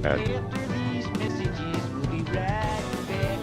After these messages, we'll be right back.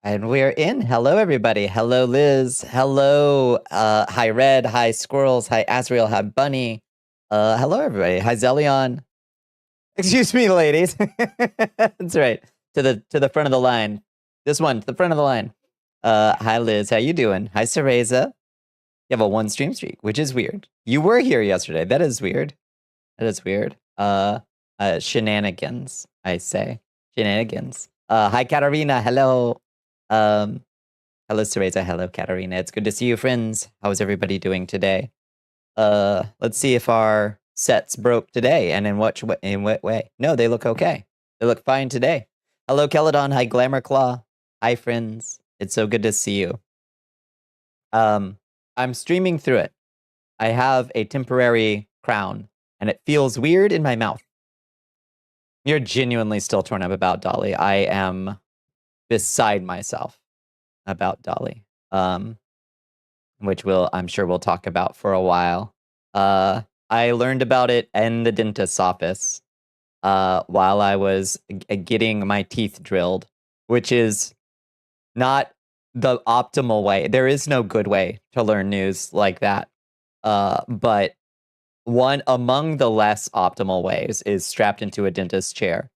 And we're in. Hello, everybody. Hello, Liz. Hello, hi, Red. Hi, Squirrels. Hi, Azrael. Hi, Bunny. Hello, everybody. Hi, Zelion. Excuse me, ladies. That's right. To the front of the line. This one, to the front of the line. Hi, Liz. How you doing? Hi, Cereza. You have a 1 stream streak, which is weird. You were here yesterday. That is weird. That is weird. Shenanigans, I say. Shenanigans. Hi, Katarina. Hello. Hello, Cereza. Hello, Katarina. It's good to see you, friends. How's everybody doing today? Let's see if our sets broke today, and in what way. No, they look okay. They look fine today. Hello, Keladon. Hi, Glamour Claw. Hi, friends. It's so good to see you. I'm streaming through it. I have a temporary crown, and it feels weird in my mouth. You're genuinely still torn up about Dolly. I am beside myself about Dolly, which I'm sure we'll talk about for a while. I learned about it in the dentist's office while I was getting my teeth drilled, which is not the optimal way. There is no good way to learn news like that. But one among the less optimal ways is strapped into a dentist's chair.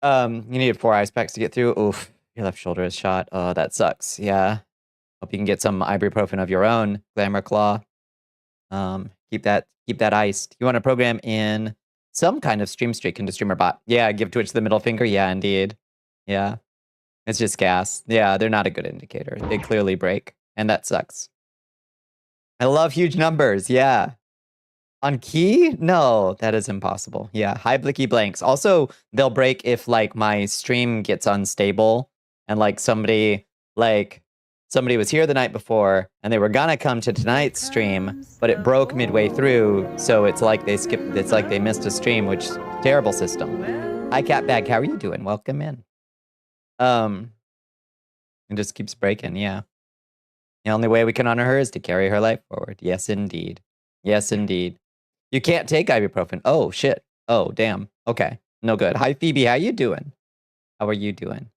You needed 4 ice packs to get through. Oof, your left shoulder is shot. Oh, that sucks. Yeah. Hope you can get some ibuprofen of your own, Glamour Claw. Keep that iced. You want to program in some kind of stream streak into Streamer Bot. Yeah, give Twitch the middle finger. Yeah, indeed. Yeah. It's just gas. Yeah, they're not a good indicator. They clearly break, and that sucks. I love huge numbers. Yeah. On key? No, that is impossible. Yeah, high blicky blanks. Also, they'll break if like my stream gets unstable and like somebody was here the night before and they were gonna come to tonight's stream, but it broke midway through, so it's like they missed a stream, which terrible system. Hi Catbag, how are you doing? Welcome in. It just keeps breaking, yeah. The only way we can honor her is to carry her life forward. Yes, indeed. Yes, indeed. You can't take ibuprofen. Oh, shit. Oh, damn. Okay. No good. Hi, Phoebe. How you doing? How are you doing?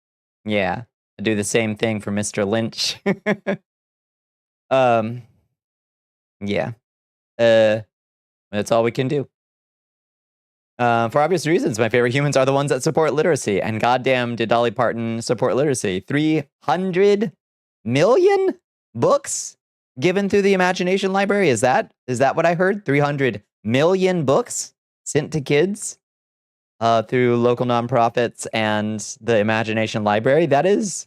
Yeah. I do the same thing for Mr. Lynch. Yeah. That's all we can do. For obvious reasons, my favorite humans are the ones that support literacy. And goddamn, did Dolly Parton support literacy? 300 million books given through the Imagination Library? Is that what I heard? 300 million books sent to kids through local nonprofits and the Imagination Library. That's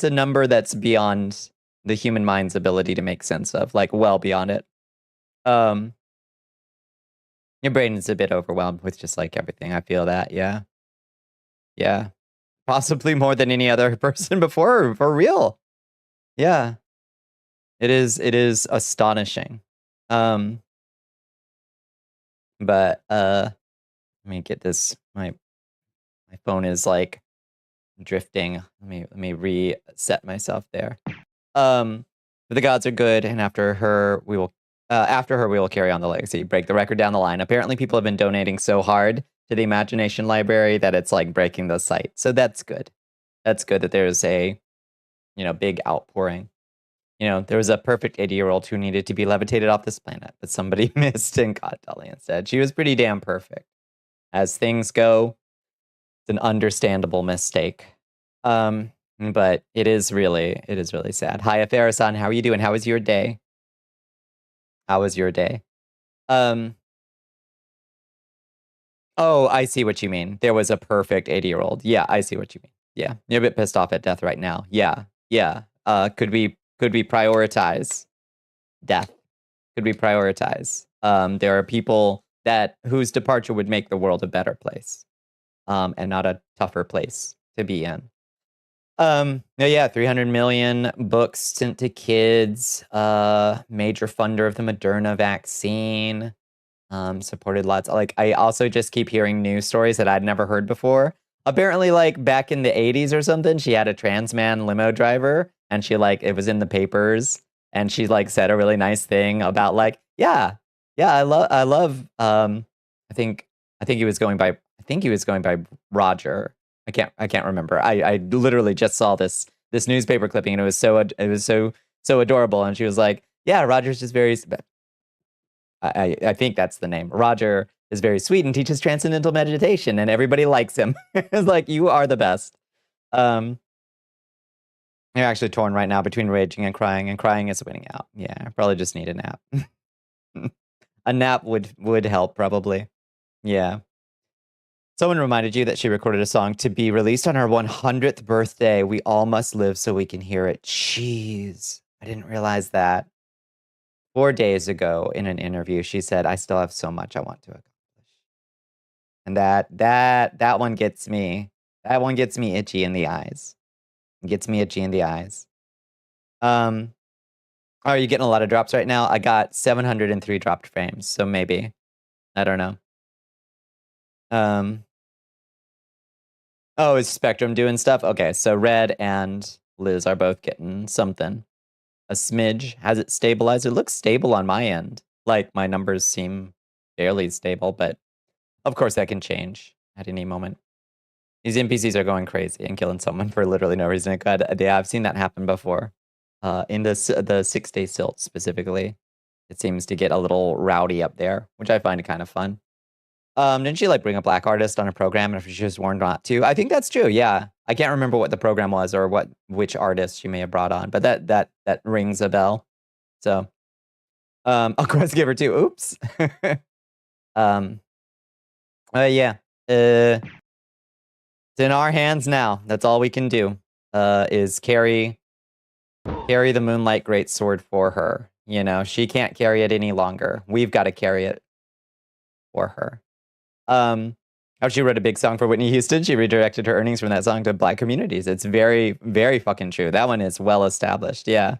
a number that's beyond the human mind's ability to make sense of, like well beyond it. Your brain is a bit overwhelmed with just like everything. I feel that, yeah. Yeah. Possibly more than any other person before, for real. Yeah. It is astonishing. But let me get this. My phone is like drifting. Let me reset myself there. But the gods are good, and after her we will carry on the legacy, break the record down the line. Apparently people have been donating so hard to the Imagination Library that it's like breaking the site. So that's good. That's good that there's a big outpouring. There was a perfect 80-year-old who needed to be levitated off this planet, but somebody missed and got Dolly instead. She was pretty damn perfect. As things go, it's an understandable mistake. But it is really sad. Hi, Afarasan, how are you doing? How was your day? How was your day? Oh, I see what you mean. There was a perfect 80-year-old. Yeah, I see what you mean. Yeah, you're a bit pissed off at death right now. Yeah. Could we prioritize death? Could we prioritize? There are people whose departure would make the world a better place, and not a tougher place to be in. Yeah, 300 million books sent to kids. Major funder of the Moderna vaccine. Supported lots. Like, I also just keep hearing news stories that I'd never heard before. Apparently, like back in the 80s or something, she had a trans man limo driver, and she it was in the papers, and she said a really nice thing about I love I think he was going by Roger. I can't remember. I literally just saw this newspaper clipping, and it was so adorable, and she was like, yeah, Roger's just very I think that's the name. Roger is very sweet and teaches transcendental meditation, and everybody likes him. It's like, you are the best. You're actually torn right now between raging and crying is winning out. Yeah, I probably just need a nap. A nap would help, probably. Yeah. Someone reminded you that she recorded a song to be released on her 100th birthday. We all must live so we can hear it. Jeez, I didn't realize that. 4 days ago in an interview, she said, I still have so much I want to accomplish. And that one gets me. That one gets me itchy in the eyes. It gets me itchy in the eyes. Are you getting a lot of drops right now? I got 703 dropped frames, so maybe. I don't know. Oh, is Spectrum doing stuff? Okay, so Red and Liz are both getting something. A smidge. Has it stabilized? It looks stable on my end. Like, my numbers seem fairly stable, but of course that can change at any moment. These NPCs are going crazy and killing someone for literally no reason. Yeah, I've seen that happen before. In the 6-day silt specifically, it seems to get a little rowdy up there, which I find kind of fun. Didn't she bring a black artist on a program after she was warned not to? I think that's true. Yeah, I can't remember what the program was or which artist she may have brought on, but that rings a bell. So, a quest giver too. Oops. Yeah. It's in our hands now. That's all we can do. Is carry the Moonlight Greatsword for her. She can't carry it any longer. We've got to carry it. for her. How she wrote a big song for Whitney Houston. She redirected her earnings from that song to Black communities. It's very, very fucking true. That one is well established. Yeah.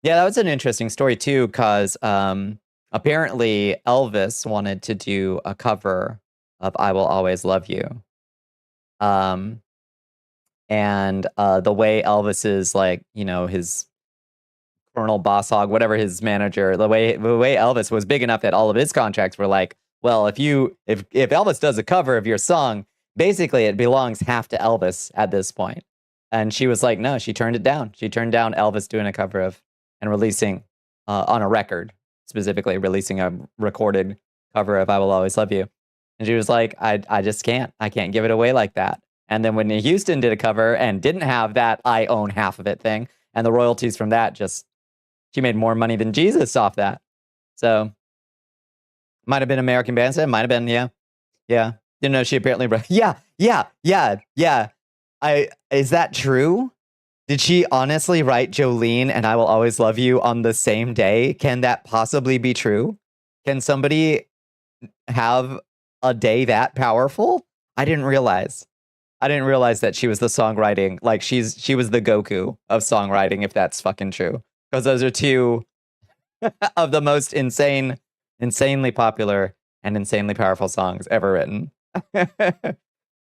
Yeah, that was an interesting story too, because apparently Elvis wanted to do a cover of I Will Always Love You. And the way Elvis's, like, you know, his Colonel Boss Hog, whatever his manager, the way Elvis was big enough that all of his contracts were like, well, if Elvis does a cover of your song, basically it belongs half to Elvis at this point. And she was like, no, she turned it down. She turned down Elvis doing a cover of and releasing on a record, specifically releasing a recorded cover of I Will Always Love You. And she was like, I just can't. I can't give it away like that. And then when Houston did a cover and didn't have that I own half of it thing, and the royalties from that, just, she made more money than Jesus off that. So, might have been American Bandstand. Might have been, yeah. Yeah. Didn't know she apparently, yeah. Is that true? Did she honestly write Jolene and I Will Always Love You on the same day? Can that possibly be true? Can somebody have a day that powerful? I didn't realize that she was the songwriting, like she was the Goku of songwriting, if that's fucking true. Because those are two of the most insanely popular and insanely powerful songs ever written.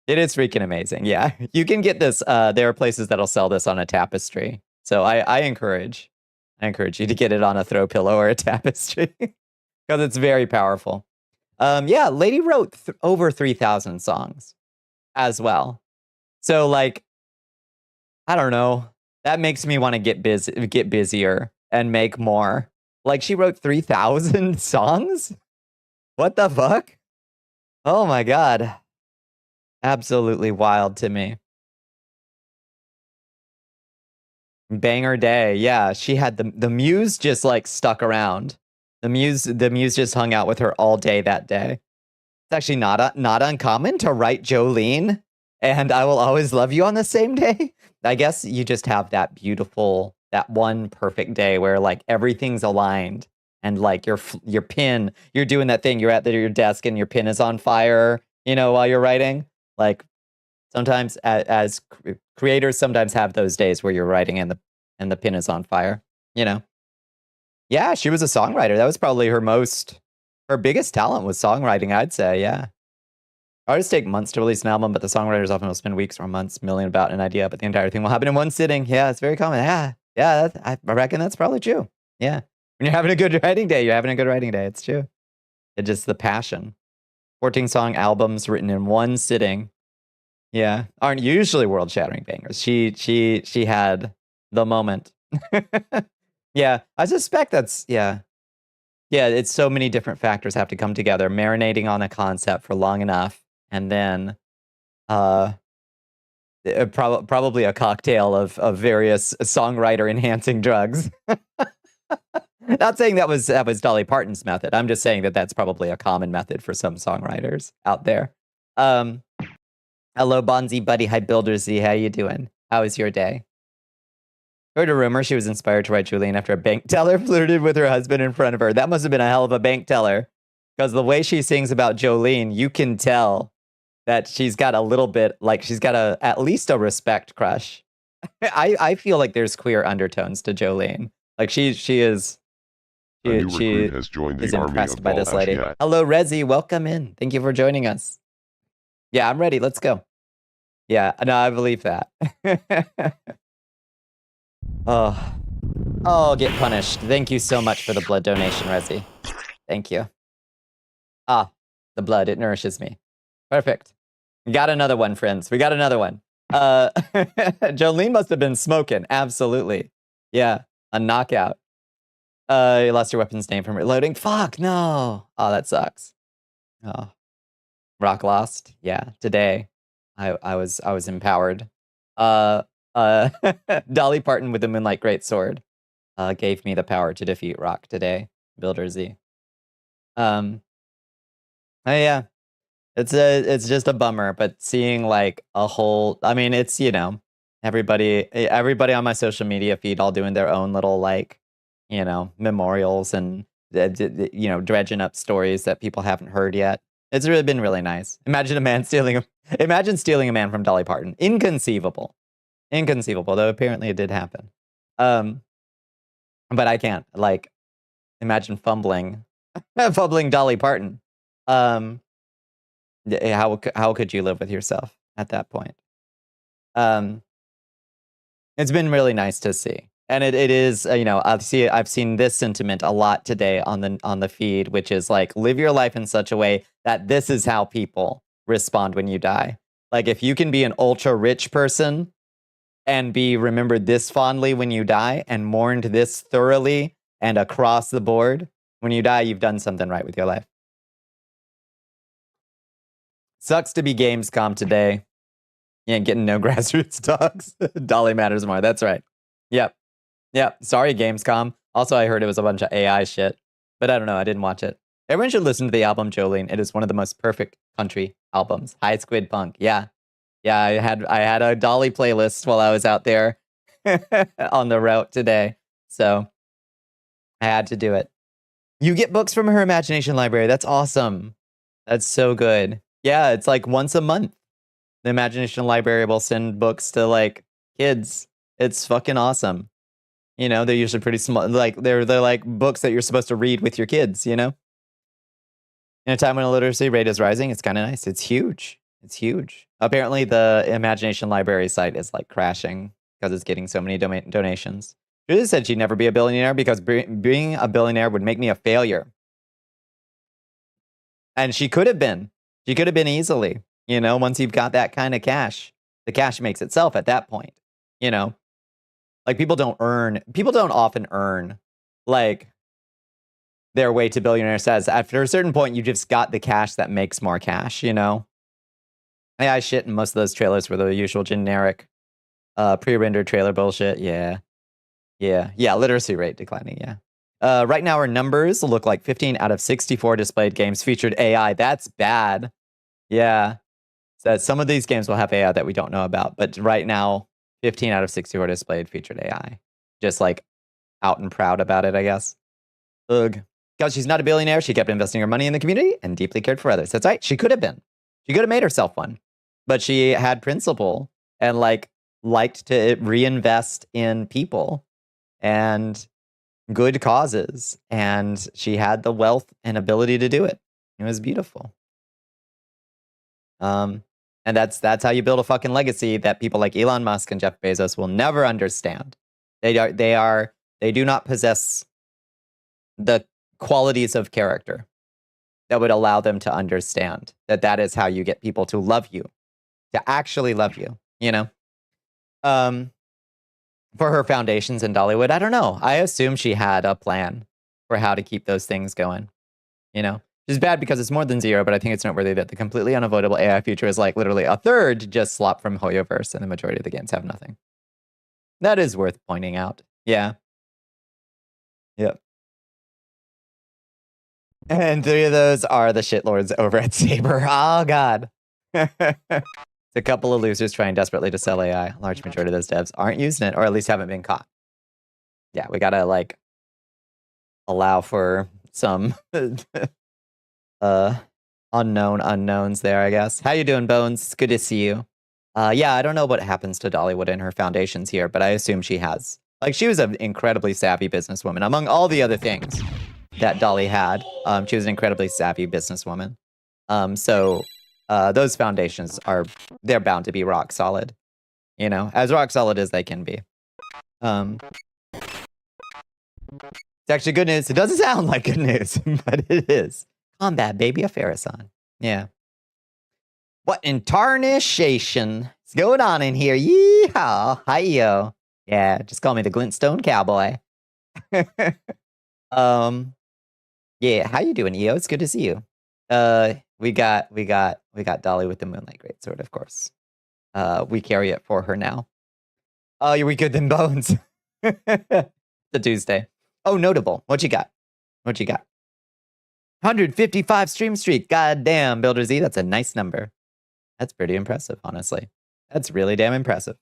It is freaking amazing. Yeah, you can get this. There are places that'll sell this on a tapestry. So I encourage you to get it on a throw pillow or a tapestry because it's very powerful. Yeah, Lady wrote over 3,000 songs as well. So, like, I don't know. That makes me want to get busier and make more. Like, she wrote 3,000 songs? What the fuck? Oh my god. Absolutely wild to me. Banger day. Yeah, she had the muse just like stuck around. The muse just hung out with her all day that day. It's actually not uncommon to write Jolene and I Will Always Love You on the same day. I guess you just have that one perfect day where like everything's aligned and like your pin, you're doing that thing, you're at your desk and your pin is on fire, you know, while you're writing. Like sometimes as creators sometimes have those days where you're writing and the pin is on fire, you know. Yeah, she was a songwriter. That was probably her biggest talent was songwriting, I'd say. Yeah. Artists take months to release an album, but the songwriters often will spend weeks or months milling about an idea, but the entire thing will happen in one sitting. Yeah, it's very common. Yeah, I reckon that's probably true. Yeah. When you're having a good writing day, you're having a good writing day. It's true. It's just the passion. 14-song albums written in one sitting. Yeah, aren't usually world-shattering bangers. She had the moment. Yeah, I suspect that's, yeah. Yeah, it's so many different factors have to come together, marinating on a concept for long enough, and then probably a cocktail of various songwriter-enhancing drugs. Not saying that was Dolly Parton's method. I'm just saying that that's probably a common method for some songwriters out there. Hello, Bonzi Buddy. Hi, Buildersy. How you doing? How was your day? Heard a rumor she was inspired to write Jolene after a bank teller flirted with her husband in front of her. That must have been a hell of a bank teller. Because the way she sings about Jolene, you can tell that she's got a little bit, like she's got at least a respect crush. I feel like there's queer undertones to Jolene. Like she is... She has joined the is army impressed of by this lady. Asiat. Hello, Rezi. Welcome in. Thank you for joining us. Yeah, I'm ready. Let's go. Yeah, no, I believe that. Oh, get punished. Thank you so much for the blood donation, Rezi. Thank you. Ah, the blood. It nourishes me. Perfect. We got another one, friends. We got another one. Jolene must have been smoking. Absolutely. Yeah, a knockout. You lost your weapon's name from reloading. Fuck, no. Oh, that sucks. Oh. Rock lost. Yeah, today I was empowered. Dolly Parton with the Moonlight Greatsword gave me the power to defeat Rock today. Builder Z. Oh yeah. It's just a bummer, but seeing like a whole, I mean, it's, you know, everybody on my social media feed all doing their own little like, you know, memorials and you know, dredging up stories that people haven't heard yet. It's really been really nice. Imagine stealing a man from Dolly Parton. Inconceivable. Inconceivable, though apparently it did happen. But I can't, like, imagine fumbling Dolly Parton. How could you live with yourself at that point? It's been really nice to see. And it is, you know, I've seen this sentiment a lot today on the feed, which is like, live your life in such a way that this is how people respond when you die. Like, if you can be an ultra rich person and be remembered this fondly when you die and mourned this thoroughly and across the board, when you die, you've done something right with your life. Sucks to be Gamescom today. You ain't getting no grassroots talks. Dolly matters more. That's right. Yep. Sorry, Gamescom. Also, I heard it was a bunch of AI shit, but I don't know. I didn't watch it. Everyone should listen to the album Jolene. It is one of the most perfect country albums. High Squid Punk. Yeah. I had a Dolly playlist while I was out there on the route today, so I had to do it. You get books from her imagination library. That's awesome. That's so good. Yeah, it's like once a month. The imagination library will send books to like kids. It's fucking awesome. You know, they're usually pretty small. Like they're like books that you're supposed to read with your kids, you know? In a time when the literacy rate is rising, it's kind of nice. It's huge. It's huge. Apparently the imagination library site is like crashing because it's getting so many donations. Julie said she'd never be a billionaire because being a billionaire would make me a failure. And she could have been. She could have been easily. You know, once you've got that kind of cash, the cash makes itself at that point. You know, like people don't often earn like their way to billionaire status. After a certain point, you just got the cash that makes more cash, you know? AI shit, and most of those trailers were the usual generic pre-rendered trailer bullshit. Yeah, literacy rate declining, yeah. Right now, our numbers look like 15 out of 64 displayed games featured AI. That's bad. Yeah. So some of these games will have AI that we don't know about, but right now, 15 out of 64 displayed featured AI. Just like out and proud about it, I guess. Ugh. Because she's not a billionaire, she kept investing her money in the community and deeply cared for others. That's right. She could have been. She could have made herself one. But she had principle and liked to reinvest in people and good causes. And she had the wealth and ability to do it. It was beautiful. And that's how you build a fucking legacy that people like Elon Musk and Jeff Bezos will never understand. They do not possess the qualities of character that would allow them to understand that is how you get people to love you, to actually love you, you know? For her foundations in Dollywood, I don't know. I assume she had a plan for how to keep those things going, you know? Which is bad because it's more than zero, but I think it's noteworthy that the completely unavoidable AI future is like literally a third just slop from Hoyoverse, and the majority of the games have nothing. That is worth pointing out. Yeah. Yep. And 3 of those are the shitlords over at Saber. Oh, God. It's a couple of losers trying desperately to sell AI. A large majority of those devs aren't using it, or at least haven't been caught. Yeah, we gotta, like, allow for some unknown unknowns there, I guess. How you doing, Bones? It's good to see you. Yeah, I don't know what happens to Dollywood and her foundations here, but I assume she has. Like, she was an incredibly savvy businesswoman. Among all the other things that Dolly had, she was an incredibly savvy businesswoman. So those foundations they're bound to be rock solid. You know, as rock solid as they can be. It's actually good news. It doesn't sound like good news, but it is. Combat, baby, a Pharaoh. Yeah. What in tarnishation is going on in here? Yeehaw. Hi-yo. Yeah, just call me the Glintstone Cowboy. Yeah, how you doing, EO? It's good to see you. We got Dolly with the Moonlight Greatsword, of course. We carry it for her now. Oh, you're weaker than Bones. The Tuesday. Oh, notable. What you got? 155 stream streak. God damn, Builder Z. That's a nice number. That's pretty impressive, honestly. That's really damn impressive.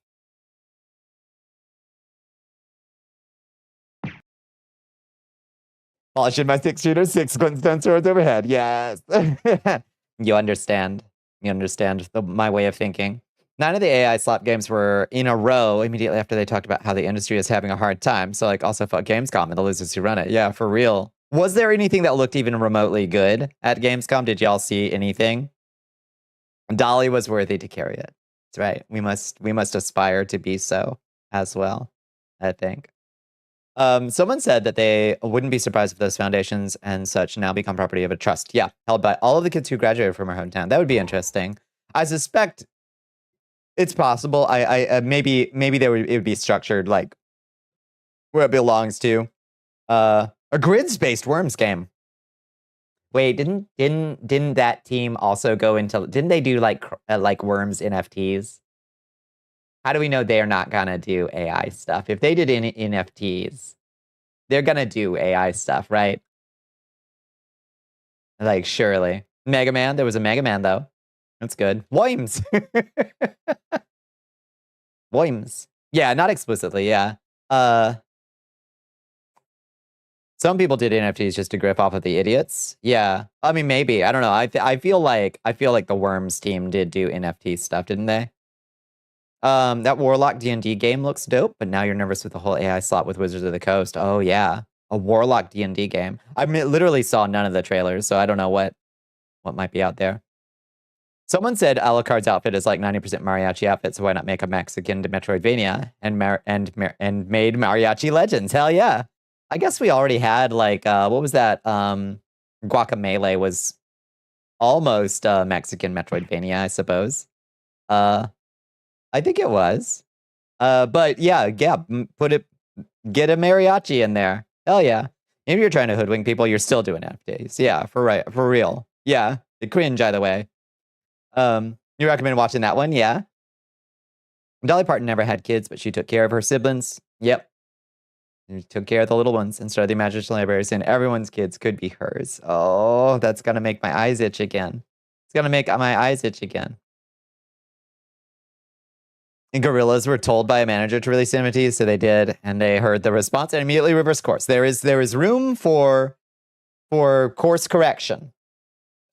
Polishing my 6-shooter, 6 Glintstone swords overhead. Yes. You understand. My way of thinking. 9 of the AI slot games were in a row immediately after they talked about how the industry is having a hard time. So, like, also fuck Gamescom and the losers who run it. Yeah, for real. Was there anything that looked even remotely good at Gamescom? Did y'all see anything? Dolly was worthy to carry it. That's right. We must aspire to be so as well, I think. Someone said that they wouldn't be surprised if those foundations and such now become property of a trust. Yeah, held by all of the kids who graduated from our hometown. That would be interesting. I suspect it's possible. Maybe it would be structured like where it belongs to. A grids-based Worms game. Wait, didn't that team also go into? Didn't they do like Worms NFTs? How do we know they're not gonna do AI stuff? If they did NFTs, they're gonna do AI stuff, right? Like, surely. Mega Man, there was a Mega Man, though. That's good. Worms! Worms. Yeah, not explicitly, yeah. Some people did NFTs just to grip off of the idiots. Yeah. I mean, maybe. I don't know. I feel like the Worms team did do NFT stuff, didn't they? That Warlock D&D game looks dope, but now you're nervous with the whole AI slot with Wizards of the Coast. Oh, yeah. A Warlock D&D game. I mean, literally saw none of the trailers, so I don't know what might be out there. Someone said Alucard's outfit is like 90% mariachi outfit, so why not make a Mexican to Metroidvania and made Mariachi Legends? Hell yeah. I guess we already had like, what was that? Guacamelee was almost Mexican Metroidvania, I suppose. I think it was. But yeah, get a mariachi in there. Hell yeah. If you're trying to hoodwink people, you're still doing NFTs. Yeah, for real. Yeah, the cringe either way. You recommend watching that one? Yeah. Dolly Parton never had kids, but she took care of her siblings. Yep. She took care of the little ones and started the Imagination Library, and everyone's kids could be hers. Oh, that's gonna make my eyes itch again. It's gonna make my eyes itch again. And Gorillas were told by a manager to release NFTs, so they did, and they heard the response and immediately reversed course. There is room for course correction.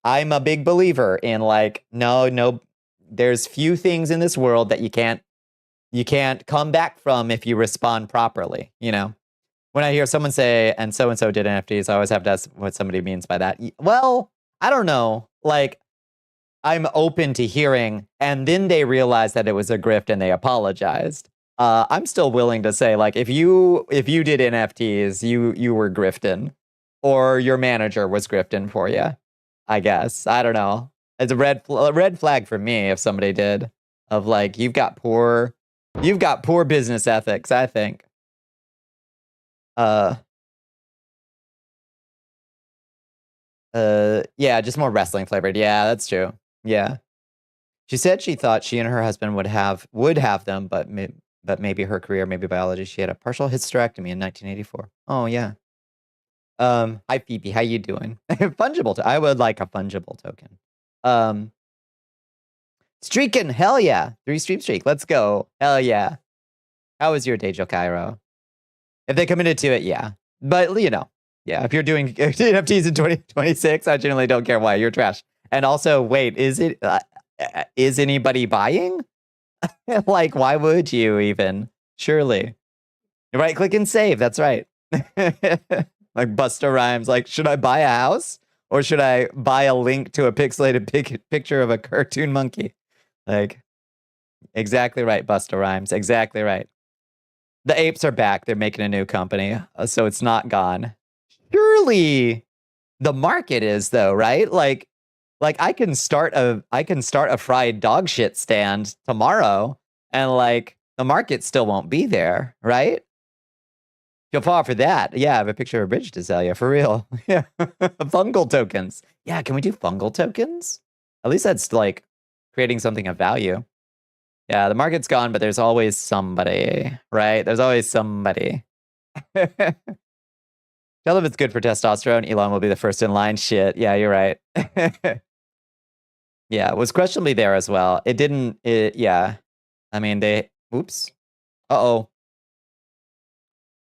I'm a big believer in like, no, there's few things in this world that you can't come back from if you respond properly, you know? When I hear someone say, and so did NFTs, I always have to ask what somebody means by that. Well, I don't know. Like, I'm open to hearing, and then they realized that it was a grift and they apologized. I'm still willing to say, like, if you did NFTs, you were grifting, or your manager was grifting for you. I guess. I don't know. It's a red flag for me if somebody did. Of like, you've got poor business ethics, I think. Yeah, just more wrestling flavored. Yeah, that's true. Yeah. She said she thought she and her husband would have them, but maybe her career, maybe biology. She had a partial hysterectomy in 1984. Oh yeah. Hi Phoebe, how you doing? Fungible. I would like a fungible token. Streaking, hell yeah. 3 stream streak. Let's go. Hell yeah. How was your day, Joe Cairo? If they committed to it, yeah. But you know, yeah, if you're doing NFTs in 2026, I generally don't care why. You're trash. And also, wait, is anybody buying? Like, why would you even? Surely. Right click and save. That's right. Like Busta Rhymes, like, should I buy a house or should I buy a link to a pixelated picture of a cartoon monkey? Like, exactly right, Busta Rhymes. Exactly right. The apes are back. They're making a new company, so it's not gone. Surely the market is though, right? Like I can start a fried dog shit stand tomorrow, and like the market still won't be there, right? You'll fall for that. Yeah, I have a picture of a bridge to sell you, for real. Yeah. Fungal tokens. Yeah, can we do fungal tokens? At least that's like creating something of value. Yeah, the market's gone, but there's always somebody, right? There's always somebody. Tell them it's good for testosterone. Elon will be the first in line. Shit. Yeah, you're right. Yeah, it was questionably there as well. It didn't, yeah. I mean, oops. Uh-oh.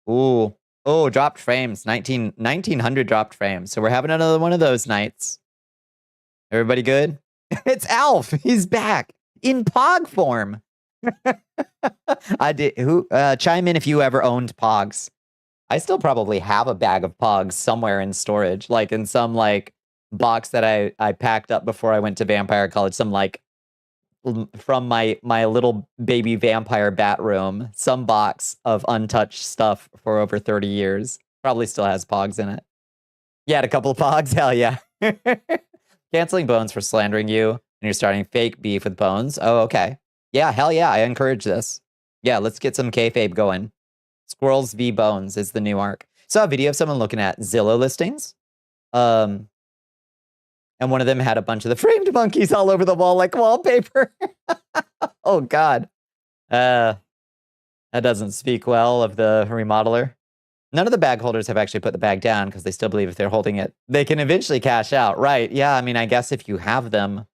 Ooh. Oh, dropped frames. 1900 dropped frames. So we're having another one of those nights. Everybody good? It's Alf. He's back in Pog form. I did. Chime in if you ever owned Pogs. I still probably have a bag of Pogs somewhere in storage, like in some like box that I packed up before I went to Vampire College. Some like from my little baby vampire bat room, some box of untouched stuff for over 30 years. Probably still has Pogs in it. You had a couple of Pogs? Hell yeah. Canceling Bones for slandering you, and you're starting fake beef with Bones. Oh, okay. Yeah, hell yeah, I encourage this. Yeah, let's get some kayfabe going. Squirrels v Bones is the new arc. Saw a video of someone looking at Zillow listings. And one of them had a bunch of the framed monkeys all over the wall like wallpaper. Oh, God. That doesn't speak well of the remodeler. None of the bag holders have actually put the bag down because they still believe if they're holding it, they can eventually cash out. Right. Yeah, I mean, I guess if you have them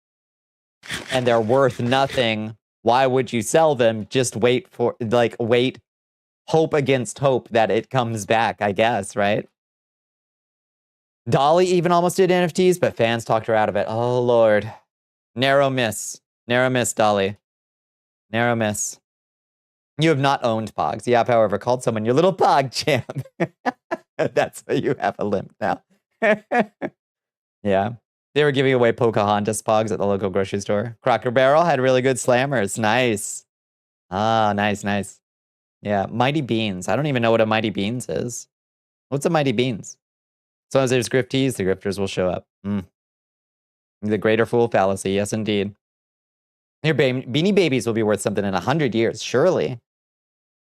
and they're worth nothing, why would you sell them? Just wait, hope against hope that it comes back, I guess, right? Dolly even almost did NFTs, but fans talked her out of it. Oh, Lord. Narrow miss. Narrow miss, Dolly. Narrow miss. You have not owned Pogs. You have, however, called someone your little Pog champ. That's why you have a limp now. Yeah. They were giving away Pocahontas Pogs at the local grocery store. Crocker Barrel had really good slammers. Nice. Ah, nice, nice. Yeah. Mighty Beans. I don't even know what a Mighty Beans is. What's a Mighty Beans? As long as there's grifties, the grifters will show up. The greater fool fallacy. Yes, indeed. Your Beanie Babies will be worth something in 100 years, surely.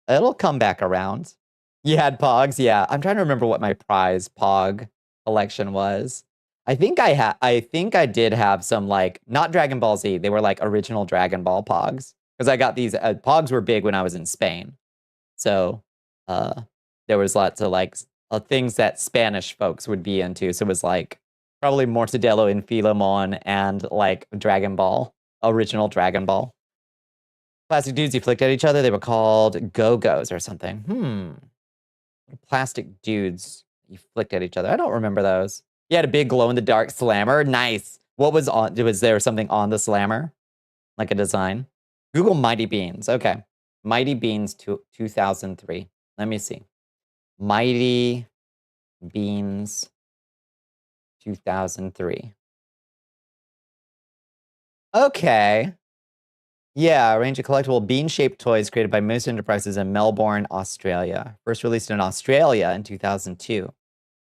It'll come back around. You had Pogs? Yeah. I'm trying to remember what my prize Pog collection was. I think I did have some, like, not Dragon Ball Z. They were, like, original Dragon Ball Pogs. Because I got these, Pogs were big when I was in Spain. So, there was lots of, like, things that Spanish folks would be into. So it was, like, probably Mortadelo and Philemon and, like, Dragon Ball. Original Dragon Ball. Plastic dudes you flicked at each other, they were called go-go's or something. Plastic dudes you flicked at each other. I don't remember those. You had a big glow-in-the-dark slammer. Nice. What was on? Was there something on the slammer? Like a design? Google Mighty Beans. Okay. Mighty Beans 2003. Let me see. Mighty Beans 2003. Okay. Yeah, a range of collectible bean-shaped toys created by Moose Enterprises in Melbourne, Australia. First released in Australia in 2002.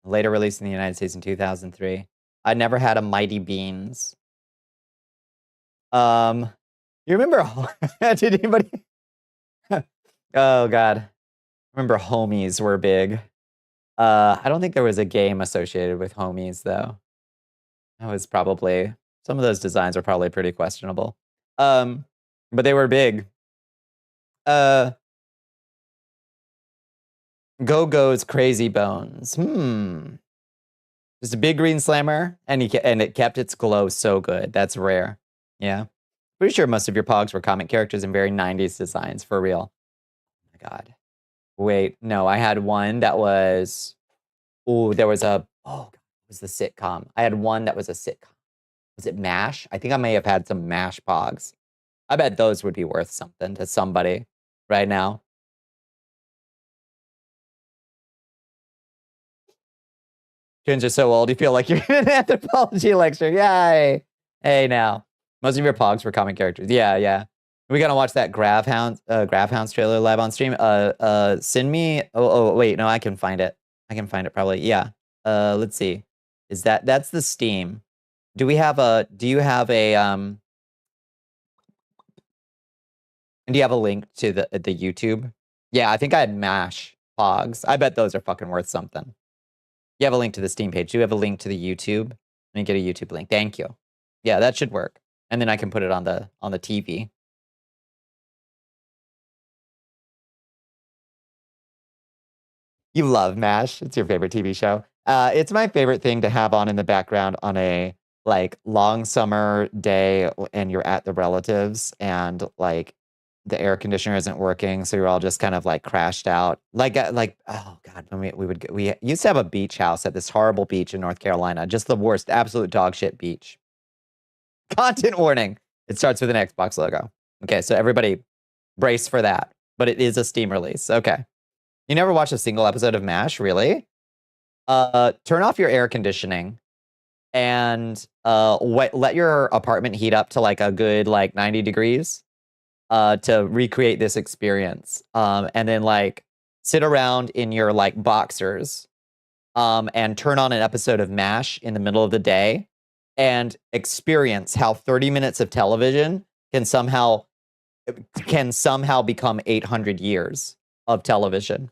Later released in the United States in 2003. I never had a Mighty Beans. You remember? Did anybody? Oh, God. I remember Homies were big. I don't think there was a game associated with Homies, though. That was probably... Some of those designs are probably pretty questionable. But they were big. Go-Go's Crazy Bones. Just a big green slammer, and it kept its glow so good. That's rare. Yeah. Pretty sure most of your Pogs were comic characters in very 90s designs, for real. Oh my God. Wait, no, I had one that was... there was a... it was the sitcom. I had one that was a sitcom. Was it MASH? I think I may have had some MASH Pogs. I bet those would be worth something to somebody right now. Kids are so old, you feel like you're in an anthropology lecture. Yay! Hey, now. Most of your Pogs were comic characters. Yeah. We gotta watch that Grav Hounds trailer live on stream. Send me... wait, no, I can find it. I can find it probably. Yeah. Let's see. That's the Steam. Do you have a link to the YouTube? Yeah, I think I had MASH Pogs. I bet those are fucking worth something. You have a link to the Steam page. Do you have a link to the YouTube? Let me get a YouTube link. Thank you. Yeah, that should work. And then I can put it on the TV. You love MASH. It's your favorite TV show. It's my favorite thing to have on in the background on a like long summer day and you're at the relatives and like the air conditioner isn't working, so you're all just kind of like crashed out. Like oh God, when we used to have a beach house at this horrible beach in North Carolina, just the worst, absolute dog shit beach. Content warning. It starts with an Xbox logo. Okay, so everybody brace for that. But it is a Steam release. Okay. You never watched a single episode of MASH, really? Turn off your air conditioning and let your apartment heat up to like a good like 90 degrees to recreate this experience. And then like sit around in your like boxers and turn on an episode of MASH in the middle of the day and experience how 30 minutes of television can somehow become 800 years of television.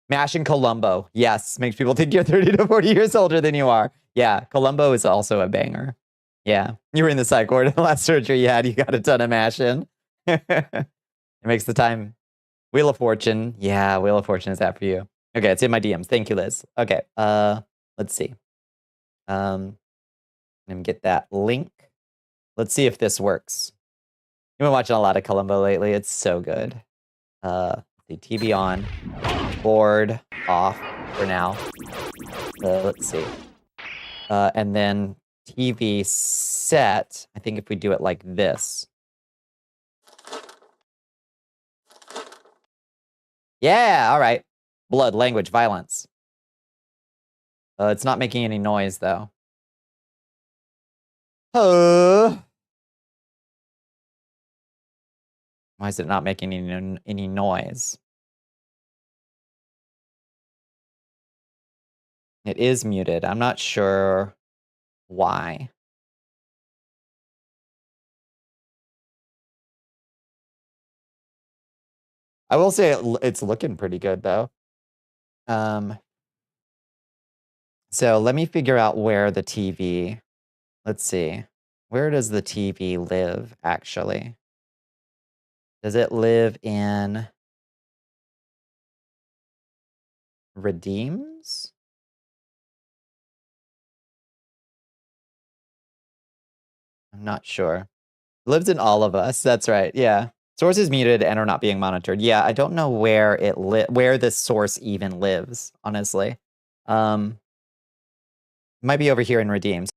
MASH in Columbo. Yes, makes people think you're 30 to 40 years older than you are. Yeah, Columbo is also a banger. Yeah, you were in the psych ward in the last surgery you had. You got a ton of MASH in. It makes the time. Wheel of Fortune. Yeah, Wheel of Fortune is that for you. Okay, it's in my DMs. Thank you, Liz. Okay, let's see. Let me get that link. Let's see if this works. You've been watching a lot of Columbo lately. It's so good. The TV on. Board off for now. Let's see. And then TV set. I think if we do it like this. Yeah, all right. Blood, language, violence. It's not making any noise, though. Why is it not making any noise? It is muted. I'm not sure why. I will say it's looking pretty good, though. So let me figure out where the TV... Let's see. Where does the TV live, actually? Does it live in... Redeems? I'm not sure. It lives in all of us. That's right. Yeah. Source is muted and are not being monitored. Yeah, I don't know where where this source even lives, honestly. Might be over here in Redeems.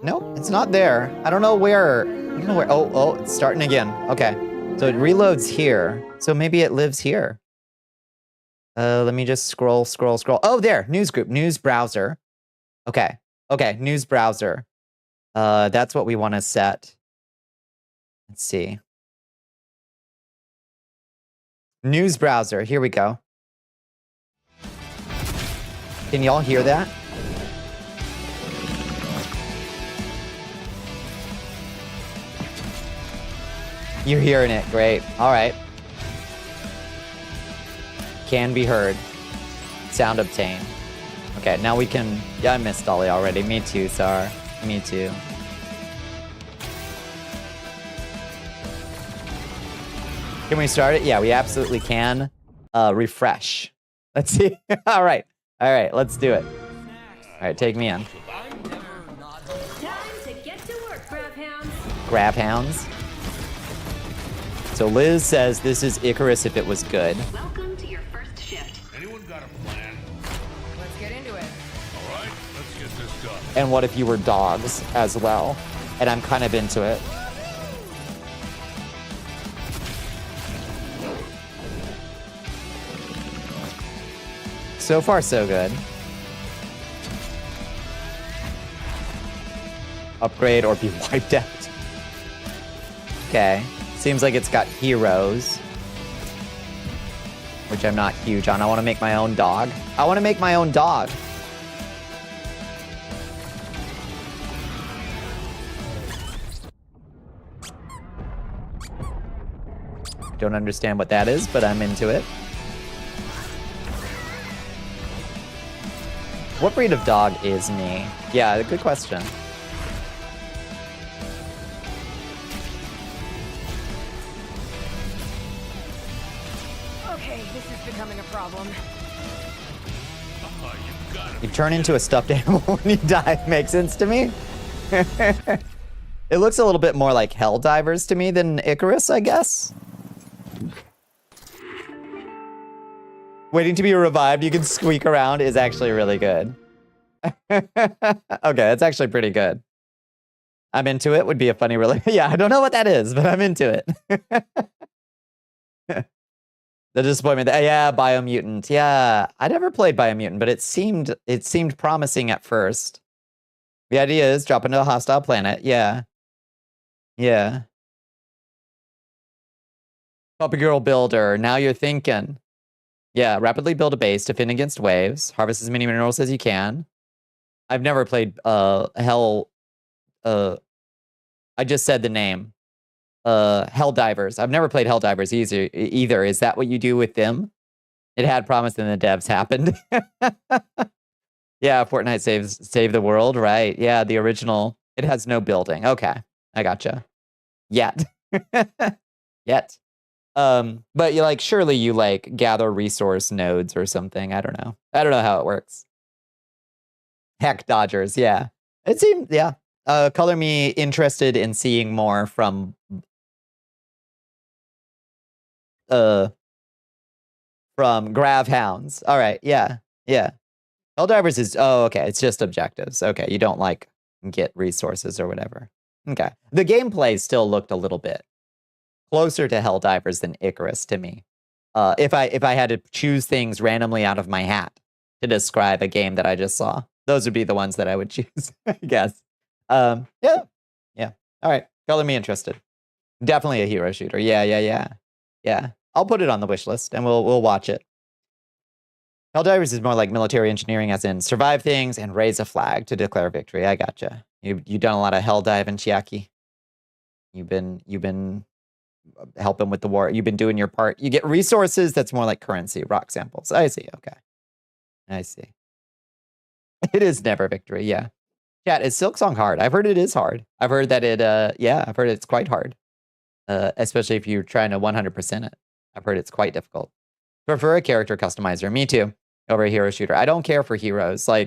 Nope, it's not there. I don't know where. Oh, it's starting again. Okay. So it reloads here. So maybe it lives here. Let me just scroll. Oh, there. News group. News browser. Okay. Okay. News browser. That's what we want to set. Let's see. News browser. Here we go. Can y'all hear that? You're hearing it. Great. All right. Can be heard. Sound obtained. Okay, now we can... Yeah, I missed Dolly already. Me too, Sar. Me too. Can we start it? Yeah, we absolutely can. Refresh. Let's see. All right. All right, let's do it. All right, take me in. Time to get to work, grab hounds. Grab hounds. So Liz says this is Icarus if it was good. Welcome to your first shift. Anyone got a plan? Let's get into it. All right, let's get this done. And what if you were dogs as well? And I'm kind of into it. So far, so good. Upgrade or be wiped out. Okay. Seems like it's got heroes. Which I'm not huge on. I want to make my own dog. I want to make my own dog. Don't understand what that is, but I'm into it. What breed of dog is me? Yeah, good question. becoming a problem. Oh, you gotta You turn into a stuffed animal when you die. Makes sense to me. It looks a little bit more like Helldivers to me than Icarus, I guess. Waiting to be revived, you can squeak around is actually really good. Okay, that's actually pretty good. I'm into it. Would be a funny yeah, I don't know what that is, but I'm into it. The disappointment. Yeah, Biomutant. Yeah, I never played Biomutant, but it seemed promising at first. The idea is drop into a hostile planet. Yeah. Yeah. Puppy Girl Builder. Now you're thinking. Yeah, rapidly build a base, defend against waves, harvest as many minerals as you can. I've never played Hell. I just said the name. Helldivers. I've never played Helldivers either. Is that what you do with them? It had promise and the devs happened. Yeah, Fortnite saved the world, right? Yeah, the original. It has no building. Okay, I gotcha. Yet. Yet. But you surely you gather resource nodes or something. I don't know. I don't know how it works. Heck Dodgers, yeah. It seemed, yeah. Color me interested in seeing more from Grav Hounds. All right, yeah, yeah. Helldivers is, oh, okay, it's just objectives. Okay, you don't get resources or whatever. Okay. The gameplay still looked a little bit closer to Helldivers than Icarus to me. If I had to choose things randomly out of my hat to describe a game that I just saw, those would be the ones that I would choose, I guess. Yeah. Yeah. All right. Color me interested. Definitely a hero shooter. Yeah. I'll put it on the wish list and we'll watch it. Helldivers is more like military engineering, as in survive things and raise a flag to declare victory. I gotcha. You've done a lot of hell diving, Chiaki. You've been helping with the war. You've been doing your part. You get resources. That's more like currency, rock samples. I see. Okay. I see. It is never victory. Yeah. Chat, is Silksong hard? I've heard it is hard. I've heard that I've heard it's quite hard. Especially if you're trying to 100% it. I've heard it's quite difficult. Prefer a character customizer. Me too. Over a hero shooter. I don't care for heroes. I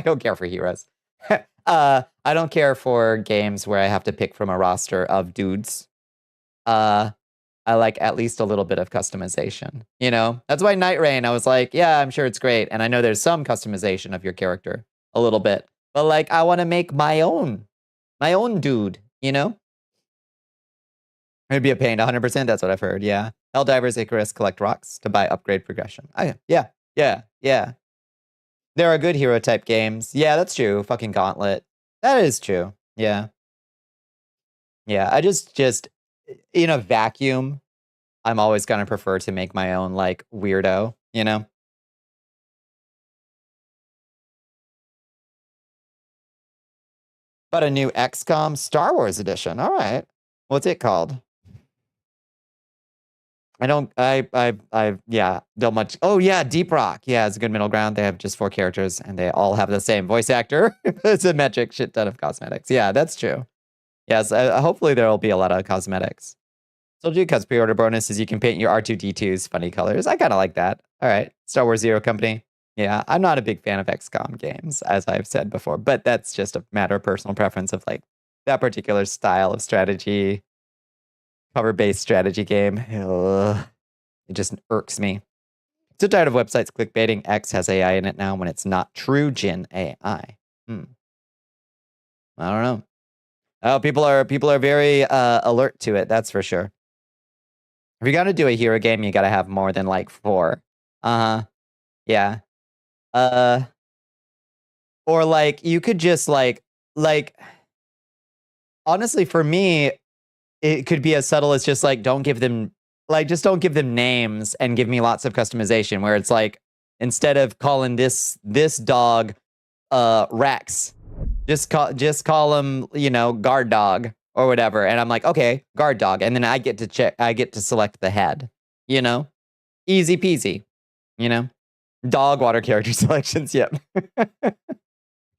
don't care for heroes. I don't care for games where I have to pick from a roster of dudes. I like at least a little bit of customization. That's why Night Rain, I was like, yeah, I'm sure it's great. And I know there's some customization of your character, a little bit. But I want to make my own dude, It'd be a pain, 100%. That's what I've heard. Yeah. Helldivers, Icarus, collect rocks to buy upgrade progression. Yeah. There are good hero type games. Yeah, that's true. Fucking Gauntlet. That is true. Yeah. Yeah. I just in a vacuum, I'm always going to prefer to make my own weirdo, But a new XCOM Star Wars edition. All right. What's it called? Don't much. Oh yeah, Deep Rock. Yeah, it's a good middle ground. They have just 4 characters and they all have the same voice actor. It's a metric shit ton of cosmetics. Yeah, that's true. Yes, hopefully there will be a lot of cosmetics. So because pre-order bonus is you can paint your R2-D2's funny colors. I kind of like that. All right, Star Wars Zero Company. Yeah, I'm not a big fan of XCOM games, as I've said before, but that's just a matter of personal preference of that particular style of strategy. Cover-based strategy game. Ugh. It just irks me. So tired of websites clickbaiting. X has AI in it now when it's not true Gen AI. I don't know. Oh, people are very alert to it. That's for sure. If you're gonna do a hero game, you gotta have more than 4. Yeah. Or you could just honestly, for me, it could be as subtle as just don't give them names and give me lots of customization where it's instead of calling this dog Rex, just call him, guard dog or whatever. And I'm like, okay, guard dog. And then I get to select the head, easy peasy, dog water character selections. Yep.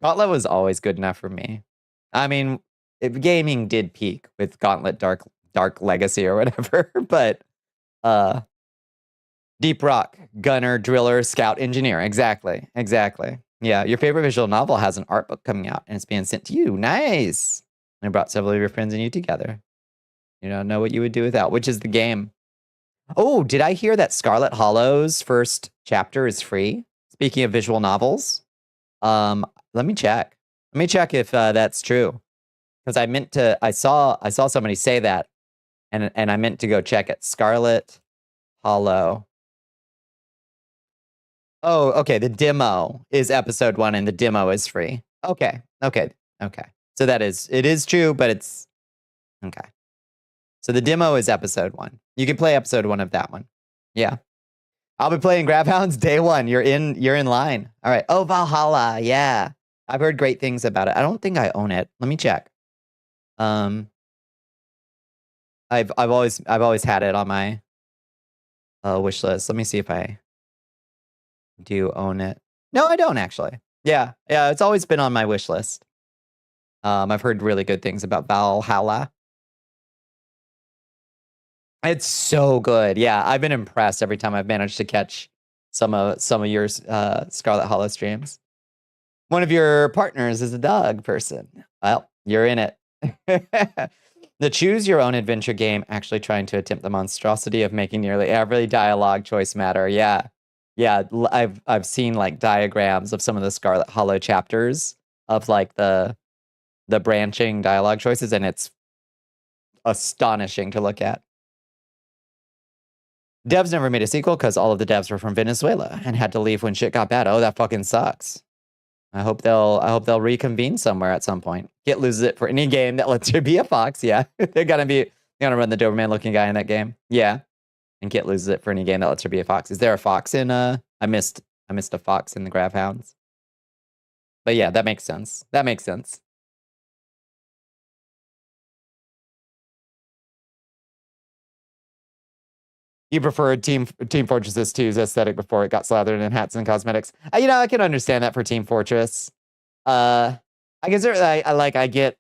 Gauntlet was always good enough for me. I mean, gaming did peak with Gauntlet Dark Legacy or whatever, but Deep rock, gunner, driller, scout, engineer. Exactly. Yeah, your favorite visual novel has an art book coming out and it's being sent to you. Nice. And it brought several of your friends and you together. You don't know what you would do without, which is the game. Oh, did I hear that Scarlet Hollow's first chapter is free? Speaking of visual novels, let me check. Let me check if that's true. Because I saw somebody say that, and I meant to go check it. Scarlet Hollow. Oh, okay. The demo is episode 1, and the demo is free. Okay. So it is true, but it's okay. So the demo is episode 1. You can play episode 1 of that one. Yeah. I'll be playing Grabhounds day 1. You're in line. All right. Oh, Valhalla. Yeah. I've heard great things about it. I don't think I own it. Let me check. I've always had it on my wish list. Let me see if I do own it. No, I don't actually. Yeah, it's always been on my wish list. I've heard really good things about Valhalla. It's so good. Yeah, I've been impressed every time I've managed to catch some of your Scarlet Hollow streams. One of your partners is a dog person. Well, you're in it. The choose your own adventure game actually trying to attempt the monstrosity of making nearly every dialogue choice matter. Yeah. I've seen like diagrams of some of the Scarlet Hollow chapters of like the branching dialogue choices, and it's astonishing to look at. Devs never made a sequel because all of the devs were from Venezuela and had to leave when shit got bad. Oh, that fucking sucks. I hope they'll reconvene somewhere at some point. Kit loses it for any game that lets her be a fox. Yeah, they're gonna run the Doberman looking guy in that game. Yeah, and Kit loses it for any game that lets her be a fox. Is there a fox in I missed a fox in the Grabhounds. But yeah, that makes sense. You preferred Team Fortress 2's aesthetic before it got slathered in hats and cosmetics. I can understand that for Team Fortress. I get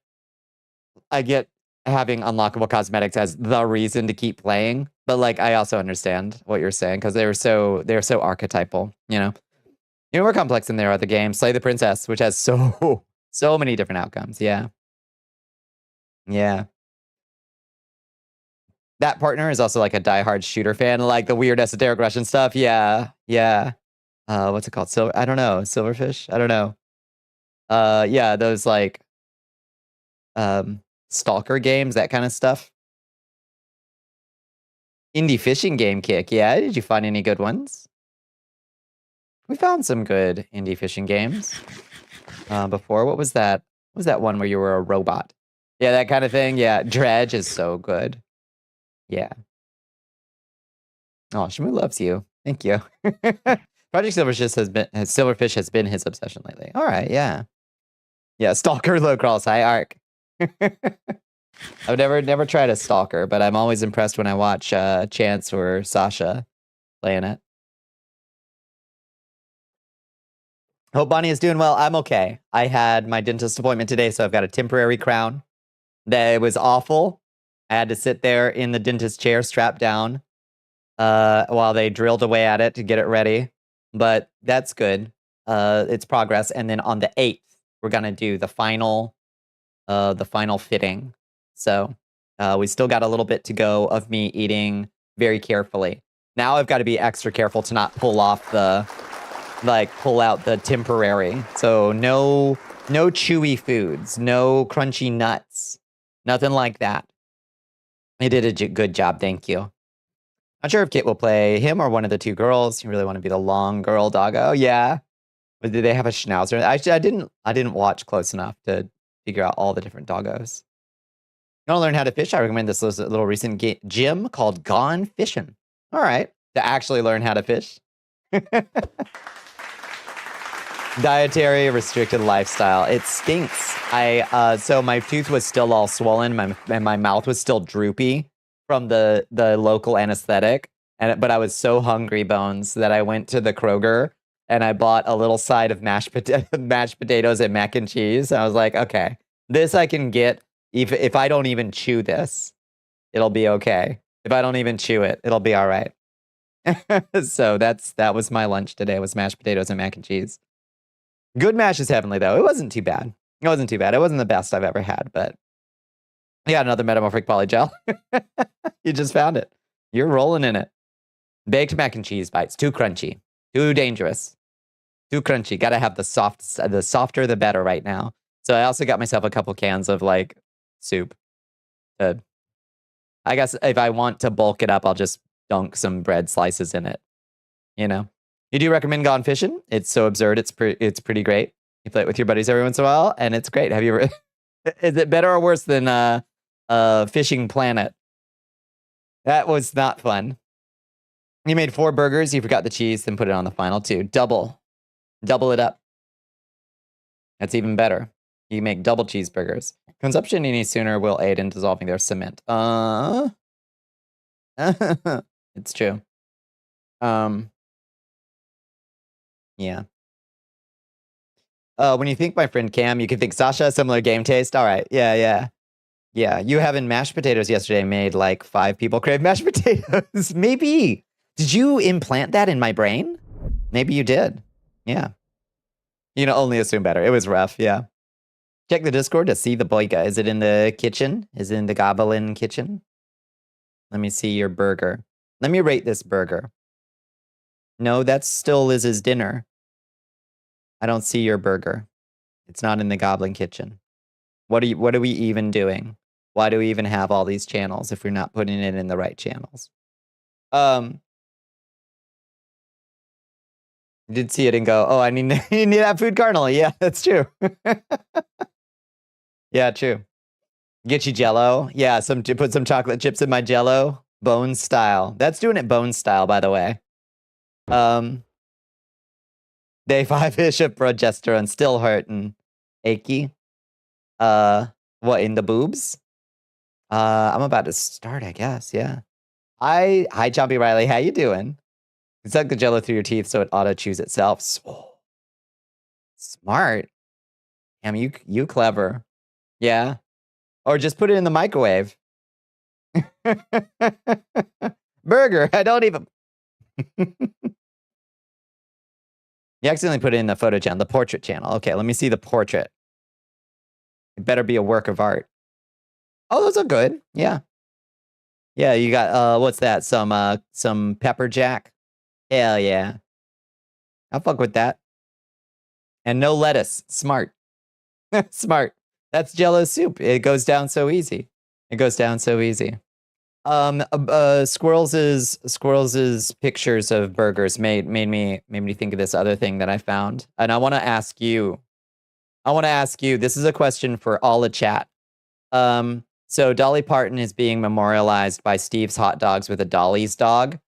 having unlockable cosmetics as the reason to keep playing, but like I also understand what you're saying because they're so archetypal. More complex than there are the game. Slay the Princess, which has so many different outcomes. Yeah. That partner is also like a diehard shooter fan, like the weird esoteric Russian stuff. Yeah. What's it called? I don't know. Silverfish? I don't know. Yeah, those like stalker games, that kind of stuff. Indie fishing game kick. Yeah, did you find any good ones? We found some good indie fishing games before. What was that? What was that one where you were a robot? Yeah, that kind of thing. Yeah, Dredge is so good. Yeah. Oh, Shamu loves you. Thank you. Project Silverfish has been his obsession lately. All right, yeah. Yeah, Stalker low crawls high arc. I've never tried a Stalker, but I'm always impressed when I watch Chance or Sasha playing it. Hope Bonnie is doing well. I'm okay. I had my dentist appointment today, so I've got a temporary crown. That was awful. I had to sit there in the dentist chair strapped down while they drilled away at it to get it ready. But that's good. It's progress. And then on the 8th, we're going to do the final fitting. So we still got a little bit to go of me eating very carefully. Now I've got to be extra careful to not pull out the temporary. So no chewy foods, no crunchy nuts, nothing like that. He did a good job, thank you. Not sure if Kit will play him or one of the two girls. You really want to be the long girl doggo, yeah. But did they have a schnauzer? Actually, I didn't watch close enough to figure out all the different doggos. You want to learn how to fish? I recommend this little recent gym called Gone Fishing. All right, to actually learn how to fish. Dietary restricted lifestyle. It stinks. So my tooth was still all swollen, and my mouth was still droopy from the local anesthetic. But I was so hungry, Bones, that I went to the Kroger and I bought a little side of mashed potatoes and mac and cheese. I was like, okay, this I can get if I don't even chew this, it'll be okay. If I don't even chew it, it'll be all right. So that was my lunch today, was mashed potatoes and mac and cheese. Good mash is heavenly, though. It wasn't too bad. It wasn't too bad. It wasn't the best I've ever had, but yeah, another metamorphic polygel. You just found it. You're rolling in it. Baked mac and cheese bites. Too crunchy. Too dangerous. Too crunchy. Gotta have the softer the better right now. So I also got myself a couple cans of like soup. I guess if I want to bulk it up, I'll just dunk some bread slices in it. You know? You do recommend Gone Fishing? It's so absurd. It's pretty great. You play it with your buddies every once in a while, and it's great. Have you ever... Is it better or worse than Fishing Planet? That was not fun. You made 4 burgers. You forgot the cheese, then put it on the final 2. Double it up. That's even better. You make double cheeseburgers. Consumption any sooner will aid in dissolving their cement. It's true. Yeah. When you think my friend Cam, you can think Sasha, similar game taste. All right. Yeah. You having mashed potatoes yesterday made like 5 people crave mashed potatoes. Maybe. Did you implant that in my brain? Maybe you did. Yeah. You know, only assume better. It was rough. Yeah. Check the Discord to see the boyga. Is it in the kitchen? Is it in the goblin kitchen? Let me see your burger. Let me rate this burger. No, that's still Liz's dinner. I don't see your burger. It's not in the goblin kitchen. What are we even doing? Why do we even have all these channels if we're not putting it in the right channels? Did see it and go, oh, I need that food cardinal. Yeah, that's true. Yeah, true. Get you Jello. Yeah, put some chocolate chips in my Jello. Bone style. That's doing it bone style, by the way. Day 5-ish of progesterone. Still hurting. Achy. What, in the boobs? I'm about to start, I guess. Yeah. Hi, Chompy Riley. How you doing? You suck the Jello through your teeth so it auto-chews itself. Oh, smart. Damn, you clever. Yeah. Or just put it in the microwave. Burger. I don't even... You accidentally put it in the photo channel, the portrait channel. Okay, let me see the portrait. It better be a work of art. Oh, those are good. Yeah. Yeah, you got, what's that? Some pepper jack. Hell yeah. I'll fuck with that. And no lettuce. Smart. Smart. That's Jello soup. It goes down so easy. It goes down so easy. Squirrels' pictures of burgers made me think of this other thing that I found. And I want to ask you. This is a question for all the chat. So Dolly Parton is being memorialized by Steve's Hot Dogs with a Dolly's dog.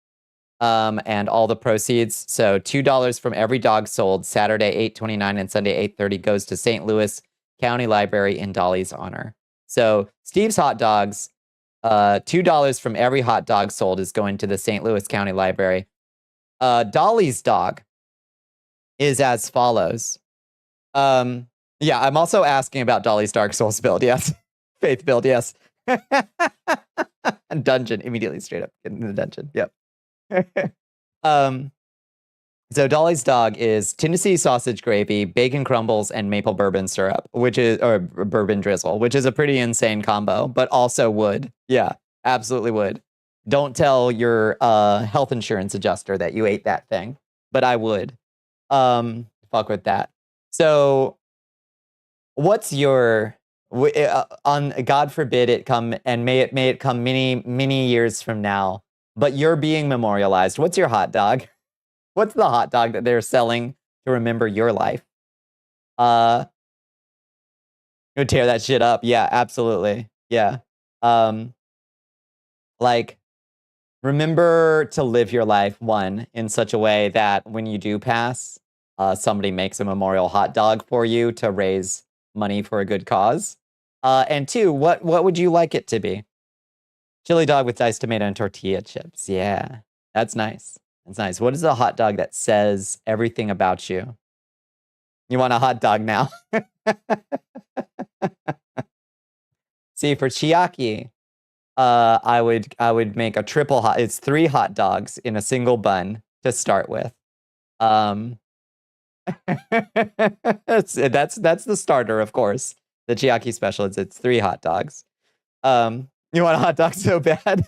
And all the proceeds, so $2 from every dog sold Saturday 8/29 and Sunday 8/30 goes to St. Louis County Library in Dolly's honor. So Steve's Hot Dogs, $2 from every hot dog sold is going to the St. Louis County Library. Dolly's dog is as follows. Yeah, I'm also asking about Dolly's Dark Souls build. Yes, faith build. Yes, and dungeon immediately straight up in the dungeon. Yep. So Dolly's dog is Tennessee sausage gravy, bacon crumbles, and maple bourbon syrup, or bourbon drizzle, which is a pretty insane combo, but also would. Yeah, absolutely would. Don't tell your health insurance adjuster that you ate that thing, but I would. Fuck with that. So what's your on God forbid it come, and may it come many years from now, but you're being memorialized. What's your hot dog? What's the hot dog that they're selling to remember your life? Go tear that shit up. Yeah, absolutely. Yeah. Like, remember to live your life, one, in such a way that when you do pass, somebody makes a memorial hot dog for you to raise money for a good cause. And two, what would you like it to be? Chili dog with diced tomato and tortilla chips. Yeah, that's nice. That's nice. What is a hot dog that says everything about you? You want a hot dog now? See, for Chiaki, I would make a triple hot. It's 3 hot dogs in a single bun to start with. that's the starter, of course. The Chiaki special is it's 3 hot dogs. You want a hot dog so bad?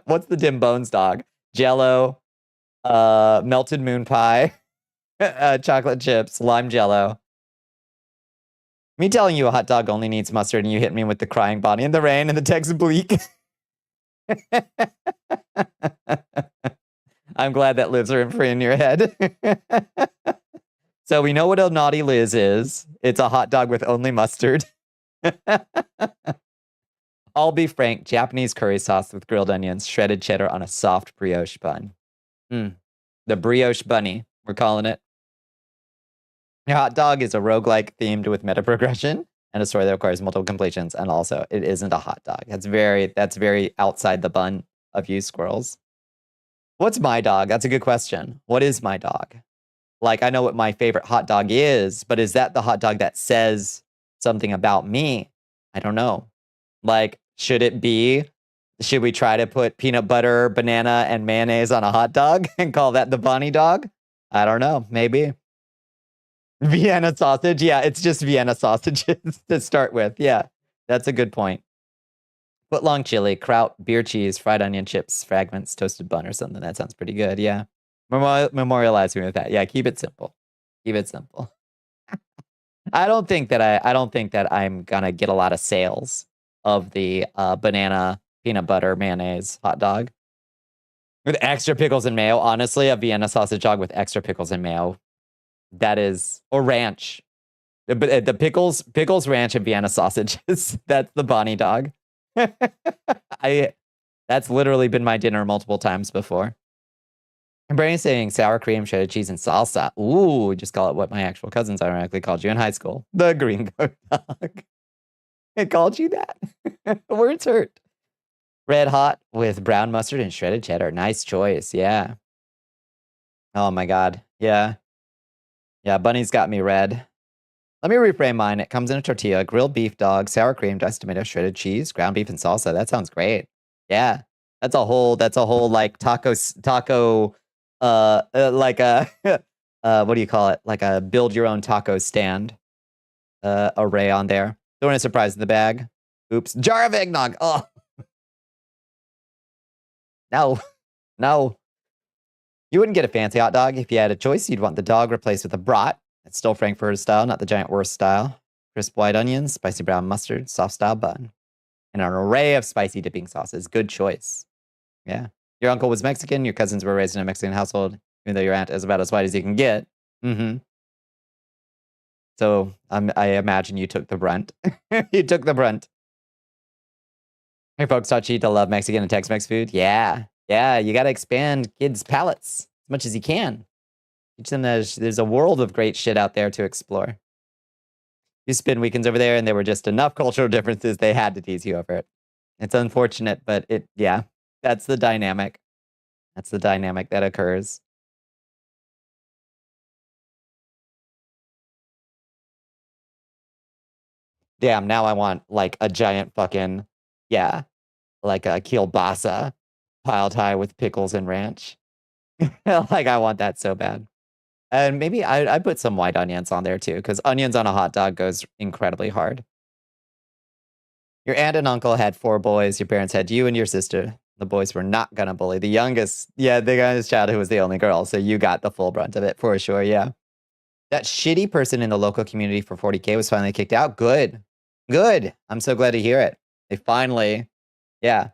What's the Dim Bones dog? Jello, melted moon pie, chocolate chips, lime jello. Me telling you a hot dog only needs mustard and you hit me with the crying Bonnie in the rain and the text bleak. I'm glad that lives rent free in your head. So we know what a naughty Liz is. It's a hot dog with only mustard. I'll be frank, Japanese curry sauce with grilled onions, shredded cheddar on a soft brioche bun. The brioche bunny, we're calling it. Your hot dog is a roguelike themed with meta progression and a story that requires multiple completions, and also it isn't a hot dog. That's very outside the bun of you squirrels. What's my dog? That's a good question. What is my dog? Like, I know what my favorite hot dog is, but is that the hot dog that says something about me? I don't know. Like, should we try to put peanut butter, banana, and mayonnaise on a hot dog and call that the Bonnie dog? I don't know. Maybe. Vienna sausage. Yeah, it's just Vienna sausages to start with. Yeah, that's a good point. Foot long chili, kraut, beer cheese, fried onion chips, fragments, toasted bun or something. That sounds pretty good. Yeah. Memorialize me with that. Yeah, keep it simple. Keep it simple. I don't think that I'm gonna get a lot of sales of the banana peanut butter mayonnaise hot dog with extra pickles and mayo. Honestly, a Vienna sausage dog with extra pickles and mayo, that is, or ranch. The pickles, ranch, and Vienna sausages. That's the Bonnie dog. That's literally been my dinner multiple times before. And Brandon's saying sour cream, shredded cheese, and salsa. Ooh, just call it what my actual cousins ironically called you in high school. The green goat dog. It called you that. Words hurt. Red hot with brown mustard and shredded cheddar. Nice choice. Yeah. Oh my God. Yeah. Yeah, Bunny's got me red. Let me reframe mine. It comes in a tortilla, grilled beef dog, sour cream, diced tomato, shredded cheese, ground beef, and salsa. That sounds great. Yeah. That's a whole like taco like a what do you call it? Like a build your own taco stand array on there. Throwing a surprise in the bag. Oops. Jar of eggnog. Oh. No. You wouldn't get a fancy hot dog if you had a choice. You'd want the dog replaced with a brat. It's still Frankfurter style, not the giant Wurst style. Crisp white onions, spicy brown mustard, soft style bun, and an array of spicy dipping sauces. Good choice. Yeah. Your uncle was Mexican. Your cousins were raised in a Mexican household, even though your aunt is about as white as you can get. So I imagine you took the brunt. You took the brunt. Your folks taught you to love Mexican and Tex-Mex food? Yeah. Yeah, you got to expand kids' palates as much as you can. Teach them there's a world of great shit out there to explore. You spend weekends over there, and there were just enough cultural differences they had to tease you over it. It's unfortunate, but that's the dynamic. That's the dynamic that occurs. Damn, now I want like a giant fucking, like a kielbasa piled high with pickles and ranch. Like, I want that so bad. And maybe I put some white onions on there too, because onions on a hot dog goes incredibly hard. Your aunt and uncle had 4 boys. Your parents had you and your sister. The boys were not gonna bully. The youngest child who was the only girl. So you got the full brunt of it for sure, yeah. That shitty person in the local community for 40K was finally kicked out. Good. I'm so glad to hear it. They finally, So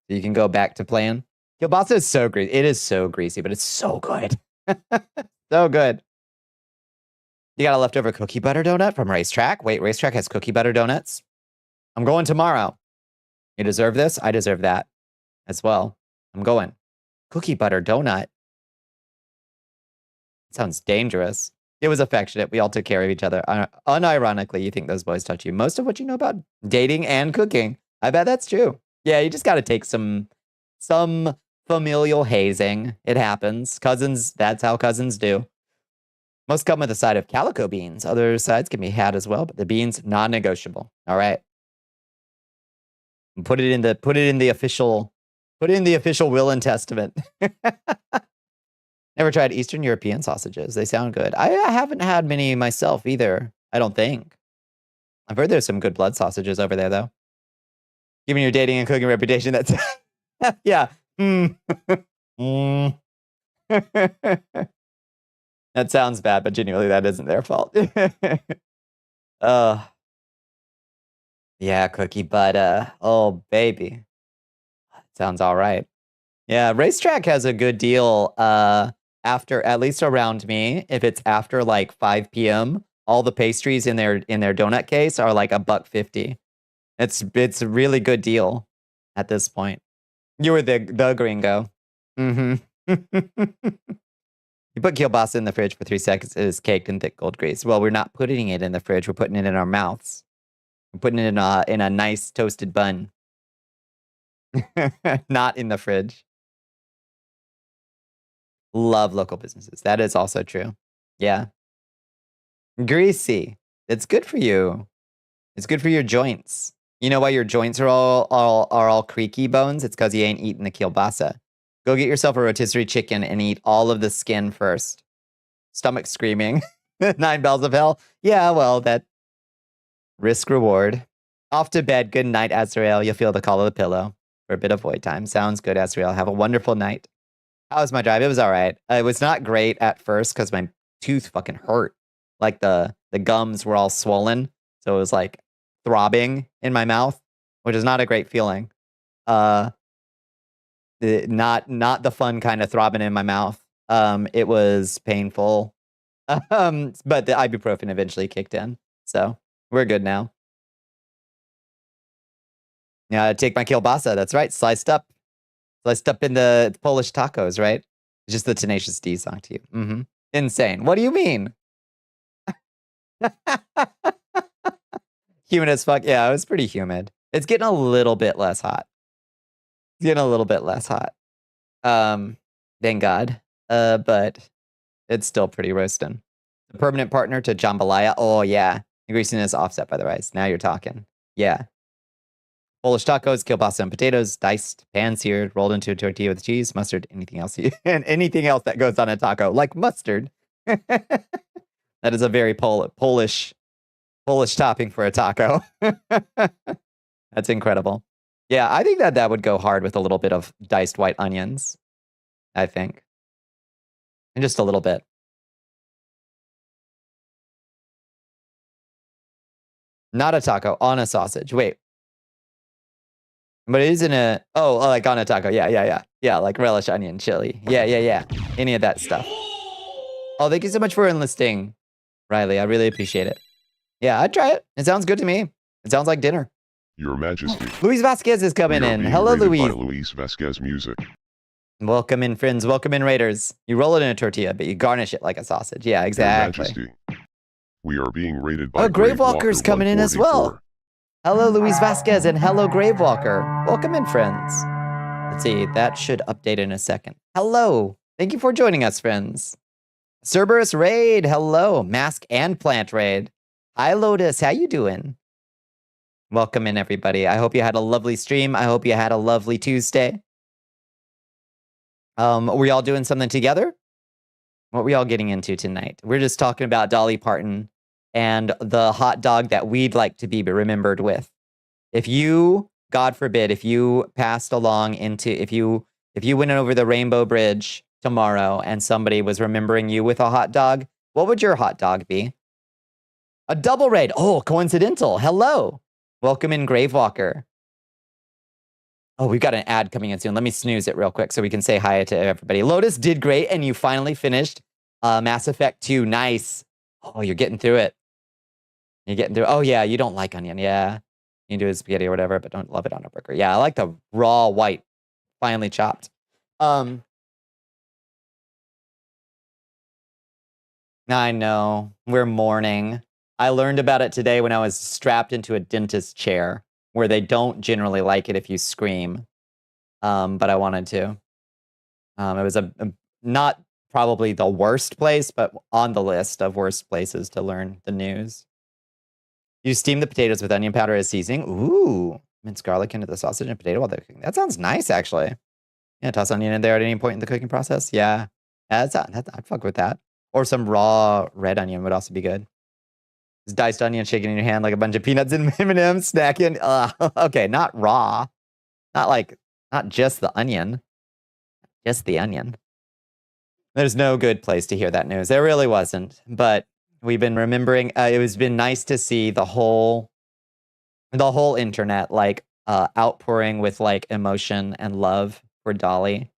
you can go back to playing. Kielbasa is so greasy. It is so greasy, but it's so good. So good. You got a leftover cookie butter donut from Racetrack? Wait, Racetrack has cookie butter donuts? I'm going tomorrow. You deserve this? I deserve that as well. I'm going. Cookie butter donut? Sounds dangerous. It was affectionate. We all took care of each other. Unironically, you think those boys taught you most of what you know about dating and cooking. I bet that's true. Yeah, you just got to take some familial hazing. It happens. Cousins, that's how cousins do. Most come with a side of calico beans. Other sides can be had as well, but the beans, non-negotiable. All right. Put it in the official will and testament. Never tried Eastern European sausages. They sound good. I haven't had many myself either, I don't think. I've heard there's some good blood sausages over there, though. Given your dating and cooking reputation, that's... yeah. That sounds bad, but genuinely, that isn't their fault. Yeah, cookie butter. Oh, baby. Sounds all right. Yeah, Racetrack has a good deal after, at least around me, if it's after like 5 p.m., all the pastries in their donut case are like $1.50. It's a really good deal at this point. You were the gringo. Mm-hmm. You put kielbasa in the fridge for 3 seconds, it is caked in thick gold grease. Well, we're not putting it in the fridge, we're putting it in our mouths. We're putting it in a nice toasted bun. Not in the fridge. Love local businesses. That is also true. Yeah. Greasy. It's good for you. It's good for your joints. You know why your joints are all creaky bones? It's because you ain't eating the kielbasa. Go get yourself a rotisserie chicken and eat all of the skin first. Stomach screaming. 9 bells of hell. Yeah, well, that risk reward. Off to bed. Good night, Azrael. You'll feel the call of the pillow for a bit of void time. Sounds good, Azrael. Have a wonderful night. How was my drive? It was all right. It was not great at first because my tooth fucking hurt. Like the gums were all swollen. So it was like throbbing in my mouth, which is not a great feeling. Not the fun kind of throbbing in my mouth. It was painful. But the ibuprofen eventually kicked in. So we're good now. Yeah, take my kielbasa. That's right. Sliced up in the Polish tacos, right? It's just the Tenacious D song to you. Mm-hmm. Insane. What do you mean? Humid as fuck. Yeah, it was pretty humid. It's getting a little bit less hot. Thank God. But it's still pretty roasting. The permanent partner to jambalaya. Oh, yeah. The greasiness offset by the rice. Now you're talking. Yeah. Polish tacos, kielbasa and potatoes, diced, pan-seared, rolled into a tortilla with cheese, mustard, anything else. And anything else that goes on a taco, like mustard. That is a very Polish topping for a taco. That's incredible. Yeah, I think that would go hard with a little bit of diced white onions. I think. And just a little bit. Not a taco, on a sausage. Wait. But it isn't a... Oh, like on a taco. Yeah. Yeah, like relish, onion, chili. Yeah. Any of that stuff. Oh, thank you so much for enlisting, Riley. I really appreciate it. Yeah, I'd try it. It sounds good to me. It sounds like dinner. Your Majesty. Luis Vasquez is coming in. Hello, Luis. Luis Vasquez music. Welcome in, friends. Welcome in, Raiders. You roll it in a tortilla, but you garnish it like a sausage. Yeah, exactly. Your Majesty. We are being raided by Gravewalker's coming in as well. Hello, Luis Vasquez, and hello, Gravewalker. Welcome in, friends. Let's see. That should update in a second. Hello. Thank you for joining us, friends. Cerberus Raid. Hello. Mask and Plant Raid. Hi, Lotus. How you doing? Welcome in, everybody. I hope you had a lovely stream. I hope you had a lovely Tuesday. Were y'all doing something together? What were y'all getting into tonight? We're just talking about Dolly Parton and the hot dog that we'd like to be remembered with. If you, God forbid, if you passed along into, if you went over the Rainbow Bridge tomorrow and somebody was remembering you with a hot dog, what would your hot dog be? A double raid. Oh, coincidental. Hello. Welcome in, Gravewalker. Oh, we've got an ad coming in soon. Let me snooze it real quick so we can say hi to everybody. Lotus did great, and you finally finished Mass Effect 2. Nice. Oh, you're getting through it. You're getting through. Oh, yeah, you don't like onion. Yeah. You can do a spaghetti or whatever, but don't love it on a burger. Yeah, I like the raw white, finely chopped. I know. We're mourning. I learned about it today when I was strapped into a dentist chair, where they don't generally like it if you scream. But I wanted to. It was not probably the worst place, but on the list of worst places to learn the news. You steam the potatoes with onion powder as seasoning. Ooh, Mince garlic into the sausage and potato while they're cooking. That sounds nice, actually. Yeah, toss onion in there at any point in the cooking process. Yeah, I'd fuck with that. Or some raw red onion would also be good. Just diced onion shaking in your hand like a bunch of peanuts and M&M's snacking. Okay, not raw. Not just the onion. Just the onion. There's no good place to hear that news. There really wasn't. But we've been remembering. It has been nice to see the whole internet like outpouring with like emotion and love for Dolly.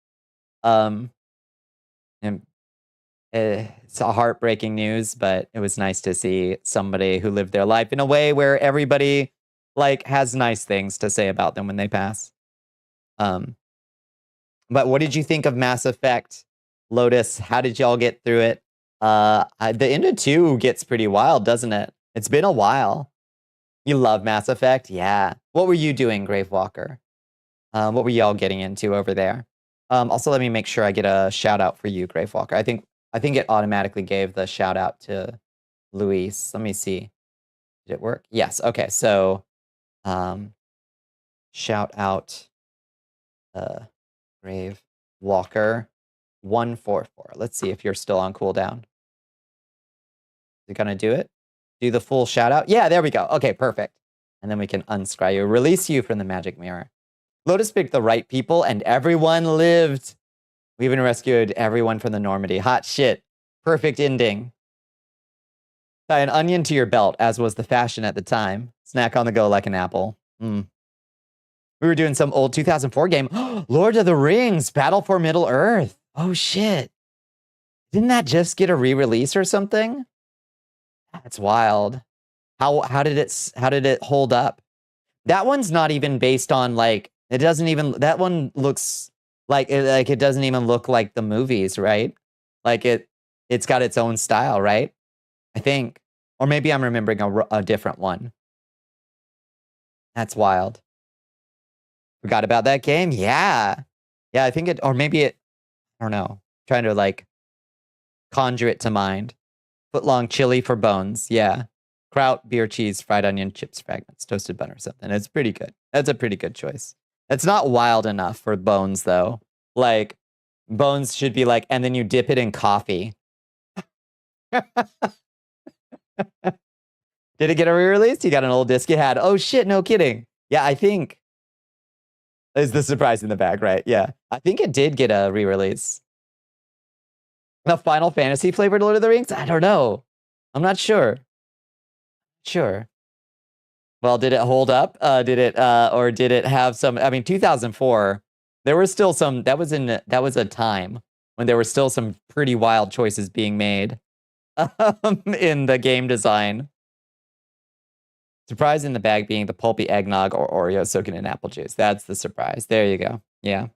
And it's a heartbreaking news, but it was nice to see somebody who lived their life in a way where everybody like has nice things to say about them when they pass. But what did you think of Mass Effect, Lotus? How did y'all get through it? The end of 2 gets pretty wild, doesn't it? It's been a while. You love Mass Effect? Yeah. What were you doing, Gravewalker? What were y'all getting into over there? Also, let me make sure I get a shout out for you, Gravewalker. I think it automatically gave the shout out to Luis. Let me see. Did it work? Yes. Okay. So, shout out, Gravewalker 144. Let's see if you're still on cooldown. Is it gonna do it? Do the full shout out? Yeah, there we go. Okay, perfect. And then we can unscry you, release you from the magic mirror. Lotus picked the right people and everyone lived. We even rescued everyone from the Normandy. Hot shit. Perfect ending. Tie an onion to your belt, as was the fashion at the time. Snack on the go like an apple. We were doing some old 2004 game. Lord of the Rings, Battle for Middle-earth. Oh, shit. Didn't that just get a re-release or something? That's wild. How did it hold up? That one's not even based on like, it doesn't even, that one looks like it doesn't even look like the movies, right? Like it's got its own style, right? I think. Or maybe I'm remembering a different one. That's wild. Forgot about that game? Yeah. Yeah, I think it, or maybe it, I don't know. Trying to like conjure it to mind. Footlong chili for bones. Yeah. Kraut, beer cheese, fried onion, chips, fragments, toasted butter, something. It's pretty good. That's a pretty good choice. It's not wild enough for bones, though. Like, bones should be like, and then you dip it in coffee. Did it get a re-release? You got an old disc you had. Oh, shit, no kidding. Yeah, I think. Is the surprise in the bag, right? Yeah. I think it did get a re-release. The Final Fantasy flavored Lord of the Rings? I don't know. I'm not sure. Sure. Well, did it hold up? Did it have some, I mean, 2004, there were still some, that was a time when there were still some pretty wild choices being made in the game design. Surprise in the bag being the pulpy eggnog or Oreo soaking in apple juice. That's the surprise. There you go. Yeah.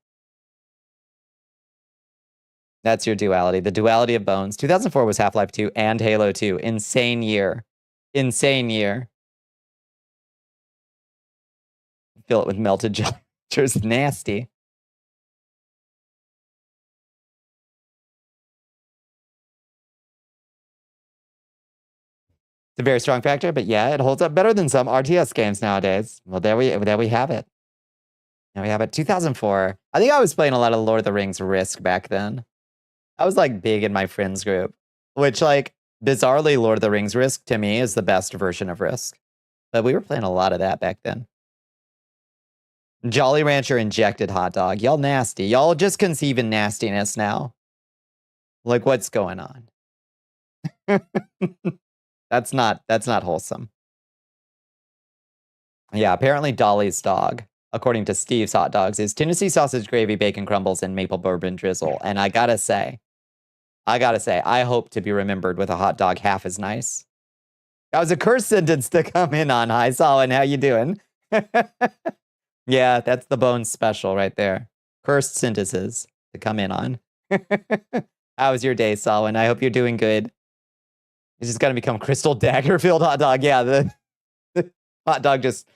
That's your duality. The duality of bones. 2004 was Half-Life 2 and Halo 2. Insane year. Insane year. Fill it with melted jelly. Just nasty. It's a very strong factor, but yeah, it holds up better than some RTS games nowadays. Well, there we have it. There we have it. 2004. I think I was playing a lot of Lord of the Rings Risk back then. I was like big in my friends group, which like bizarrely Lord of the Rings Risk to me is the best version of Risk. But we were playing a lot of that back then. Jolly Rancher injected hot dog. Y'all nasty. Y'all just conceiving nastiness now. Like what's going on? That's not wholesome. Yeah, apparently Dolly's dog, according to Steve's Hot Dogs, is Tennessee sausage gravy, bacon crumbles, and maple bourbon drizzle. And I gotta say, I hope to be remembered with a hot dog half as nice. That was a curse sentence to come in on. Hi, Solin, how you doing? Yeah, that's the Bones special right there. Cursed sentences to come in on. How was your day, Solin? I hope you're doing good. It's just gonna become Crystal Dagger-filled hot dog. Yeah, the hot dog just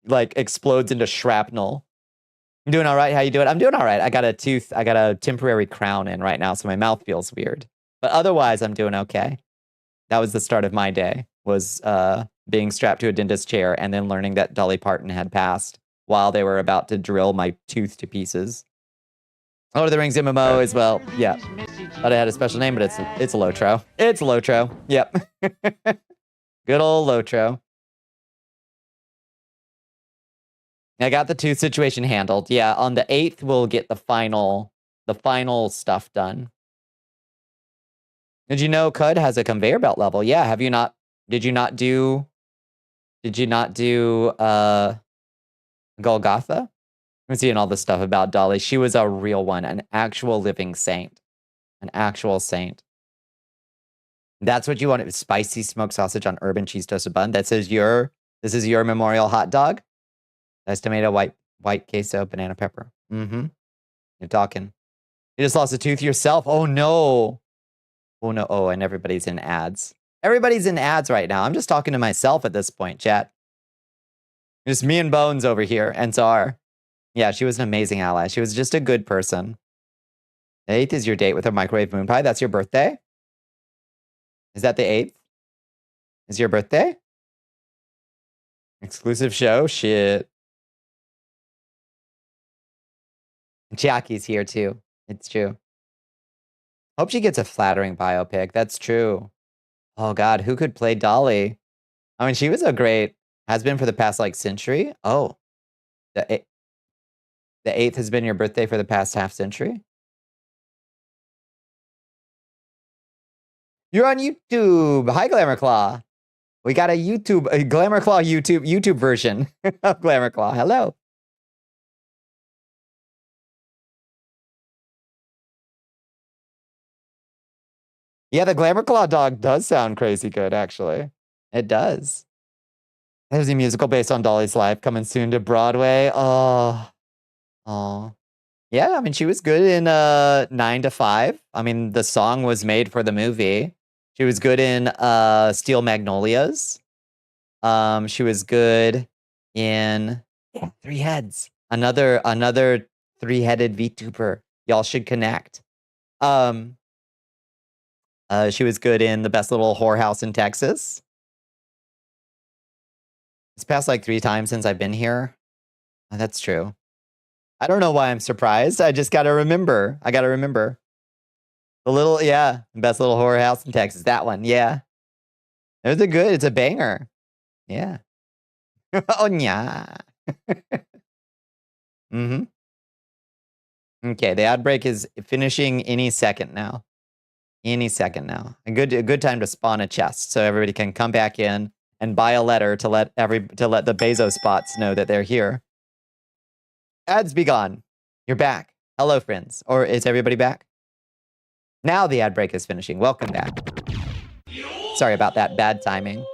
like explodes into shrapnel. I'm doing all right. How you doing? I'm doing all right. I got a temporary crown in right now, so my mouth feels weird. But otherwise, I'm doing okay. That was the start of my day. Was being strapped to a dentist chair and then learning that Dolly Parton had passed while they were about to drill my tooth to pieces. Lord of the Rings MMO as well. Yeah. Thought it had a special name, but it's a Lotro. It's a Lotro. Yep. Good old Lotro. I got the tooth situation handled. Yeah, on the 8th, we'll get the final stuff done. Did you know Cud has a conveyor belt level? Yeah, have you not? Did you not do Golgotha? I'm seeing all this stuff about Dolly. She was a real one, an actual living saint. An actual saint. That's what you want. Spicy smoked sausage on urban cheese toasted bun. This is your memorial hot dog. Nice tomato, white queso, banana pepper. Mm-hmm. You're talking. You just lost a tooth yourself. Oh no. Oh no. Oh, and everybody's in ads. Everybody's in ads right now. I'm just talking to myself at this point, chat. Just me and Bones over here, and Czar. Yeah, she was an amazing ally. She was just a good person. The 8th is your date with a microwave moon pie. That's your birthday? Is that the 8th? Is your birthday? Exclusive show? Shit. Jackie's here too. It's true. Hope she gets a flattering biopic. That's true. Oh God, who could play Dolly? I mean, she was has been for the past like century. Oh, the 8th has been your birthday for the past half century. You're on YouTube. Hi, Glamour Claw. We got a Glamour Claw YouTube version of Glamour Claw. Hello. Yeah, the Glamour Claw dog does sound crazy good, actually. It does. There's a musical based on Dolly's life coming soon to Broadway. Oh. Yeah, I mean, she was good in 9 to 5. I mean, the song was made for the movie. She was good in Steel Magnolias. She was good in Three Heads. Another three-headed VTuber. Y'all should connect. She was good in The Best Little Whorehouse in Texas. It's passed like 3 times since I've been here. Oh, that's true. I don't know why I'm surprised. I just gotta remember. I gotta remember. Best Little Whorehouse in Texas. That one, yeah. It's a banger. Yeah. Oh, yeah. Mm-hmm. Okay, the ad break is finishing any second now. Any second now. A good time to spawn a chest so everybody can come back in and buy a letter to let the Bezos spots know that they're here. Ads be gone. You're back. Hello, friends. Or is everybody back? Now the ad break is finishing. Welcome back. Sorry about that bad timing.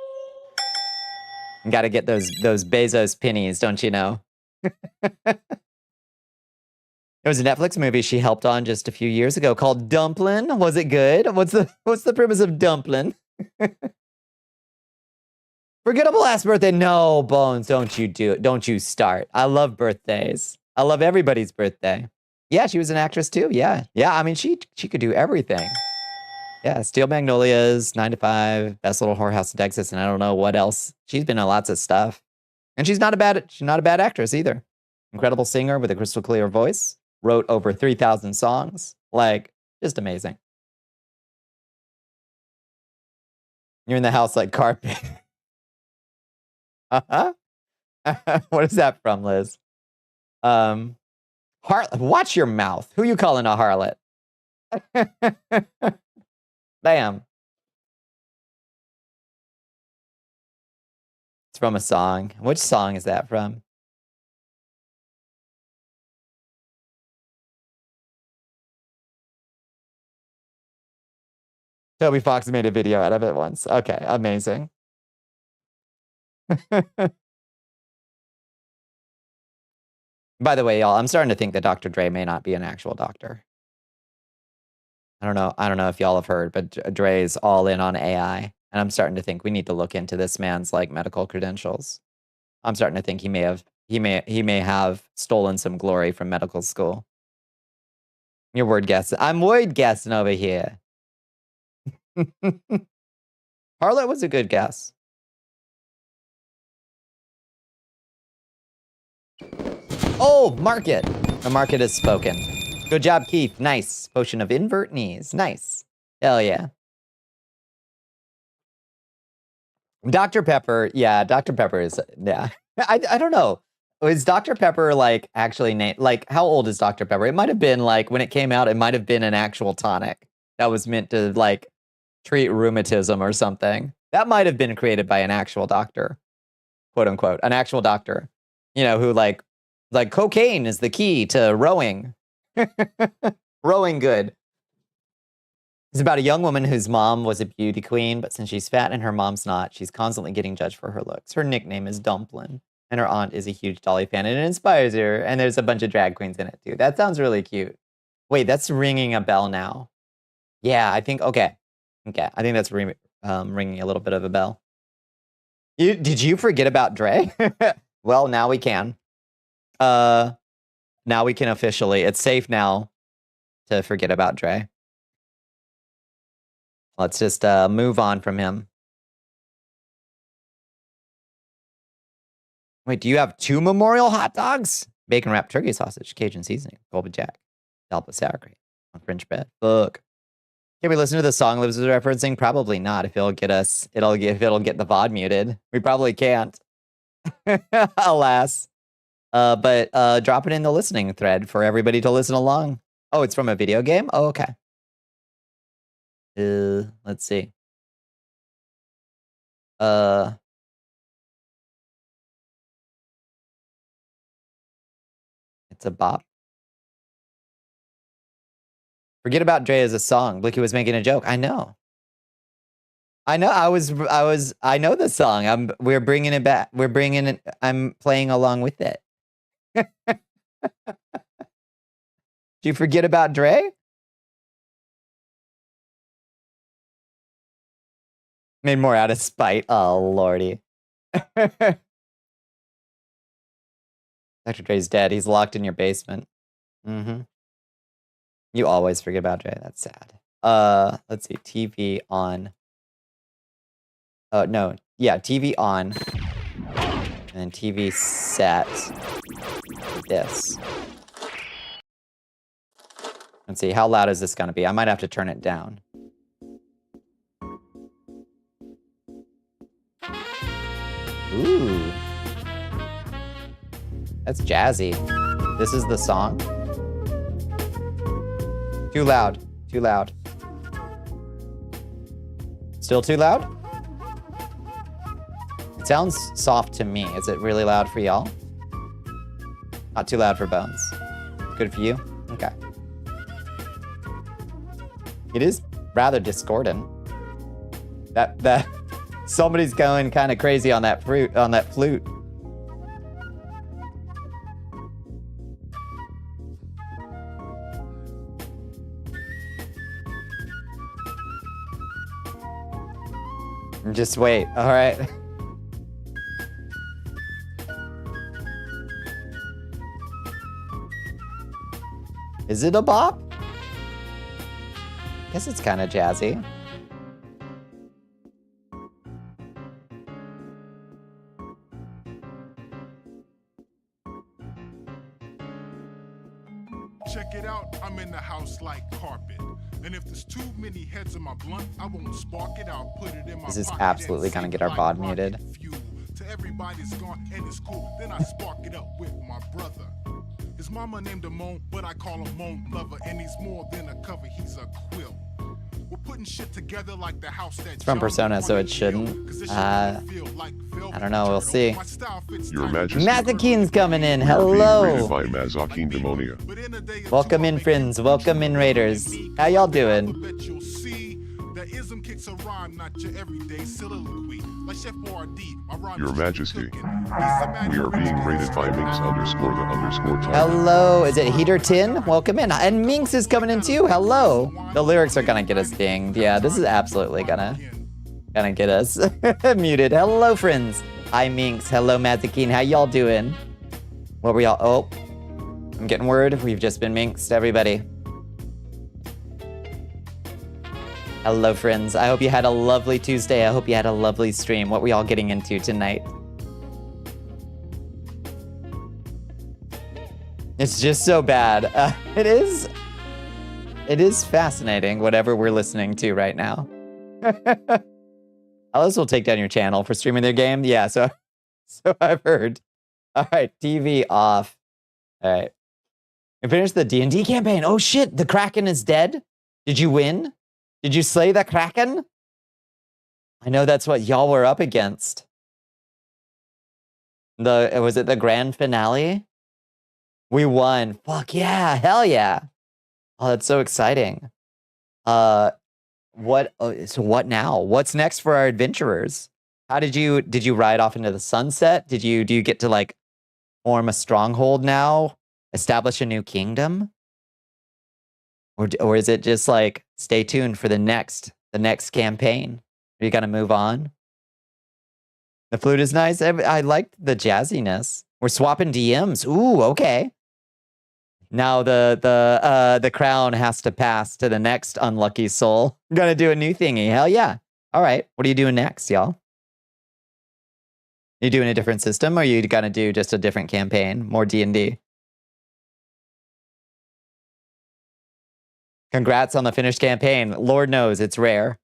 Got to get those Bezos pennies, don't you know? There was a Netflix movie she helped on just a few years ago called Dumplin'. Was it good? What's the premise of Dumplin'? Forgettable last birthday. No, Bones, don't you do it. Don't you start. I love birthdays. I love everybody's birthday. Yeah, she was an actress too. Yeah. Yeah, I mean, she could do everything. Yeah, Steel Magnolias, 9 to 5, Best Little Whorehouse in Texas, and I don't know what else. She's been in lots of stuff. And she's not a bad actress either. Incredible singer with a crystal clear voice. Wrote over 3,000 songs. Like, just amazing. You're in the house like carpet. Uh-huh. What is that from, Liz? Watch your mouth. Who you calling a harlot? Bam. It's from a song. Which song is that from? Toby Fox made a video out of it once. Okay, amazing. By the way, y'all, I'm starting to think that Dr. Dre may not be an actual doctor. I don't know if y'all have heard, but Dre's all in on AI, and I'm starting to think we need to look into this man's like medical credentials. I'm starting to think he may have stolen some glory from medical school. Your word guess. I'm word guessing over here. Harlot was a good guess. Oh, market. The market has spoken. Good job, Keith. Nice. Potion of invert knees. Nice. Hell yeah. Dr. Pepper. Yeah, Dr. Pepper is, yeah. I don't know. Is Dr. Pepper like actually named, like how old is Dr. Pepper? It might have been like when it came out, it might have been an actual tonic that was meant to like treat rheumatism or something. That might have been created by an actual doctor, quote unquote, an actual doctor, you know, who like cocaine is the key to rowing. Rowing good. It's about a young woman whose mom was a beauty queen, but since she's fat and her mom's not, she's constantly getting judged for her looks. Her nickname is Dumplin', and her aunt is a huge Dolly fan, and it inspires her, and there's a bunch of drag queens in it, too. That sounds really cute. Wait, that's ringing a bell now. Yeah, I think, okay. Okay, I think that's ringing a little bit of a bell. Did you forget about Dre? Well, now we can. Now we can officially, it's safe now to forget about Dre. Let's just move on from him. Wait, do you have 2 memorial hot dogs? Bacon wrapped turkey sausage, Cajun seasoning, Colby Jack, Alpha sour cream on French bread. Fuck. Can we listen to the song Lives is referencing? Probably not. If it'll get us, if it'll get the VOD muted. We probably can't. Alas. But drop it in the listening thread for everybody to listen along. Oh, it's from a video game? Oh, okay. Let's see. It's a bop. Forget about Dre as a song. Blicky was making a joke. I know. I know. I know the song. We're bringing it back. I'm playing along with it. Did you forget about Dre? Made more out of spite. Oh, lordy. Dr. Dre's dead. He's locked in your basement. Mm-hmm. You always forget about Dre. That's sad. Let's see. TV on. Oh, no. Yeah, TV on. And TV set. This. Let's see. How loud is this going to be? I might have to turn it down. Ooh. That's jazzy. This is the song. Too loud. Too loud. Still too loud? It sounds soft to me. Is it really loud for y'all? Not too loud for Bones. Good for you? Okay. It is rather discordant. That somebody's going kind of crazy on that flute. Just wait, all right? Is it a bop? Guess it's kind of jazzy. Check it out, I'm in the house like carpet. And if there's too many heads in my blunt, I won't spark it out, put it in my This is pocket absolutely and gonna sing get our like VOD rocket muted. fuel. To everybody's gone and it's cool, then I spark it up with my brother. His mama named him Moan, but I call him Moan Lover, and he's more than a cover, he's a quill. We're putting shit together like the house that It's from Persona, so it shouldn't. I don't know, we'll see. Your Majesty. Mazakeen's coming in. We are being Hello. raided by Mazakeen Demonia. Welcome in, friends. Welcome in, Raiders. How y'all doing? Your Majesty. We are being raided by Minx_the_time. Hello. Is it Heater Tin? Welcome in. And Minx is coming in too. Hello. The lyrics are gonna get us dinged. Yeah, this is absolutely gonna get us muted. Hello, friends. Hi, Minx. Hello, Mazakeen. How y'all doing? What were y'all? Oh, I'm getting word. We've just been minxed, everybody. Hello, friends. I hope you had a lovely Tuesday. I hope you had a lovely stream. What were y'all getting into tonight? It's just so bad. It is fascinating, whatever we're listening to right now. Alice will take down your channel for streaming their game. Yeah, so I've heard. All right, TV off. All right. We finished the D&D campaign. Oh shit, the Kraken is dead? Did you win? Did you slay the Kraken? I know that's what y'all were up against. Was it the grand finale? We won. Fuck yeah, hell yeah. Oh, that's so exciting. So what now? What's next for our adventurers? How did you ride off into the sunset? Do you get to like form a stronghold now? Establish a new kingdom? Or is it just like stay tuned for the next campaign? Are you gonna move on? The flute is nice. I liked the jazziness. We're swapping DMs. Ooh, okay. Now the crown has to pass to the next unlucky soul. I'm gonna do a new thingy. Hell yeah. All right. What are you doing next, y'all? You doing a different system, or are you gonna do just a different campaign? More D&D? Congrats on the finished campaign. Lord knows it's rare.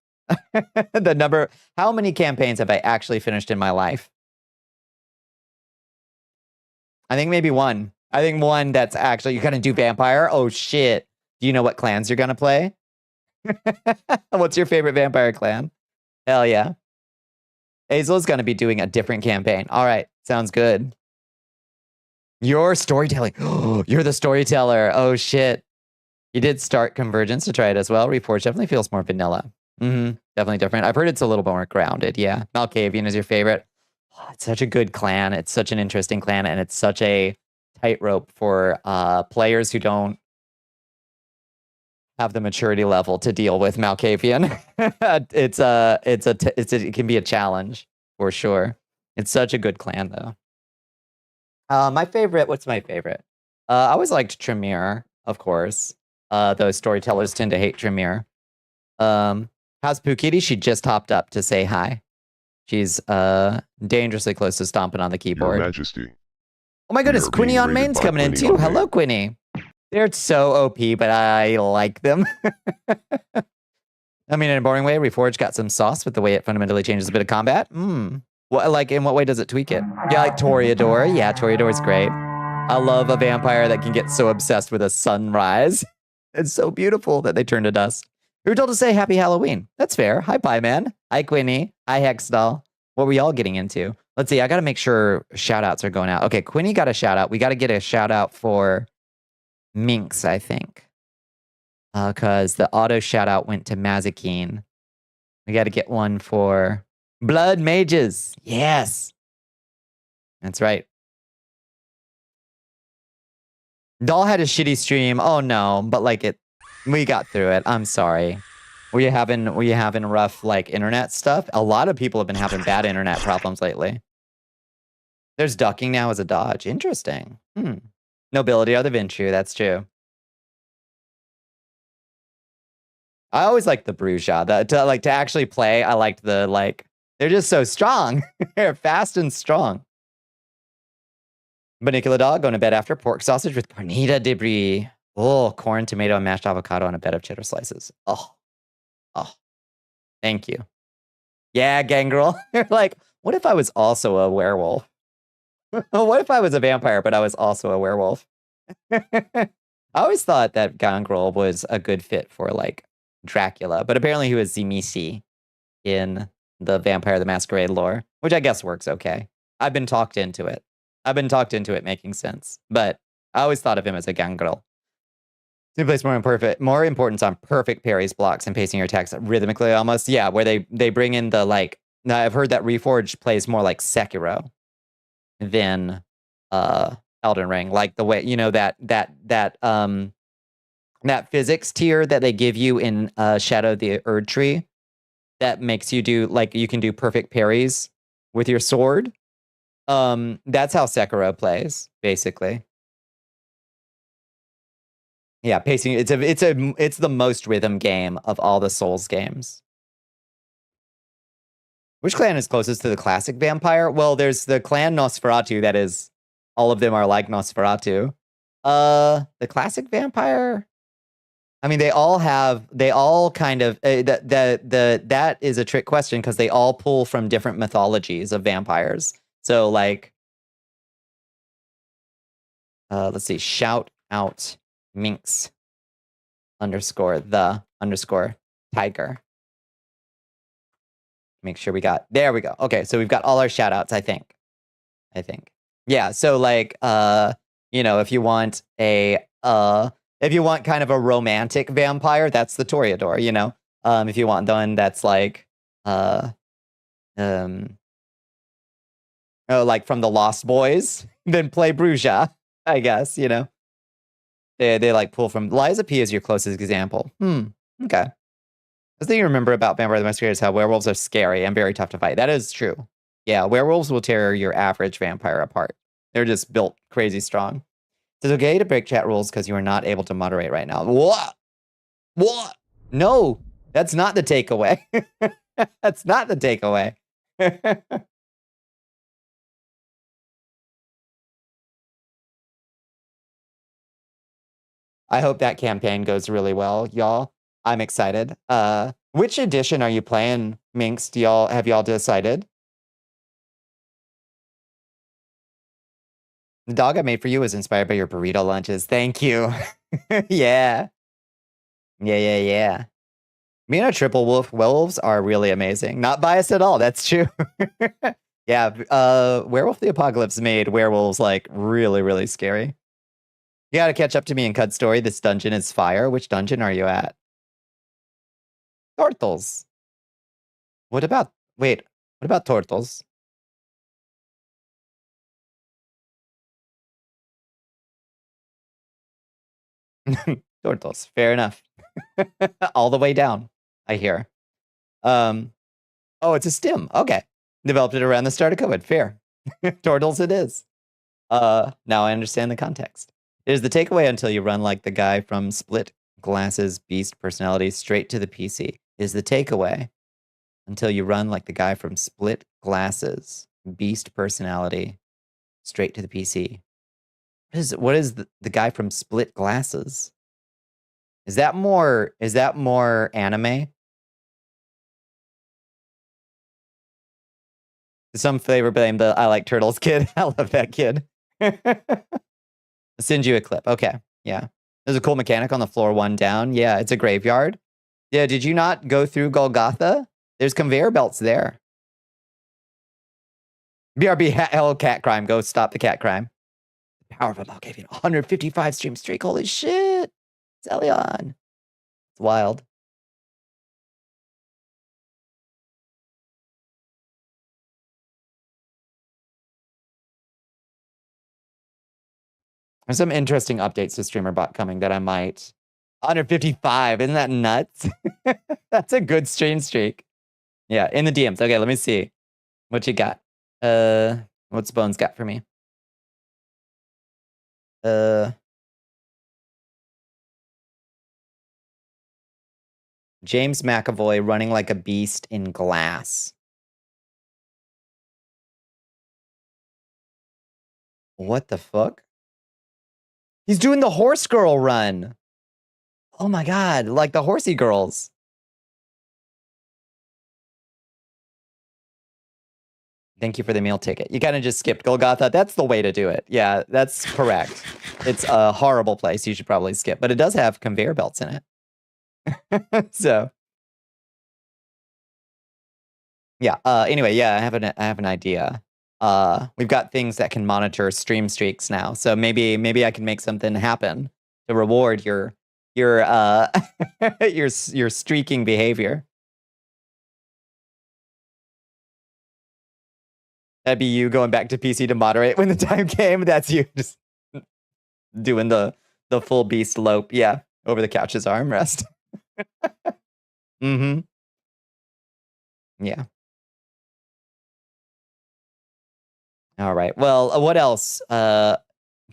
How many campaigns have I actually finished in my life? I think maybe one. I think one that's actually, you're gonna do vampire? Oh shit. Do you know what clans you're gonna play? What's your favorite vampire clan? Hell yeah. Hazel's gonna be doing a different campaign. All right, sounds good. You're storytelling. You're the storyteller. Oh shit. You did start Convergence to try it as well. Reforged definitely feels more vanilla. Definitely different. I've heard it's a little more grounded. Yeah. Malkavian is your favorite. Oh, it's such a good clan. It's such an interesting clan, and it's such a tightrope for players who don't have the maturity level to deal with Malkavian. It can be a challenge for sure. It's such a good clan though. My favorite. What's my favorite? I always liked Tremere, of course. Those storytellers tend to hate Tremere. How's Pukiti? She just hopped up to say hi. She's dangerously close to stomping on the keyboard. Your Majesty. Oh my goodness, Quinny on main's coming in too. Hello, Quinny. They're so OP, but I like them. I mean, in a boring way, Reforged got some sauce with the way it fundamentally changes a bit of combat. What, like, in what way does it tweak it? Yeah, like Toreador. Yeah, Toreador's great. I love a vampire that can get so obsessed with a sunrise. It's so beautiful that they turn to dust. We were told to say Happy Halloween. That's fair. Hi, Pie Man. Hi, Quinny. Hi, Hexdoll. What were y'all getting into? Let's see. I got to make sure shout outs are going out. Okay, Quinny got a shout out. We got to get a shout out for Minx, I think. Because the auto shout out went to Mazikeen. We got to get one for Blood Mages. Yes. That's right. Doll had a shitty stream. Oh no, but like we got through it. I'm sorry. Were you having rough like internet stuff? A lot of people have been having bad internet problems lately. There's ducking now as a dodge. Interesting. Nobility are the Vinci. That's true. I always liked the Bruja. To actually play, I liked the like. They're just so strong. They're fast and strong. Bonnicula dog going to bed after pork sausage with carnita debris. Oh, corn, tomato, and mashed avocado on a bed of cheddar slices. Oh, thank you. Yeah, Gangrel. You're like, what if I was also a werewolf? What if I was a vampire, but I was also a werewolf? I always thought that Gangrel was a good fit for like Dracula, but apparently he was Tzimisce in the Vampire the Masquerade lore, which I guess works okay. I've been talked into it. Making sense, but I always thought of him as a Gangrel. So you place more importance on perfect parries, blocks, and pacing your attacks rhythmically almost. Yeah, where they bring in the like. Now I've heard that Reforged plays more like Sekiro than Elden Ring, like the way that physics tier that they give you in Shadow of the Erd Tree that makes you do like you can do perfect parries with your sword. That's how Sekiro plays, basically. Yeah, pacing. It's the most rhythm game of all the Souls games. Which clan is closest to the classic vampire? Well, there's the clan Nosferatu. That is, all of them are like Nosferatu. The classic vampire. I mean, they all kind of that is a trick question because they all pull from different mythologies of vampires. So like, let's see, shout out minx _the_ tiger. Make sure we got, there we go. Okay, so we've got all our shout outs, I think. Yeah, so like, you know, if you want kind of a romantic vampire, that's the Toreador, you know? If you want one that's like, like from the Lost Boys, then play Bruja, I guess, you know? They like pull from, Liza P is your closest example. Okay. The thing you remember about Vampire the Masquerade is how werewolves are scary and very tough to fight. That is true. Yeah, werewolves will tear your average vampire apart. They're just built crazy strong. It's okay to break chat rules because you are not able to moderate right now. What? No, that's not the takeaway. That's not the takeaway. I hope that campaign goes really well, y'all. I'm excited. Which edition are you playing, Minx? Have y'all decided? The dog I made for you was inspired by your burrito lunches. Thank you. Yeah. Me and a triple wolf wolves are really amazing. Not biased at all. That's true. Yeah. Werewolf the Apocalypse made werewolves like really, really scary. You gotta catch up to me in Cud Story. This dungeon is fire. Which dungeon are you at? Tortles. What about Tortles? Tortles. Fair enough. All the way down, I hear. Oh, it's a stim. Okay. Developed it around the start of COVID. Fair. Tortles it is. Now I understand the context. It is the takeaway until you run like the guy from Split Glasses Beast Personality straight to the PC. Is the takeaway until you run like the guy from Split Glasses Beast Personality straight to the PC. What is the guy from Split Glasses? Is that more anime? Some flavor blame the I like turtles kid. I love that kid. I'll send you a clip. Okay. Yeah. There's a cool mechanic on the floor one down. Yeah, it's a graveyard. Yeah, did you not go through Golgotha? There's conveyor belts there. BRB hell cat crime. Go stop the cat crime. The power of a Malkavian. 155 stream streak. Holy shit. Celion. It's wild. There's some interesting updates to StreamerBot coming that I might. 155. Isn't that nuts? That's a good stream streak. Yeah, in the DMs. Okay, let me see. What you got? What's Bones got for me? James McAvoy running like a beast in glass. What the fuck? He's doing the horse girl run. Oh my god, like the horsey girls. Thank you for the meal ticket. You kind of just skipped Golgotha. That's the way to do it. Yeah, that's correct. It's a horrible place. You should probably skip. But it does have conveyor belts in it. So. Yeah, anyway, yeah, I have an idea. We've got things that can monitor stream streaks now. So maybe I can make something happen to reward your your streaking behavior. That'd be you going back to PC to moderate when the time came. That's you just doing the full beast lope. Yeah, over the couch's armrest. Mm-hmm. Yeah. All right. Well, what else?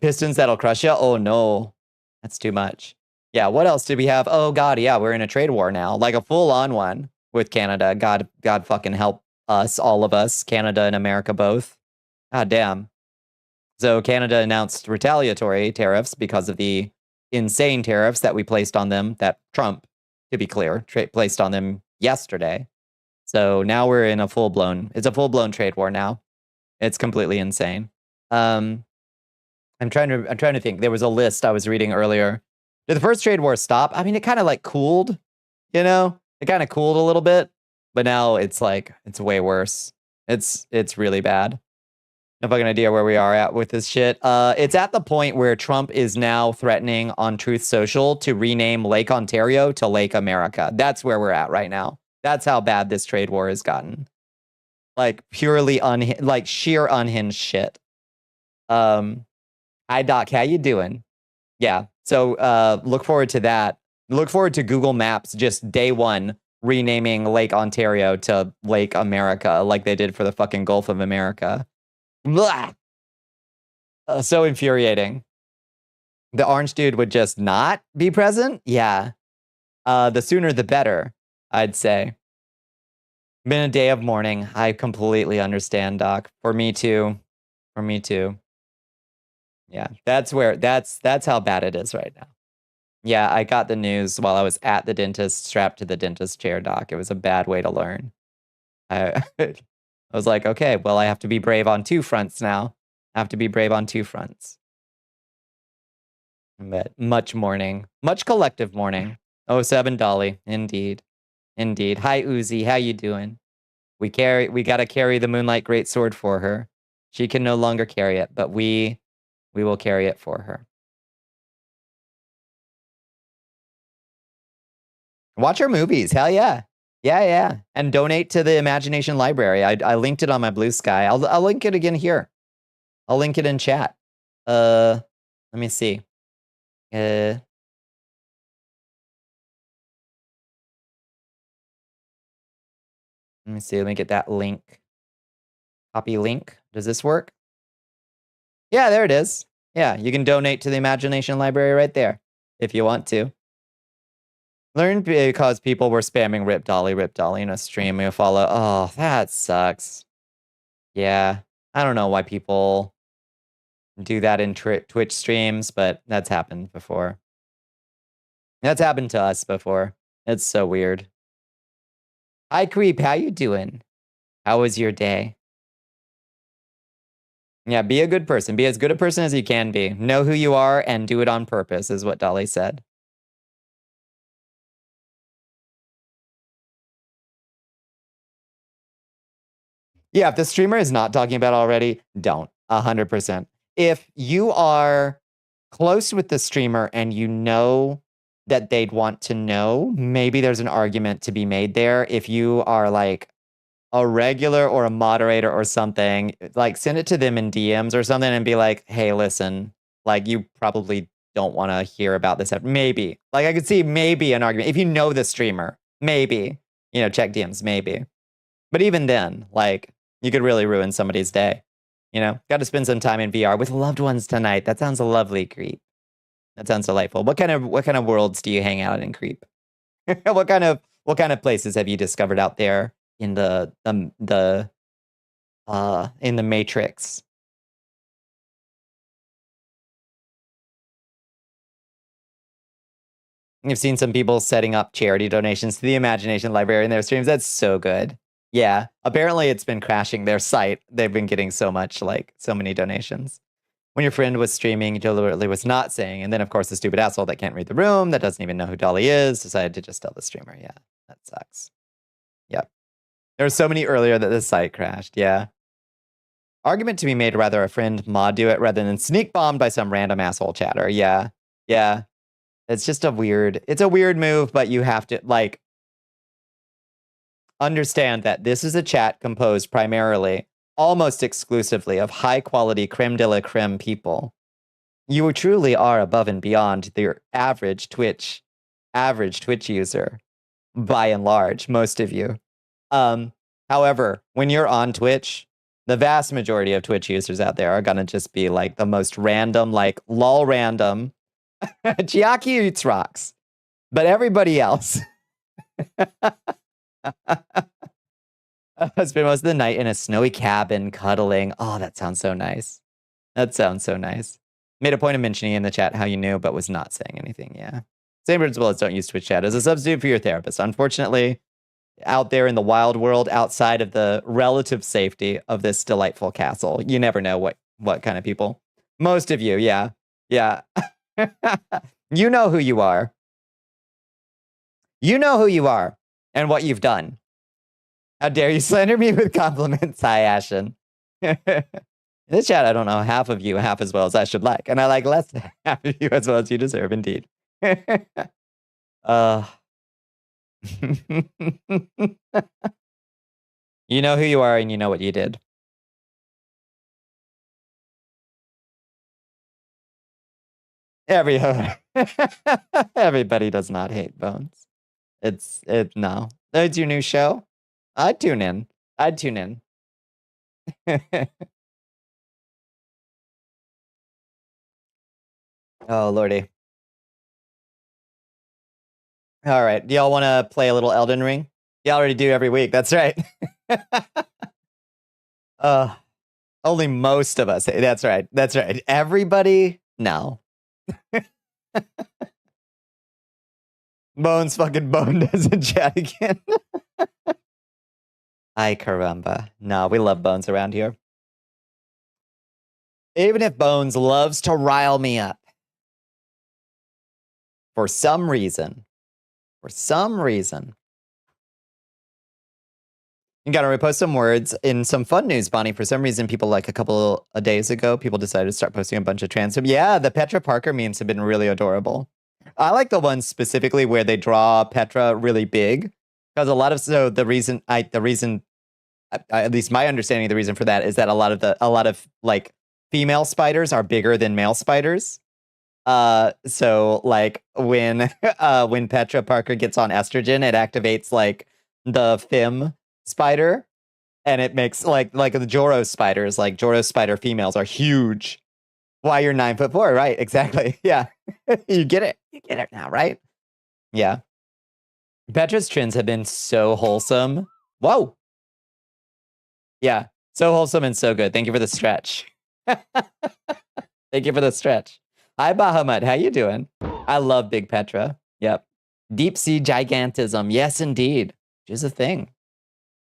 Pistons that'll crush you? Oh no, that's too much. Yeah. What else did we have? Oh god, yeah, we're in a trade war now, like a full-on one with Canada. God fucking help us, all of us, Canada and America both. God damn. So Canada announced retaliatory tariffs because of the insane tariffs that we placed on them, that Trump, to be clear, placed on them yesterday. So now we're in it's a full-blown trade war now. It's completely insane. I'm trying to think. There was a list I was reading earlier. Did the first trade war stop? I mean, it kind of like cooled, you know? It kind of cooled a little bit, but now it's like, it's way worse. It's really bad. No fucking idea where we are at with this shit. It's at the point where Trump is now threatening on Truth Social to rename Lake Ontario to Lake America. That's where we're at right now. That's how bad this trade war has gotten. Like purely like sheer unhinged shit. Hi Doc, how you doing? Yeah. So look forward to that. Look forward to Google Maps just day one renaming Lake Ontario to Lake America like they did for the fucking Gulf of America. Blah! So infuriating. The orange dude would just not be present? Yeah. The sooner the better, I'd say. Been a day of mourning. I completely understand, Doc. For me too. For me too. Yeah, that's how bad it is right now. Yeah, I got the news while I was at the dentist, strapped to the dentist chair, Doc. It was a bad way to learn. I was like, okay, well, I have to be brave on two fronts now. I have to be brave on two fronts. But much mourning, much collective mourning. 07 Dolly, indeed. Indeed. Hi, Uzi, how you doing? We gotta carry the Moonlight Greatsword for her. She can no longer carry it, but we will carry it for her. Watch her movies. Hell yeah. Yeah. And donate to the Imagination Library. I linked it on my Blue Sky. I'll link it again here. I'll link it in chat. Let me see. Let me see. Let me get that link. Copy link. Does this work? Yeah, there it is. Yeah, you can donate to the Imagination Library right there if you want to. Learned because people were spamming Rip Dolly in a stream we follow. Oh, that sucks. Yeah, I don't know why people do that in Twitch streams, but that's happened before. That's happened to us before. It's so weird. Hi, Creep. How you doing? How was your day? Yeah, be a good person. Be as good a person as you can be. Know who you are and do it on purpose, is what Dolly said. Yeah, if the streamer is not talking about it already, don't. 100%. If you are close with the streamer and you know that they'd want to know, maybe there's an argument to be made there. If you are like a regular or a moderator or something, like send it to them in DMs or something and be like, hey, listen, like you probably don't want to hear about this. Maybe. Like I could see maybe an argument. If you know the streamer, maybe, check DMs, maybe. But even then, like, you could really ruin somebody's day. Got to spend some time in VR with loved ones tonight. That sounds lovely, Creep. That sounds delightful. What kind of worlds do you hang out in, Creep? What kind of places have you discovered out there in the Matrix? You've seen some people setting up charity donations to the Imagination Library in their streams. That's so good. Yeah, apparently it's been crashing their site. They've been getting so many donations. When your friend was streaming, deliberately was not saying, and then of course the stupid asshole that can't read the room, that doesn't even know who Dolly is, decided to just tell the streamer. Yeah, that sucks. Yep. There were so many earlier that the site crashed. Yeah. Argument to be made, rather a friend mod do it rather than sneak bombed by some random asshole chatter. Yeah. Yeah. It's just it's a weird move, but you have to understand that this is a chat composed primarily, almost exclusively, of high-quality creme de la creme people. You truly are above and beyond the average Twitch user, by and large, most of you. However, when you're on Twitch, the vast majority of Twitch users out there are gonna just be like the most random, like lol random. Chiaki eats rocks, but everybody else. I spent most of the night in a snowy cabin cuddling. Oh, that sounds so nice. That sounds so nice. Made a point of mentioning in the chat how you knew, but was not saying anything. Yeah. Same principle as don't use Twitch chat as a substitute for your therapist. Unfortunately, out there in the wild world, outside of the relative safety of this delightful castle, you never know what kind of people. Most of you, yeah. Yeah. You know who you are. You know who you are and what you've done. How dare you slander me with compliments? Hi, Ashen. In the chat, I don't know half of you half as well as I should like. And I like less than half of you as well as you deserve, indeed. You know who you are and you know what you did. Everybody does not hate Bones. No. It's your new show. I'd tune in. Oh, Lordy. All right. Do y'all want to play a little Elden Ring? You already do every week. That's right. Only most of us. That's right. That's right. Everybody, no. Bones fucking boned us in chat again. Ay caramba. No, we love Bones around here. Even if Bones loves to rile me up. For some reason. You gotta repost some words. In some fun news, Bonnie, for some reason, people like a couple of days ago, people decided to start posting a bunch of trans. Yeah, the Petra Parker memes have been really adorable. I like the ones specifically where they draw Petra really big. Because a lot of, the reason, at least my understanding of the reason for that is that a lot of like female spiders are bigger than male spiders. So like when Petra Parker gets on estrogen, it activates like the fem spider, and it makes like the Joro spiders, like Joro spider females are huge. Why you're 9'4", right? Exactly. Yeah. You get it now, right? Yeah. Petra's trends have been so wholesome. Whoa. Yeah. So wholesome and so good. Thank you for the stretch. Thank you for the stretch. Hi, Bahamut. How you doing? I love Big Petra. Yep. Deep sea gigantism. Yes, indeed. Which is a thing.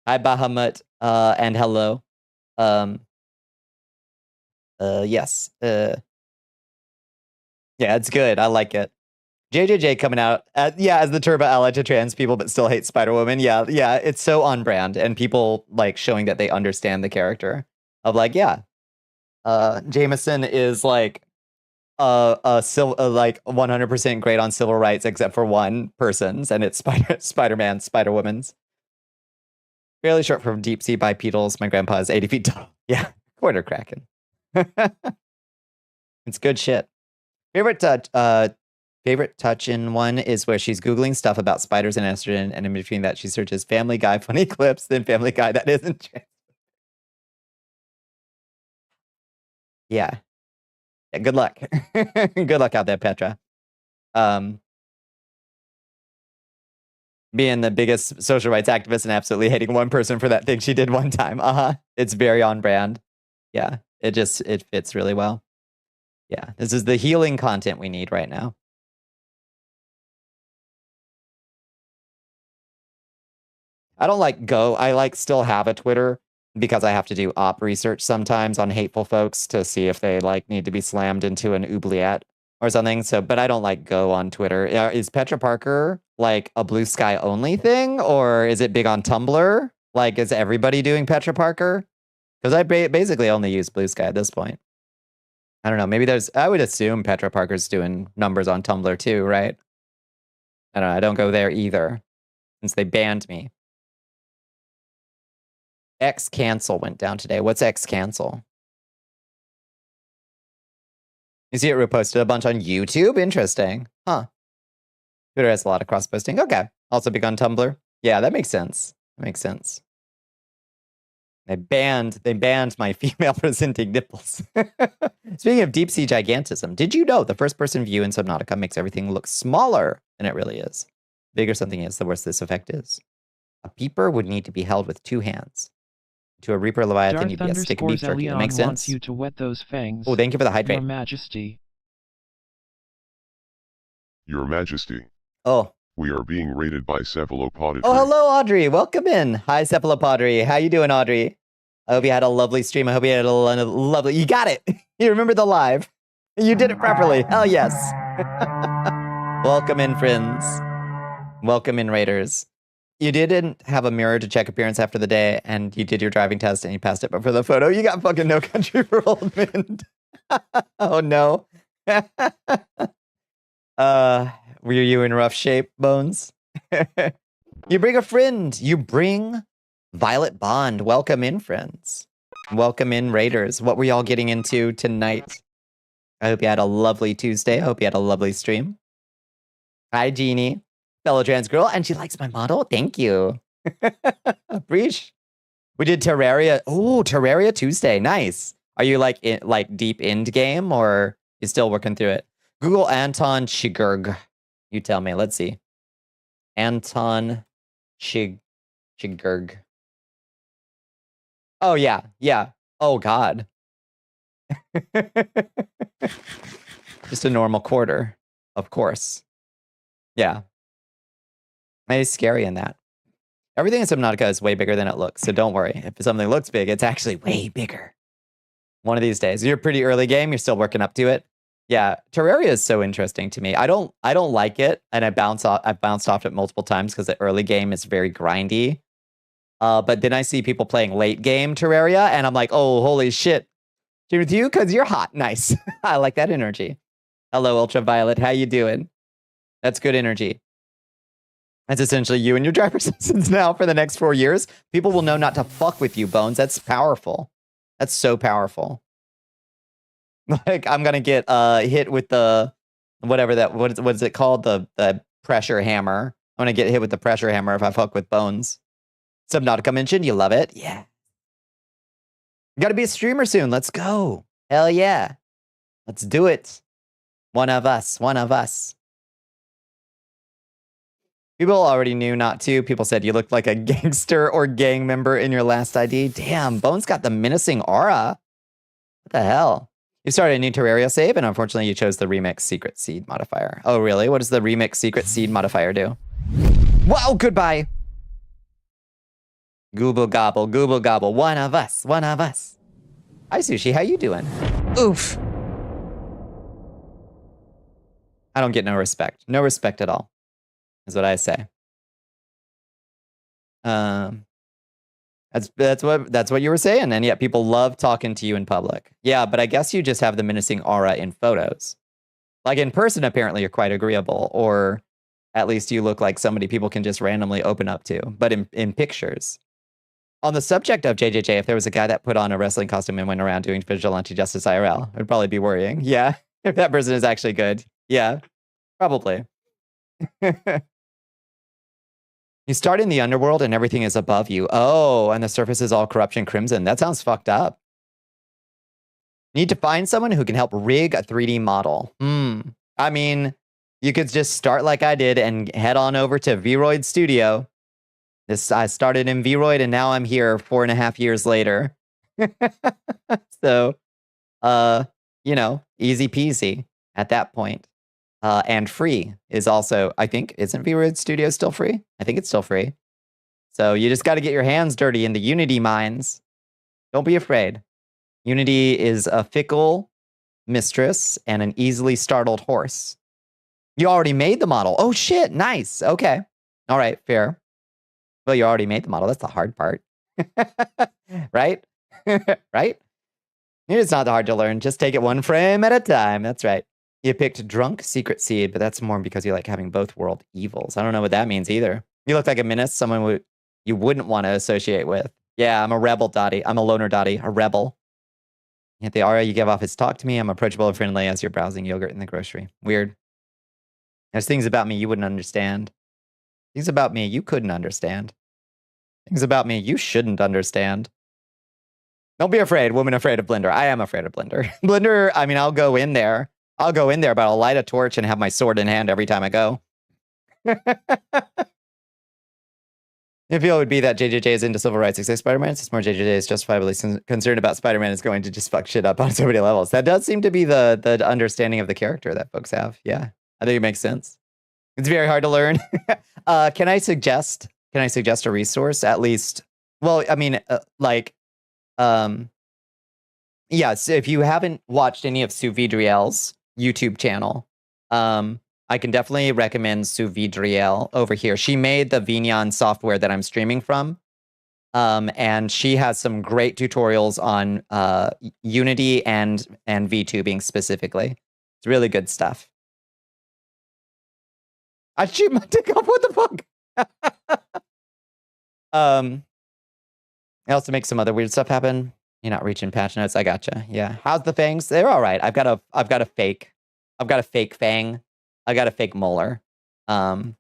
Hi, Bahamut. And hello. Yes. Yeah, it's good. I like it. JJJ coming out, as the turbo ally to trans people, but still hate Spider-Woman. Yeah, it's so on brand, and people like showing that they understand the character of like, Jameson is like like 100% great on civil rights, except for one person's, and it's Spider-Man, Spider-Woman's. Fairly short for deep sea bipedals. My grandpa is 80 feet tall. Yeah, quarter cracking. It's good shit. Favorite touch-in one is where she's Googling stuff about spiders and estrogen, and in between that, she searches Family Guy funny clips, then Family Guy that isn't trans. Yeah. Good luck. Good luck out there, Petra. Being the biggest social rights activist and absolutely hating one person for that thing she did one time. It's very on brand. Yeah. It fits really well. Yeah. This is the healing content we need right now. I don't like Go. I still have a Twitter because I have to do op research sometimes on hateful folks to see if they like need to be slammed into an oubliette or something. So, but I don't like Go on Twitter. Is Petra Parker like a Blue Sky only thing, or is it big on Tumblr? Like, is everybody doing Petra Parker? Because I basically only use Blue Sky at this point. I don't know. Maybe I would assume Petra Parker's doing numbers on Tumblr too, right? I don't know. I don't go there either since they banned me. X cancel went down today. What's X cancel? You see it reposted a bunch on YouTube? Interesting. Huh. Twitter has a lot of cross-posting. Okay. Also big on Tumblr. Yeah, that makes sense. That makes sense. They banned my female presenting nipples. Speaking of deep sea gigantism, did you know the first person view in Subnautica makes everything look smaller than it really is? The bigger something is, the worse this effect is. A peeper would need to be held with 2 hands. to a Reaper Leviathan, Darth you'd be a stick of beef jerky. That Elion makes wants sense. you to wet those fangs. Oh, thank you for the Your hydrate. Majesty. Your Majesty, Oh. we are being raided by cephalopoditry. Oh, hello, Audrey. Welcome in. Hi, Cephalopodry. How you doing, Audrey? I hope you had a lovely stream. I hope you had a lovely... You got it. You remember the live. You did it properly. Hell yes. Welcome in, friends. Welcome in, Raiders. You didn't have a mirror to check appearance after the day, and you did your driving test, and you passed it, but for the photo, you got fucking No Country for Old Men. Oh, no. Were you in rough shape, Bones? You bring a friend. You bring Violet Bond. Welcome in, friends. Welcome in, Raiders. What were y'all getting into tonight? I hope you had a lovely Tuesday. I hope you had a lovely stream. Hi, Jeannie. Fellow trans girl, and she likes my model. Thank you. Breach. We did Terraria. Oh, Terraria Tuesday. Nice. Are you like deep end game, or you still working through it? Google Anton Chigurh. You tell me. Let's see. Anton Chigurh. Oh yeah, yeah. Oh God. Just a normal quarter, of course. Yeah. It's scary in that. Everything in Subnautica is way bigger than it looks, so don't worry. If something looks big, it's actually way bigger. One of these days. You're a pretty early game, you're still working up to it. Yeah, Terraria is so interesting to me. I don't like it, and I've bounced off it multiple times because the early game is very grindy. But then I see people playing late game Terraria, and I'm like, oh, holy shit. With you, because you're hot. Nice. I like that energy. Hello, Ultraviolet. How you doing? That's good energy. That's essentially you and your driver's license now for the next 4 years. People will know not to fuck with you, Bones. That's powerful. That's so powerful. Like, I'm going to get hit with the, whatever that, what is it called? The pressure hammer. I'm going to get hit with the pressure hammer if I fuck with Bones. Subnautica mentioned, you love it? Yeah. You got to be a streamer soon. Let's go. Hell yeah. Let's do it. One of us. One of us. People already knew not to. People said you looked like a gangster or gang member in your last ID. Damn, Bones got the menacing aura. What the hell? You started a new Terraria save, and unfortunately you chose the Remix Secret Seed modifier. Oh, really? What does the Remix Secret Seed modifier do? Wow, goodbye. Gooble gobble, gooble gobble. One of us, one of us. Hi, Sushi. How you doing? Oof. I don't get no respect. No respect at all, is what I say. That's what you were saying, and yet people love talking to you in public. Yeah, but I guess you just have the menacing aura in photos. Like in person, apparently you're quite agreeable, or at least you look like somebody people can just randomly open up to. But in pictures. On the subject of JJJ, if there was a guy that put on a wrestling costume and went around doing vigilante justice IRL, it would probably be worrying. Yeah, if that person is actually good. Yeah, probably. You start in the underworld and everything is above you. Oh, and the surface is all corruption crimson. That sounds fucked up. Need to find someone who can help rig a 3D model. I mean, you could just start like I did and head on over to Vroid Studio. I started in Vroid and now I'm here 4.5 years later. So, you know, easy peasy at that point. And free is also, I think, isn't Vroid Studio still free? I think it's still free. So you just got to get your hands dirty in the Unity mines. Don't be afraid. Unity is a fickle mistress and an easily startled horse. You already made the model. Oh, shit. Nice. Okay. All right. Fair. Well, you already made the model. That's the hard part. Right? Right? It's not hard to learn. Just take it one frame at a time. That's right. You picked Drunk Secret Seed, but that's more because you like having both world evils. I don't know what that means either. You look like a menace, someone you wouldn't want to associate with. Yeah, I'm a rebel, Dottie. I'm a loner, Dottie. A rebel. Yet the aura you give off is talk to me. I'm approachable and friendly as you're browsing yogurt in the grocery. Weird. There's things about me you wouldn't understand. Things about me you couldn't understand. Things about me you shouldn't understand. Don't be afraid, woman afraid of Blender. I am afraid of Blender. Blender, I mean, I'll go in there, but I'll light a torch and have my sword in hand every time I go. I feel it would be that JJJ is into civil rights except Spider-Man. It's more JJJ is justifiably concerned about Spider-Man is going to just fuck shit up on so many levels. That does seem to be the understanding of the character that folks have. Yeah, I think it makes sense. It's very hard to learn. Can I suggest a resource at least? Well, I mean, yeah, so if you haven't watched any of Sue Vidriel's YouTube channel, I can definitely recommend Sue Vidriel over here. She made the Vignon software that I'm streaming from. And she has some great tutorials on Unity and VTubing specifically. It's really good stuff. I shoot my dick off. What the fuck? I also make some other weird stuff happen. You're not reaching patch notes. I gotcha. Yeah. How's the fangs? They're all right. I've got a fake fang. I got a fake molar. Until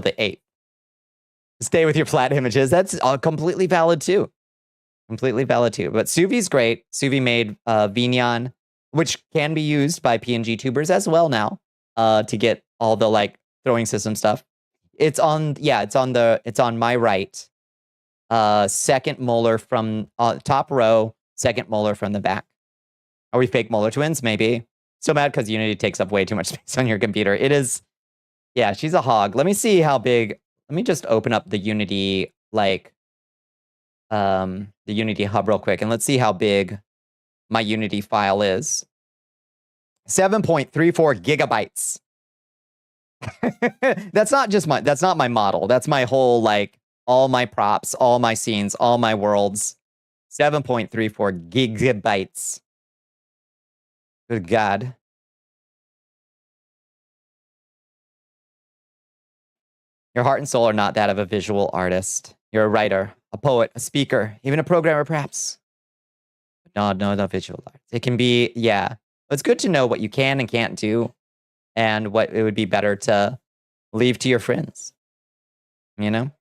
the 8th. Stay with your flat images. That's completely valid too. Completely valid too. But Suvi's great. Suvi made Vignon, which can be used by PNG tubers as well now. To get all the like throwing system stuff. It's on my right. Second molar from top row, second molar from the back. Are we fake molar twins? Maybe. So mad because Unity takes up way too much space on your computer. It is. Yeah, she's a hog. Let me see how big. Let me just open up the Unity the Unity hub real quick, and let's see how big my Unity file is. 7.34 gigabytes. That's not my model. That's my whole, like, all my props, all my scenes, all my worlds. 7.34 gigabytes. Good God. Your heart and soul are not that of a visual artist. You're a writer, a poet, a speaker, even a programmer, perhaps. But no visual art. It can be, yeah. It's good to know what you can and can't do, and what it would be better to leave to your friends. You know?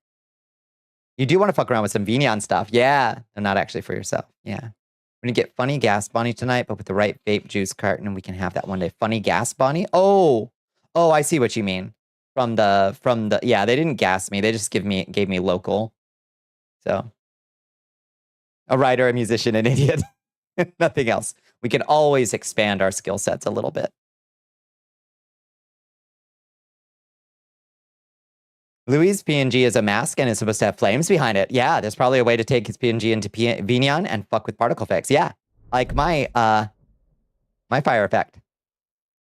You do want to fuck around with some Vignon stuff. Yeah. And not actually for yourself. Yeah. We're going to get funny gas Bonnie tonight, but with the right vape juice carton, we can have that one day. Funny gas Bonnie? Oh, I see what you mean. From the yeah, they didn't gas me. They just gave me local. So a writer, a musician, an idiot. Nothing else. We can always expand our skill sets a little bit. Louis' PNG is a mask and is supposed to have flames behind it. Yeah, there's probably a way to take his PNG into Vignon and fuck with particle effects. Yeah, like my fire effect.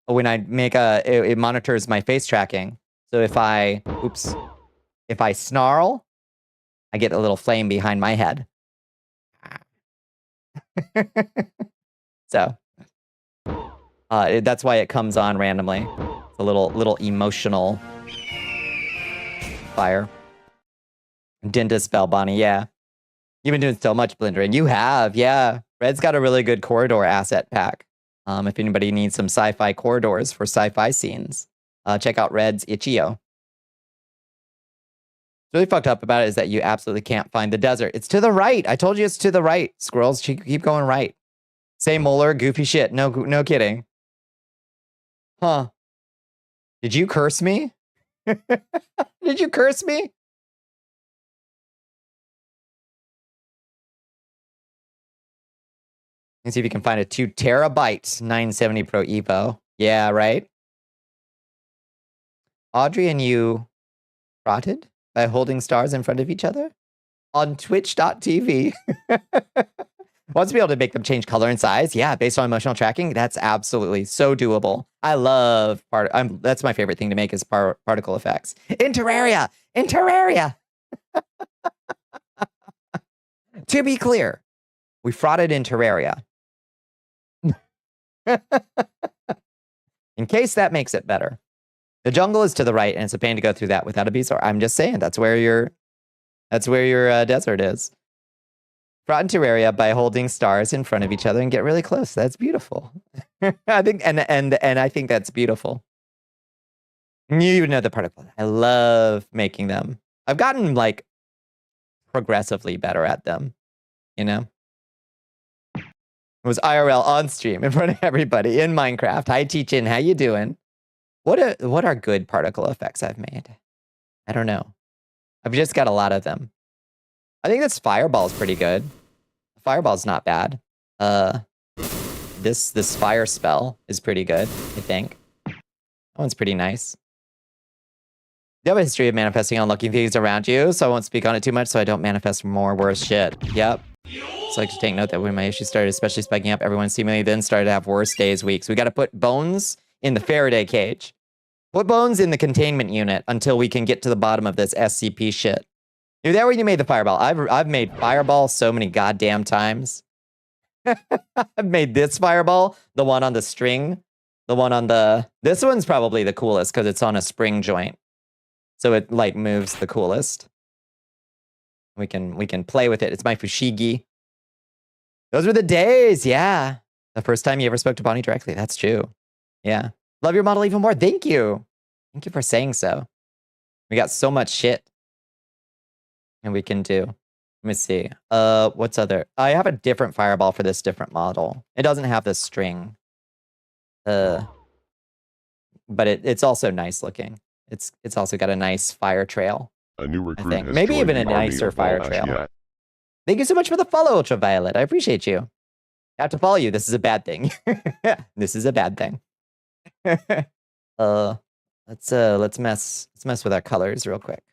When I make it monitors my face tracking. So if I snarl, I get a little flame behind my head. So that's why it comes on randomly. It's a little emotional fire. Dentist spell, Bonnie, yeah. You've been doing so much blendering. You have, yeah. Red's got a really good corridor asset pack. If anybody needs some sci-fi corridors for sci-fi scenes, check out Red's Itch.io. What's really fucked up about it is that you absolutely can't find the desert. It's to the right. I told you it's to the right. Squirrels, keep going right. Same molar, goofy shit. No kidding. Huh. Did you curse me? Did you curse me? Let's see if you can find a 2 terabyte 970 Pro Evo. Yeah, right? Audrey and you rotted by holding stars in front of each other on twitch.tv. Wants to be able to make them change color and size. Yeah, based on emotional tracking. That's absolutely so doable. I love that's my favorite thing to make is particle effects. In Terraria! In Terraria! To be clear, we frauded in Terraria. In case that makes it better. The jungle is to the right, and it's a pain to go through that without a beast. I'm just saying, that's where your desert is. Fraud in Terraria by holding stars in front of each other and get really close. That's beautiful. I think, and I think that's beautiful. You know the particle. I love making them. I've gotten like progressively better at them. You know. It was IRL on stream in front of everybody in Minecraft. Hi, Teachin. How you doing? What are good particle effects I've made? I don't know. I've just got a lot of them. I think this fireball's pretty good. Fireball's not bad. This fire spell is pretty good, I think. That one's pretty nice. You have a history of manifesting unlucky things around you, so I won't speak on it too much so I don't manifest more worse shit. Yep. So I like to take note that when my issues started especially spiking up, everyone seemingly then started to have worse days, weeks. We got to put Bones in the Faraday cage. Put Bones in the containment unit until we can get to the bottom of this SCP shit. You're there when you made the fireball. I've made fireball so many goddamn times. I've made this fireball, the one on the string, the one on the... This one's probably the coolest because it's on a spring joint. So it like moves the coolest. We can play with it. It's my Fushigi. Those were the days, yeah. The first time you ever spoke to Bonnie directly. That's true. Yeah. Love your model even more. Thank you. Thank you for saying so. We got so much shit. And we can do. Let me see. What's other? I have a different fireball for this different model. It doesn't have this string. But it's also nice looking. It's also got a nice fire trail. A new recruit has Maybe joined even a the army nicer of fire Al trail. Ashiat. Thank you so much for the follow, Ultraviolet. I appreciate you. I have to follow you. This is a bad thing. This is a bad thing. Let's mess with our colors real quick.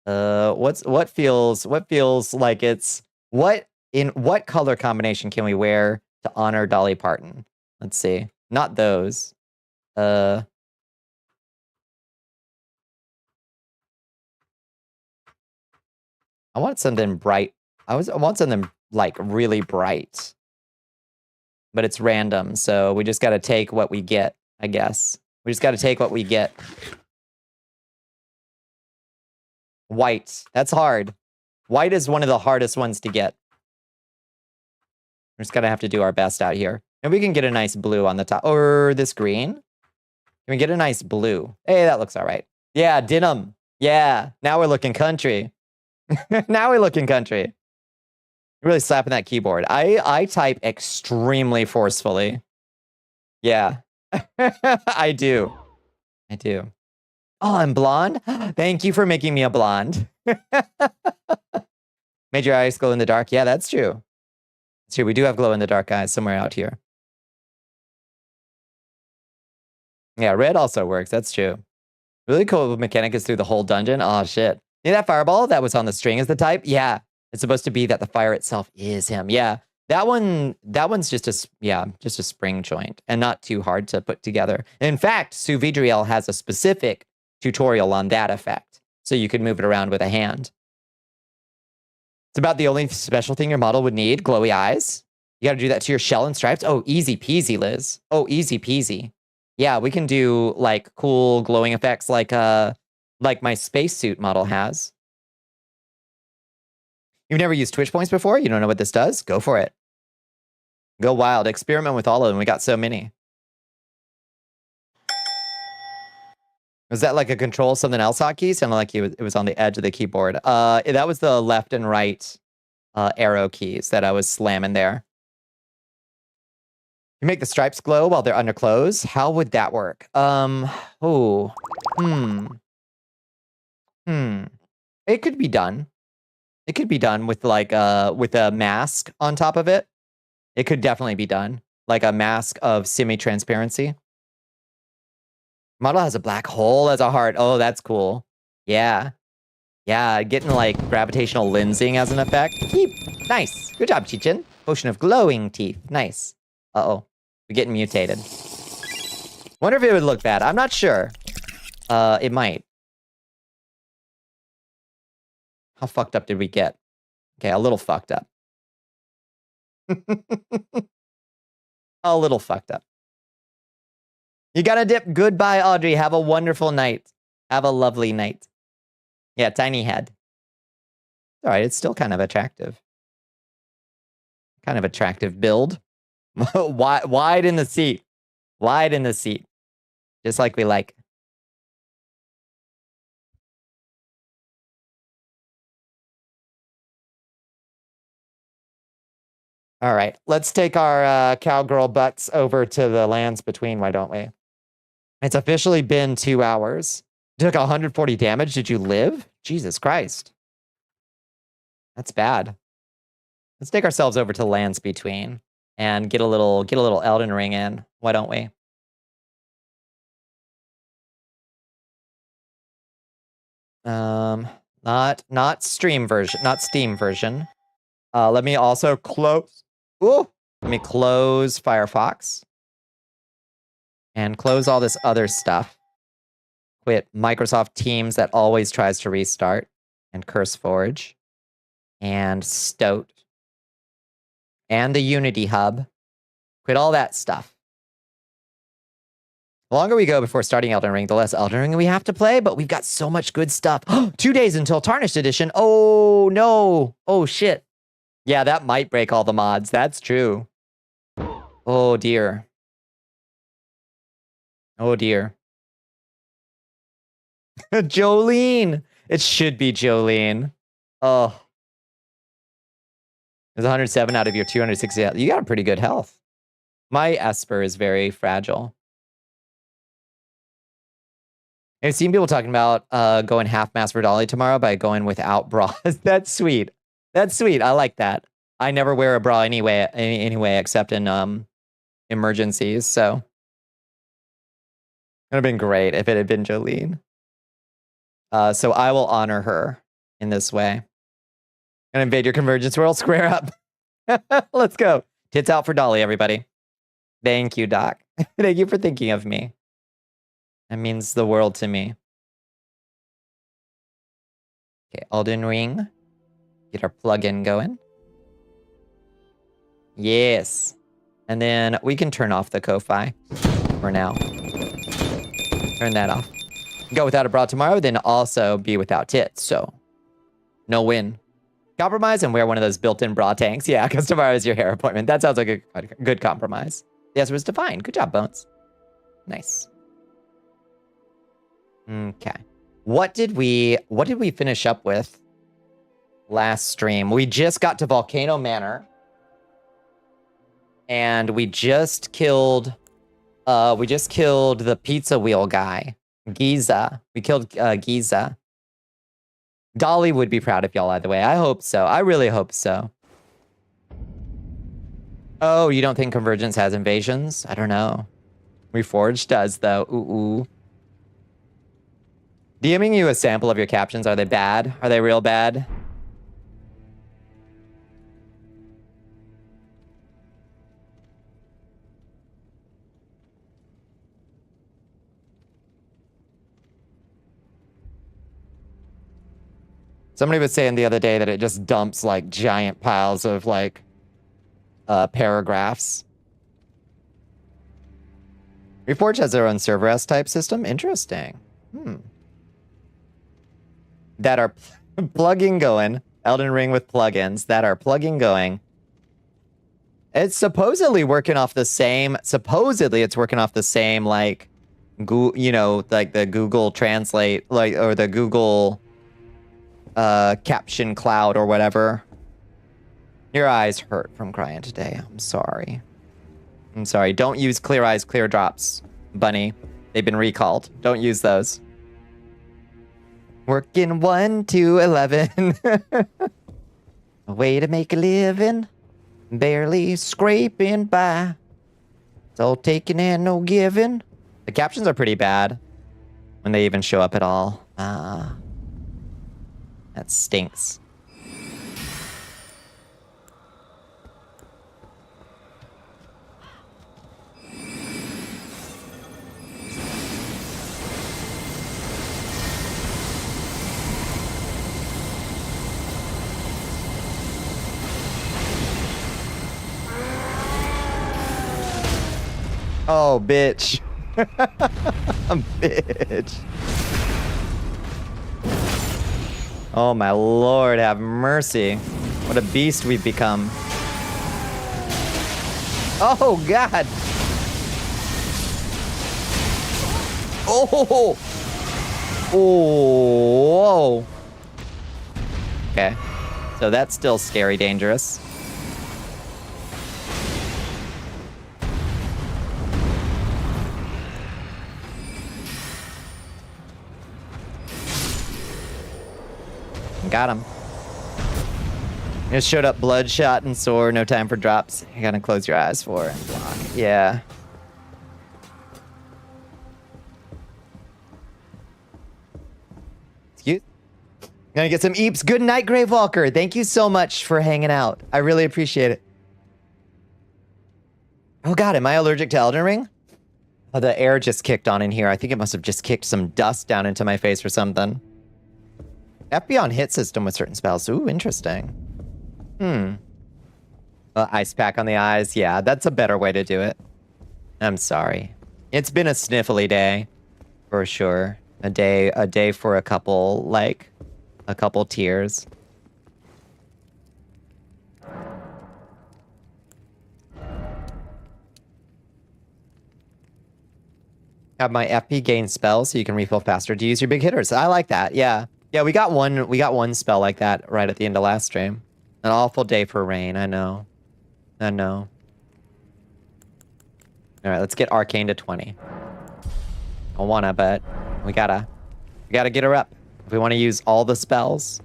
What feels like it's what color combination can we wear to honor Dolly Parton? Let's see. Not those. I want something bright. I want something like really bright. But it's random, so we just got to take what we get, I guess. We just got to take what we get. White. That's hard. White is one of the hardest ones to get. We're just gonna have to do our best out here. And we can get a nice blue on the top. Or this green. Can we get a nice blue? Hey, that looks all right. Yeah, denim. Yeah, now we're looking country. Now we're looking country. Really slapping that keyboard. I type extremely forcefully. Yeah. I do. Oh, I'm blonde? Thank you for making me a blonde. Made your eyes glow in the dark? Yeah, that's true. It's true. We do have glow in the dark eyes somewhere out here. Yeah, red also works. That's true. Really cool mechanic is through the whole dungeon. Oh, shit. See that fireball that was on the string as the type? Yeah. It's supposed to be that the fire itself is him. Yeah. That one's just a spring joint and not too hard to put together. In fact, Suvidriel has a specific tutorial on that effect. So you could move it around with a hand. It's about the only special thing your model would need. Glowy eyes. You got to do that to your shell and stripes. Oh, easy peasy, Liz. Oh, easy peasy. Yeah, we can do like cool glowing effects like my spacesuit model has. You've never used Twitch points before? You don't know what this does? Go for it. Go wild. Experiment with all of them. We got so many. Was that like a control something else hotkey? Sounded like it was on the edge of the keyboard. That was the left and right arrow keys that I was slamming there. You make the stripes glow while they're under clothes? How would that work? It could be done. It could be done with like with a mask on top of it. It could definitely be done. Like a mask of semi-transparency. Model has a black hole as a heart. Oh, that's cool. Yeah. Yeah, getting like gravitational lensing as an effect. Nice. Good job, Chichin. Potion of glowing teeth. Nice. Uh-oh. We're getting mutated. Wonder if it would look bad. I'm not sure. It might. How fucked up did we get? Okay, a little fucked up. A little fucked up. You gotta dip. Goodbye, Audrey. Have a wonderful night. Have a lovely night. Yeah, tiny head. All right, it's still kind of attractive. Kind of attractive build. Wide in the seat. Wide in the seat. Just like we like. All right, let's take our cowgirl butts over to the lands between, why don't we? It's officially been 2 hours. You took 140 damage. Did you live? Jesus Christ. That's bad. Let's take ourselves over to Lands Between and get a little Elden Ring in. Why don't we? Not stream version, not Steam version. Let me also close. Ooh, let me close Firefox and close all this other stuff. Quit Microsoft Teams that always tries to restart, and CurseForge and Stoat and the Unity Hub. Quit all that stuff. The longer we go before starting Elden Ring, the less Elden Ring we have to play, but we've got so much good stuff. 2 days until Tarnished Edition. Oh, no. Oh, shit. Yeah, that might break all the mods. That's true. Oh, dear. Oh, dear. Jolene. It should be Jolene. Oh. There's 107 out of your 260. You got a pretty good health. My Esper is very fragile. I've seen people talking about going half mass for Dolly tomorrow by going without bras. That's sweet. That's sweet. I like that. I never wear a bra anyway except in emergencies. So it would have been great if it had been Jolene. So I will honor her in this way. Gonna invade your Convergence world. Square up. Let's go. Tits out for Dolly, everybody. Thank you, Doc. Thank you for thinking of me. That means the world to me. Okay, Elden Ring. Get our plug-in going. Yes. And then we can turn off the Ko-Fi for now. Turn that off. Go without a bra tomorrow, then also be without tits. So, no win. Compromise and wear one of those built-in bra tanks. Yeah, because tomorrow is your hair appointment. That sounds like a good compromise. The answer was defined. Good job, Bones. Nice. Okay. What did we finish up with last stream? We just got to Volcano Manor. And we just killed the pizza wheel guy. Giza. We killed Giza. Dolly would be proud of y'all either way. I hope so. I really hope so. Oh, you don't think Convergence has invasions? I don't know. Reforged does, though. Ooh. DMing you a sample of your captions. Are they bad? Are they real bad? Somebody was saying the other day that it just dumps like giant piles of like paragraphs. Reforge has their own server S type system. Interesting. That are plugging going. Elden Ring with plugins that are plugging going. It's supposedly working off the same. Supposedly it's working off the same like, you know, like the Google Translate, like or the Google caption cloud or whatever. Your eyes hurt from crying today. I'm sorry. I'm sorry. Don't use Clear Eyes, Clear Drops, Bunny. They've been recalled. Don't use those. Working 1 to 11. A way to make a living. Barely scraping by. It's all taking and no giving. The captions are pretty bad when they even show up at all. That stinks. Oh, bitch. Bitch. Oh, my lord, have mercy. What a beast we've become. Oh, God. Oh. Oh. Whoa. Okay. So that's still scary dangerous. got him. Just showed up bloodshot and sore. No time for drops. You gotta close your eyes for and block. Yeah. Excuse. Gonna get some eeps. Good night, Gravewalker. Thank you so much for hanging out. I really appreciate it. Oh god, am I allergic to Elden Ring? Oh, the air just kicked on in here. I think it must have just kicked some dust down into my face or something. FP on hit system with certain spells. Ooh, interesting. Ice pack on the eyes. Yeah, that's a better way to do it. I'm sorry. It's been a sniffly day, for sure. A day for a couple tears. Have my FP gain spells so you can refill faster to use your big hitters. I like that. Yeah. Yeah, we got one spell like that right at the end of last stream. An awful day for rain, I know. I know. Alright, let's get Arcane to 20. I wanna, but we gotta get her up. If we want to use all the spells.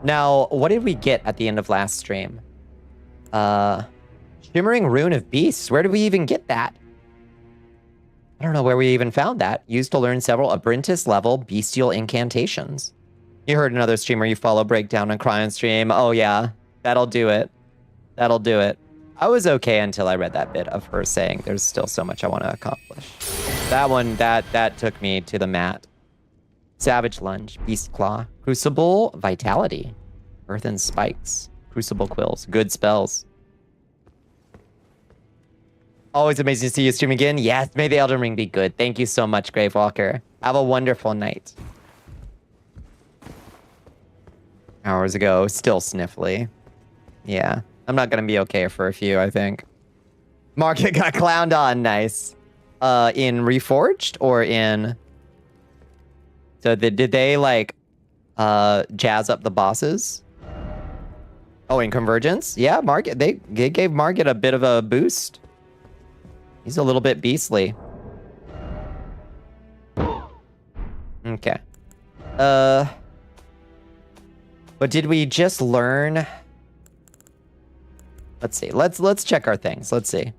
Now, what did we get at the end of last stream? Shimmering Rune of Beasts. Where did we even get that? I don't know where we even found that. Used to learn several apprentice level bestial incantations. You heard another streamer you follow break down on Cryon stream. Oh yeah, that'll do it. That'll do it. I was okay until I read that bit of her saying there's still so much I want to accomplish. That one, that took me to the mat. Savage Lunge, Beast Claw, Crucible, Vitality, Earthen Spikes, Crucible Quills. Good spells. Always amazing to see you stream again. Yes, may the Elden Ring be good. Thank you so much, Gravewalker. Have a wonderful night. Hours ago, still sniffly. Yeah, I'm not gonna be okay for a few, I think. Market got clowned on, nice. In Reforged or in... So did they like jazz up the bosses? Oh, in Convergence? Yeah, Market, they gave Market a bit of a boost. He's a little bit beastly. Okay. But did we just learn? Let's see. Let's check our things. Let's see.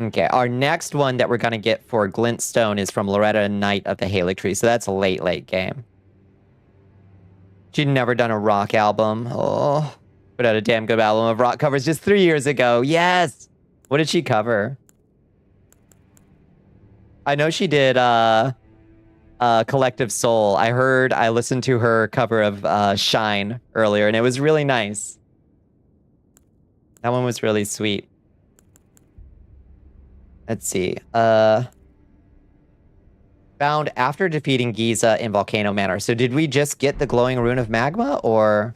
Okay, our next one that we're gonna get for Glintstone is from Loretta, Knight of the Haley Tree. So that's a late game. She'd never done a rock album. Oh, put out a damn good album of rock covers just 3 years ago. Yes. What did she cover? I know she did Collective Soul. I listened to her cover of Shine earlier, and it was really nice. That one was really sweet. Let's see. Found after defeating Giza in Volcano Manor. So did we just get the Glowing Rune of Magma, or...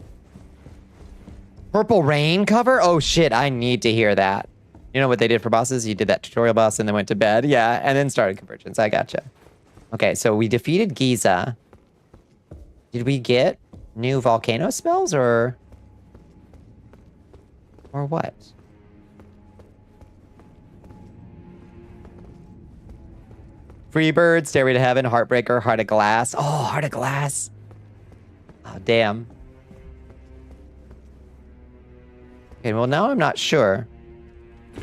Purple Rain cover? Oh shit, I need to hear that. You know what they did for bosses? You did that tutorial boss and then went to bed. Yeah, and then started Convergence. I gotcha. Okay, so we defeated Giza. Did we get new volcano spells, or what? Freebird, Stairway to Heaven, Heartbreaker, Heart of Glass. Oh, Heart of Glass. Oh, damn. Okay, well, now I'm not sure.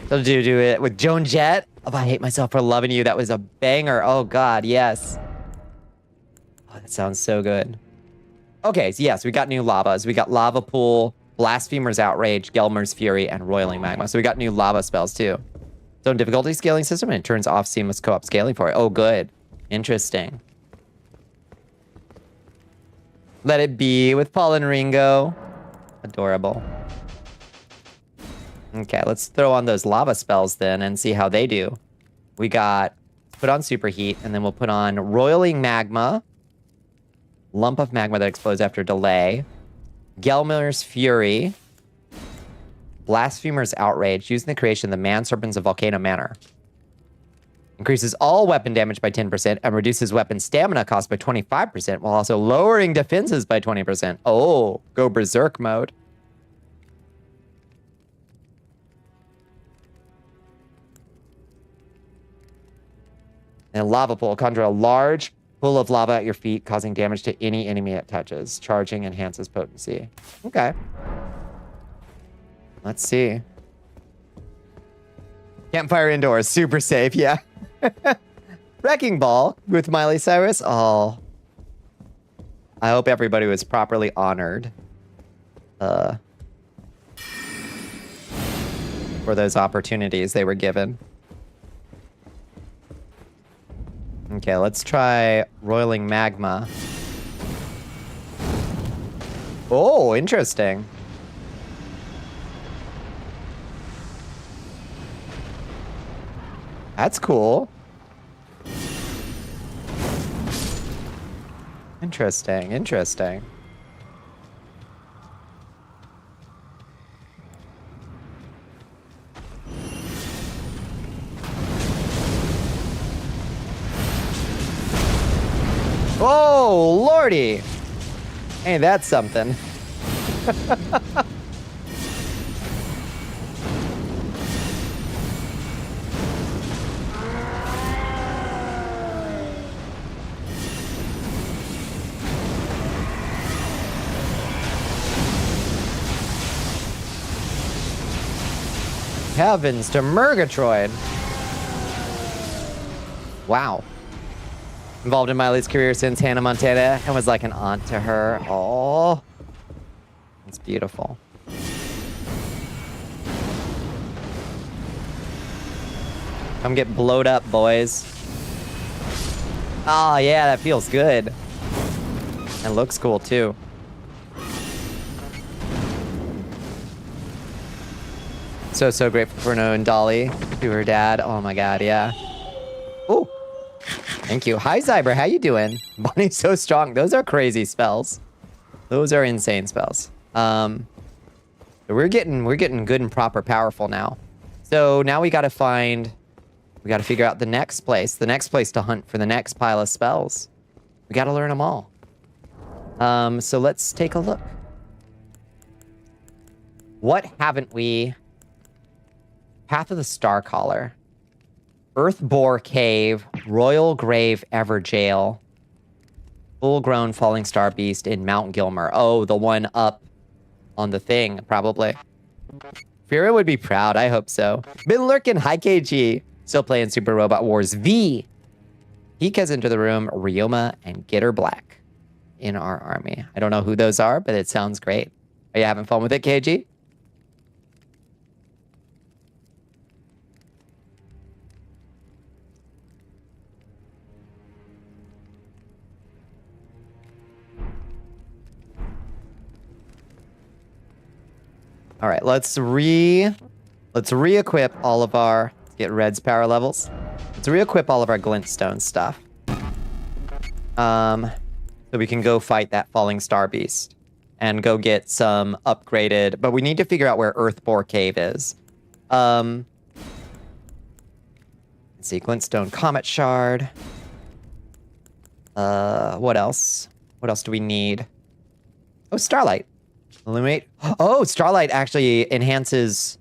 So do it with Joan Jett. Oh, I hate myself for loving you. That was a banger. Oh, God, yes. Oh, that sounds so good. Okay, so yes, we got new lavas. We got Lava Pool, Blasphemer's Outrage, Gelmer's Fury, and Roiling Magma. So we got new lava spells, too. So difficulty scaling system, and it turns off seamless co-op scaling for it. Oh, good. Interesting. Let It Be with Paul and Ringo. Adorable. Okay, let's throw on those lava spells then and see how they do. We got put on Superheat, and then we'll put on Roiling Magma. Lump of Magma that explodes after delay. Gelmer's Fury. Blasphemer's Outrage, used in the creation of the Man Serpents of Volcano Manor. Increases all weapon damage by 10% and reduces weapon stamina cost by 25%, while also lowering defenses by 20%. Oh, go berserk mode. And Lava Pool, conjure a large Pool of lava at your feet, causing damage to any enemy it touches. Charging enhances potency. Okay. Let's see. Campfire indoors, super safe, yeah. Wrecking ball with Miley Cyrus. Oh. I hope everybody was properly honored. For those opportunities they were given. Okay, let's try roiling magma. Oh, interesting. That's cool. Interesting, interesting. Oh, lordy. Ain't that something? Heavens to Murgatroyd. Wow. Involved in Miley's career since Hannah Montana and was like an aunt to her. Oh, it's beautiful. Come get blowed up, boys. Oh, yeah, that feels good. And looks cool, too. So grateful for knowing Dolly to her dad. Oh, my God, yeah. Ooh. Thank you. Hi, Zyber. How you doing? Bonnie's so strong. Those are crazy spells. Those are insane spells. So we're getting good and proper powerful now. So now we got to figure out the next place to hunt for the next pile of spells. We got to learn them all. So let's take a look. What haven't we? Path of the Starcaller. Earthbore Cave, Royal Grave Everjail, Full-grown Falling Star Beast in Mount Gilmer. Oh, the one up on the thing, probably. Fira would be proud, I hope so. Been lurking, hi KG. Still playing Super Robot Wars V. Pika's into the room, Ryoma and Gitter Black in our army. I don't know who those are, but it sounds great. Are you having fun with it, KG? All right, let's re-equip all of our, let's get Red's power levels. Let's re-equip all of our glintstone stuff. So we can go fight that falling star beast and go get some upgraded, but we need to figure out where Earthbore Cave is. Let's see, glintstone comet shard. What else? What else do we need? Oh, starlight. Illuminate. Oh, starlight actually enhances.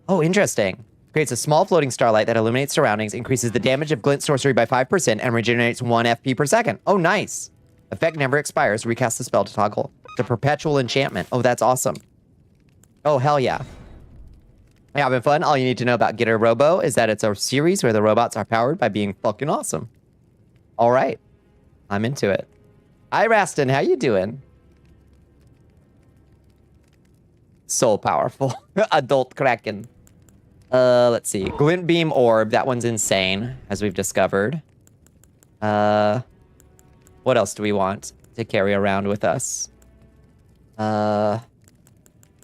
Oh, interesting. Creates a small floating starlight that illuminates surroundings, increases the damage of glint sorcery by 5%, and regenerates 1 FP per second. Oh, nice. Effect never expires. Recast the spell to toggle the perpetual enchantment. Oh, that's awesome. Oh, hell yeah. You having fun? All you need to know about Gitter Robo is that it's a series where the robots are powered by being fucking awesome. All right. I'm into it. Hi, Raston. How you doing? So powerful. Adult Kraken. Let's see. Glint Beam Orb. That one's insane, as we've discovered. What else do we want to carry around with us?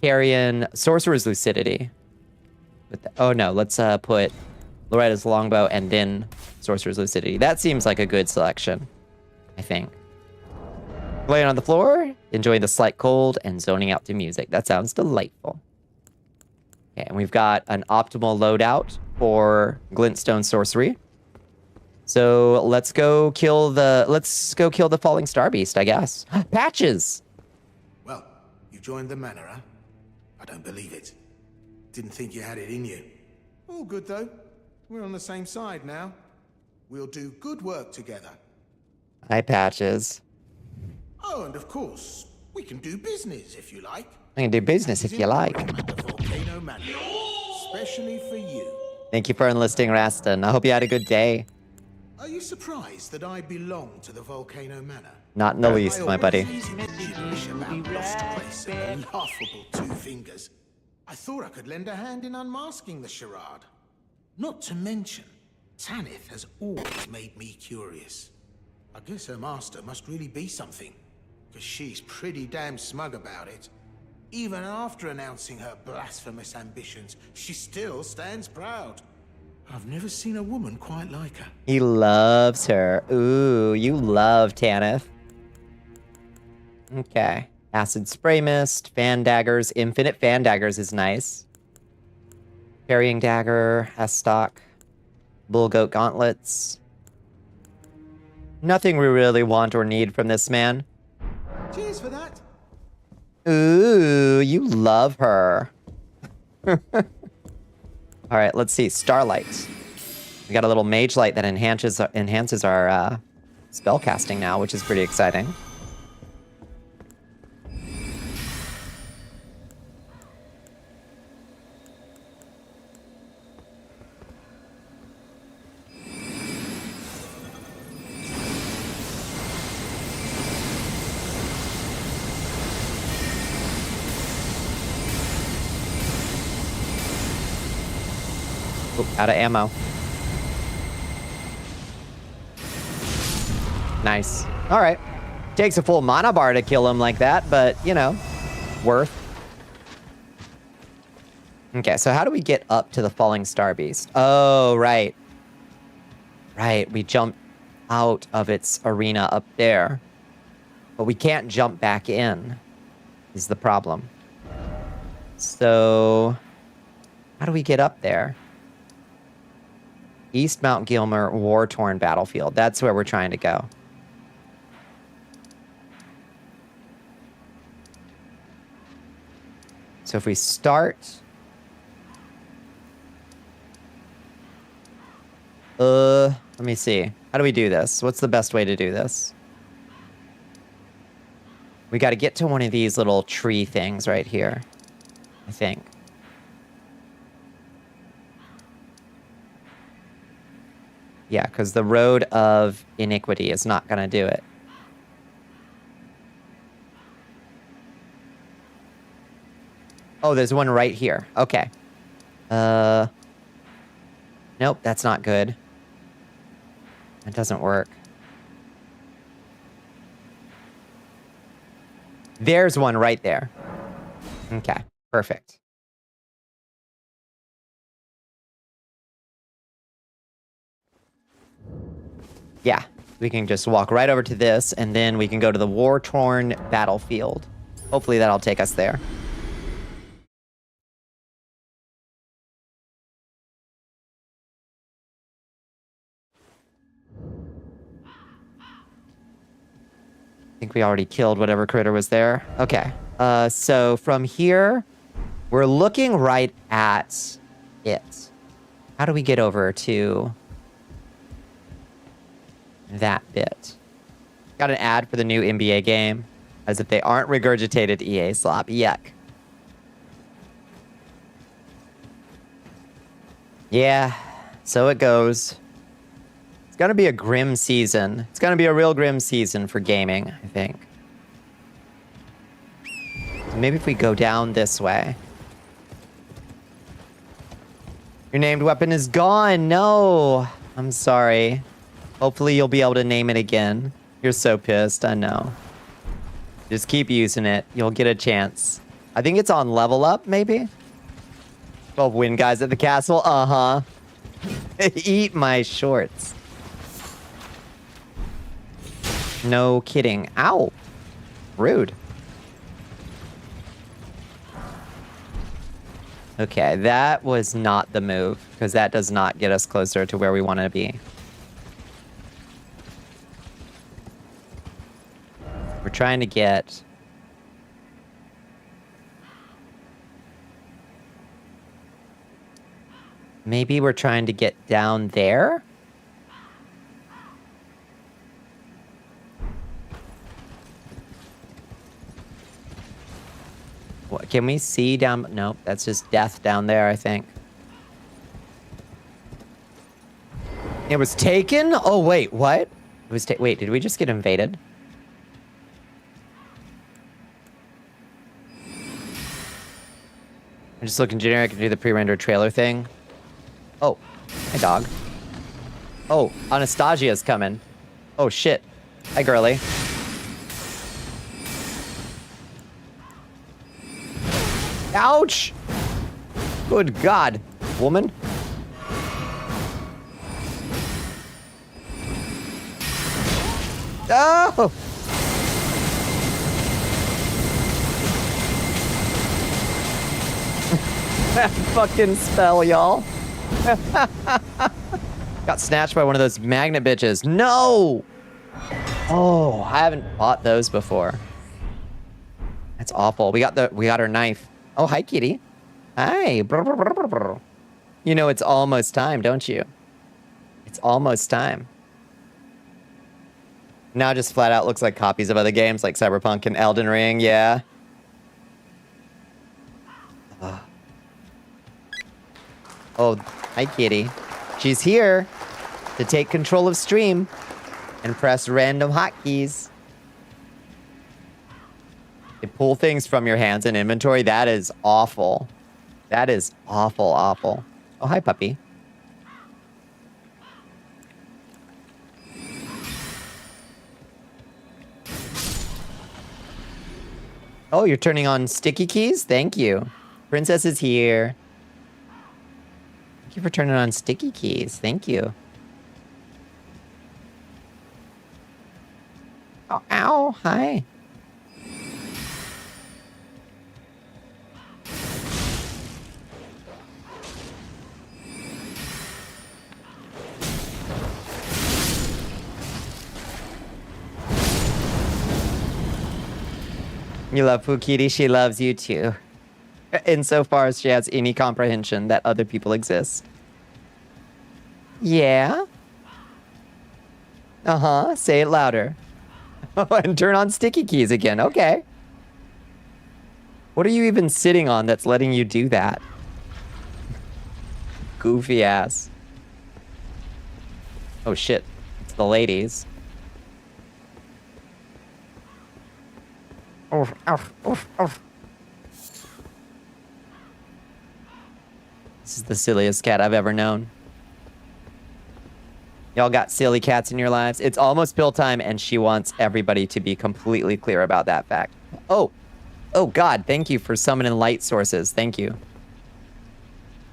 Carrion Sorcerer's Lucidity. Oh no, let's put Loretta's Longbow and then Sorcerer's Lucidity. That seems like a good selection, I think. Laying on the floor, enjoying the slight cold, and zoning out to music. That sounds delightful. Okay, and we've got an optimal loadout for Glintstone Sorcery. So let's go kill the Falling Star Beast, I guess. Patches! Well, you joined the manor, huh? I don't believe it. Didn't think you had it in you. All good, though. We're on the same side now. We'll do good work together. Eye patches. Oh, and of course, we can do business if you like. I can do business if you like. At the Volcano Manor, especially for you. Thank you for enlisting, Raston. I hope you had a good day. Are you surprised that I belong to the Volcano Manor? Not in the least, my buddy. Gibberish about lost place and the laughable Two Fingers. I thought I could lend a hand in unmasking the charade. Not to mention, Tanith has always made me curious. I guess her master must really be something, because she's pretty damn smug about it. Even after announcing her blasphemous ambitions, she still stands proud. I've never seen a woman quite like her. He loves her. Ooh, you love Tanith. Okay. Acid spray mist, fan daggers. Infinite fan daggers is nice. Carrying dagger, S-stock. Bull goat gauntlets. Nothing we really want or need from this man. Cheers for that. Ooh, you love her. All right, let's see. Starlight. We got a little mage light that enhances our spell casting now, which is pretty exciting. Out of ammo. Nice. All right. Takes a full mana bar to kill him like that, but, you know, worth. Okay, so how do we get up to the Falling Star Beast? Oh, right. Right, we jump out of its arena up there. But we can't jump back in, is the problem. So, how do we get up there? East Mount Gilmer, war-torn battlefield. That's where we're trying to go. So if we start... let me see. How do we do this? What's the best way to do this? We got to get to one of these little tree things right here, I think. Yeah, because the road of iniquity is not going to do it. Oh, there's one right here. Okay. Nope, that's not good. That doesn't work. There's one right there. Okay, perfect. Yeah, we can just walk right over to this, and then we can go to the war-torn battlefield. Hopefully that'll take us there. I think we already killed whatever critter was there. Okay, so from here, we're looking right at it. How do we get over to... that bit? Got an ad for the new NBA game, as if they aren't regurgitated EA slop. Yuck. Yeah, so it goes. It's gonna be a grim season. It's gonna be a real grim season for gaming, I think. So maybe if we go down this way. Your named weapon is gone. No, I'm sorry. Hopefully you'll be able to name it again. You're so pissed, I know. Just keep using it. You'll get a chance. I think it's on level up, maybe? 12 win guys at the castle? Uh-huh. Eat my shorts. No kidding. Ow. Rude. Okay, that was not the move, because that does not get us closer to where we want to be. We're trying to get... maybe we're trying to get down there? Can we see down? Nope, that's just death down there, I think. It was taken? Oh, wait, what? It was wait, did we just get invaded? I'm just looking generic and do the pre-rendered trailer thing. Oh, hi, dog. Oh, Anastasia's coming. Oh, shit. Hi, girly. Ouch! Good God, woman. Oh! That fucking spell, y'all. Got snatched by one of those magnet bitches. No! Oh, I haven't bought those before. That's awful. We got our knife. Oh, hi, kitty. Hi. You know it's almost time, don't you? It's almost time. Now just flat out looks like copies of other games like Cyberpunk and Elden Ring, yeah. Oh, hi, kitty. She's here to take control of stream and press random hotkeys. They pull things from your hands in inventory. That is awful. That is awful, awful. Oh, hi, puppy. Oh, you're turning on sticky keys? Thank you. Princess is here. Thank you for turning on sticky keys. Thank you. Oh, ow. Hi. You love Pukiri, she loves you too. Insofar as she has any comprehension that other people exist. Yeah? Uh-huh, say it louder. And turn on sticky keys again, okay. What are you even sitting on that's letting you do that? Goofy ass. Oh shit, it's the ladies. Oof, oof, oof, oof. This is the silliest cat I've ever known. Y'all got silly cats in your lives? It's almost pill time, and she wants everybody to be completely clear about that fact. Oh. Oh, God. Thank you for summoning light sources. Thank you.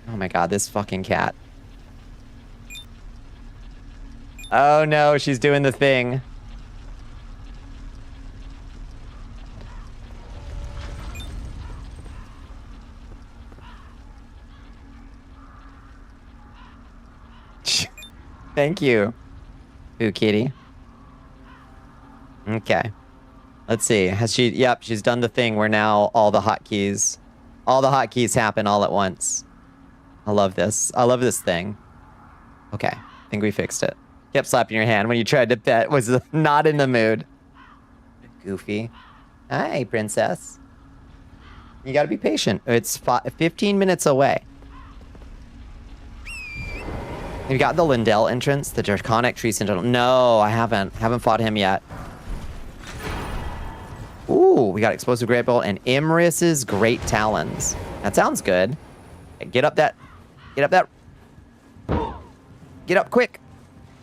Oh, my God. This fucking cat. Oh, no. She's doing the thing. Thank you. Ooh, kitty. Okay. Let's see. Has she... Yep, she's done the thing where now all the hotkeys happen all at once. I love this. I love this thing. Okay. I think we fixed it. Kept slapping your hand when you tried to pet. Was not in the mood. Goofy. Hi, princess. You gotta be patient. It's 15 minutes away. You got the Lindell entrance, the Draconic Tree Sentinel. No, I haven't. Haven't fought him yet. Ooh, we got Explosive Great Bolt and Imris's Great Talons. That sounds good. Okay, get up that. Get up quick.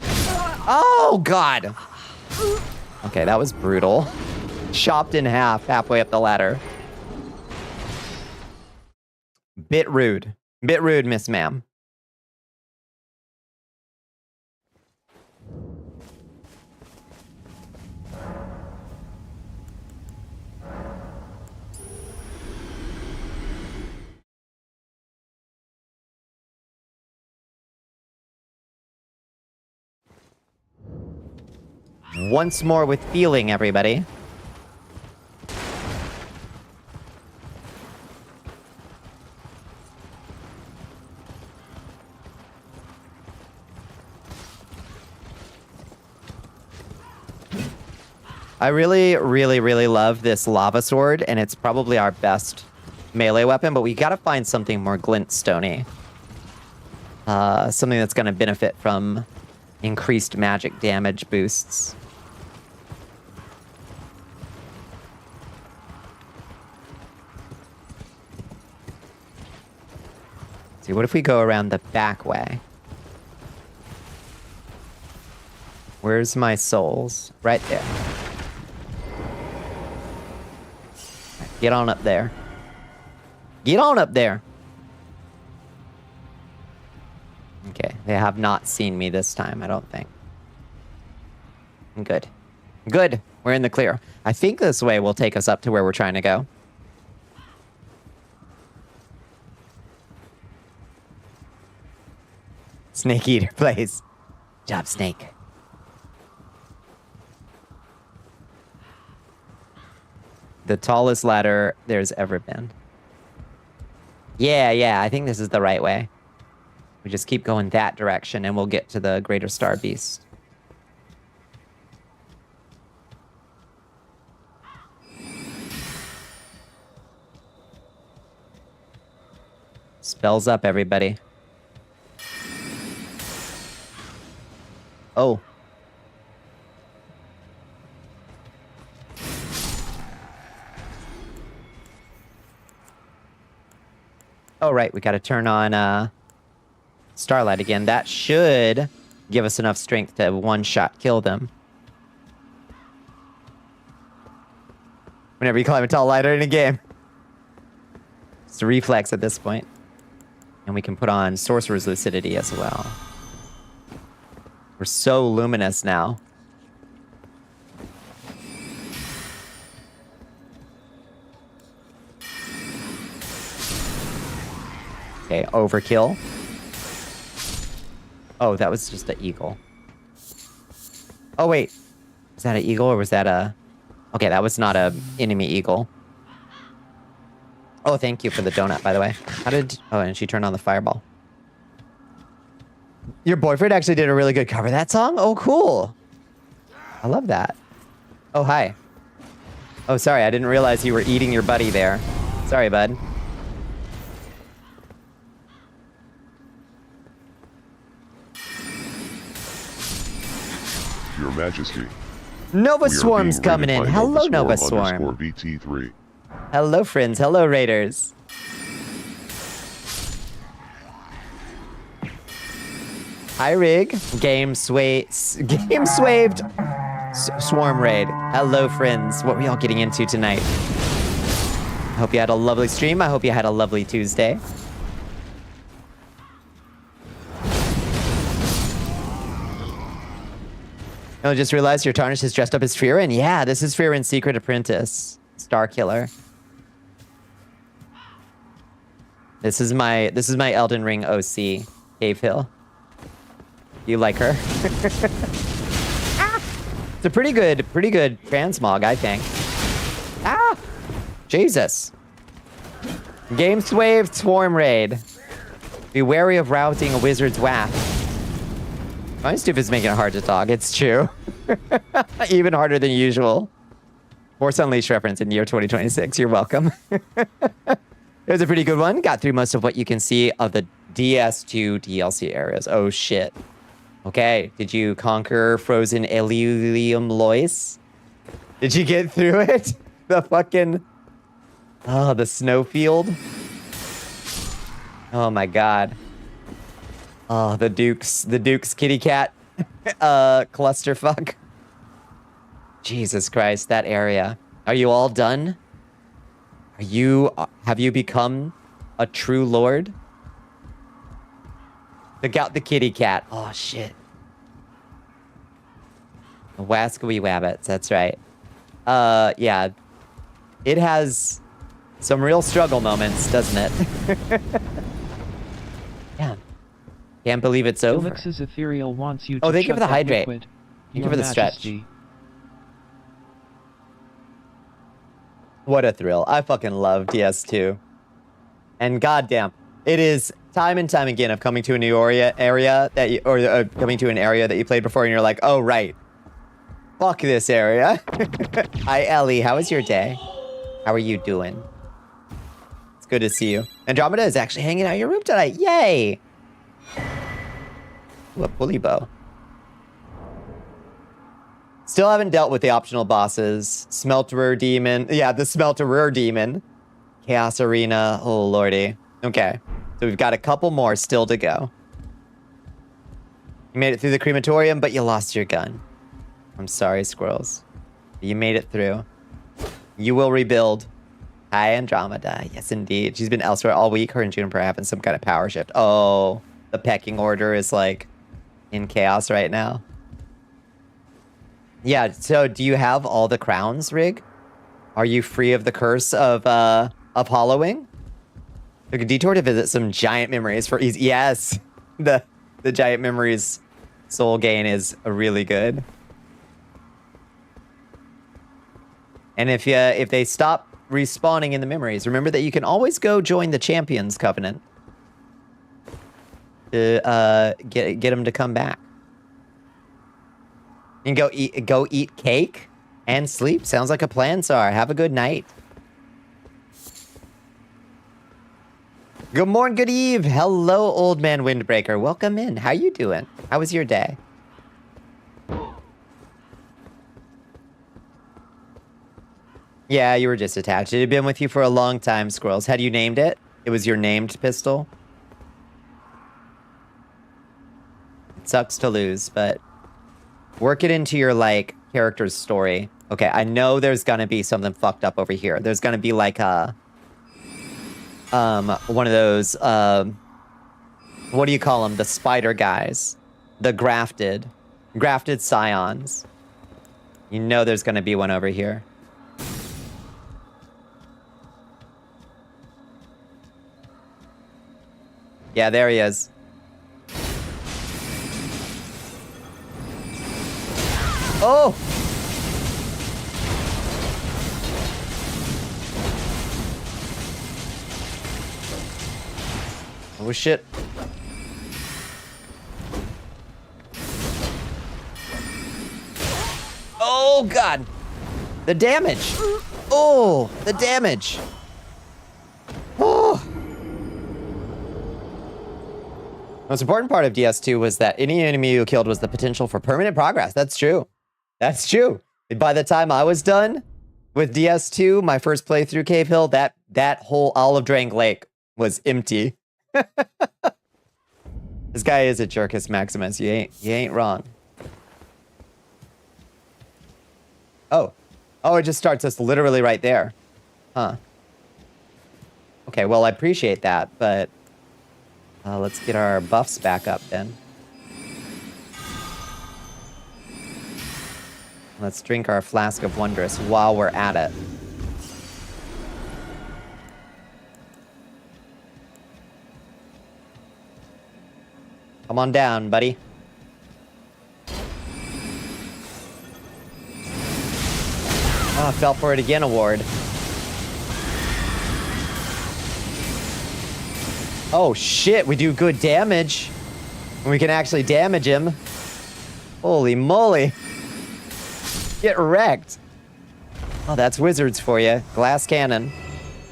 Oh, God. Okay, that was brutal. Chopped in half halfway up the ladder. Bit rude. Bit rude, Miss Ma'am. Once more with feeling, everybody. I really, really, really love this lava sword, and it's probably our best melee weapon, but we gotta find something more glintstone-y. Something that's gonna benefit from increased magic damage boosts. See, what if we go around the back way? Where's my souls? Right there. Get on up there. Get on up there. Okay, they have not seen me this time, I don't think. Good. Good. We're in the clear. I think this way will take us up to where we're trying to go. Snake Eater plays. Job, Snake. The tallest ladder there's ever been. Yeah, I think this is the right way. We just keep going that direction and we'll get to the Greater Star Beast. Spells up, everybody. Oh. Oh, right. We got to turn on Starlight again. That should give us enough strength to one-shot kill them. Whenever you climb a tall ladder in a game. It's a reflex at this point. And we can put on Sorcerer's Lucidity as well. We're so luminous now. Okay, overkill. Oh, that was just an eagle. Oh, wait. Was that an eagle or was that a... Okay, that was not an enemy eagle. Oh, thank you for the donut, by the way. How did... Oh, and she turned on the fireball. Your boyfriend actually did a really good cover of that song? Oh, cool. I love that. Oh, hi. Oh, sorry. I didn't realize you were eating your buddy there. Sorry, bud. Your Majesty. Nova We are Swarm's being coming raided in. by Hello, Nova Swarm. _VT3. Hello, friends. Hello, Raiders. Hi, Rig. Game swaved. Swarm Raid. Hello, friends. What were y'all getting into tonight? I hope you had a lovely stream. I hope you had a lovely Tuesday. I just realized your Tarnish is dressed up as Fearin. Yeah, this is Fearin's Secret Apprentice. Star Killer. This is my Elden Ring OC, Cave Hill. You like her? It's a pretty good transmog, I think. Ah! Jesus. Game swaved Swarm Raid. Be wary of rousing a wizard's wrath. My stupid's making it hard to talk. It's true. Even harder than usual. Force Unleashed reference in year 2026. You're welcome. It was a pretty good one. Got through most of what you can see of the DS2 DLC areas. Oh, shit. Okay. Did you conquer Frozen Elysium Lois? Did you get through it? The fucking... Oh, the snowfield. Oh, my God. Oh, the Duke's kitty cat clusterfuck. Jesus Christ, that area. Are you all done? Have you become a true lord? Look out the kitty cat. Oh, shit. The Wascoey Wabbits, that's right. Yeah. It has some real struggle moments, doesn't it? Yeah. Can't believe it's over. Felix's Ethereal wants you to thank you shut for the that hydrate. liquid. Thank you Your for the stretch. Majesty. What a thrill. I fucking love DS2. And goddamn, it is time and time again of coming to a new area that you, or coming to an area that you played before and you're like, oh, right. Fuck this area. Hi, Ellie. How was your day? How are you doing? It's Good to see you. Andromeda is actually hanging out in your room tonight. Yay! Ooh, a pulley bow. Still haven't dealt with the optional bosses. Smelterer Demon. Yeah, the Smelterer Demon. Chaos Arena. Oh, lordy. Okay. So we've got a couple more still to go. You made it through the crematorium, but you lost your gun. I'm sorry, squirrels. You made it through. You will rebuild. Hi, Andromeda. Yes, indeed. She's been elsewhere all week. Her and Juniper are having some kind of power shift. Oh, the pecking order is like in chaos right now. Yeah, so do you have all the crowns, Rig? Are you free of the curse of hollowing? Took a detour to visit some giant memories for easy. Yes, the giant memories soul gain is really good. And if they stop respawning in the memories, remember that you can always go join the Champions Covenant to get them to come back. You can go eat cake and sleep. Sounds like a plan, Sar. Have a good night. Good morning, good eve. Hello, old man Windbreaker. Welcome in. How you doing? How was your day? Yeah, you were just attached. It had been with you for a long time, Squirrels. Had you named it? It was your named pistol? It sucks to lose, but work it into your, like, character's story. Okay, I know there's gonna be something fucked up over here. There's gonna be, like, one of those, what do you call them? The spider guys. The grafted scions. You know there's gonna be one over here. Yeah, there he is. Oh! Oh, shit. Oh, God. The damage. Oh, the damage. Oh. The most important part of DS2 was that any enemy you killed was the potential for permanent progress. That's true. That's true. By the time I was done with DS2, my first playthrough Cave Hill, that whole Olive Drang Lake was empty. This guy is a Jerkus Maximus. You ain't wrong. Oh, it just starts us literally right there. Huh. Okay, well, I appreciate that, but let's get our buffs back up then. Let's drink our Flask of Wondrous while we're at it. Come on down, buddy. Oh, fell for it again award. Oh shit, we do good damage. We can actually damage him. Holy moly. Get wrecked. Oh, that's wizards for you. Glass cannon.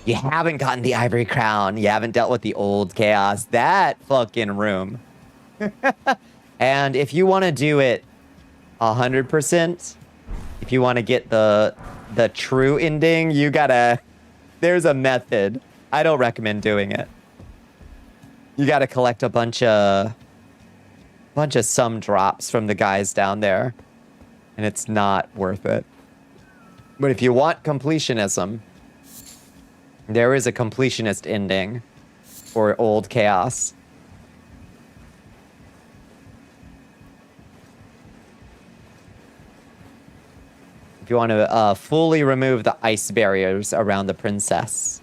You haven't gotten the ivory crown. You haven't dealt with the old chaos. That fucking room. And if you want to do it 100%, if you want to get the true ending, you gotta... There's a method. I don't recommend doing it. You gotta collect a bunch of sum drops from the guys down there. And it's not worth it. But if you want completionism, there is a completionist ending for Old Chaos. If you want to fully remove the ice barriers around the princess.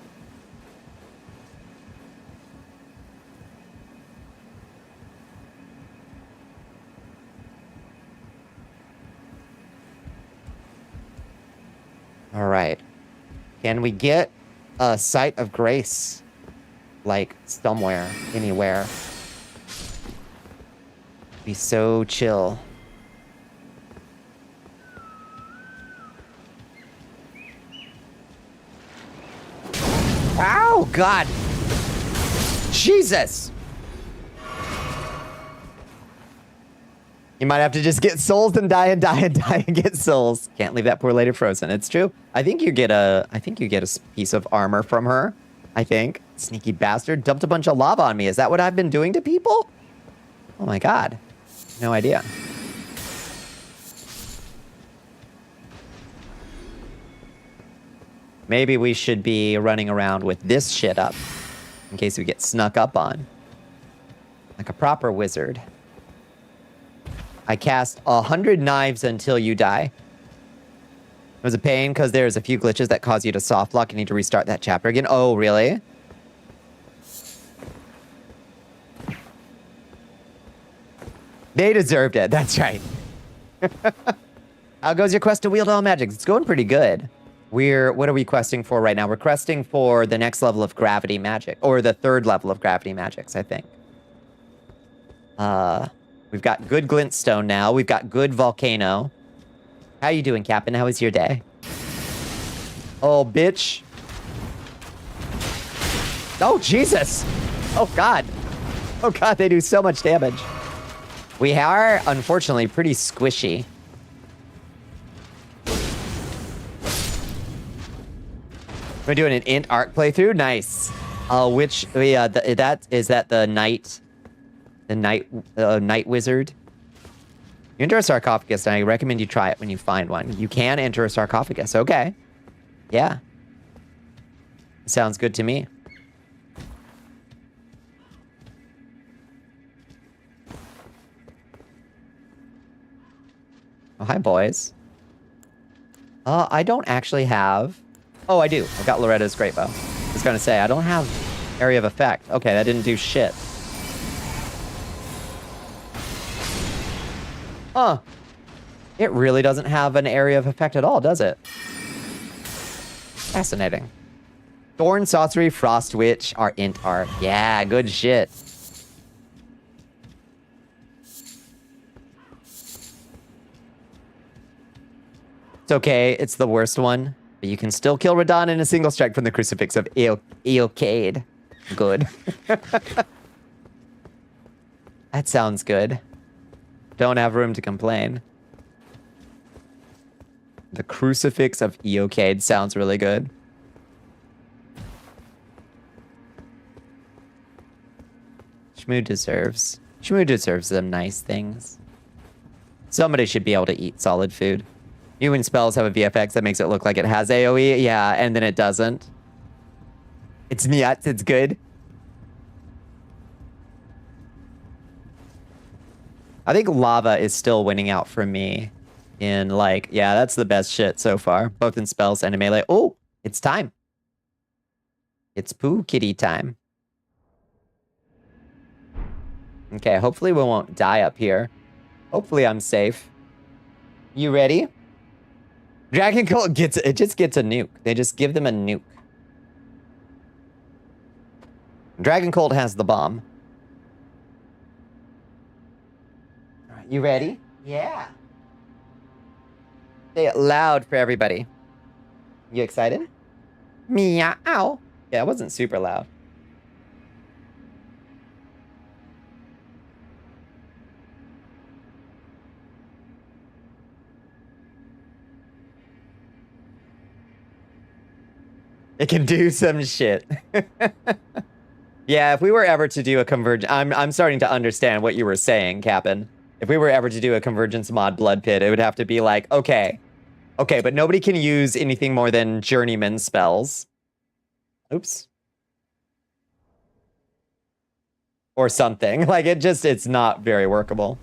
All right. Can we get a site of grace? Like, somewhere, anywhere. Be so chill. Ow, God. Jesus. You might have to just get souls and die and die and die and get souls. Can't leave that poor lady frozen. It's true. I think you get a piece of armor from her. I think. Sneaky bastard dumped a bunch of lava on me. Is that what I've been doing to people? Oh my God. No idea. Maybe we should be running around with this shit up in case we get snuck up on. Like a proper wizard. I cast 100 knives until you die. It was a pain because there's a few glitches that cause you to soft lock. You need to restart that chapter again. Oh, really? They deserved it. That's right. How goes your quest to wield all magics? It's going pretty good. What are we questing for right now? We're questing for the next level of gravity magic. Or the third level of gravity magics, I think. We've got good glintstone now. We've got good volcano. How you doing, Captain? How was your day? Oh, bitch. Oh, Jesus. Oh, God. Oh, God, they do so much damage. We are, unfortunately, pretty squishy. We're doing an int arc playthrough. Nice. Is that the night wizard? You enter a sarcophagus, and I recommend you try it when you find one. You can enter a sarcophagus. Okay. Yeah. Sounds good to me. Oh, hi, boys. I don't actually have... Oh, I do. I got Loretta's Great Bow. I was gonna say, I don't have area of effect. Okay, that didn't do shit. Huh. It really doesn't have an area of effect at all, does it? Fascinating. Thorn, Sorcery, Frost Witch are int art. Yeah, good shit. It's okay, it's the worst one. But you can still kill Radahn in a single strike from the Crucifix of Eocade. Good. That sounds good. Don't have room to complain. The Crucifix of Eocade sounds really good. Shmoo deserves them nice things. Somebody should be able to eat solid food. You when spells have a VFX that makes it look like it has AoE, yeah, and then it doesn't. It's nuts, it's good. I think lava is still winning out for me in like, yeah, that's the best shit so far, both in spells and in melee. Oh, it's time. It's poo kitty time. Okay, hopefully we won't die up here. Hopefully I'm safe. You ready? Dragon Cult just gets a nuke. They just give them a nuke. Dragon Cult has the bomb. All right, you ready? Yeah. Say it loud for everybody. You excited? Meow. Yeah, it wasn't super loud. It can do some shit. Yeah, if we were ever to do a convergence... I'm starting to understand what you were saying, Captain. If we were ever to do a convergence mod Blood Pit, it would have to be like, okay. Okay, but nobody can use anything more than journeyman spells. Oops. Or something. Like, it's not very workable.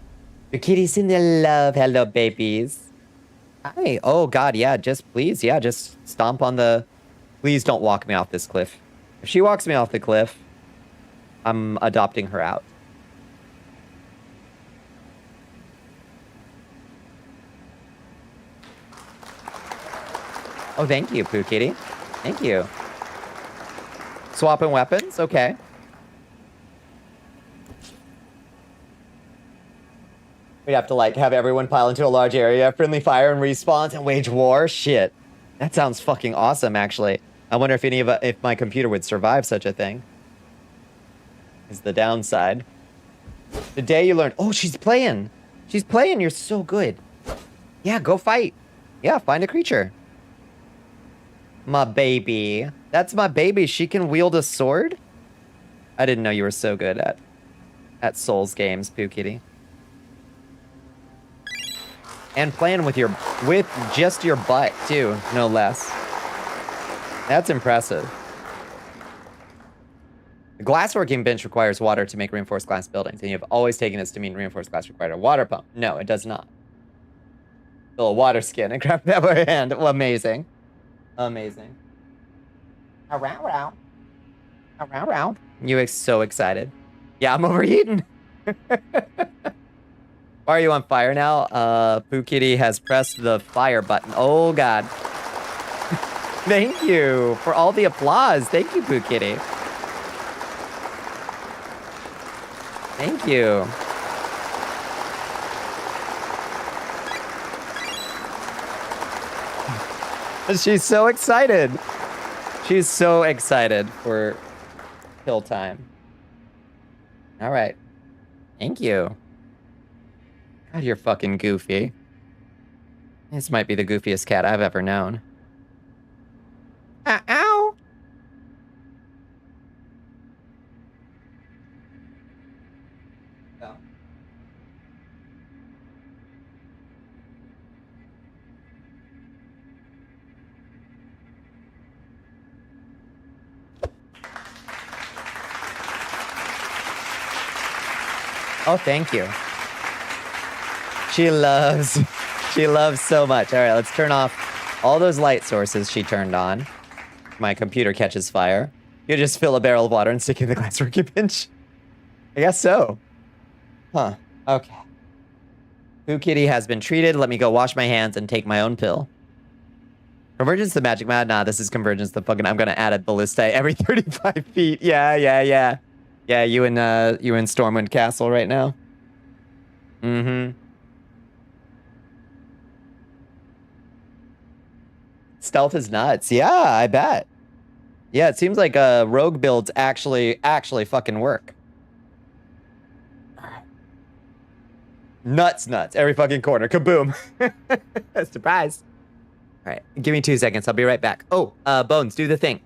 Your kitty's in the love. Hello, babies. Hi. Oh, God, yeah, just please. Yeah, just stomp on the... Please don't walk me off this cliff. If she walks me off the cliff, I'm adopting her out. Oh, thank you, Pooh Kitty. Thank you. Swapping weapons? Okay. We'd have to, like, have everyone pile into a large area, friendly fire and respawns, and wage war? Shit. That sounds fucking awesome, actually. I wonder if if my computer would survive such a thing. Is the downside. The day you learned. Oh, she's playing. She's playing. You're so good. Yeah, go fight. Yeah, find a creature. My baby. That's my baby. She can wield a sword? I didn't know you were so good at Souls games, Poo Kitty. And playing with just your butt, too, no less. That's impressive. The glassworking bench requires water to make reinforced glass buildings, and you have always taken this to mean reinforced glass required a water pump. No, it does not. Fill a water skin and grab that by hand. Well, amazing. Amazing. Around. You so excited. Yeah, I'm overheating. Why are you on fire now? Poo Kitty has pressed the fire button. Oh, God. Thank you for all the applause. Thank you, Poo Kitty. Thank you. She's so excited. She's so excited for kill time. All right. Thank you. God, you're fucking goofy. This might be the goofiest cat I've ever known. Ow! Oh, thank you. She loves so much. All right, let's turn off all those light sources she turned on. My computer catches fire. You just fill a barrel of water and stick it in the glassworking bench? I guess so. Huh, okay. Poo Kitty has been treated. Let me go wash my hands and take my own pill. Convergence the magic mad? Nah, this is Convergence the fucking... I'm gonna add a ballista every 35 feet. Yeah. Yeah, you in Stormwind Castle right now? Mm-hmm. Stealth is nuts. Yeah, I bet. Yeah, it seems like rogue builds actually fucking work. Nuts. Every fucking corner. Kaboom. Surprise. All right, give me 2 seconds. I'll be right back. Oh, Bones, do the thing.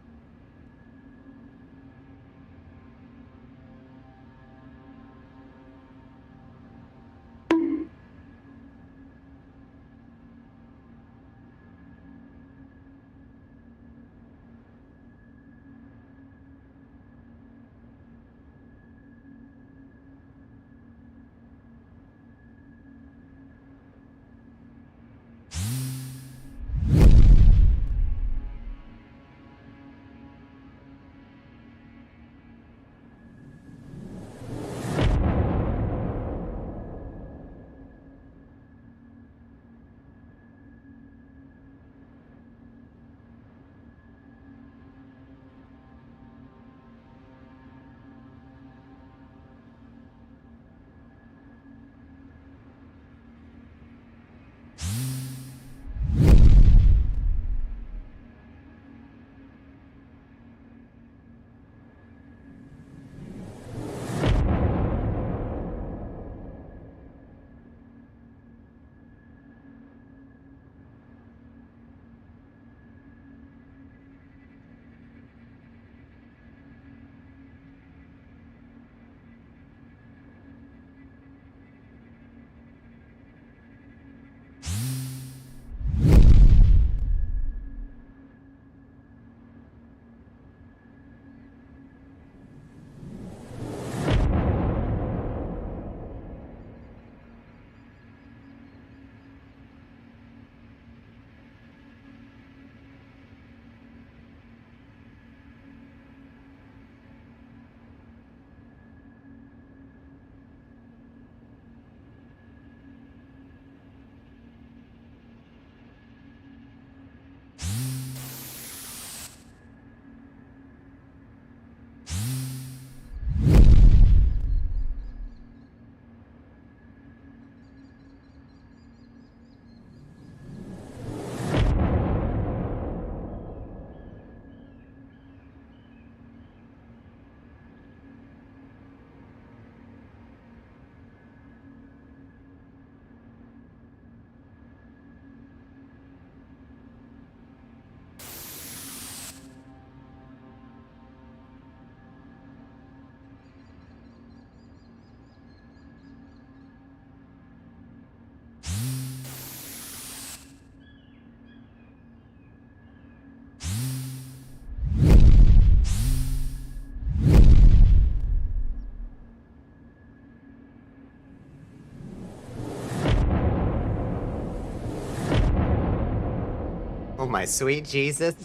my sweet Jesus.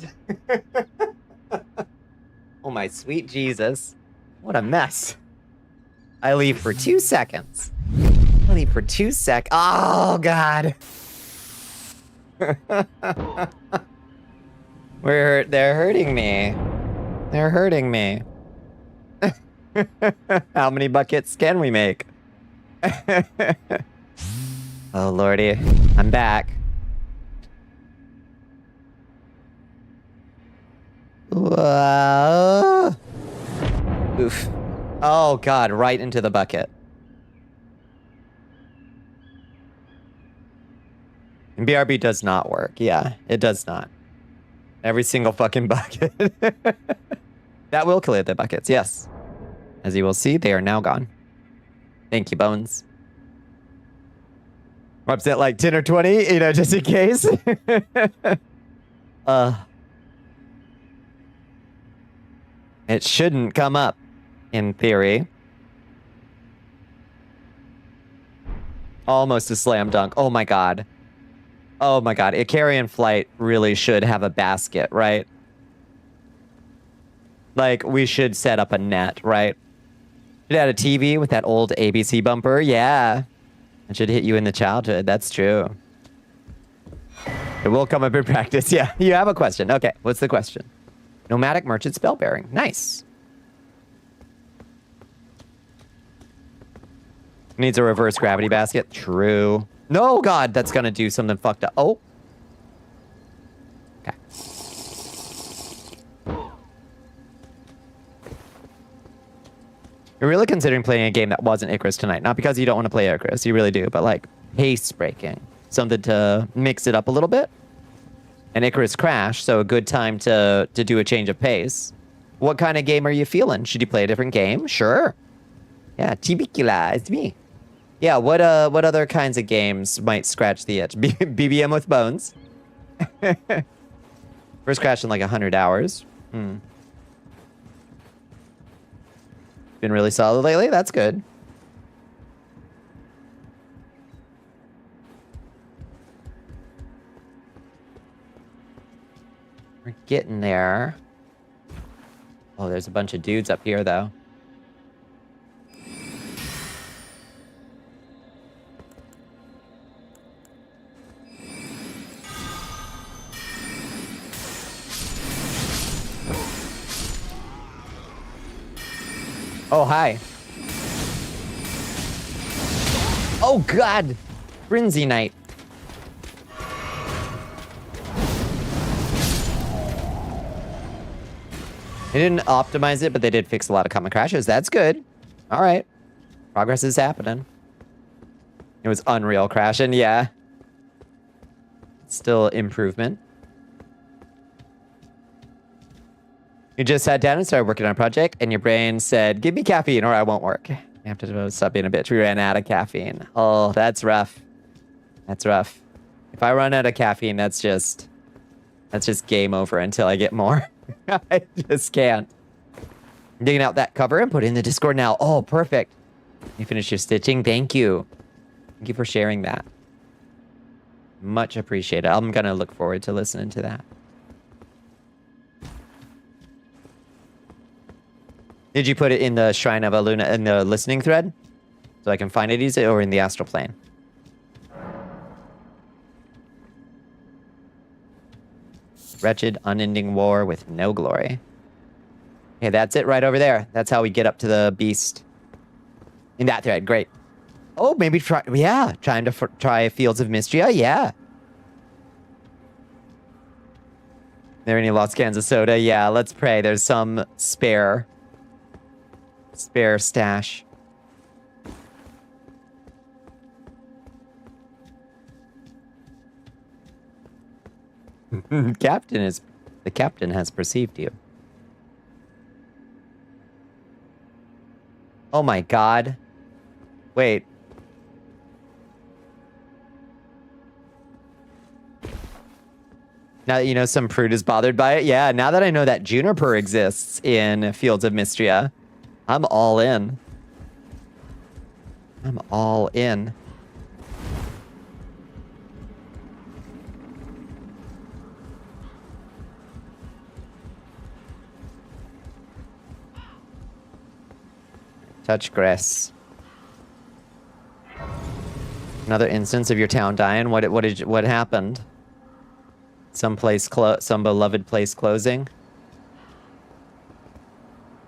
Oh my sweet Jesus. What a mess. I leave for 2 seconds. I leave for 2 sec. Oh, God. They're hurting me. They're hurting me. How many buckets can we make? Oh, Lordy. I'm back. Whoa. Oof. Oh, God. Right into the bucket. And BRB does not work. Yeah, it does not. Every single fucking bucket. That will clear the buckets, yes. As you will see, they are now gone. Thank you, Bones. I'm upset like 10 or 20, you know, just in case. It shouldn't come up, in theory. Almost a slam dunk. Oh my God. Oh my God. A carrion flight really should have a basket, right? Like, we should set up a net, right? Should add a TV with that old ABC bumper. Yeah. It should hit you in the childhood. That's true. It will come up in practice. Yeah. You have a question. Okay. What's the question? Nomadic Merchant Spellbearing. Nice. Needs a reverse gravity basket. True. No, God, that's gonna do something fucked up. Oh. Okay. You're really considering playing a game that wasn't Icarus tonight. Not because you don't want to play Icarus, you really do, but like pace breaking. Something to mix it up a little bit. And Icarus crashed, so a good time to do a change of pace. What kind of game are you feeling? Should you play a different game? Sure. Yeah, Bonnicula, it's me. Yeah, what other kinds of games might scratch the itch? BBM with Bones. First crash in like 100 hours. Been really solid lately? That's good. We're getting there. Oh, there's a bunch of dudes up here, though. Oh, hi. Oh, God. Frenzy Knight. They didn't optimize it, but they did fix a lot of common crashes. That's good. All right. Progress is happening. It was Unreal crashing, yeah. Still improvement. You just sat down and started working on a project, and your brain said, give me caffeine or I won't work. You have to stop being a bitch. We ran out of caffeine. Oh, that's rough. That's rough. If I run out of caffeine, that's just game over until I get more. I just can't. I'm digging out that cover and put it in the Discord now. Oh, perfect. You finished your stitching? Thank you. Thank you for sharing that. Much appreciated. I'm going to look forward to listening to that. Did you put it in the Shrine of Aluna in the listening thread? So I can find it easily, or in the astral plane? Wretched, unending war with no glory. Okay, that's it right over there. That's how we get up to the beast. In that thread, great. Oh, maybe try, yeah, trying to try Fields of Mystria, yeah. There any lost cans of soda? Yeah, let's pray. There's some spare stash. The captain has perceived you. Oh my God. Wait. Now that you know some prude is bothered by it. Yeah, now that I know that juniper exists in Fields of Mystria, I'm all in. I'm all in. touch grass. Another instance of your town dying. What happened? Some beloved place closing.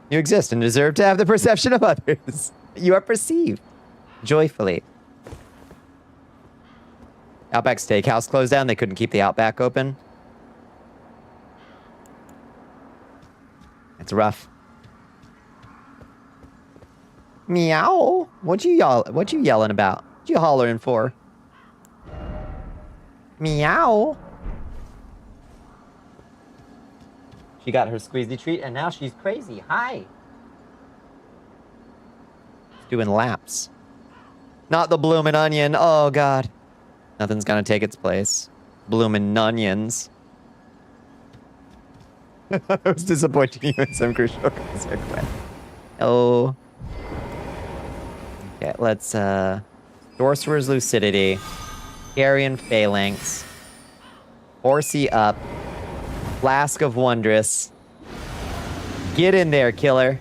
You exist and deserve to have the perception of others. You are perceived joyfully. Outback Steakhouse closed down. They couldn't keep the Outback open. It's rough. Meow. What you yelling about? What you hollering for? Meow. She got her squeezy treat and now she's crazy. Hi. Doing laps. Not the bloomin' onion. Oh god. Nothing's gonna take its place. Bloomin' onions. I was disappointing you in some crucial way. Oh. Okay, let's Sorcerer's Lucidity. Carrion Phalanx. Horsey up. Flask of Wondrous. Get in there, killer.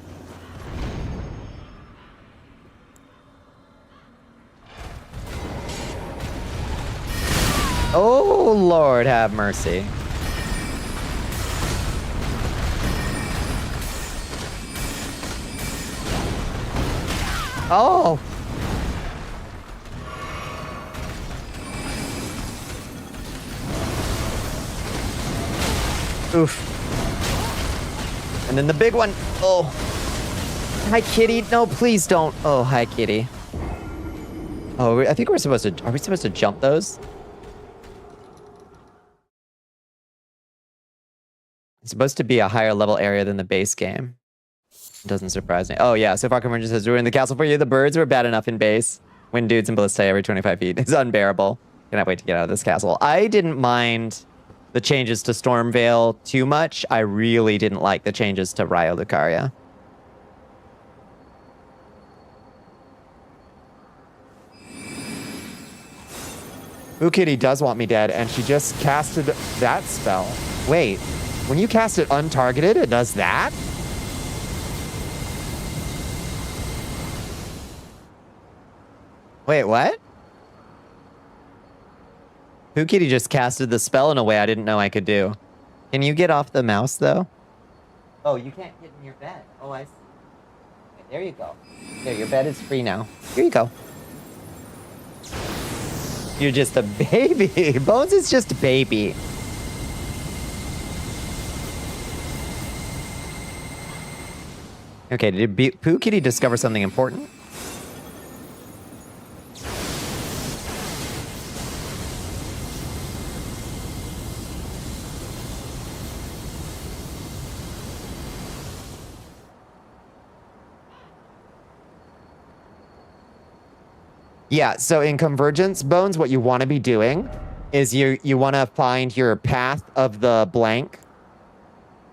Oh, Lord, have mercy. Oh. Oof. And then the big one. Oh. Hi, kitty. No, please don't. Oh, hi, kitty. Oh, I think we're supposed to... Are we supposed to jump those? It's supposed to be a higher level area than the base game. It doesn't surprise me. Oh, yeah. So far, Convergence has ruined the castle for you. The birds were bad enough in base. Wind dudes and ballista every 25 feet. It's unbearable. Cannot wait to get out of this castle. I didn't mind the changes to Stormvale too much. I really didn't like the changes to Rayo Lucaria. Ooh, Kitty does want me dead, and she just casted that spell. Wait, when you cast it untargeted, it does that? Wait, what? Pooh Kitty just casted the spell in a way I didn't know I could do. Can you get off the mouse, though? Oh, you can't get in your bed. Oh, I see. Okay, there you go. There, your bed is free now. Here you go. You're just a baby. Bones is just a baby. Okay, did Pooh Kitty discover something important? Yeah, so in Convergence, Bones, what you want to be doing is you want to find your path of the blank,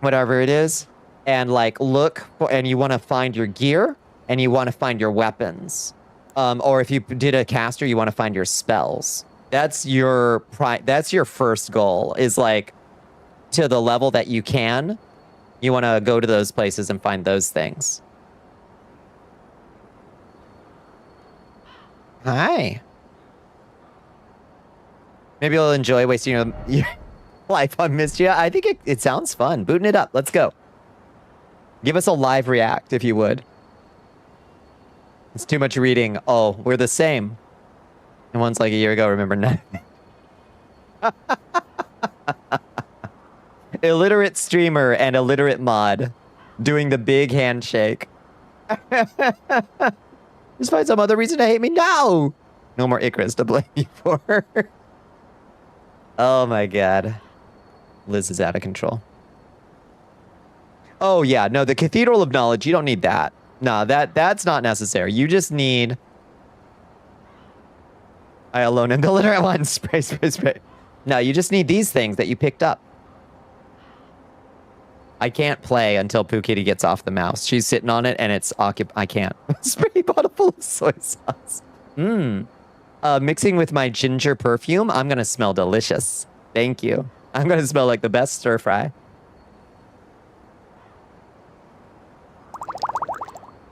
whatever it is, and like look for, and you want to find your gear and you want to find your weapons. Or if you did a caster, you want to find your spells. That's your first goal, is like to the level that you can. You want to go to those places and find those things. Hi. Maybe you'll enjoy wasting your life on Mistia. I think it sounds fun. Booting it up. Let's go. Give us a live react, if you would. It's too much reading. Oh, we're the same. And one's like a year ago, remember nothing. Illiterate streamer and illiterate mod doing the big handshake. Just find some other reason to hate me. No! No more Icarus to blame you for. Oh my god. Liz is out of control. Oh yeah, no, the Cathedral of Knowledge, you don't need that. No, that's not necessary. You just need... I alone am the literate one. Spray, spray, spray. No, you just need these things that you picked up. I can't play until Pooh Kitty gets off the mouse. She's sitting on it and it's occupied. I can't. Spray bottle full of soy sauce. Mixing with my ginger perfume, I'm gonna smell delicious. Thank you. I'm gonna smell like the best stir fry.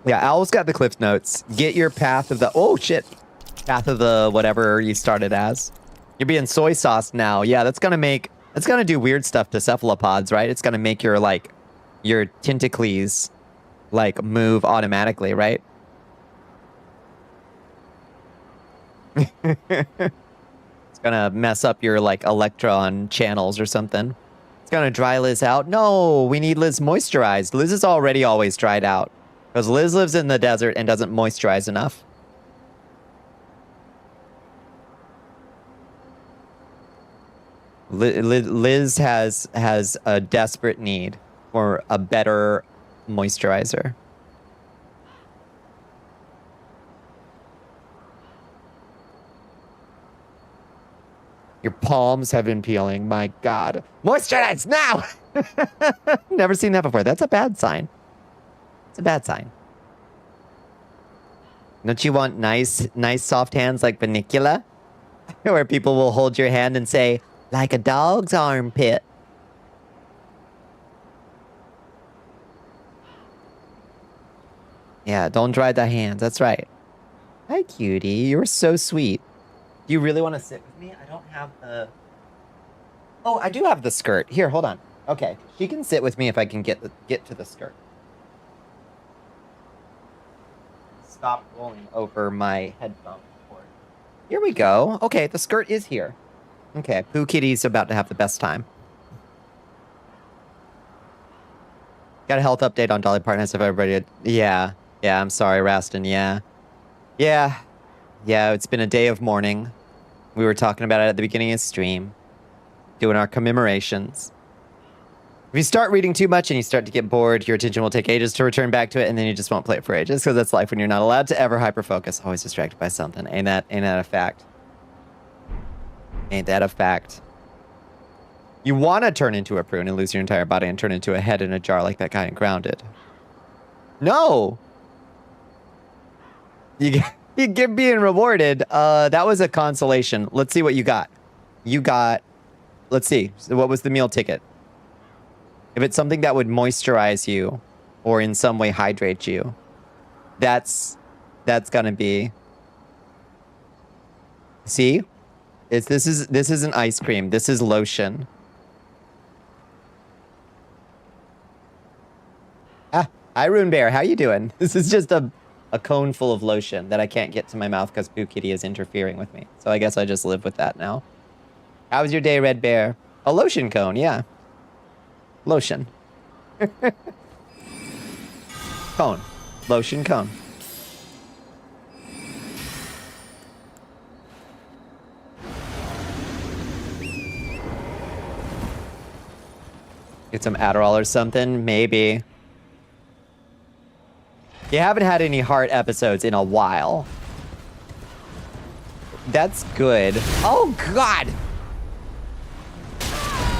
Yeah, Owl's got the cliff notes. Get your path of the... Oh, shit. Path of the whatever you started as. You're being soy sauce now. Yeah, that's going to make... It's going to do weird stuff to cephalopods, right? It's going to make your, like... Your tentacles, like, move automatically, right? It's going to mess up your, like, electron channels or something. It's going to dry Liz out. No, we need Liz moisturized. Liz is already always dried out. Because Liz lives in the desert and doesn't moisturize enough. Liz has a desperate need for a better moisturizer. Your palms have been peeling. My God. Moisturize now! Never seen that before. That's a bad sign. It's a bad sign. Don't you want nice soft hands like Bonnicula? Where people will hold your hand and say, like a dog's armpit. Yeah, don't dry the hands. That's right. Hi, cutie. You're so sweet. Do you really want to sit with me? I don't have the... Oh, I do have the skirt. Here, hold on. Okay, she can sit with me if I can get to the skirt. Stop rolling over my headphone cord. Here we go. Okay, the skirt is here. Okay, Pooh Kitty's about to have the best time. Got a health update on Dolly Parton. If everybody... Yeah, I'm sorry, Rastin. Yeah, it's been a day of mourning. We were talking about it at the beginning of stream. Doing our commemorations. If you start reading too much and you start to get bored, your attention will take ages to return back to it, and then you just won't play it for ages, because that's life when you're not allowed to ever hyper-focus. Always distracted by something. Ain't that a fact? Ain't that a fact? You want to turn into a prune and lose your entire body and turn into a head in a jar like that guy in Grounded. No! You get being rewarded. That was a consolation. Let's see what you got. You got... Let's see. So what was the meal ticket? If it's something that would moisturize you or in some way hydrate you, that's gonna be... See? This isn't ice cream. This is lotion. Ah, hi Rune Bear. How you doing? This is just a cone full of lotion that I can't get to my mouth because Pooh Kitty is interfering with me. So I guess I just live with that now. How was your day, Red Bear? A lotion cone, yeah. Lotion. Cone. Lotion cone. Get some Adderall or something? Maybe. You haven't had any heart episodes in a while. That's good. Oh, God!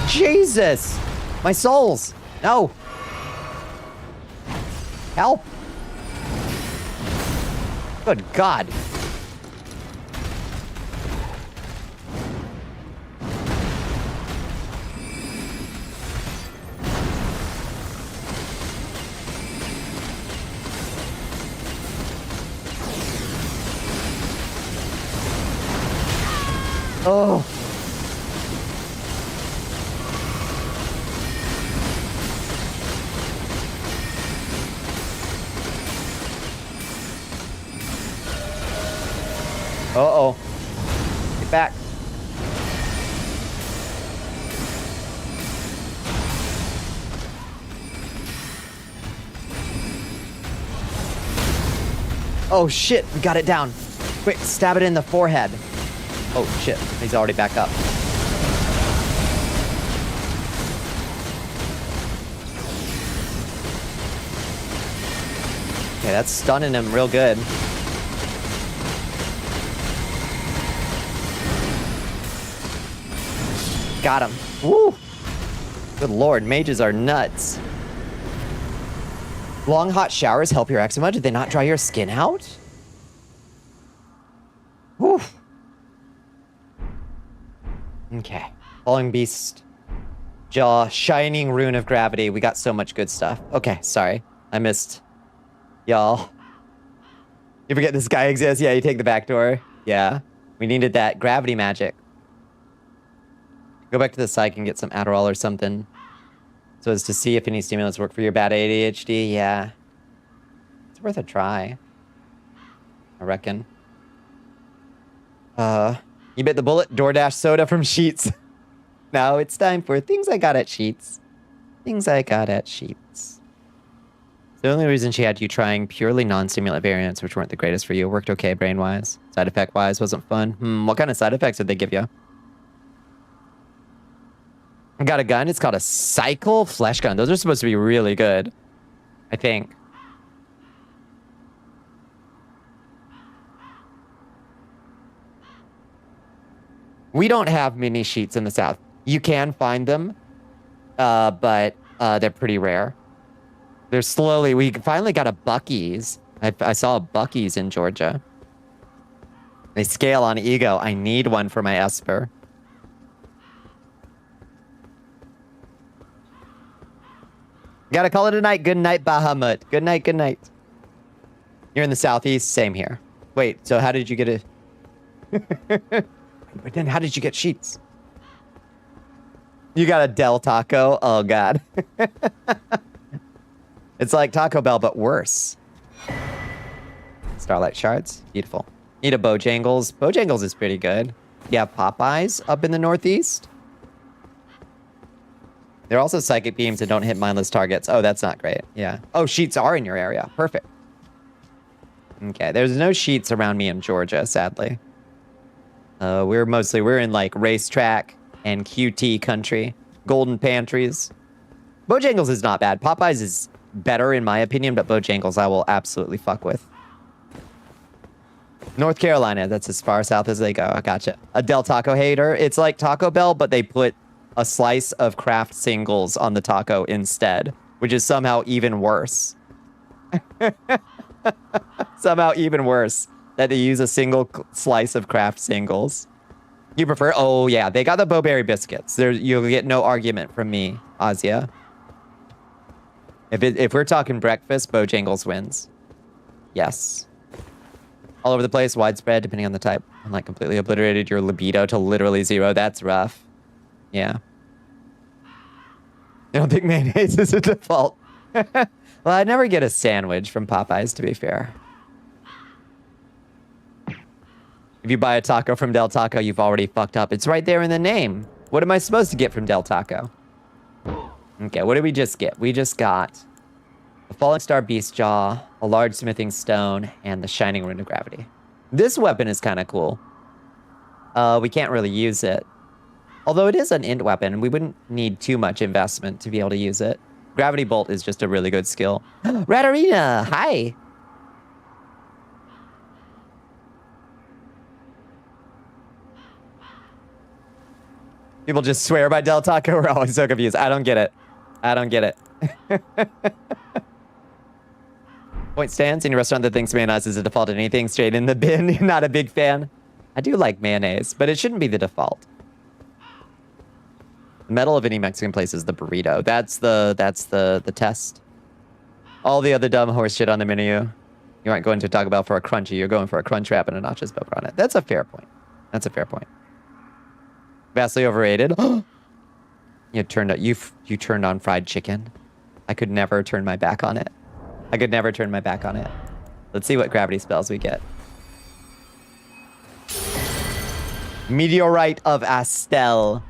Jesus! My souls! No! Help! Good God! Oh. Uh-oh. Get back. Oh shit, we got it down. Quick, stab it in the forehead. Oh shit, he's already back up. Okay, that's stunning him real good. Got him. Woo! Good lord, mages are nuts. Long hot showers help your eczema. Did they not dry your skin out? Woo! Okay. Falling Beast. Jaw. Shining Rune of Gravity. We got so much good stuff. Okay, sorry. I missed. y'all. You forget this guy exists? Yeah, you take the back door. Yeah. We needed that gravity magic. Go back to the psych and get some Adderall or something. So as to see if any stimulants work for your bad ADHD. Yeah. It's worth a try. I reckon. You bit the bullet? DoorDash soda from Sheets. Now it's time for things I got at Sheets. Things I got at Sheets. The only reason she had you trying purely non-stimulant variants, which weren't the greatest for you, worked okay brain-wise. Side effect-wise, wasn't fun. What kind of side effects did they give you? I got a gun. It's called a Cycle Flesh Gun. Those are supposed to be really good, I think. We don't have mini sheets in the South. You can find them, but they're pretty rare. They're slowly... We finally got a Buc-ee's. I saw a Buc-ee's in Georgia. They scale on ego. I need one for my Esper. Gotta call it a night. Good night, Bahamut. Good night, good night. You're in the Southeast? Same here. Wait, so how did you get it? But then how did you get sheets? You got a Del Taco? Oh, God. It's like Taco Bell, but worse. Starlight Shards. Beautiful. Need a Bojangles. Bojangles is pretty good. You have Popeyes up in the Northeast. They're also psychic beams that don't hit mindless targets. Oh, that's not great. Yeah. Oh, sheets are in your area. Perfect. Okay, there's no sheets around me in Georgia, sadly. We're in like racetrack and QT country. Golden pantries. Bojangles is not bad. Popeyes is better in my opinion, but Bojangles I will absolutely fuck with. North Carolina, that's as far south as they go. I gotcha. A Del Taco hater. It's like Taco Bell, but they put a slice of Kraft singles on the taco instead, which is somehow even worse. Somehow even worse that they use a single slice of Kraft singles. You prefer? Oh, yeah. They got the Bo-Berry biscuits. You'll get no argument from me, Azia. If we're talking breakfast, Bojangles wins. Yes. All over the place, widespread, depending on the type. And like completely obliterated your libido to literally 0. That's rough. Yeah. I don't think mayonnaise is a default. Well, I'd never get a sandwich from Popeyes, to be fair. If you buy a taco from Del Taco, you've already fucked up. It's right there in the name. What am I supposed to get from Del Taco? Okay, what did we just get? We just got a Falling Star Beast Jaw, a large smithing stone, and the Shining Rune of Gravity. This weapon is kind of cool. We can't really use it. Although it is an int weapon, we wouldn't need too much investment to be able to use it. Gravity Bolt is just a really good skill. Ratarina, hi! People just swear by Del Taco. We're always so confused. I don't get it. I don't get it. Point stands in your restaurant that thinks mayonnaise is a default. Anything straight in the bin. Not a big fan. I do like mayonnaise, but it shouldn't be the default. The medal of any Mexican place is the burrito. That's the test. All the other dumb horse shit on the menu. You aren't going to Taco Bell for a crunchy. You're going for a crunch wrap and a nachos pepper on it. That's a fair point. That's a fair point. Vastly overrated. You turned on fried chicken. I could never turn my back on it. I could never turn my back on it. Let's see what gravity spells we get. Meteorite of Astel.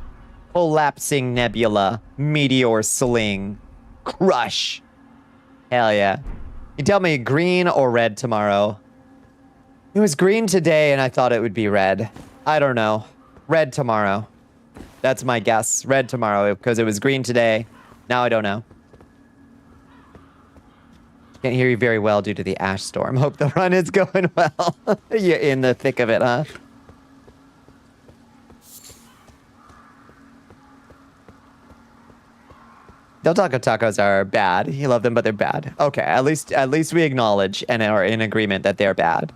Collapsing Nebula. Meteor Sling. Crush. Hell yeah. You tell me green or red tomorrow. It was green today and I thought it would be red. I don't know. Red tomorrow. That's my guess. Red tomorrow because it was green today. Now I don't know. Can't hear you very well due to the ash storm. Hope the run is going well. You're in the thick of it, huh? Del Taco tacos are bad. You love them, but they're bad. Okay, at least we acknowledge and are in agreement that they're bad.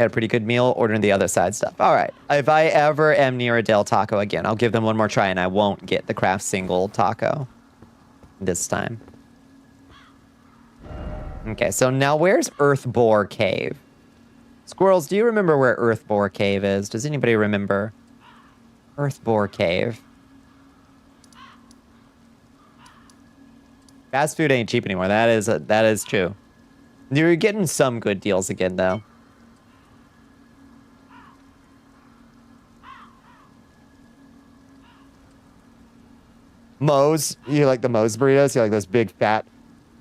Had a pretty good meal, ordering the other side stuff. All right. If I ever am near a Del Taco again, I'll give them one more try, and I won't get the craft single taco this time. Okay, so now where's Earthbore Cave? Squirrels, do you remember where Earthbore Cave is? Does anybody remember? Earthbore Cave. Fast food ain't cheap anymore. That is true. You're getting some good deals again, though. Moe's. You like the Moe's burritos? You like those big, fat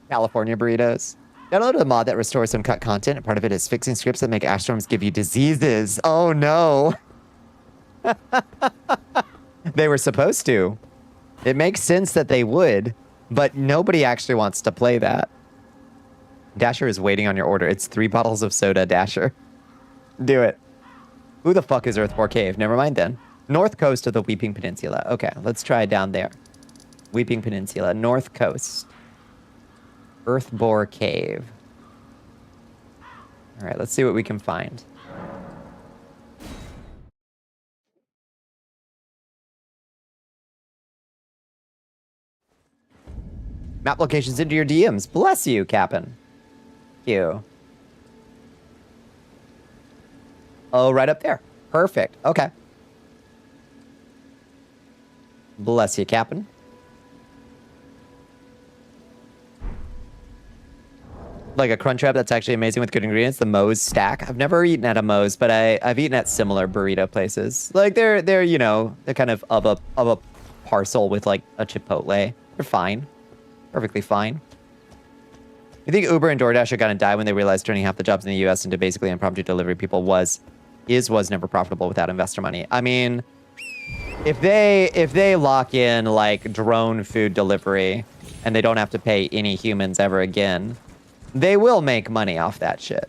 California burritos? Download a mod that restores some cut content, and part of it is fixing scripts that make Ashtorms give you diseases. Oh, no. They were supposed to. It makes sense that they would, but nobody actually wants to play that. Dasher is waiting on your order. It's 3 bottles of soda, Dasher. Do it. Who the fuck is Earthbore Cave? Never mind then. North coast of the Weeping Peninsula. Okay, let's try down there. Weeping Peninsula, North Coast. Earthbore Cave. All right, let's see what we can find. Map locations into your DMs. Bless you, Cap'n. Thank you. Oh, right up there. Perfect. Okay. Bless you, Cap'n. Like a Crunchwrap that's actually amazing with good ingredients. The Moe's stack. I've never eaten at a Moe's, but I've eaten at similar burrito places. Like they're you know, they're kind of a parcel with like a Chipotle. They're fine. Perfectly fine. You think Uber and DoorDash are gonna die when they realize turning half the jobs in the US into basically impromptu delivery people was never profitable without investor money? I mean, if they lock in like drone food delivery and they don't have to pay any humans ever again, they will make money off that shit.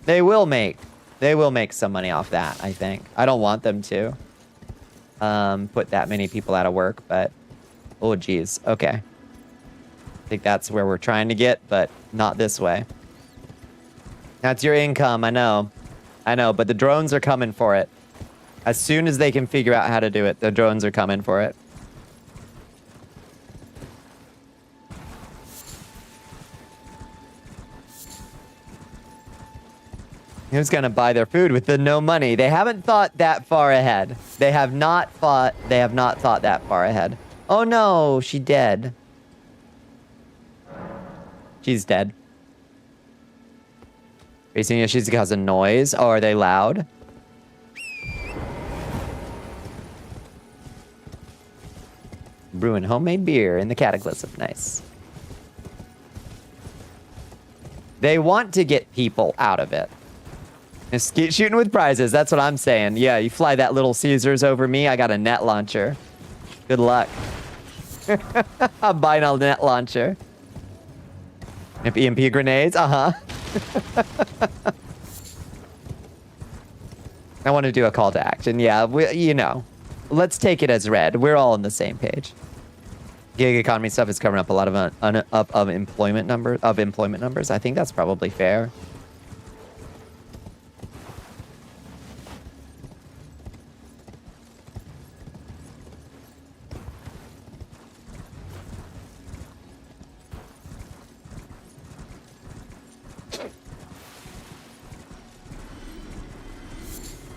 They will make some money off that, I think. I don't want them to put that many people out of work, but oh geez, okay. I think that's where we're trying to get, but not this way. That's your income, I know, but the drones are coming for it. As soon as they can figure out how to do it, the drones are coming for it. Who's gonna buy their food with the no money? They haven't thought that far ahead. They have not thought that far ahead. Oh no, she dead. She's dead. Are you seeing if she's causing noise? Oh, are they loud? Brewing homemade beer in the Cataclysm. Nice. They want to get people out of it. Just keep shooting with prizes. That's what I'm saying. Yeah, you fly that little Caesars over me, I got a net launcher. Good luck. I'm buying a net launcher. If EMP grenades, I want to do a call to action. Yeah, you know. Let's take it as read. We're all on the same page. Gig economy stuff is covering up a lot of employment numbers. I think that's probably fair.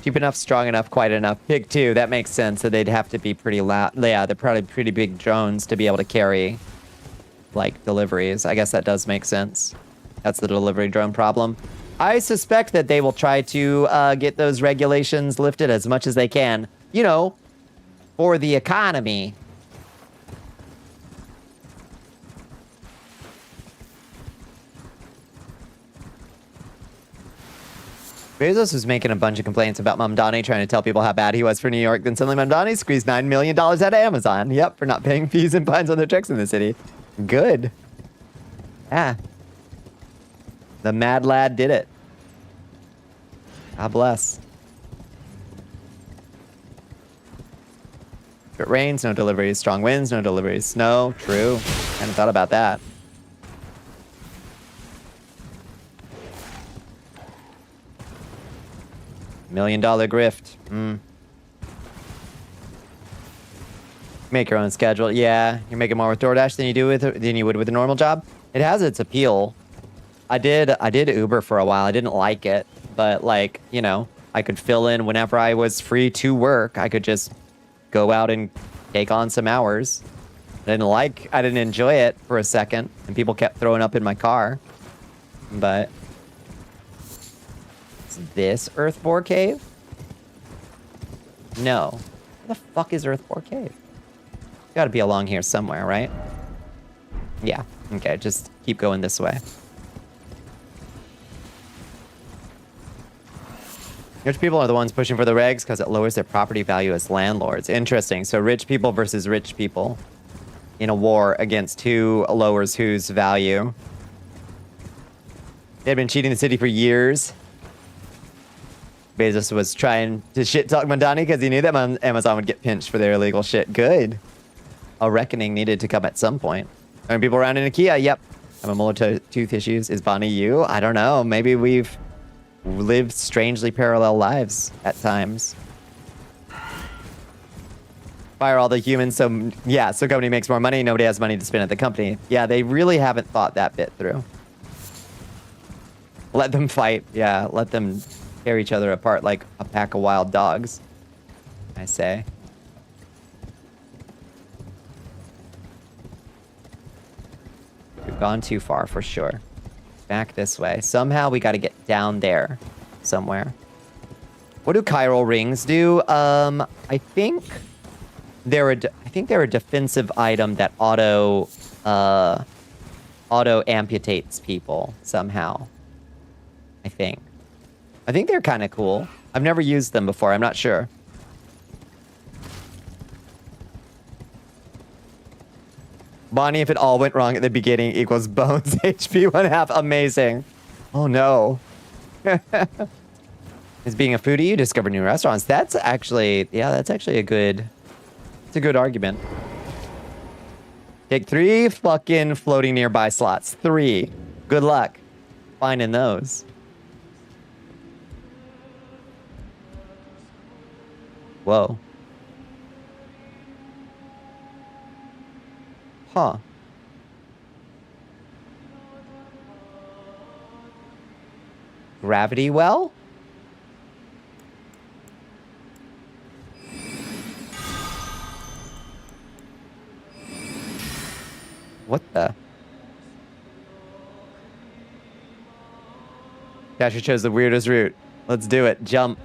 Cheap enough, strong enough, quiet enough. Big too. That makes sense. So they'd have to be pretty loud. Yeah, they're probably pretty big drones to be able to carry, like, deliveries. I guess that does make sense. That's the delivery drone problem. I suspect that they will try to get those regulations lifted as much as they can. You know, for the economy. Bezos was making a bunch of complaints about Mamdani trying to tell people how bad he was for New York. Then suddenly Mamdani squeezed $9 million out of Amazon. Yep, for not paying fees and fines on their checks in the city. Good. Yeah. The mad lad did it. God bless. If it rains, no deliveries. Strong winds, no deliveries. Snow, true. Hadn't thought about that. $1 million grift. Make your own schedule. Yeah, you're making more with DoorDash than you would with a normal job. It has its appeal. I did Uber for a while. I didn't like it, but like, you know, I could fill in whenever I was free to work. I could just go out and take on some hours. I didn't enjoy it for a second, and people kept throwing up in my car. But is this Earthbore Cave? No. Where the fuck is Earthbore Cave? Gotta be along here somewhere, right? Yeah. Okay, just keep going this way. Rich people are the ones pushing for the regs because it lowers their property value as landlords. Interesting. So rich people versus rich people in a war against who lowers whose value. They had been cheating the city for years. Bezos was trying to shit-talk Mondani because he knew that Amazon would get pinched for their illegal shit. Good. A reckoning needed to come at some point. Are people around in IKEA? Yep. Have a tooth issues. Is Bonnie you? I don't know. Maybe we've lived strangely parallel lives at times. Fire all the humans so company makes more money. Nobody has money to spend at the company. Yeah, they really haven't thought that bit through. Let them fight. Yeah, let them tear each other apart like a pack of wild dogs, I say. We've gone too far for sure. Back this way. Somehow we got to get down there somewhere. What do chiral rings do? I think they're a defensive item that auto amputates people somehow. I think they're kind of cool. I've never used them before. I'm not sure. Bonnie, if it all went wrong at the beginning, equals Bones HP 1/2. Amazing. Oh no. Is being a foodie, you discover new restaurants. That's actually a good argument. Take 3 fucking floating nearby slots. 3. Good luck finding those. Whoa. Huh. Gravity well? What the? Dasher chose the weirdest route. Let's do it. Jump.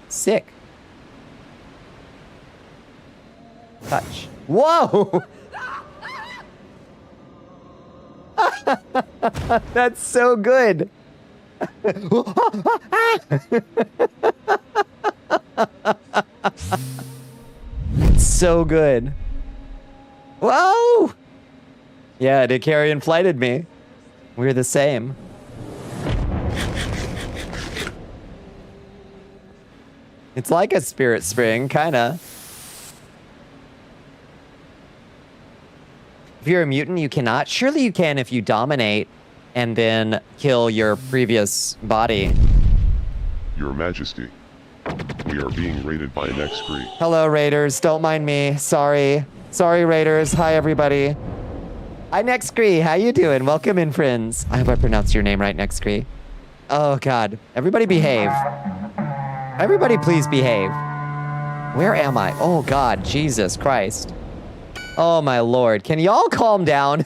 Sick. Touch. Whoa! That's so good. So good. Whoa! Yeah, Dicarian flighted me. We're the same. It's like a spirit spring, kinda. If you're a mutant, you cannot. Surely you can if you dominate and then kill your previous body. Your Majesty, we are being raided by an X-Cree. Hello, Raiders. Don't mind me. Sorry. Sorry, Raiders. Hi, everybody. Hi, Nexcree. How you doing? Welcome in, friends. I hope I pronounced your name right, Nexcree. Oh, God. Everybody behave. Everybody please behave. Where am I? Oh, God. Jesus Christ. Oh, my Lord. Can y'all calm down?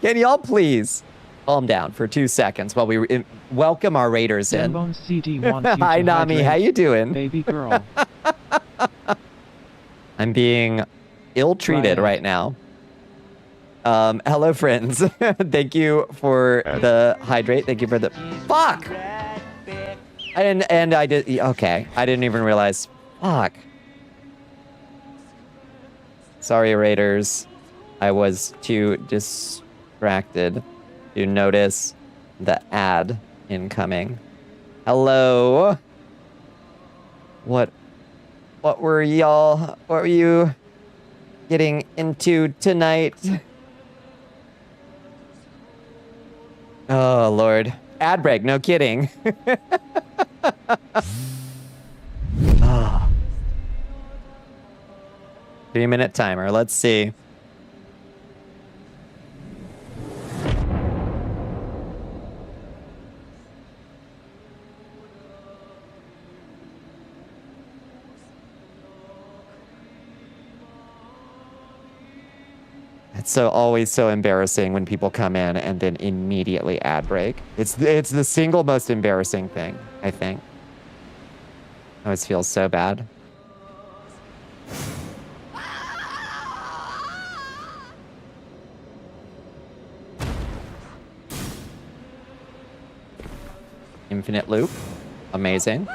Can y'all please calm down for 2 seconds while we welcome our Raiders in? Hi, Nami. How you doing? Baby girl. I'm being ill-treated right now. Hello, friends. Thank you for the hydrate. Thank you for the... Fuck! I did... Okay. I didn't even realize. Fuck. Sorry, Raiders. I was too distracted to notice the ad incoming. Hello. What were y'all... What were you getting into tonight? Oh, Lord. Ad break, no kidding. Ah. 3-minute timer. Let's see. It's always so embarrassing when people come in and then immediately ad break. It's the single most embarrassing thing, I think. I always feel so bad. Infinite loop. Amazing.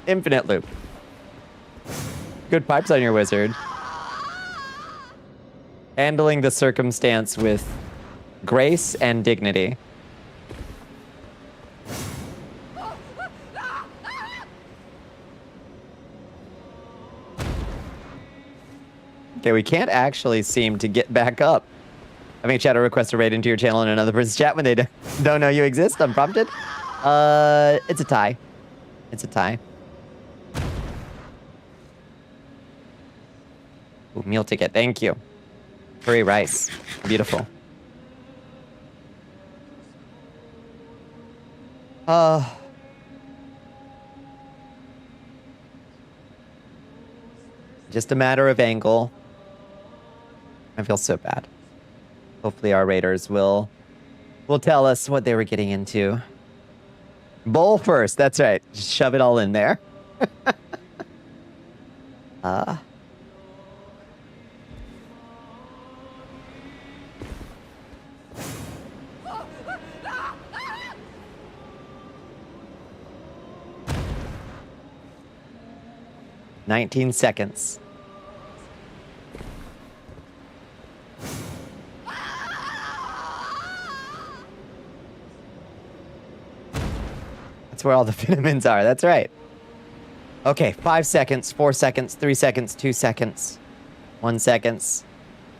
Infinite loop. Good pipes on your wizard. Handling the circumstance with grace and dignity. Okay, we can't actually seem to get back up. Having a chat or request a raid into your channel in another person's chat when they don't know you exist, unprompted. It's a tie. It's a tie. Ooh, meal ticket, thank you. Curry rice, beautiful. Just a matter of angle. I feel so bad. Hopefully our raiders will tell us what they were getting into. Bowl first, that's right. Just shove it all in there. Ah. 19 seconds. That's where all the vitamins are. That's right. Okay, 5 seconds, 4 seconds, 3 seconds, 2 seconds, 1 seconds.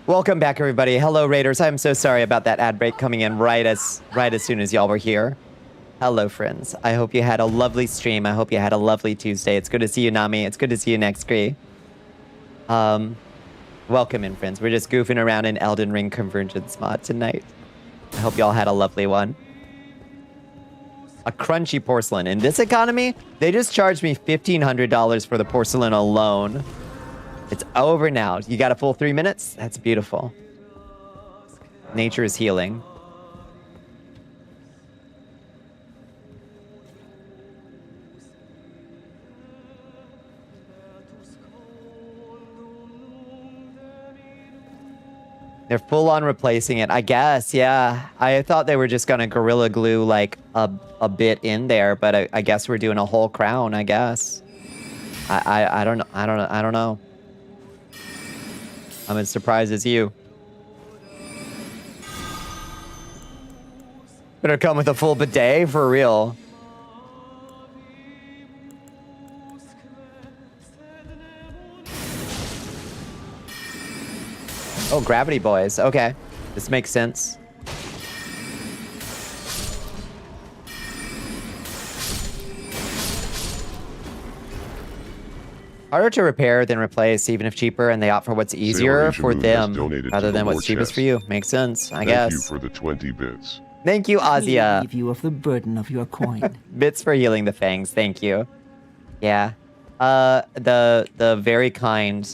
Welcome back, everybody. Hello, Raiders. I'm so sorry about that ad break coming in right as soon as y'all were here. Hello, friends. I hope you had a lovely stream. I hope you had a lovely Tuesday. It's good to see you, Nami. It's good to see you, Nextcree. Welcome in, friends. We're just goofing around in Elden Ring Convergence mod tonight. I hope y'all had a lovely one. A crunchy porcelain. In this economy, they just charged me $1,500 for the porcelain alone. It's over now. You got a full 3 minutes? That's beautiful. Nature is healing. They're full on replacing it, I guess. Yeah, I thought they were just gonna Gorilla Glue like a bit in there, but I guess we're doing a whole crown. I guess. I don't know. I'm as surprised as you. Better come with a full bidet for real. Oh, Gravity Boys. Okay. This makes sense. Harder to repair than replace, even if cheaper, and they opt for what's easier for them rather than what's cheapest for you. Makes sense, I guess. Thank you for the 20 bits. Thank you, Azia. Relieve you of the burden of your coin. Bits for healing the fangs. Thank you. Yeah. The very kind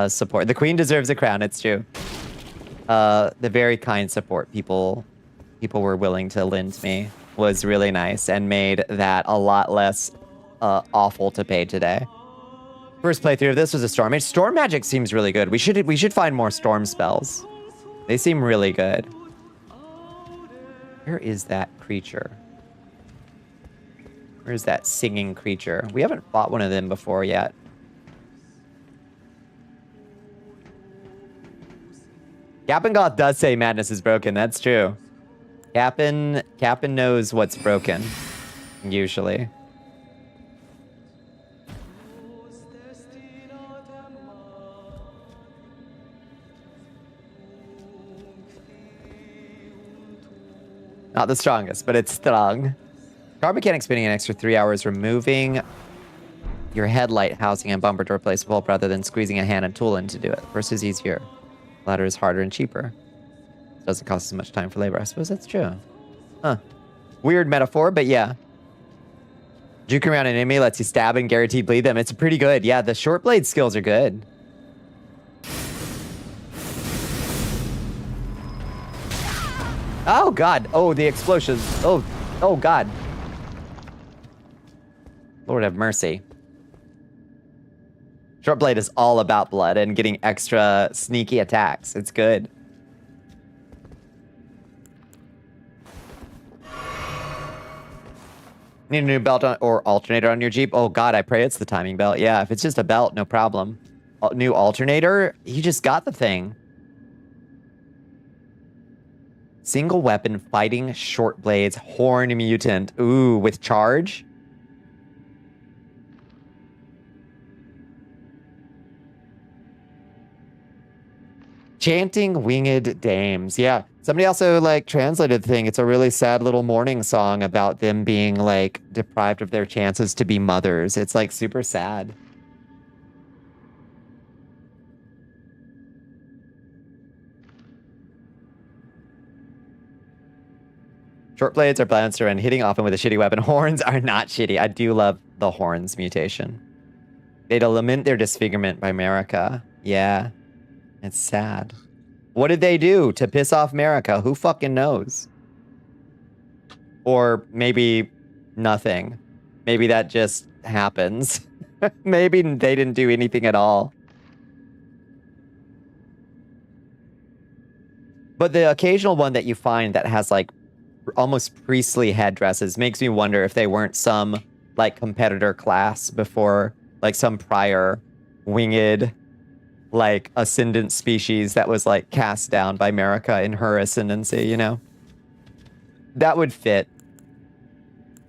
support. The queen deserves a crown. It's true. The very kind support people were willing to lend me was really nice and made that a lot less awful to pay today. First playthrough of this was a storm mage. Storm magic seems really good. We should find more storm spells. They seem really good. Where is that creature? Where's that singing creature? We haven't fought one of them before yet. Cappengoth does say madness is broken. That's true. Cappen knows what's broken, usually. Not the strongest, but it's strong. Car mechanic spending an extra 3 hours removing your headlight housing and bumper to replace a bulb rather than squeezing a hand and tool in to do it. First is easier. Latter is harder and cheaper. Doesn't cost as much time for labor. I suppose that's true. Huh. Weird metaphor, but yeah. Juking around an enemy lets you stab and guaranteed bleed them. It's pretty good. Yeah, the short blade skills are good. Oh, God. Oh, the explosions. Oh, God. Lord have mercy. Short blade is all about blood and getting extra sneaky attacks. It's good. Need a new belt or alternator on your Jeep? Oh, God, I pray it's the timing belt. Yeah, if it's just a belt, no problem. New alternator? You just got the thing. Single weapon fighting short blades, horn mutant. Ooh, with charge? Chanting winged dames. Yeah. Somebody also like translated the thing. It's a really sad little mourning song about them being like deprived of their chances to be mothers. It's like super sad. Short blades are bouncer and hitting often with a shitty weapon. Horns are not shitty. I do love the horns mutation. They'd lament their disfigurement by America. Yeah. It's sad. What did they do to piss off America? Who fucking knows? Or maybe nothing. Maybe that just happens. Maybe they didn't do anything at all. But the occasional one that you find that has like almost priestly headdresses makes me wonder if they weren't some like competitor class before, like some prior winged like ascendant species that was like cast down by America in her ascendancy, you know? That would fit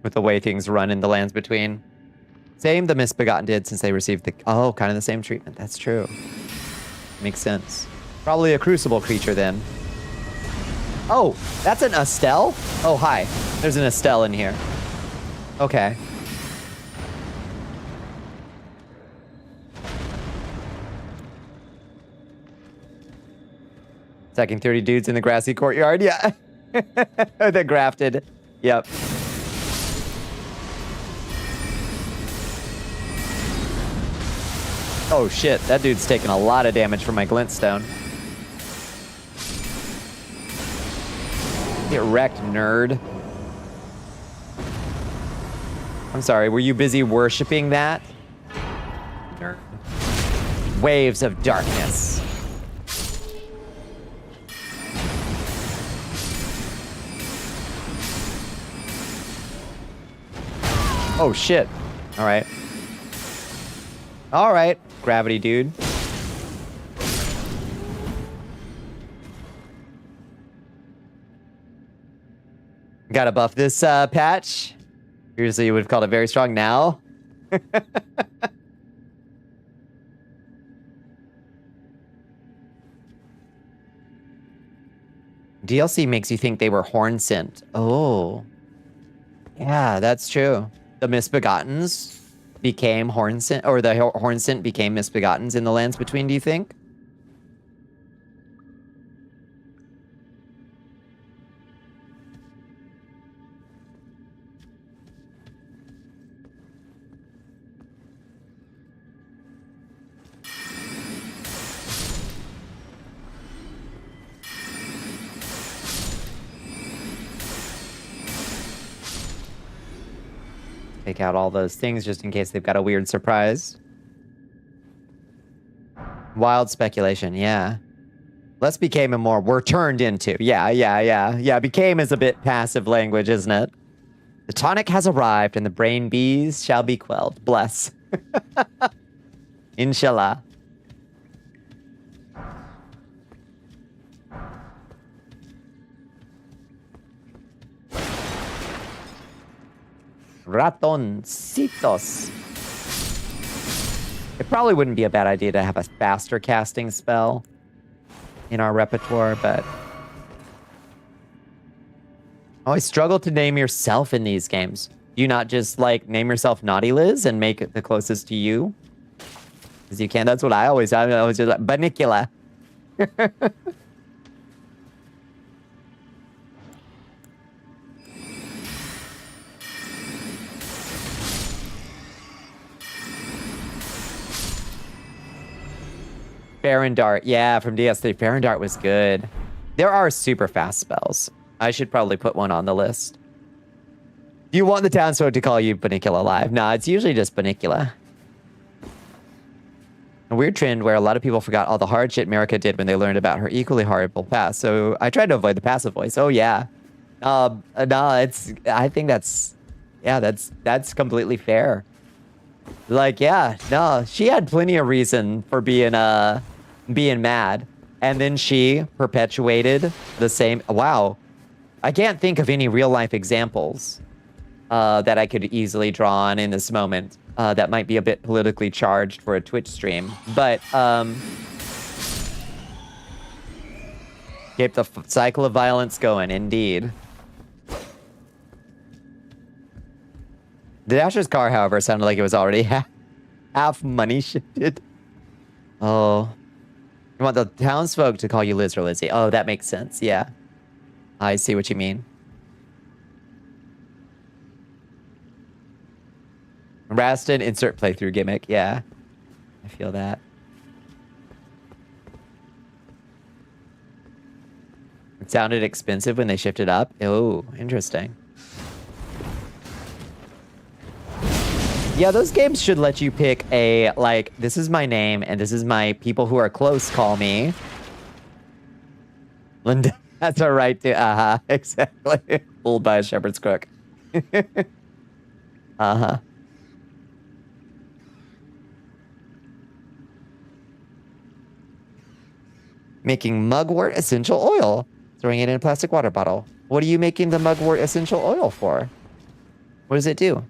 with the way things run in the lands between. Same the Misbegotten did since they received the... Oh, kind of the same treatment. That's true. Makes sense. Probably a crucible creature then. Oh, that's an Estelle? Oh, hi. There's an Estelle in here. Okay. Attacking 30 dudes in the grassy courtyard. Yeah. They're grafted. Yep. Oh, shit. That dude's taking a lot of damage from my glintstone. Get wrecked, nerd. I'm sorry, were you busy worshipping that? Nerd. Waves of darkness. Oh, shit. All right. All right, gravity dude. Gotta buff this patch. Previously, you would have called it very strong. Now, DLC makes you think they were horn scent. Oh, yeah, that's true. The Misbegottens became horn scent, or the horn scent became Misbegottens in the lands between. Do you think? Take out all those things just in case they've got a weird surprise. Wild speculation, yeah. Less became and more were turned into. Yeah. Became is a bit passive language, isn't it? The tonic has arrived and the brain bees shall be quelled. Bless. Inshallah. Ratoncitos. It probably wouldn't be a bad idea to have a faster casting spell in our repertoire, but I always struggle to name yourself in these games. Do you not just, like, name yourself Naughty Liz and make it the closest to you? Because you can. That's what I always just like, Bonnicula. Baron Dart. Yeah, from DS3. Baron Dart was good. There are super fast spells. I should probably put one on the list. Do you want the townsfolk to call you Bonnicula Live? Nah, it's usually just Bonnicula. A weird trend where a lot of people forgot all the hard shit Marika did when they learned about her equally horrible past. So I tried to avoid the passive voice. Oh yeah. No, I think that's completely fair. Like, yeah, no, she had plenty of reason for being mad. And then she perpetuated the same. Wow. I can't think of any real life examples that I could easily draw on in this moment. That might be a bit politically charged for a Twitch stream. But keep the cycle of violence going, indeed. The Dasher's car, however, sounded like it was already half money shifted. Oh. You want the townsfolk to call you Liz or Lizzie. Oh, that makes sense. Yeah. I see what you mean. Rastin, insert playthrough gimmick. Yeah. I feel that. It sounded expensive when they shifted up. Oh, interesting. Yeah, those games should let you pick a, like, this is my name and this is my people who are close call me. Linda, that's all right too. Exactly. Fooled by a shepherd's crook. Making mugwort essential oil. Throwing it in a plastic water bottle. What are you making the mugwort essential oil for? What does it do?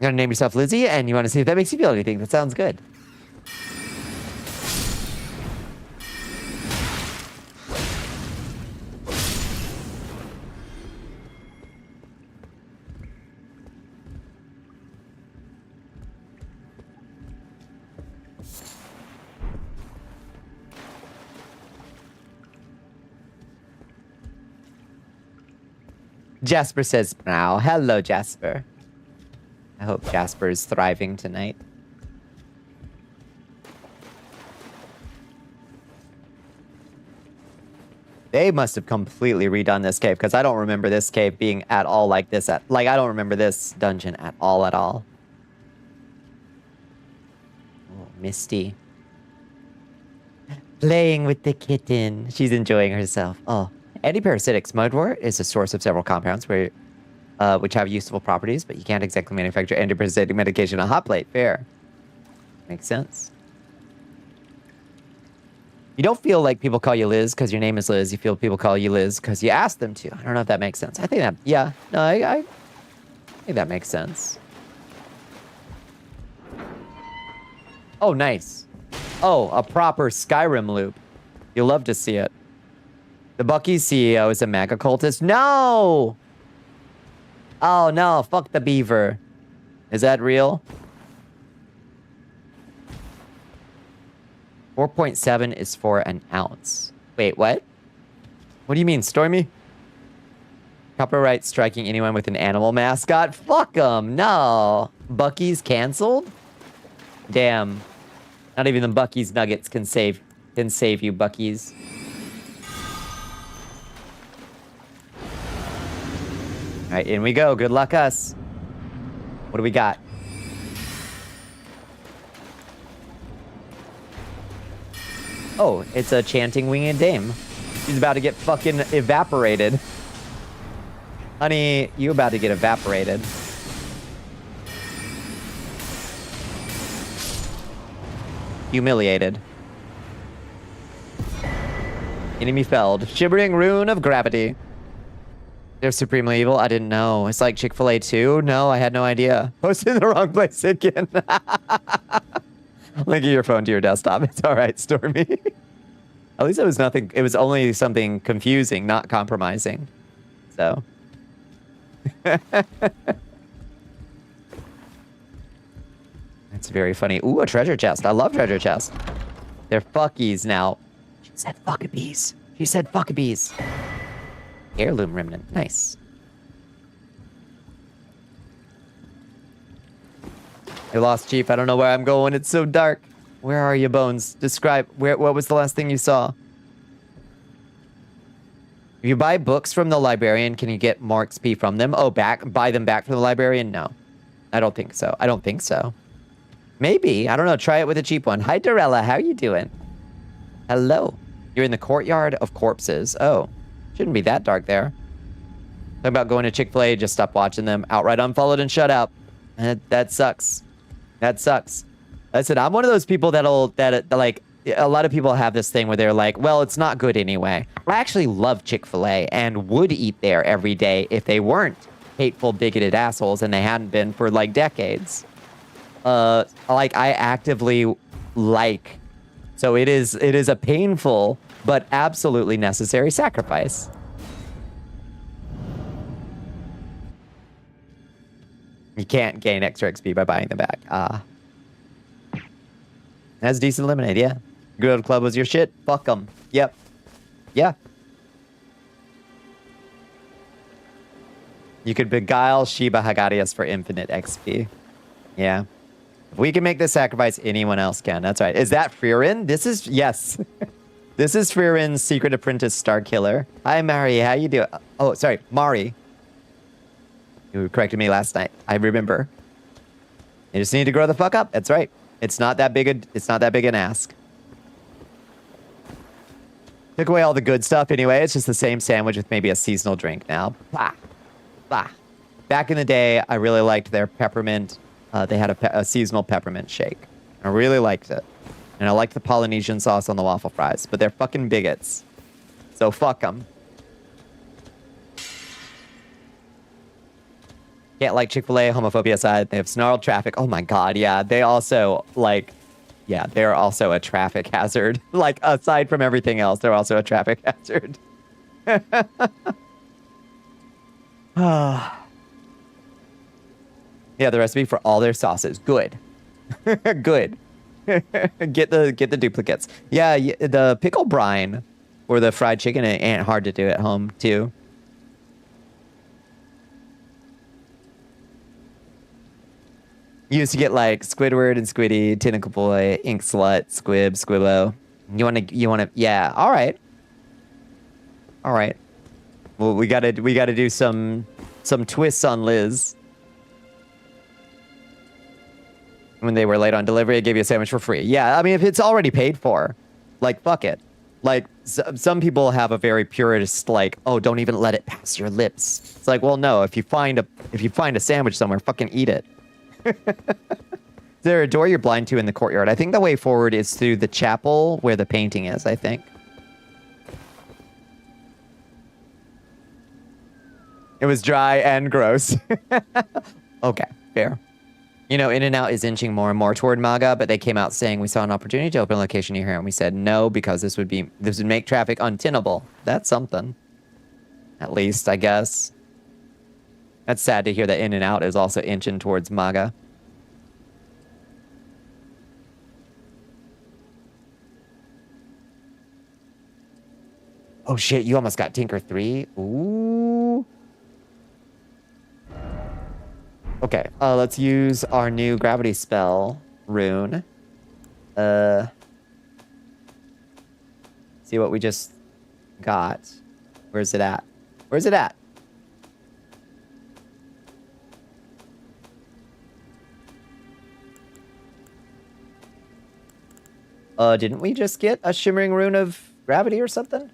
You're gonna name yourself Lizzie, and you want to see if that makes you feel anything. That sounds good. Jasper says now. Hello, Jasper. I hope Jasper is thriving tonight. They must have completely redone this cave, because I don't remember this cave being at all like this. I don't remember this dungeon at all. Oh, Misty. Playing with the kitten. She's enjoying herself. Oh. Antiparasitics. Mugwort is a source of several compounds which have useful properties, but you can't exactly manufacture antiparasitic medication on a hot plate. Fair. Makes sense. You don't feel like people call you Liz because your name is Liz. You feel people call you Liz because you asked them to. I don't know if that makes sense. I think that, yeah. No, I think that makes sense. Oh, nice. Oh, a proper Skyrim loop. You'll love to see it. The Bucky's CEO is a mega cultist. No! Oh, no. Fuck the beaver. Is that real? 4.7 is for an ounce. Wait, what? What do you mean, Stormy? Copyright striking anyone with an animal mascot? Fuck them. No. Bucky's canceled? Damn. Not even the Bucky's Nuggets can save you, Bucky's. All right, in we go. Good luck, us. What do we got? Oh, it's a chanting winged dame. She's about to get fucking evaporated. Honey, you about to get evaporated. Humiliated. Enemy felled. Shivering rune of gravity. They're supremely evil? I didn't know. It's like Chick-fil-A 2? No, I had no idea. Posted in the wrong place again. Linking your phone to your desktop. It's alright, Stormy. At least it was nothing. It was only something confusing, not compromising. So. That's very funny. Ooh, a treasure chest. I love treasure chests. They're fuckies now. She said fuckabees. She said fuckabees. Heirloom remnant. Nice. I lost Chief. I don't know where I'm going. It's so dark. Where are you, Bones? Describe. What was the last thing you saw? If you buy books from the librarian, can you get more XP from them? Oh, buy them back from the librarian? No. I don't think so. I don't think so. Maybe. I don't know. Try it with a cheap one. Hi, Dorella. How you doing? Hello. You're in the courtyard of corpses. Oh. Shouldn't be that dark there. Talk about going to Chick-fil-A, just stop watching them. Outright unfollowed and shut out. That sucks. That sucks. Listen, I'm one of those people that like, a lot of people have this thing where they're like, well, it's not good anyway. I actually love Chick-fil-A and would eat there every day if they weren't hateful, bigoted assholes, and they hadn't been for like decades. Like I actively like, so it is a painful but absolutely necessary sacrifice. You can't gain extra XP by buying them back. That's decent lemonade, yeah. Good Old Club was your shit? Fuck them. Yep. Yeah. You could beguile Shiba Hagarias for infinite XP. Yeah. If we can make this sacrifice, anyone else can. That's right. Is that Fririn? This is, yes. This is Fririn's Secret Apprentice Star Killer. Hi, Mari. How you doing? Oh, sorry. Mari. You corrected me last night. I remember. You just need to grow the fuck up. That's right. It's not that big an ask. Took away all the good stuff anyway. It's just the same sandwich with maybe a seasonal drink now. Bah. Bah. Back in the day, I really liked their peppermint. They had a seasonal peppermint shake. I really liked it. And I liked the Polynesian sauce on the waffle fries. But they're fucking bigots. So fuck them. Can't like Chick-fil-A, homophobia aside. They have snarled traffic. Oh my god, yeah. They also, like... Yeah, they're also a traffic hazard. Like, aside from everything else, they're also a traffic hazard. Yeah, the recipe for all their sauces. Good. Good. Get the duplicates. Yeah, the pickle brine or the fried chicken ain't hard to do at home, too. You used to get like Squidward and Squiddy, Tentacle Boy, Ink Slut, Squib, Squibbo. You wanna, yeah. All right. Well, we gotta do some twists on Liz. When they were late on delivery, I gave you a sandwich for free. Yeah, I mean, if it's already paid for, like, fuck it. Like, some people have a very purist, like, oh, don't even let it pass your lips. It's like, well, no, if you find a sandwich somewhere, fucking eat it. Is there a door you're blind to in the courtyard? I think the way forward is through the chapel where the painting is, I think. It was dry and gross. Okay, fair. You know, In-N-Out is inching more and more toward MAGA, but they came out saying we saw an opportunity to open a location near here, and we said no because this would make traffic untenable. That's something. At least, I guess. That's sad to hear that In-N-Out is also inching towards MAGA. Oh shit, you almost got Tinker 3? Ooh. Okay, let's use our new gravity spell rune. See what we just got. Where's it at? Where's it at? Didn't we just get a shimmering rune of gravity or something?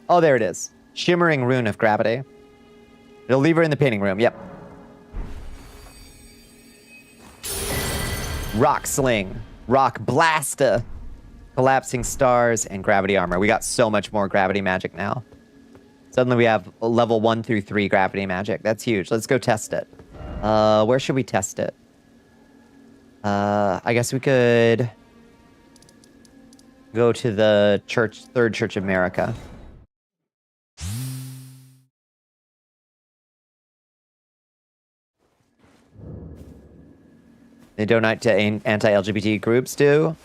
Oh, there it is. Shimmering rune of gravity. It'll leave her in the painting room. Yep. Rock sling. Rock blaster. Collapsing stars and gravity armor. We got so much more gravity magic now. Suddenly we have level 1 through 3 gravity magic. That's huge. Let's go test it. Where should we test it? I guess we could go to the church, Third Church of America. They donate to anti-LGBT groups too.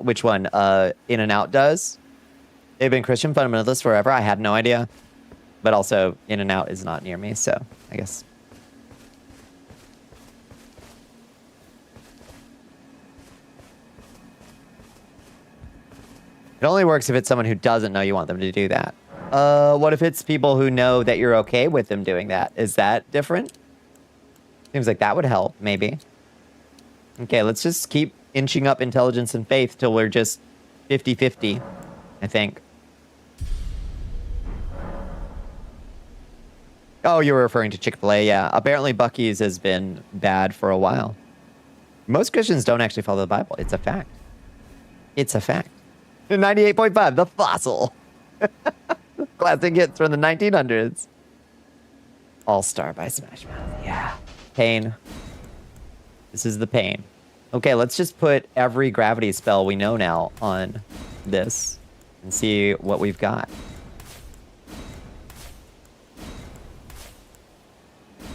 Which one? In and Out does. They've been Christian fundamentalists forever. I had no idea. But also, In and Out is not near me, so I guess. It only works if it's someone who doesn't know you want them to do that. What if it's people who know that you're okay with them doing that? Is that different? Seems like that would help, maybe. Okay, let's just keep inching up intelligence and faith till we're just 50-50, I think. Oh, you were referring to Chick-fil-A, yeah. Apparently Buc-ee's has been bad for a while. Most Christians don't actually follow the Bible. It's a fact. It's a fact. 98.5, The Fossil. Classic hits from the 1900s. All-Star by Smash Mouth. Yeah. Pain. This is the pain. Okay, let's just put every gravity spell we know now on this and see what we've got.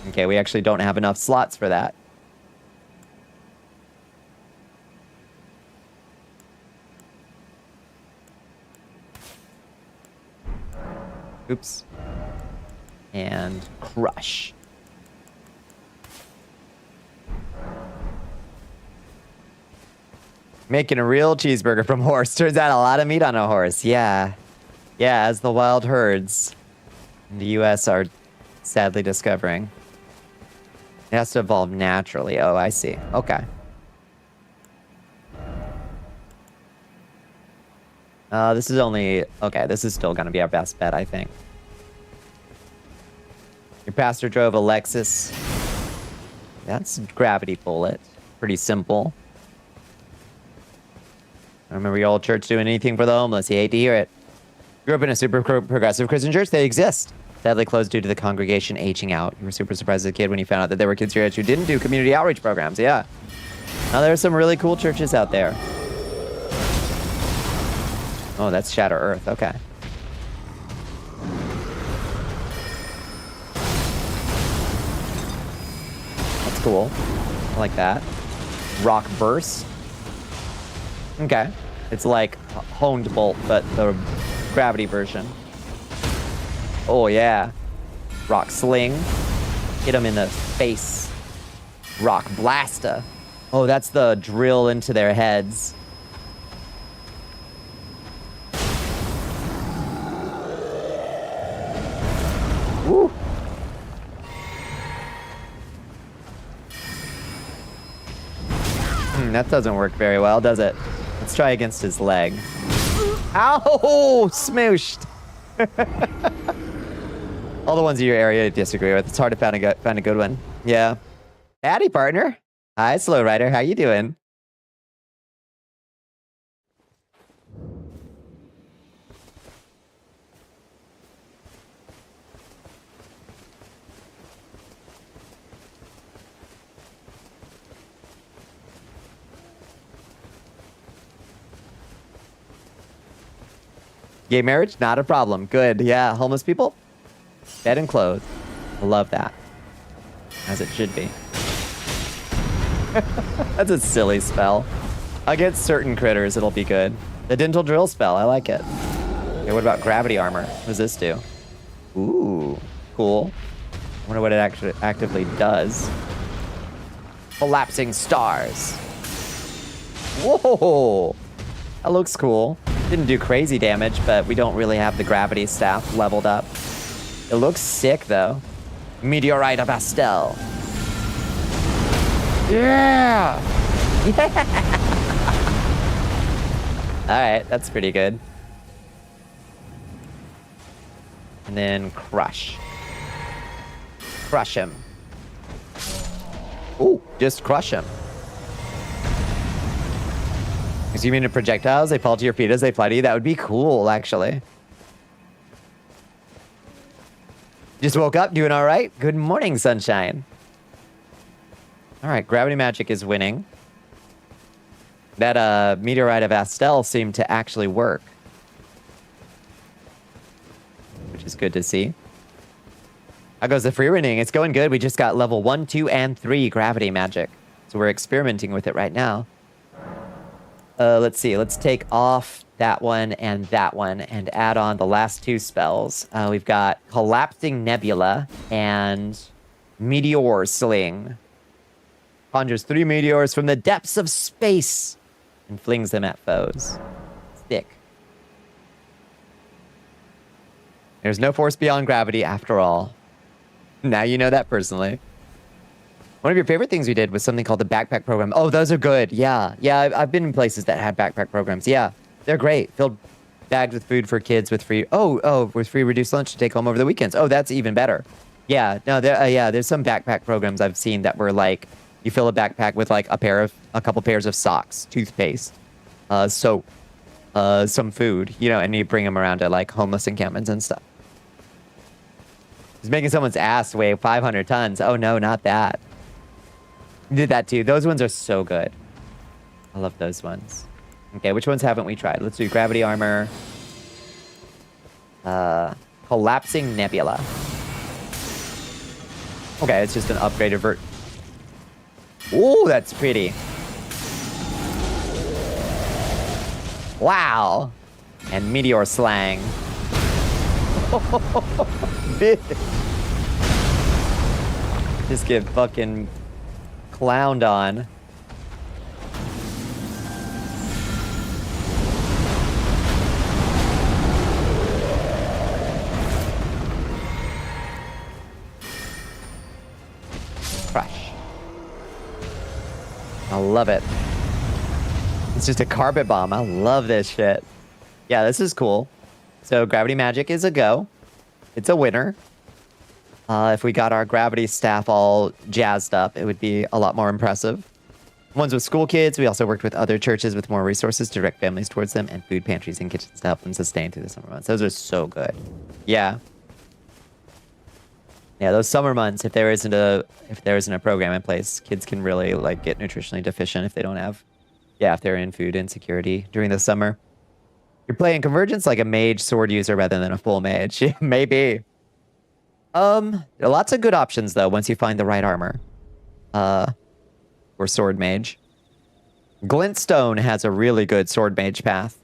Okay, we actually don't have enough slots for that. Oops. And crush. Making a real cheeseburger from horse. Turns out a lot of meat on a horse. Yeah. Yeah, as the wild herds in the US are sadly discovering. It has to evolve naturally. Oh, I see. Okay. This is only... Okay, this is still going to be our best bet, I think. Your pastor drove a Lexus. That's gravity bullet. Pretty simple. I remember your old church doing anything for the homeless. You hate to hear it. Grew up in a super progressive Christian church. They exist. Sadly closed due to the congregation aging out. You were super surprised as a kid when you found out that there were kids your age who didn't do community outreach programs. Yeah. Now there are some really cool churches out there. Oh, that's Shatter Earth. Okay. That's cool. I like that. Rock Burst. Okay. It's like Honed Bolt, but the gravity version. Oh, yeah. Rock Sling. Hit him in the face. Rock Blasta. Oh, that's the drill into their heads. Woo. That doesn't work very well, does it? Let's try against his leg. Ow! Smooshed! All the ones in your area you disagree with. It's hard to find a good one. Yeah. Howdy, partner. Hi, Slow Rider. How you doing? Gay marriage? Not a problem. Good. Yeah. Homeless people? Bed and clothes. I love that. As it should be. That's a silly spell. Against certain critters, it'll be good. The dental drill spell. I like it. Okay, what about gravity armor? What does this do? Ooh. Cool. I wonder what it actually actively does. Collapsing stars. Whoa. That looks cool. Didn't do crazy damage, but we don't really have the gravity staff leveled up. It looks sick, though. Meteorite of Astel. Yeah! Yeah! Alright, that's pretty good. And then crush. Crush him. Ooh, just crush him. Is you mean projectiles? They fall to your feet as they fly to you? That would be cool, actually. Just woke up, doing all right? Good morning, sunshine. All right, gravity magic is winning. That meteorite of Astel seemed to actually work, which is good to see. How goes the free running? It's going good. We just got level 1, 2, and 3 gravity magic. So we're experimenting with it right now. Let's see. Let's take off that one and add on the last 2 spells. We've got Collapsing Nebula and Meteor Sling. Conjures 3 meteors from the depths of space and flings them at foes. Stick. There's no force beyond gravity after all. Now you know that personally. One of your favorite things we did was something called the backpack program. Oh, those are good. Yeah. Yeah, I've been in places that had backpack programs. Yeah, they're great. Filled bags with food for kids with free... with free reduced lunch to take home over the weekends. Oh, that's even better. Yeah, no, there's some backpack programs I've seen that were like, you fill a backpack with like a couple pairs of socks, toothpaste, soap, some food, you know, and you bring them around to like homeless encampments and stuff. It's making someone's ass weigh 500 tons. Oh no, not that. Did that too. Those ones are so good. I love those ones. Okay, which ones haven't we tried? Let's do gravity armor. Collapsing Nebula. Okay, it's just an upgraded vert. Ooh, that's pretty. Wow. And Meteor Slang. Just get fucking clowned on. Crush. I love it. It's just a carpet bomb. I love this shit. Yeah, this is cool. So gravity magic is a go. It's a winner. If we got our gravity staff all jazzed up, it would be a lot more impressive. Ones with school kids, we also worked with other churches with more resources to direct families towards them, and food pantries and kitchens to help them sustain through the summer months. Those are so good. Yeah. Yeah, those summer months, if there isn't a program in place, kids can really like get nutritionally deficient if they don't have, if they're in food insecurity during the summer. You're playing Convergence like a mage sword user rather than a full mage. Maybe. There are lots of good options though once you find the right armor. Or sword mage. Glintstone has a really good sword mage path.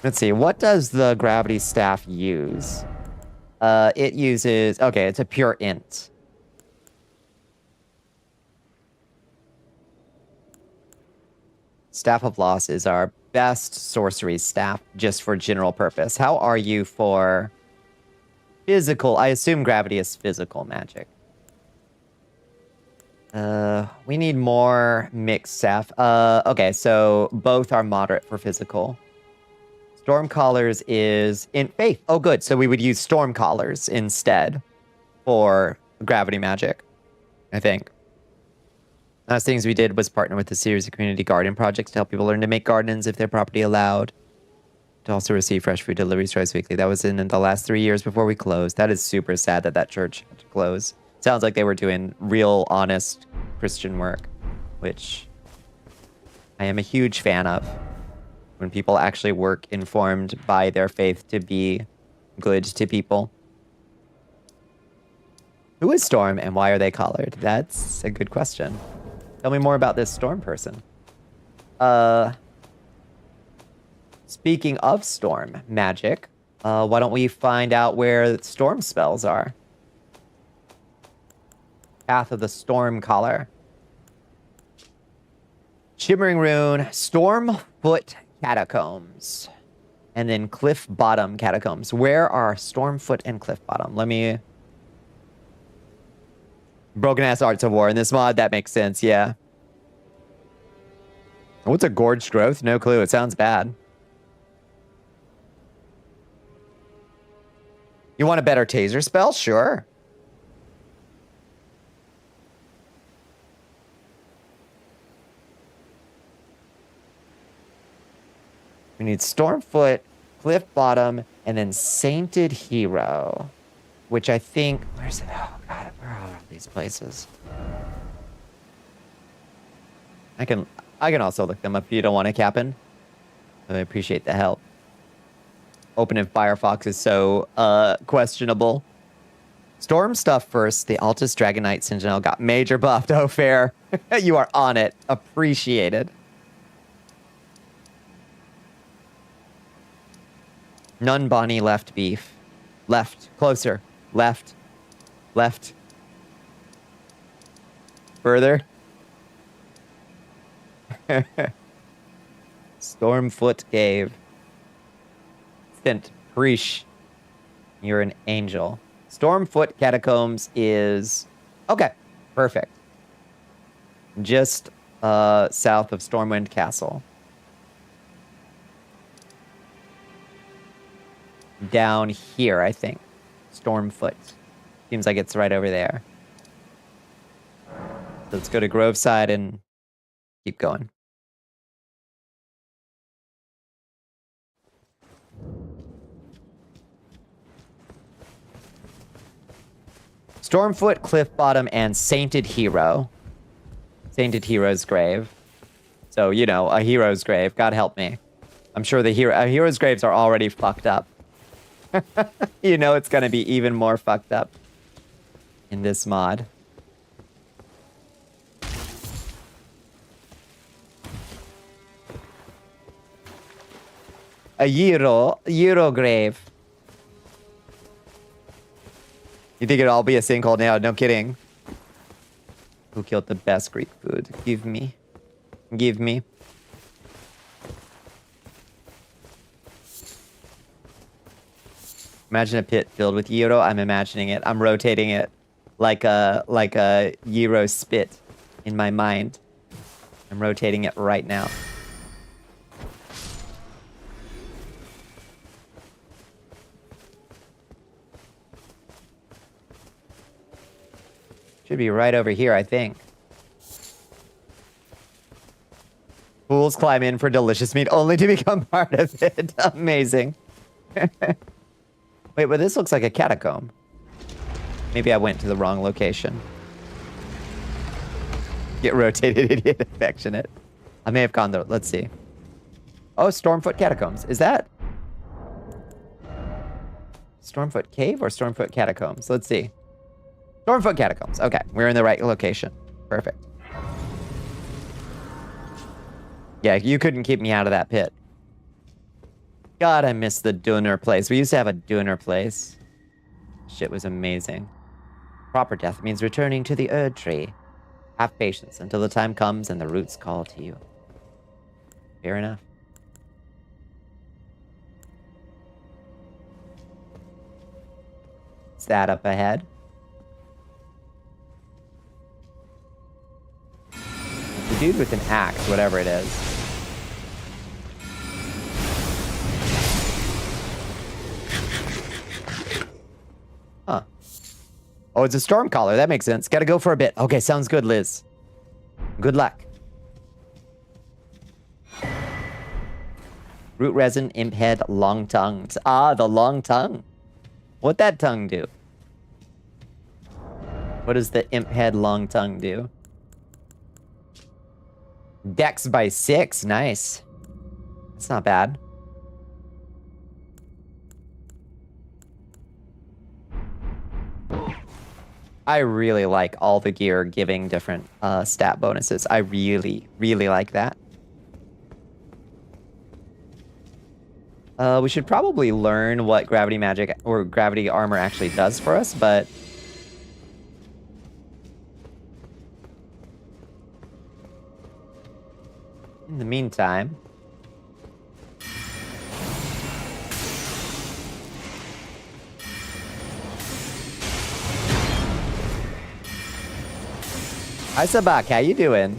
Let's see, what does the gravity staff use? It uses, okay, it's a pure int. Staff of Loss is our best sorcery staff just for general purpose. How are you for physical? I assume gravity is physical magic. We need more mixed staff. Okay, so both are moderate for physical. Storm Collars is in faith. Oh, good. So we would use Storm Collars instead for gravity magic, I think. Last things we did was partner with a series of community garden projects to help people learn to make gardens if their property allowed. To also receive fresh food deliveries twice weekly. That was in the last 3 years before we closed. That is super sad that that church had to close. Sounds like they were doing real, honest Christian work, which I am a huge fan of. When people actually work informed by their faith to be good to people. Who is Storm and why are they collared? That's a good question. Tell me more about this Storm person. Speaking of Storm magic, why don't we find out where Storm spells are? Path of the Storm Collar. Shimmering Rune, Stormfoot Catacombs. And then Cliff Bottom Catacombs. Where are Stormfoot and Cliff Bottom? Let me... Broken Ass Arts of War. In this mod, that makes sense, yeah. What's a Gorged Growth? No clue. It sounds bad. You want a better taser spell? Sure. We need Stormfoot, Cliff Bottom, and then Sainted Hero. Which I think... Where's it? Oh, God. Where are all these places? I can also look them up if you don't want to, Captain. I appreciate the help. open in Firefox is so questionable. Storm stuff first. The Altus Dragonite Sentinel got major buffed. Oh, fair. You are on it. Appreciated. None Bonnie left beef. Left. Closer. Left. Left. Further. Stormfoot Cave. Stint. Preesh. You're an angel. Stormfoot Catacombs is... Okay. Perfect. Just south of Stormwind Castle. Down here, I think. Stormfoot. Seems like it's right over there. So let's go to Groveside and keep going. Stormfoot, Cliff Bottom, and Sainted Hero. Sainted Hero's Grave. So, you know, a hero's grave. God help me. I'm sure the hero's graves are already fucked up. You know it's gonna be even more fucked up in this mod. A Euro grave. You think it'll all be a sinkhole now? No kidding. Who killed the best Greek food? Give me. Give me. Imagine a pit filled with gyro. I'm imagining it. I'm rotating it like a gyro spit in my mind. I'm rotating it right now. Should be right over here, I think. Fools climb in for delicious meat only to become part of it. Amazing. Wait, but this looks like a catacomb. Maybe I went to the wrong location. Get rotated, idiot, affectionate. I may have gone there. Let's see. Oh, Stormfoot Catacombs. Is that Stormfoot Cave or Stormfoot Catacombs? Let's see. Stormfoot Catacombs. Okay, we're in the right location. Perfect. Yeah, you couldn't keep me out of that pit. God, I miss the Dooner place. We used to have a Dooner place. Shit was amazing. Proper death means returning to the Erd Tree. Have patience until the time comes and the roots call to you. Fair enough. Is that up ahead? The dude with an axe, whatever it is. Huh. Oh, it's a storm caller. That makes sense. Gotta go for a bit. Okay, sounds good, Liz. Good luck. Root resin, imp head, long tongues. Ah, the long tongue. What'd that tongue do? What does the imp head long tongue do? Dex by 6. Nice. That's not bad. I really like all the gear giving different stat bonuses. I really, really like that. We should probably learn what gravity magic or gravity armor actually does for us, but... in the meantime... Hi, Sabak. How you doing?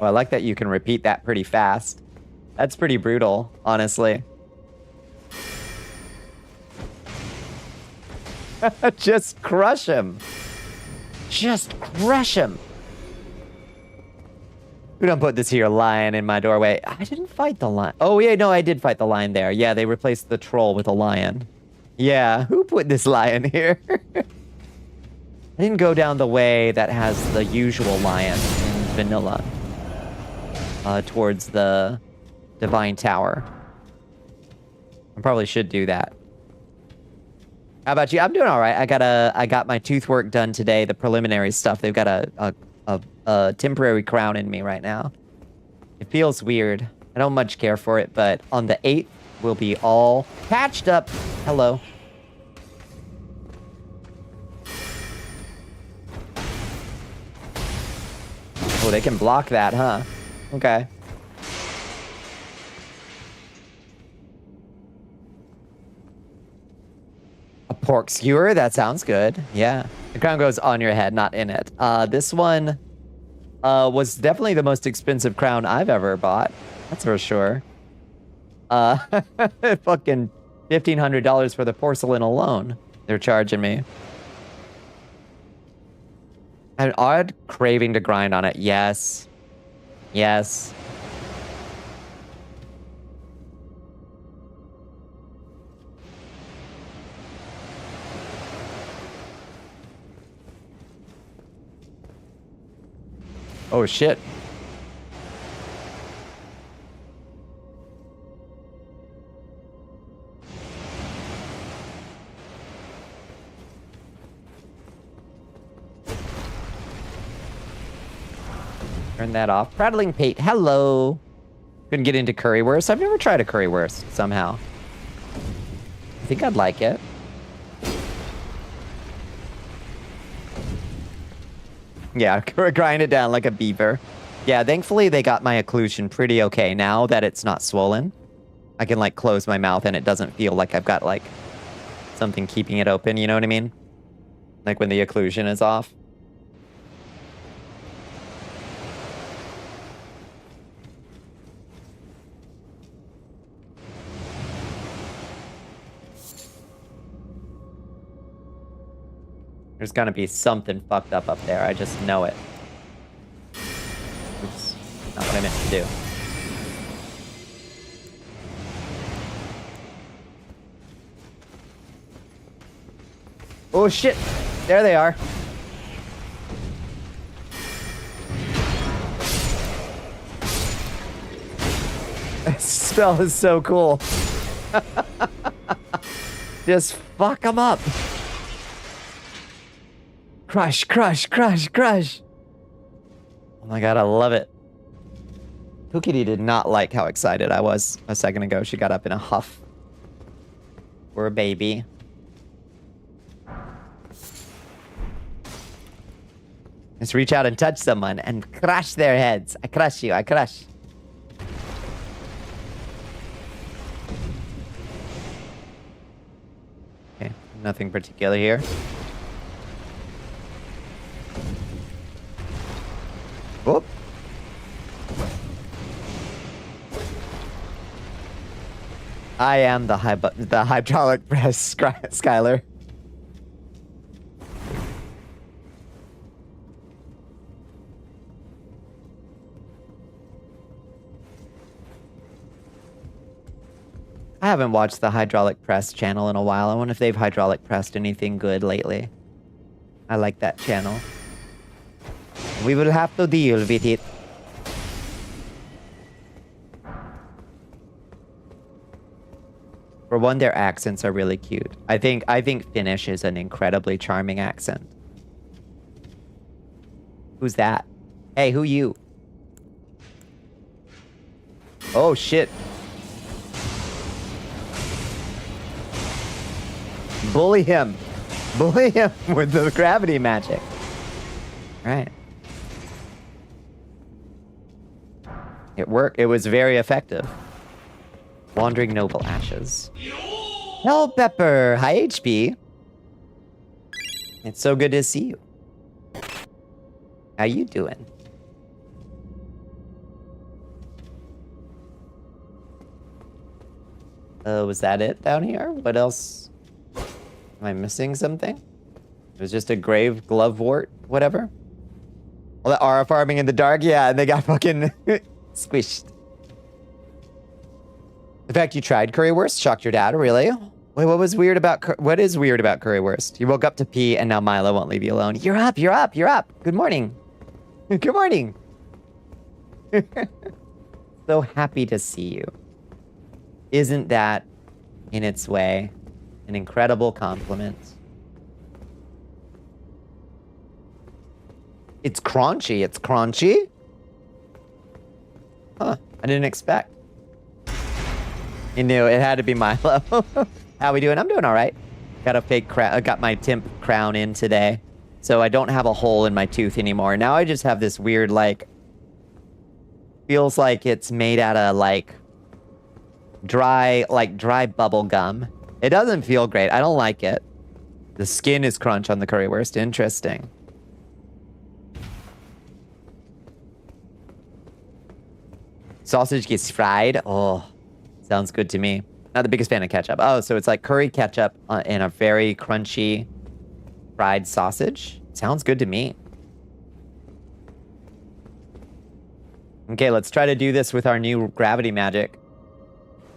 Well, I like that you can repeat that pretty fast. That's pretty brutal, honestly. Just crush him. Just crush him. Who done put this here lion in my doorway? I didn't fight the lion. Oh, yeah, no, I did fight the lion there. Yeah, they replaced the troll with a lion. Yeah, who put this lion here? I didn't go down the way that has the usual lion in vanilla. Towards the Divine Tower. I probably should do that. How about you? I'm doing all right. I got my tooth work done today, the preliminary stuff. They've got a temporary crown in me right now. It feels weird. I don't much care for it, but on the 8th, we'll be all patched up. Hello. Oh, they can block that, huh? Okay. A pork skewer? That sounds good. Yeah. The crown goes on your head, not in it. This one was definitely the most expensive crown I've ever bought. That's for sure. Fucking $1,500 for the porcelain alone. They're charging me. An odd craving to grind on it. Yes. Yes. Oh, shit. Turn that off. Prattling Pate, hello. Couldn't get into currywurst. I've never tried a currywurst somehow. I think I'd like it. Yeah, grind it down like a beaver. Yeah, thankfully they got my occlusion pretty okay now that it's not swollen. I can like close my mouth and it doesn't feel like I've got like something keeping it open, you know what I mean? Like when the occlusion is off. There's gonna be something fucked up there. I just know it. Oops. Not what I meant to do. Oh shit! There they are. This spell is so cool. Just fuck them up. Crush, crush, crush, crush. Oh my god, I love it. Pukity did not like how excited I was a second ago. She got up in a huff. We're a baby. Just reach out and touch someone and crush their heads. I crush you, I crush. Okay, nothing particular here. Whoop. I am the hydraulic press, Skylar. I haven't watched the hydraulic press channel in a while. I wonder if they've hydraulic pressed anything good lately. I like that channel. We will have to deal with it. For one, their accents are really cute. I think Finnish is an incredibly charming accent. Who's that? Hey, who you? Oh shit. Bully him. Bully him with the gravity magic. Right. It worked. It was very effective. Wandering Noble Ashes. Hell Pepper. Hi, HP. It's so good to see you. How you doing? Was that it down here? What else? Am I missing something? It was just a grave glovewort, whatever. All that Aura farming in the dark? Yeah, and they got fucking squished. In fact, you tried currywurst? Shocked your dad, really? Wait, what is weird about currywurst? You woke up to pee and now Milo won't leave you alone. You're up. Good morning. Good morning. So happy to see you. Isn't that, in its way, an incredible compliment? It's crunchy. Huh, I didn't expect. You knew it had to be Milo. How we doing? I'm doing all right. Got a fake crown. I got my Timp crown in today. So I don't have a hole in my tooth anymore. Now I just have this weird, like, feels like it's made out of, like, dry bubble gum. It doesn't feel great. I don't like it. The skin is crunch on the currywurst. Interesting. Sausage gets fried. Oh, sounds good to me. Not the biggest fan of ketchup. Oh, so it's like curry ketchup and a very crunchy fried sausage. Sounds good to me. Okay, let's try to do this with our new gravity magic.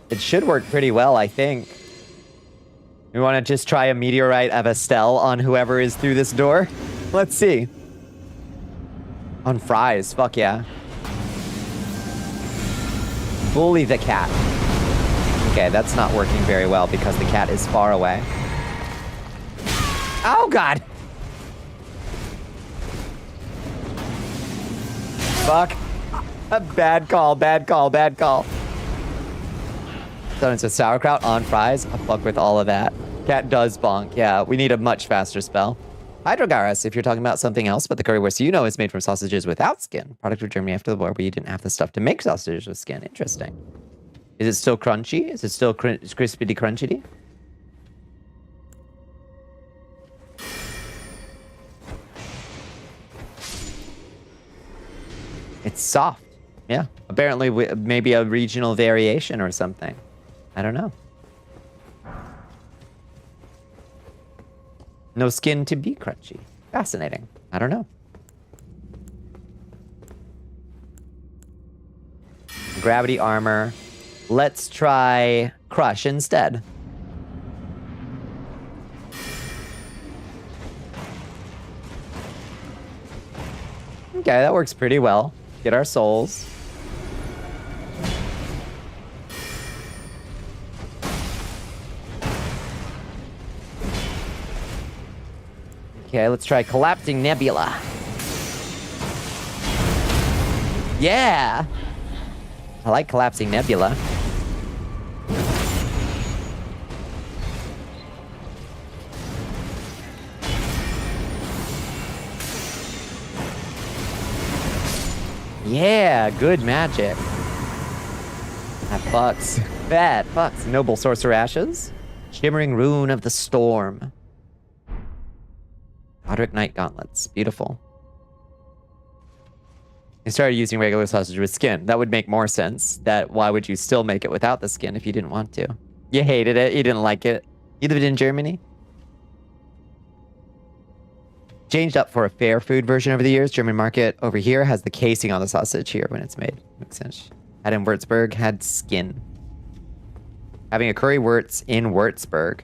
It should work pretty well, I think. We want to just try a meteorite of Estelle on whoever is through this door. Let's see. On fries, fuck yeah. Bully the cat. Okay, that's not working very well because the cat is far away. Oh, God. Fuck. Bad call. So it's a sauerkraut on fries. I fuck with all of that. Cat does bonk. Yeah, we need a much faster spell. Hydrogaris, if you're talking about something else, but the currywurst you know is made from sausages without skin. Product of Germany after the war, where you didn't have the stuff to make sausages with skin. Interesting. Is it still crunchy? Is it still crispity crunchity? It's soft. Yeah. Apparently, maybe a regional variation or something. I don't know. No skin to be crunchy. Fascinating. I don't know. Gravity armor. Let's try crush instead. Okay, that works pretty well. Get our souls. Okay, let's try collapsing nebula. Yeah! I like collapsing nebula. Yeah, good magic. That fucks. That fucks. Noble Sorcerer Ashes. Shimmering Rune of the Storm. Roderick Knight Gauntlets. Beautiful. You started using regular sausage with skin. That would make more sense. That why would you still make it without the skin if you didn't want to? You hated it. You didn't like it. You lived in Germany? Changed up for a fair food version over the years. German market over here has the casing on the sausage here when it's made. Makes sense. Had in Würzburg had skin. Having a currywurst in Würzburg.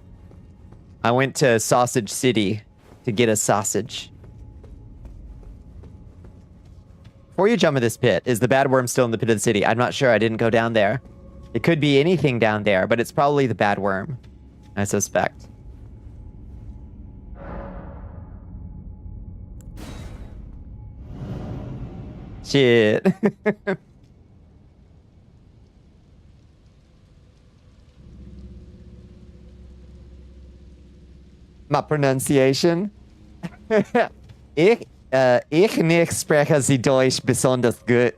I went to Sausage City to get a sausage. Before you jump in this pit, is the bad worm still in the pit of the city? I'm not sure. I didn't go down there. It could be anything down there, but it's probably the bad worm, I suspect. Shit. My pronunciation? Ich nicht spreche Sie Deutsch besonders gut.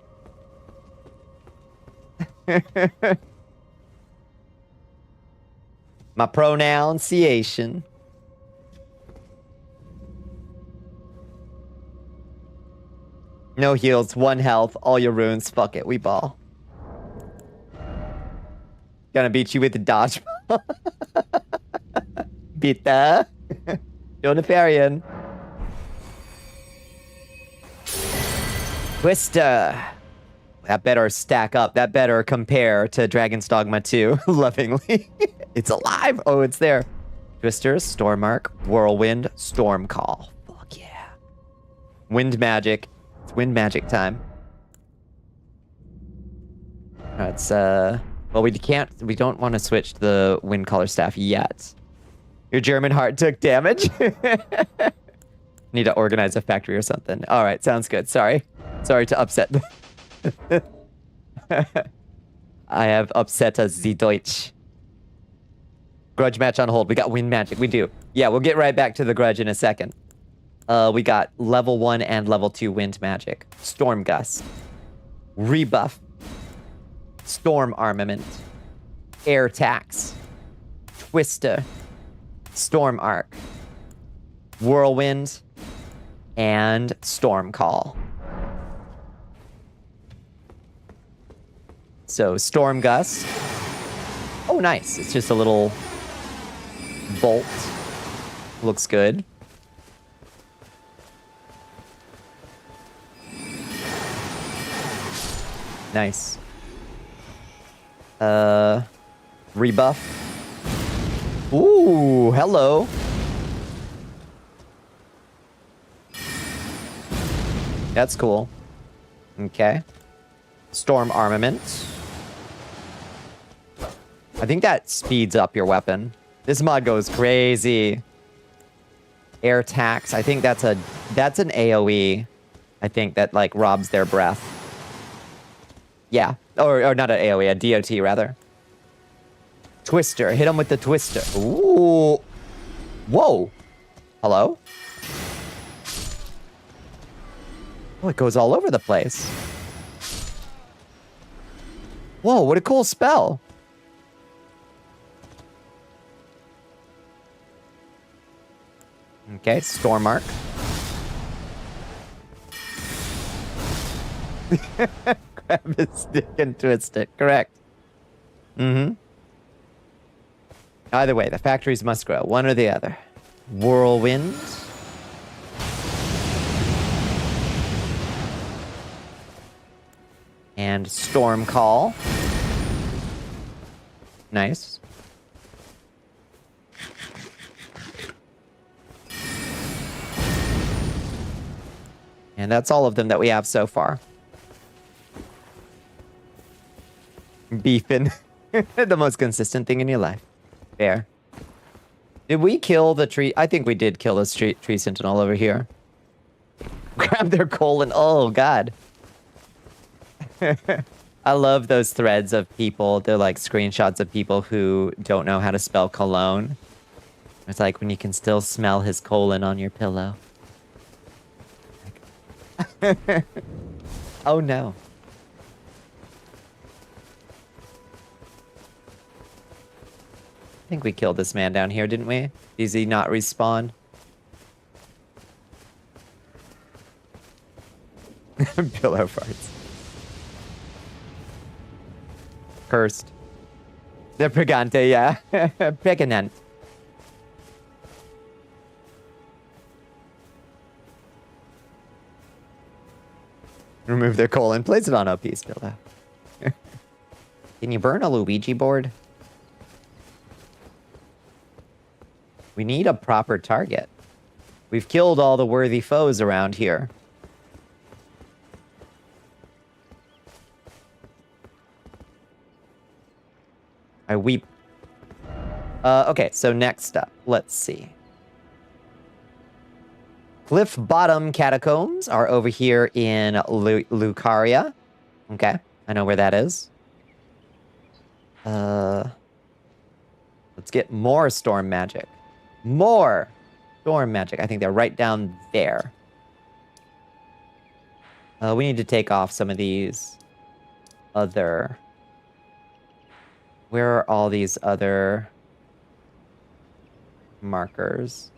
My pronunciation. No heals, 1 health, all your runes. Fuck it, we ball. Gonna beat you with the dodgeball. Bitte. Donifarian. Twister. That better stack up. That better compare to Dragon's Dogma 2 lovingly. It's alive. Oh, it's there. Twister, Stormark, Whirlwind, Storm Call. Fuck yeah. Wind magic. It's wind magic time. That's well, we don't want to switch the wind color staff yet. Your German heart took damage. Need to organize a factory or something. All right, sounds good. Sorry to upset. I have upset the Deutsch. Grudge match on hold. We got wind magic. We do. Yeah, we'll get right back to the grudge in a second. We got level 1 and level 2 wind magic. Storm gust. Rebuff. Storm armament. Air tax. Twister. Storm arc. Whirlwind. And storm call. So storm gust. Oh, nice. It's just a little bolt. Looks good. Nice. Rebuff. Ooh, hello. That's cool. Okay. Storm armament. I think that speeds up your weapon. This mod goes crazy. Air tax. I think that's an AoE. I think that like robs their breath. Yeah. Or not an AoE, a DOT rather. Twister. Hit him with the twister. Ooh. Whoa. Hello? Oh, it goes all over the place. Whoa, what a cool spell. Okay, Storm Arc. Grab his stick and twist it. Correct. Mm-hmm. Either way, the factories must grow. One or the other. Whirlwind. And Storm Call. Nice. And that's all of them that we have so far. Beefing. The most consistent thing in your life. Fair. Did we kill the tree? I think we did kill a tree sentinel over here. Grab their colon. Oh, God. I love those threads of people. They're like screenshots of people who don't know how to spell cologne. It's like when you can still smell his colon on your pillow. Oh no. I think we killed this man down here, didn't we? Does he not respawn? Pillow farts. Cursed. The Pregante, yeah. Pregnant. Remove their colon. Place it on a piece pillow. Can you burn a Luigi board? We need a proper target. We've killed all the worthy foes around here. I weep. Okay, so next up, let's see. Cliff Bottom Catacombs are over here in Lucaria. Okay, I know where that is. Let's get more storm magic. More storm magic. I think they're right down there. We need to take off some of these other... Where are all these other markers?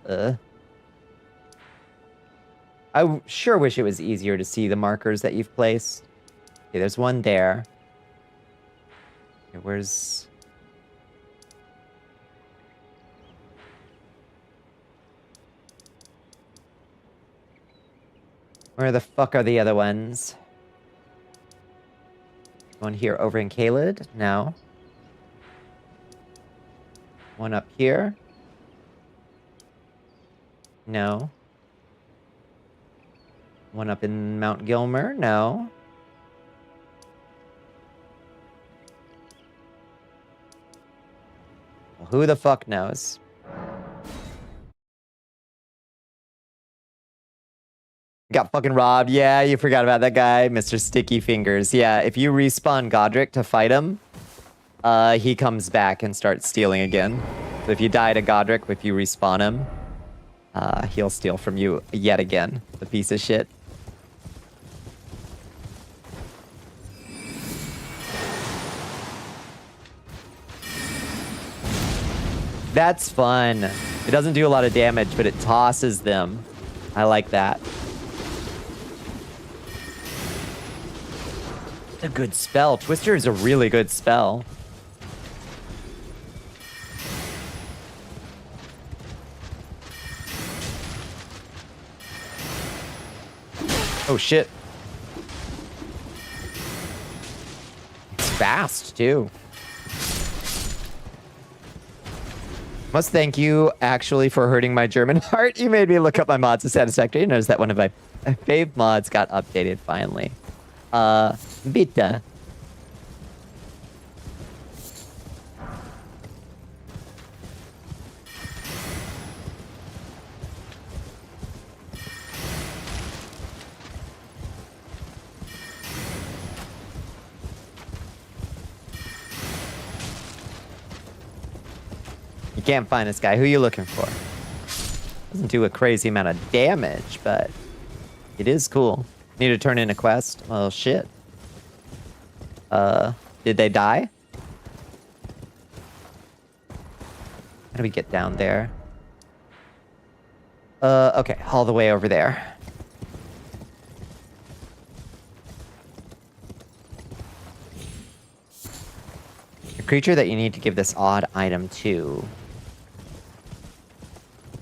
I sure wish it was easier to see the markers that you've placed. Okay, there's one there. Okay, where's... Where the fuck are the other ones? One here over in Kaled? No. One up here? No. One up in Mount Gilmer? No. Well, who the fuck knows? Got fucking robbed. Yeah, you forgot about that guy, Mr. Sticky Fingers. Yeah, if you respawn Godric to fight him, he comes back and starts stealing again. So if you die to Godric, if you respawn him, he'll steal from you yet again. The piece of shit. That's fun. It doesn't do a lot of damage, but it tosses them. I like that. It's a good spell. Twister is a really good spell. Oh shit. It's fast too. Must thank you actually for hurting my German heart. You made me look up my mods to Satisfactory. Notice that one of my fave mods got updated finally. Bitte. You can't find this guy. Who are you looking for? Doesn't do a crazy amount of damage, but it is cool. Need to turn in a quest. Well, shit. Did they die? How do we get down there? Okay, all the way over there. A creature that you need to give this odd item to.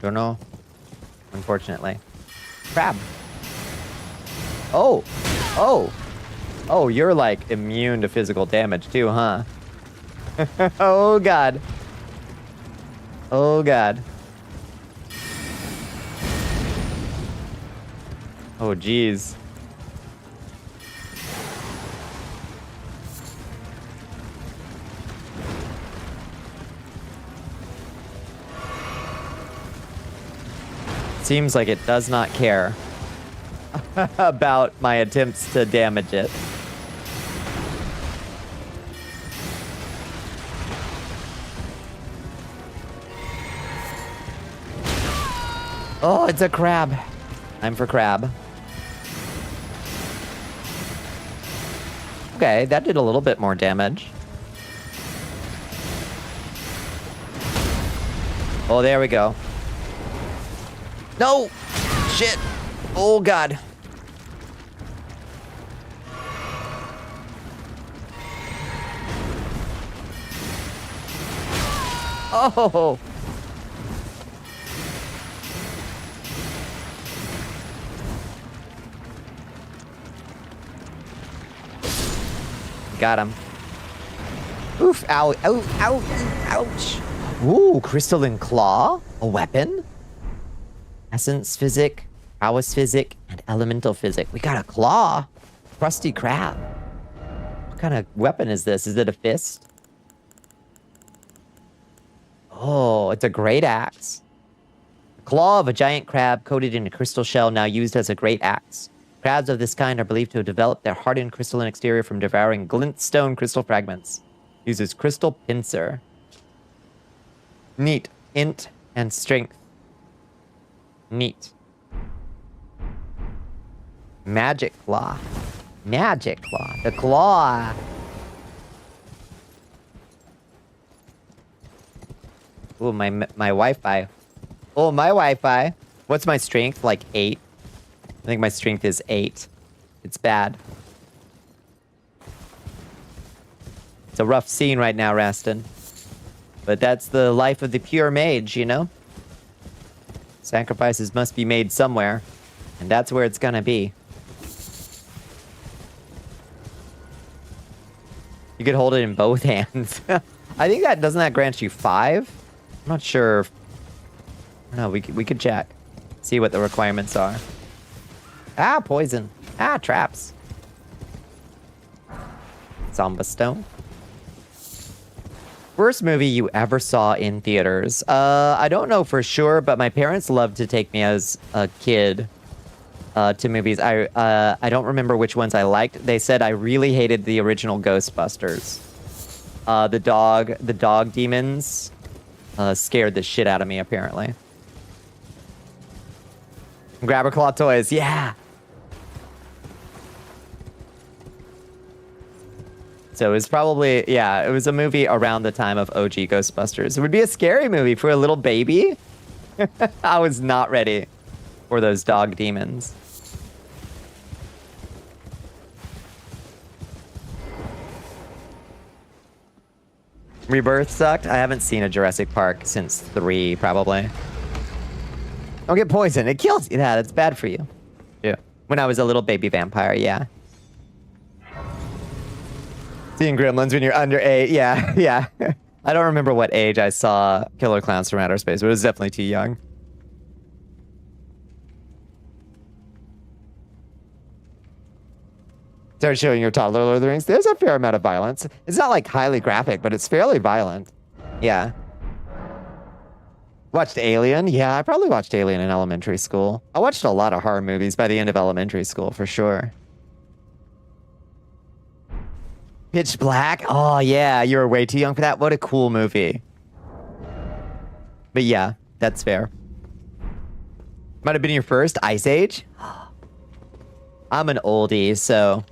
Don't know. Unfortunately. Crab. Oh! Oh! Oh, you're like immune to physical damage too, huh? Oh god. Oh god. Oh jeez. Seems like it does not care about my attempts to damage it. Oh, it's a crab. I'm for crab. Okay, that did a little bit more damage. Oh, there we go. No! Shit! Oh, God. Oh! Got him. Oof, ow, ow, ow, ouch. Ooh, crystalline claw? A weapon? Essence physic, prowess physic, and elemental physic. We got a claw. Crusty crab. What kind of weapon is this? Is it a fist? Oh, it's a great axe. The claw of a giant crab coated in a crystal shell, now used as a great axe. Crabs of this kind are believed to have developed their hardened crystalline exterior from devouring glintstone crystal fragments. Uses crystal pincer. Neat. Int and strength. Neat. Magic claw. Magic claw. The claw. Ooh, my Wi-Fi. Oh, my Wi-Fi. What's my strength? Like 8? I think my strength is 8. It's bad. It's a rough scene right now, Rastin. But that's the life of the pure mage, you know? Sacrifices must be made somewhere. And that's where it's gonna be. You could hold it in both hands. I think that doesn't that grant you 5? I'm not sure. No, we could check. See what the requirements are. Ah, poison. Ah, traps. Samba Stone. First movie you ever saw in theaters? I don't know for sure, but my parents loved to take me as a kid to movies. I don't remember which ones I liked. They said I really hated the original Ghostbusters. The dog demons scared the shit out of me, apparently. Grabber Claw toys, yeah. So it was probably, yeah, it was a movie around the time of OG Ghostbusters. It would be a scary movie for a little baby. I was not ready for those dog demons. Rebirth sucked. I haven't seen a Jurassic Park since 3, probably. Don't get poisoned. It kills you. Yeah, that's bad for you. Yeah. When I was a little baby vampire, yeah. Seeing gremlins when you're under 8, yeah, yeah. I don't remember what age I saw Killer Clowns from Outer Space, but it was definitely too young. Start showing your toddler Lord of the Rings. There's a fair amount of violence. It's not like highly graphic, but it's fairly violent. Yeah. Watched Alien? Yeah, I probably watched Alien in elementary school. I watched a lot of horror movies by the end of elementary school, for sure. Pitch Black? Oh, yeah, you were way too young for that. What a cool movie. But yeah, that's fair. Might have been your first Ice Age? I'm an oldie, so...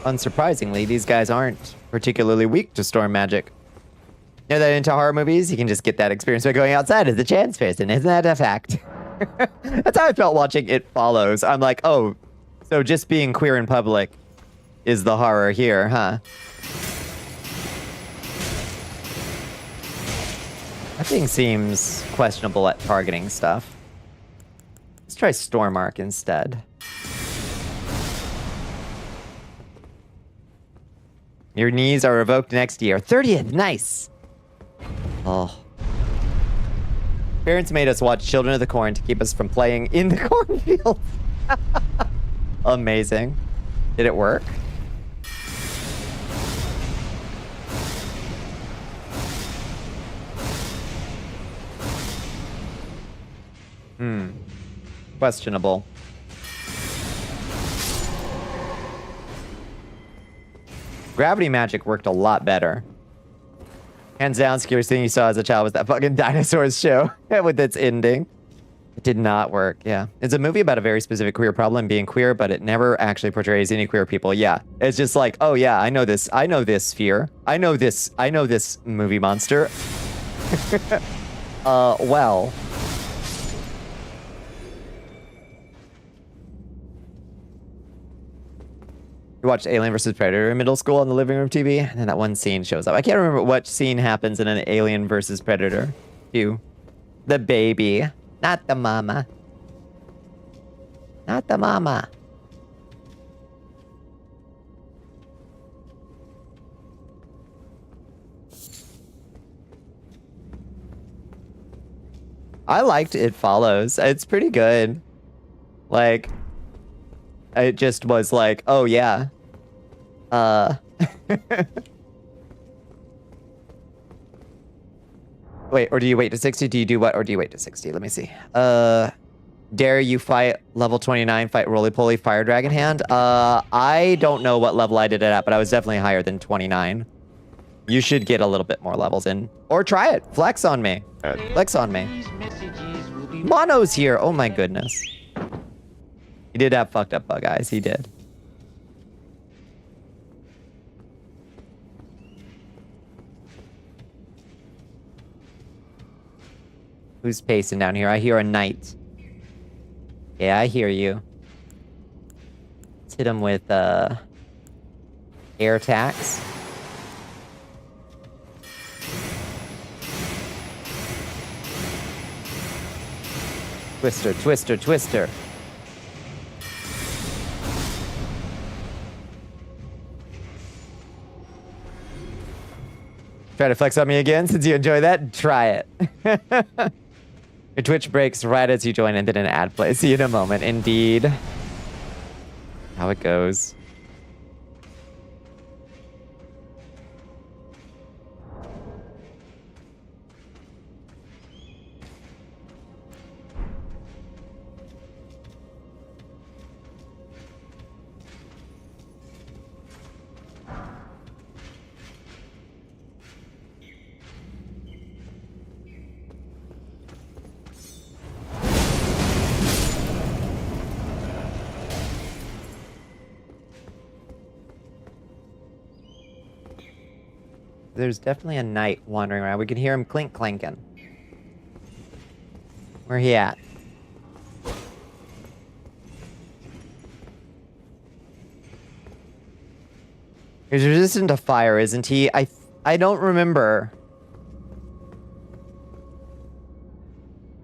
Unsurprisingly, these guys aren't particularly weak to storm magic. You know that into horror movies, you can just get that experience by going outside as a chance person. Isn't that a fact? That's how I felt watching It Follows. I'm like, oh, so just being queer in public is the horror here, huh? That thing seems questionable at targeting stuff. Let's try Storm Arc instead. Your knees are revoked next year. 30th, nice. Oh. Parents made us watch Children of the Corn to keep us from playing in the cornfield. Amazing. Did it work? Questionable. Gravity magic worked a lot better. Hands down, scariest thing you saw as a child was that fucking dinosaurs show with its ending. It did not work, yeah. It's a movie about a very specific queer problem, being queer, but it never actually portrays any queer people. Yeah, it's just like, oh yeah, I know this fear. I know this movie monster. Well. We watched Alien vs. Predator in middle school on the living room TV, and then that one scene shows up. I can't remember what scene happens in an Alien vs. Predator 2. The baby, not the mama. Not the mama. I liked It Follows. It's pretty good. Like... It just was like, oh yeah. Wait, or do you wait to 60? Do you do what? Or do you wait to 60? Let me see. Dare you fight level 29, fight roly-poly fire dragon hand? I don't know what level I did it at, but I was definitely higher than 29. You should get a little bit more levels in. Or try it. Flex on me. Flex on me. Mono's here. Oh my goodness. He did have fucked up bug eyes. He did. Who's pacing down here? I hear a knight. Yeah, I hear you. Let's hit him with air attacks. Twister, twister, twister. Try to flex on me again since you enjoy that? Try it. Your Twitch breaks right as you join and then an ad plays. See you in a moment. Indeed. How it goes. There's definitely a knight wandering around. We can hear him clink clanking. Where he at? He's resistant to fire, isn't he? I don't remember.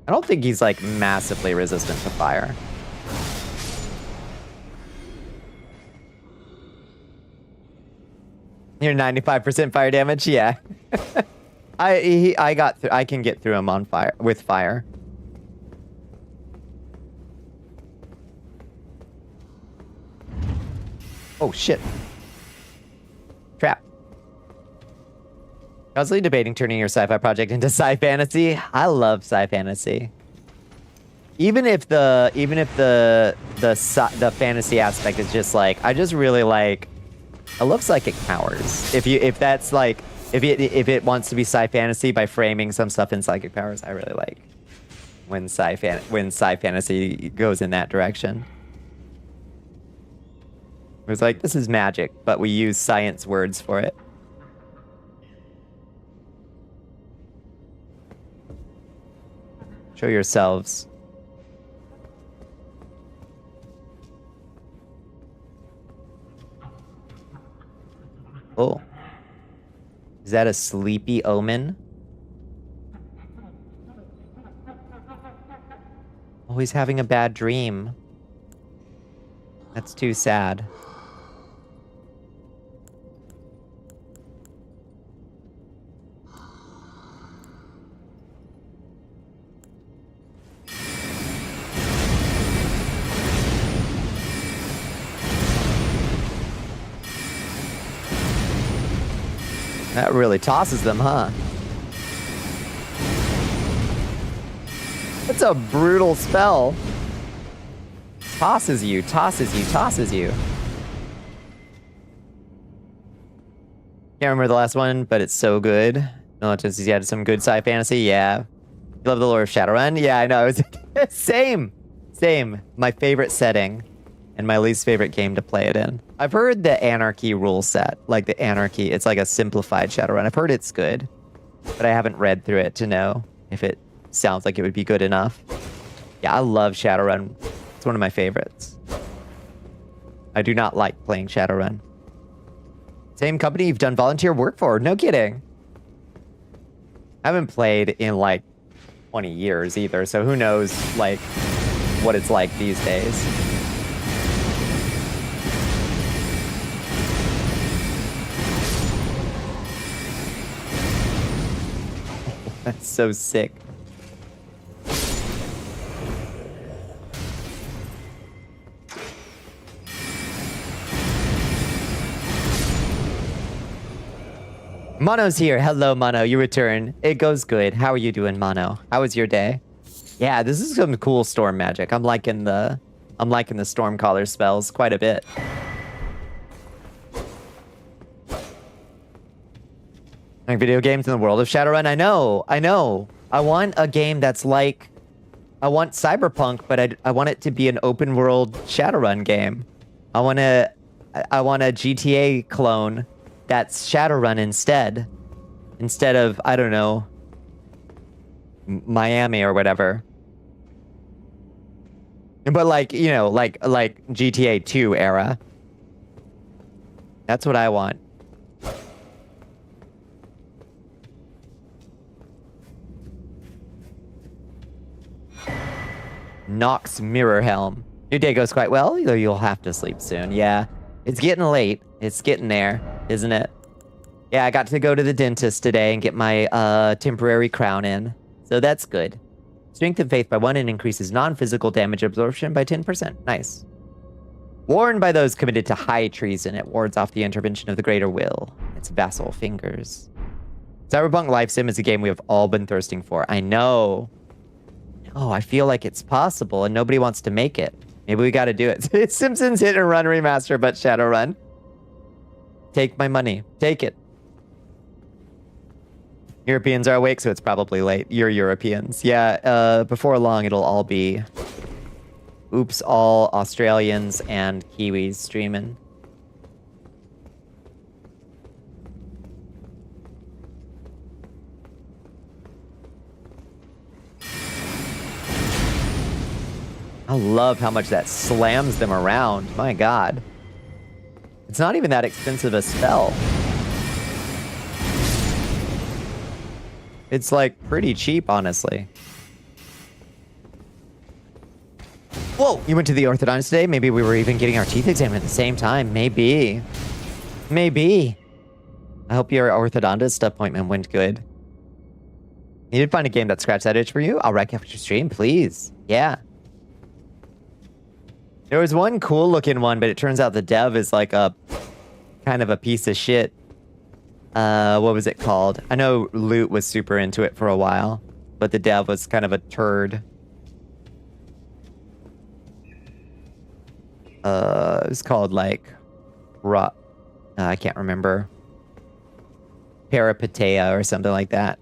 I don't think he's like massively resistant to fire. You're 95% fire damage, yeah. I can get through him on fire with fire. Oh shit. Trap. Constantly debating turning your sci-fi project into sci-fantasy. I love sci-fantasy. Even if the fantasy aspect is just like, I just really like, I love psychic powers. If it wants to be sci-fantasy by framing some stuff in psychic powers, I really like when sci-fantasy goes in that direction. It was like, this is magic, but we use science words for it. Show yourselves. Oh. Is that a sleepy omen? Always having a bad dream. That's too sad. That really tosses them, huh? That's a brutal spell. Tosses you, tosses you, tosses you. Can't remember the last one, but it's so good. No, just he had some good sci fantasy. Yeah. You love the lore of Shadowrun? Yeah, I know. It was same. Same. My favorite setting and my least favorite game to play it in. I've heard the Anarchy rule set, like the Anarchy, it's like a simplified Shadowrun. I've heard it's good, but I haven't read through it to know if it sounds like it would be good enough. Yeah, I love Shadowrun. It's one of my favorites. I do not like playing Shadowrun. Same company you've done volunteer work for, no kidding. I haven't played in like 20 years either, so who knows like what it's like these days. That's so sick. Mono's here. Hello, Mono. You return. It goes good. How are you doing, Mono? How was your day? Yeah, this is some cool storm magic. I'm liking the Stormcaller spells quite a bit. Like video games in the world of Shadowrun. I know. I want a game that's like, I want Cyberpunk, but I want it to be an open world Shadowrun game. I want a GTA clone that's Shadowrun instead of, I don't know, Miami or whatever. But like, you know, like GTA 2 era. That's what I want. Nox Mirror Helm. Your day goes quite well, though you'll have to sleep soon. Yeah, it's getting late. It's getting there, isn't it? Yeah, I got to go to the dentist today and get my temporary crown in. So that's good. Strength of Faith by 1 and increases non-physical damage absorption by 10%. Nice. Warned by those committed to high treason, it wards off the intervention of the greater will. Its vassal fingers. Cyberpunk Life Sim is a game we have all been thirsting for. I know. Oh, I feel like it's possible and nobody wants to make it. Maybe we gotta do it. It's Simpsons Hit and Run Remaster, but Shadowrun. Take my money. Take it. Europeans are awake, so it's probably late. You're Europeans. Yeah, before long, it'll all be... Oops, all Australians and Kiwis streaming. I love how much that slams them around. My god. It's not even that expensive a spell. It's like pretty cheap, honestly. Whoa, you went to the orthodontist today? Maybe we were even getting our teeth examined at the same time. Maybe. Maybe. I hope your orthodontist appointment went good. You did find a game that scratched that itch for you? I'll wreck after your stream, please. Yeah. There was one cool looking one, but it turns out the dev is like a kind of a piece of shit. What was it called? I know Loot was super into it for a while, but the dev was kind of a turd. It was called like I can't remember. Peripetea or something like that.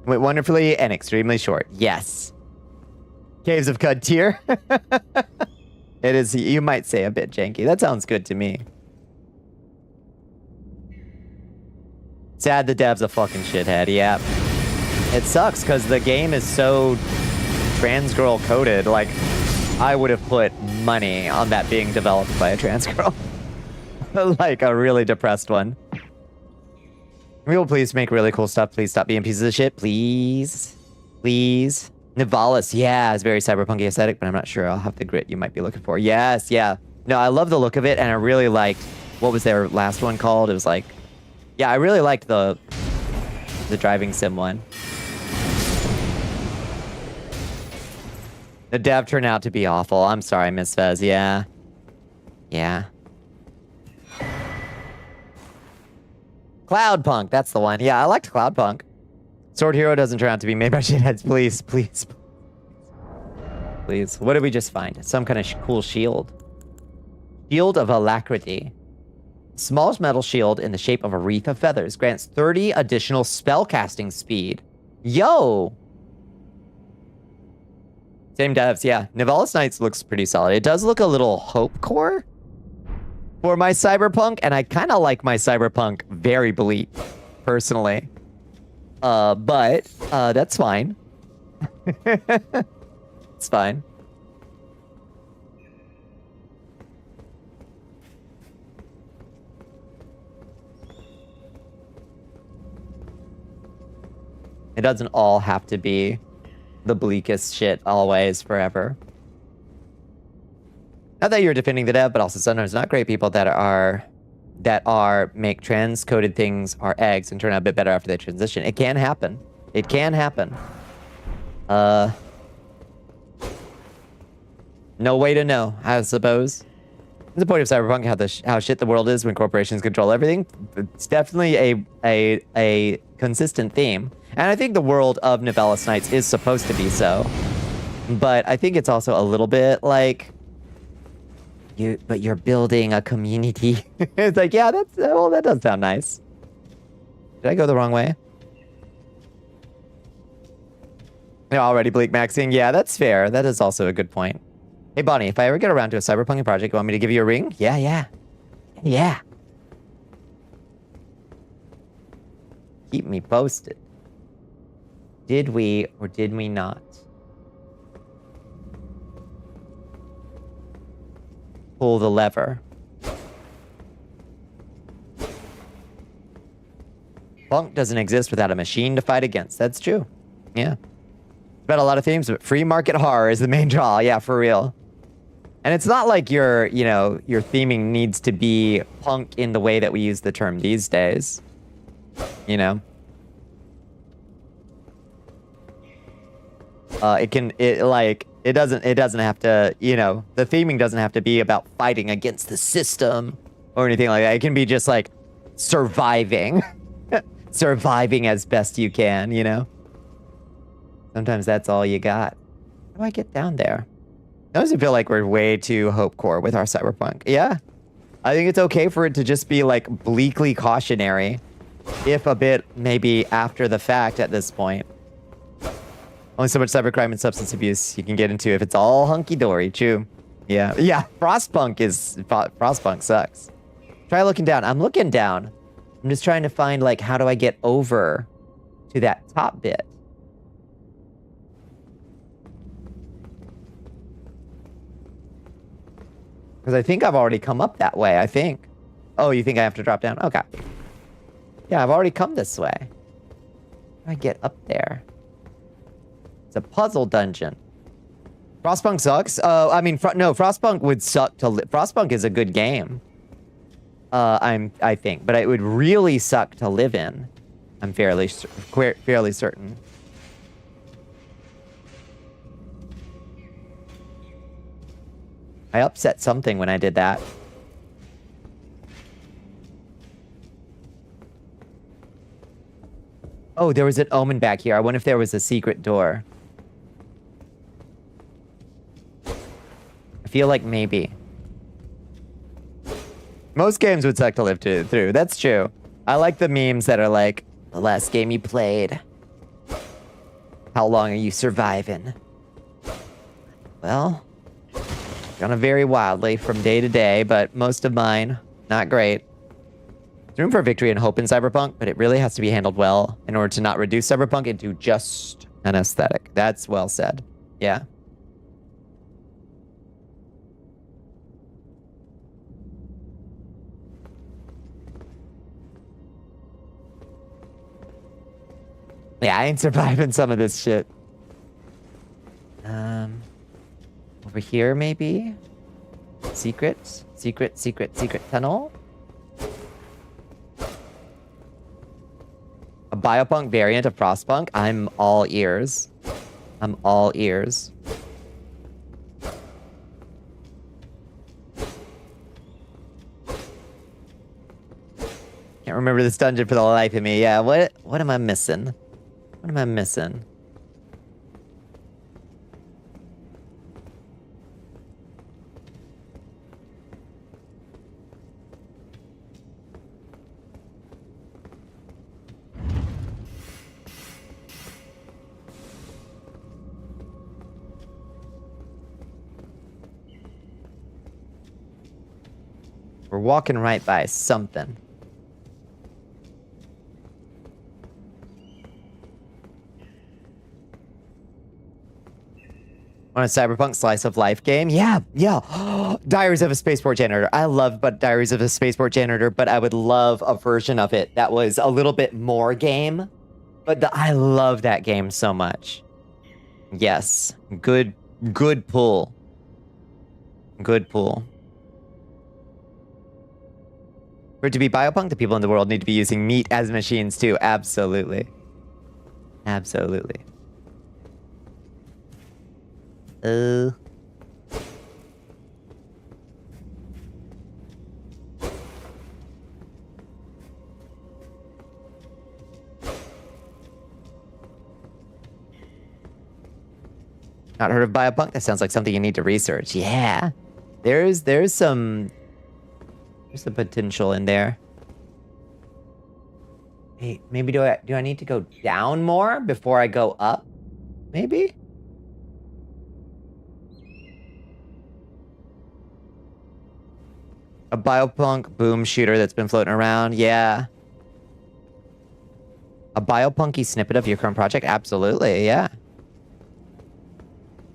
Went wonderfully and extremely short. Yes. Caves of Cud tier. It is, you might say, a bit janky. That sounds good to me. Sad the dev's a fucking shithead. Yeah. It sucks because the game is so trans girl coded. Like, I would have put money on that being developed by a trans girl. Like a really depressed one. We will please make really cool stuff. Please stop being pieces of shit. Please. Please. Nivalis, yeah, it's very cyberpunky aesthetic, but I'm not sure I'll have the grit you might be looking for. Yes, yeah. No, I love the look of it, and I really liked, what was their last one called? It was like, yeah, I really liked the driving sim one. The dev turned out to be awful. I'm sorry, Miss Fez, yeah. Yeah. Cloudpunk, that's the one. Yeah, I liked Cloudpunk. Sword Hero doesn't turn out to be made by shitheads. Please, please. Please. What did we just find? Some kind of cool shield. Shield of Alacrity. Small metal shield in the shape of a wreath of feathers. Grants 30 additional spellcasting speed. Yo! Same devs, yeah. Nivalis Knights looks pretty solid. It does look a little Hope Core for my Cyberpunk, and I kind of like my Cyberpunk very bleak, personally. But that's fine. It's fine. It doesn't all have to be the bleakest shit always, forever. Not that you're defending the dev, but also sometimes not great people that make trans-coded things are eggs and turn out a bit better after they transition. It can happen. It can happen. No way to know, I suppose. The point of Cyberpunk, how shit the world is when corporations control everything. It's definitely a consistent theme. And I think the world of Nivalis Knights is supposed to be so. But I think it's also a little bit like... But you're building a community. It's like, yeah, that does sound nice. Did I go the wrong way? They're already bleak maxing. Yeah, that's fair. That is also a good point. Hey, Bonnie, if I ever get around to a cyberpunking project, you want me to give you a ring? Yeah, yeah. Yeah. Keep me posted. Did we or did we not? Pull the lever. Punk doesn't exist without a machine to fight against. That's true. Yeah. About a lot of themes, but free market horror is the main draw. Yeah, for real. And it's not like your theming needs to be punk in the way that we use the term these days. You know? It doesn't have to, the theming doesn't have to be about fighting against the system or anything like that. It can be just like surviving. Surviving as best you can, Sometimes that's all you got. How do I get down there? I honestly feel like we're way too hopecore with our cyberpunk. Yeah. I think it's okay for it to just be like bleakly cautionary, if a bit maybe after the fact at this point. Only so much cybercrime and substance abuse you can get into if it's all hunky-dory, true. Yeah. Yeah, Frostpunk sucks. Try looking down. I'm looking down. I'm just trying to find, like, how do I get over to that top bit? Because I think I've already come up that way, I think. Oh, you think I have to drop down? Okay. Yeah, I've already come this way. How do I get up there? It's a puzzle dungeon. Frostpunk sucks? I mean, no, Frostpunk would suck to live. Frostpunk is a good game. I think. But it would really suck to live in. I'm fairly certain. I upset something when I did that. Oh, there was an omen back here. I wonder if there was a secret door. I feel like maybe. Most games would suck to live through. That's true. I like the memes that are like, the last game you played. How long are you surviving? Well, gonna vary wildly from day to day, but most of mine, not great. There's room for victory and hope in Cyberpunk, but it really has to be handled well in order to not reduce Cyberpunk into just an aesthetic. That's well said. Yeah. Yeah, I ain't surviving some of this shit. Over here, maybe? Secret tunnel? A biopunk variant of Frostpunk? I'm all ears. I'm all ears. Can't remember this dungeon for the life of me. Yeah, what am I missing? What am I missing? We're walking right by something. Want a cyberpunk slice of life game? Yeah. Diaries of a Spaceport Janitor. I love Diaries of a Spaceport Janitor, but I would love a version of it that was a little bit more game. But I love that game so much. Yes. Good pull. Good pull. For it to be biopunk, the people in the world need to be using meat as machines too. Absolutely. Absolutely. Not heard of biopunk? That sounds like something you need to research. Yeah. There's some potential in there. Hey, maybe do I need to go down more before I go up? Maybe? A biopunk boom shooter that's been floating around. Yeah. A biopunky snippet of your current project? Absolutely, yeah.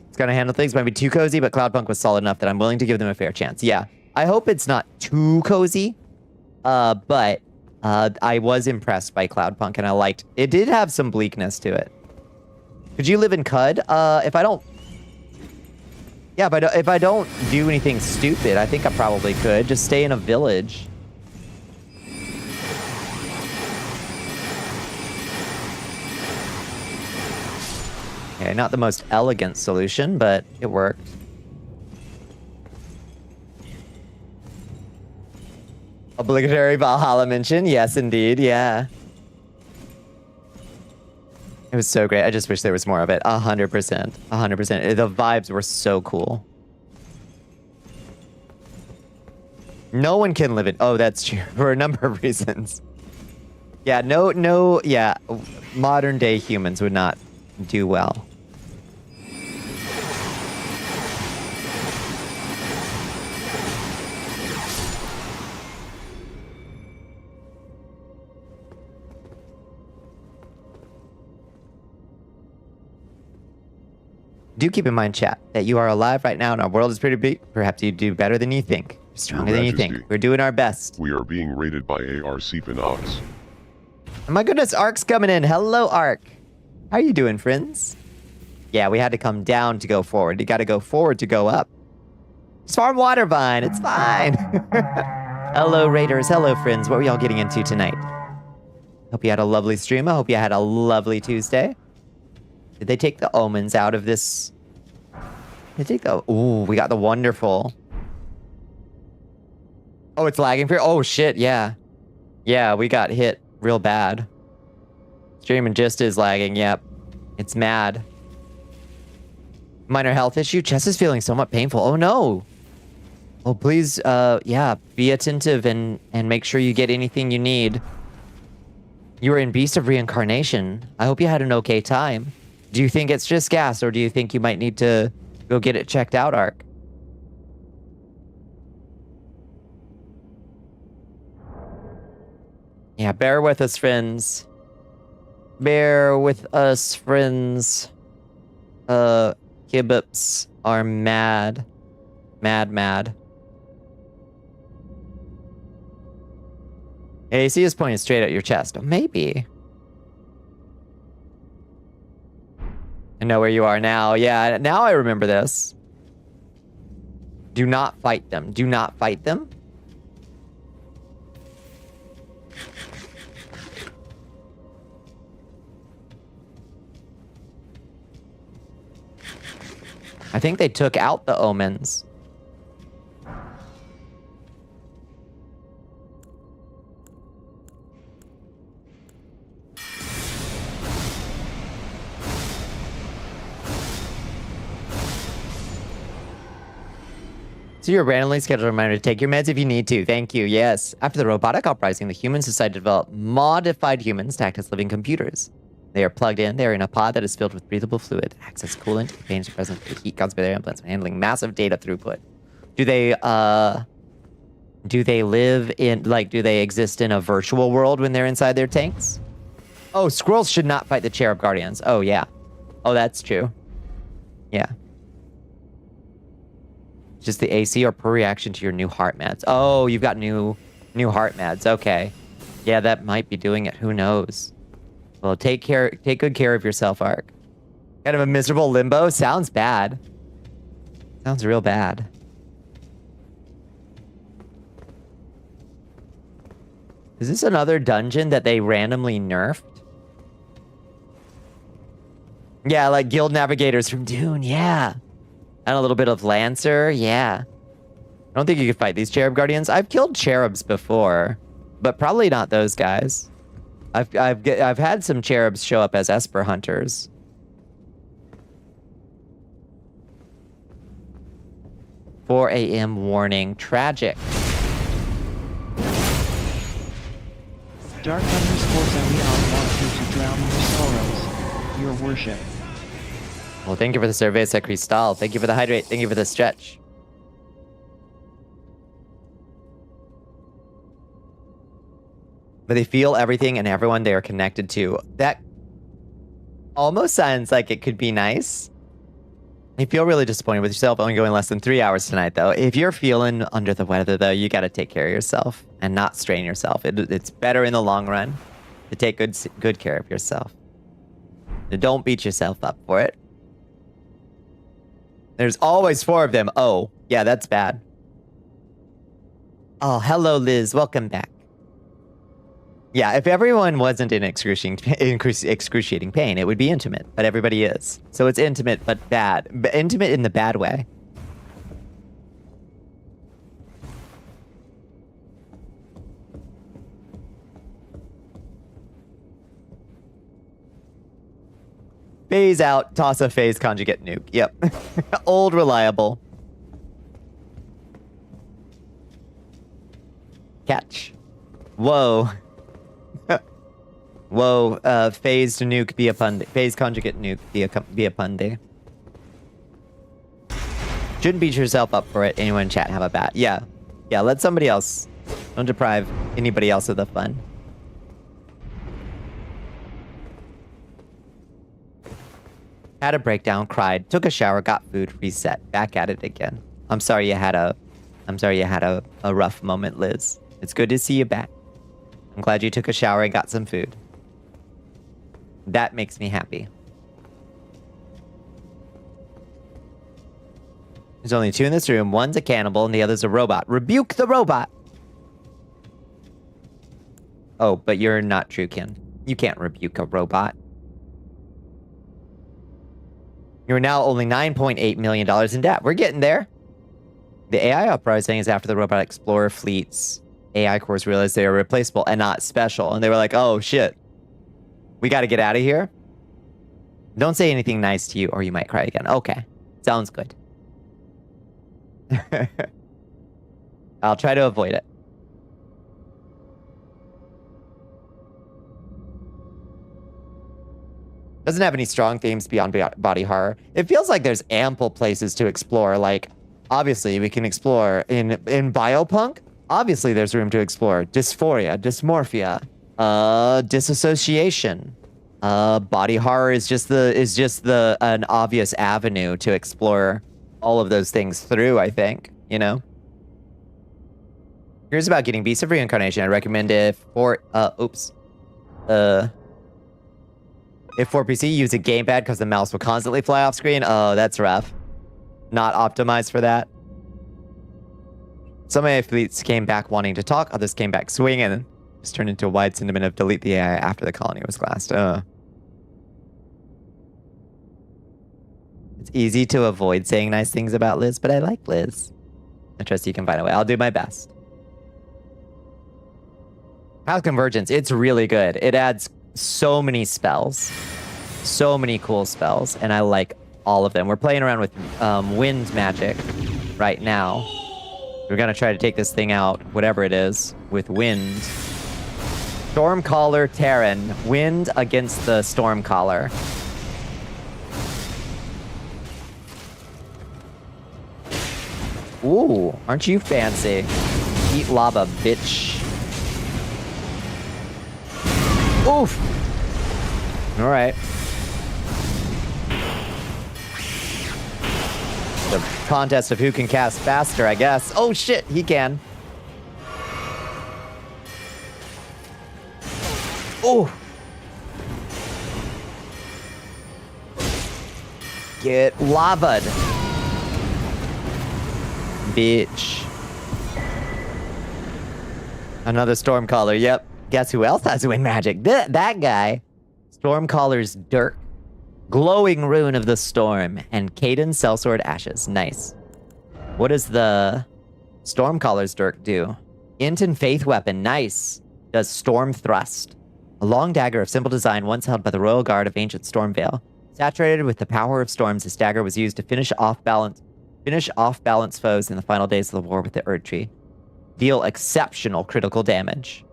It's gonna handle things. Might be too cozy, but Cloudpunk was solid enough that I'm willing to give them a fair chance. Yeah. I hope it's not too cozy. But I was impressed by Cloudpunk, and I liked it. Did have some bleakness to it. Could you live in Cud? If I don't... Yeah, but if I don't do anything stupid, I think I probably could. Just stay in a village. Okay, not the most elegant solution, but it worked. Obligatory Valhalla mention. Yes, indeed. Yeah. It was so great. I just wish there was more of it. 100%. 100%. The vibes were so cool. No one can live in... Oh, that's true. For a number of reasons. Yeah, no... Yeah. Modern day humans would not do well. Do keep in mind, chat, that you are alive right now and our world is pretty big. Perhaps you do better than you think. Stronger than you think. We're doing our best. We are being raided by ARC Vinox. Oh my goodness, Ark's coming in. Hello, Ark. How are you doing, friends? Yeah, we had to come down to go forward. You got to go forward to go up. Just farm water vine. It's fine. Hello, raiders. Hello, friends. What were y'all getting into tonight? Hope you had a lovely stream. I hope you had a lovely Tuesday. Did they take the omens out of this? Did they take the... Ooh, we got the wonderful. Oh, it's lagging for... Oh, shit, yeah. Yeah, we got hit real bad. Streaming just is lagging, yep. It's mad. Minor health issue. Chest is feeling somewhat painful. Oh, no. Oh, please, yeah, be attentive and make sure you get anything you need. You were in Beast of Reincarnation. I hope you had an okay time. Do you think it's just gas, or do you think you might need to go get it checked out, Ark? Yeah, bear with us, friends. Bear with us, friends. Kibbups are mad. Mad. AC is pointing straight at your chest. Oh, maybe. I know where you are now. Yeah, now I remember this. Do not fight them. Do not fight them. I think they took out the omens. So you're randomly scheduled a reminder to take your meds if you need to. Thank you. Yes. After the robotic uprising, the humans decided to develop modified humans to act as living computers. They are plugged in. They are in a pod that is filled with breathable fluid. Access coolant, advantage the presence of heat caused by their implants when handling massive data throughput. Do they live in, like, do they exist in a virtual world when they're inside their tanks? Oh, squirrels should not fight the Cherub Guardians. Oh, yeah. Oh, that's true. Yeah. Just the AC or per reaction to your new heart meds. Oh, you've got new heart meds. Okay. Yeah, that might be doing it. Who knows? Well, take good care of yourself, Ark. Kind of a miserable limbo? Sounds bad. Sounds real bad. Is this another dungeon that they randomly nerfed? Yeah, like Guild Navigators from Dune, yeah. And a little bit of Lancer, yeah. I don't think you could fight these Cherub Guardians. I've killed Cherubs before, but probably not those guys. I've had some Cherubs show up as Esper Hunters. "4 a.m. warning. Tragic." Dark underscores that we all want you to drown your sorrows, your worship. Well, thank you for the Cerveza Cristal. Thank you for the hydrate. Thank you for the stretch. But they feel everything and everyone they are connected to. That almost sounds like it could be nice. You feel really disappointed with yourself only going less than 3 hours tonight, though. If you're feeling under the weather, though, you got to take care of yourself and not strain yourself. It's better in the long run to take good care of yourself. Don't beat yourself up for it. There's always 4 of them. Oh, yeah, that's bad. Oh, hello, Liz. Welcome back. Yeah, if everyone wasn't in excruciating pain, it would be intimate, but everybody is. So it's intimate, but bad. Intimate in the bad way. Phase out, toss a phase conjugate nuke. Yep. Old reliable. Catch. Whoa. Whoa, phased nuke be a pundy. Phase conjugate nuke be a pundy. Shouldn't beat yourself up for it. Anyone in chat have a bat. Yeah. Yeah, let somebody else. Don't deprive anybody else of the fun. Had a breakdown, cried, took a shower, got food, reset, back at it again. I'm sorry you had a rough moment, Liz. It's good to see you back. I'm glad you took a shower and got some food. That makes me happy. There's only 2 in this room. One's a cannibal and the other's a robot. Rebuke the robot! Oh, but you're not true, Ken. You can't rebuke a robot. You're now only $9.8 million in debt. We're getting there. The AI uprising is after the robot explorer fleet's AI cores realized they are replaceable and not special. And they were like, oh, shit. We got to get out of here. Don't say anything nice to you or you might cry again. Okay. Sounds good. I'll try to avoid it. Doesn't have any strong themes beyond body horror. It feels like there's ample places to explore. Like, obviously, we can explore in biopunk. Obviously, there's room to explore dysphoria, dysmorphia, disassociation. Body horror is just an obvious avenue to explore all of those things through, I think, you know? Here's about getting Beast of Reincarnation. I recommend if for PC, use a gamepad because the mouse will constantly fly off screen. Oh, that's rough. Not optimized for that. Some athletes came back wanting to talk, others came back swinging, and just turned into a wide sentiment of delete the AI after the colony was glassed. It's easy to avoid saying nice things about Liz, but I like Liz. I trust you can find a way. I'll do my best. How's Convergence? It's really good. It adds so many spells. So many cool spells, and I like all of them. We're playing around with wind magic right now. We're gonna try to take this thing out, whatever it is, with wind. Stormcaller Terran. Wind against the Stormcaller. Ooh, aren't you fancy? Eat lava, bitch. Oof! Alright. The contest of who can cast faster, I guess. Oh shit, he can. Oh! Get lava'd. Bitch. Another Stormcaller, yep. Guess who else has wind magic? That guy. Stormcaller's Dirk. Glowing Rune of the Storm. And Caden Sellsword Ashes. Nice. What does the Stormcaller's Dirk do? Int and Faith Weapon. Nice. Does Storm Thrust. A long dagger of simple design once held by the Royal Guard of Ancient Stormvale. Saturated with the power of storms, this dagger was used to finish off-balance foes in the final days of the war with the Erdtree. Deal exceptional critical damage.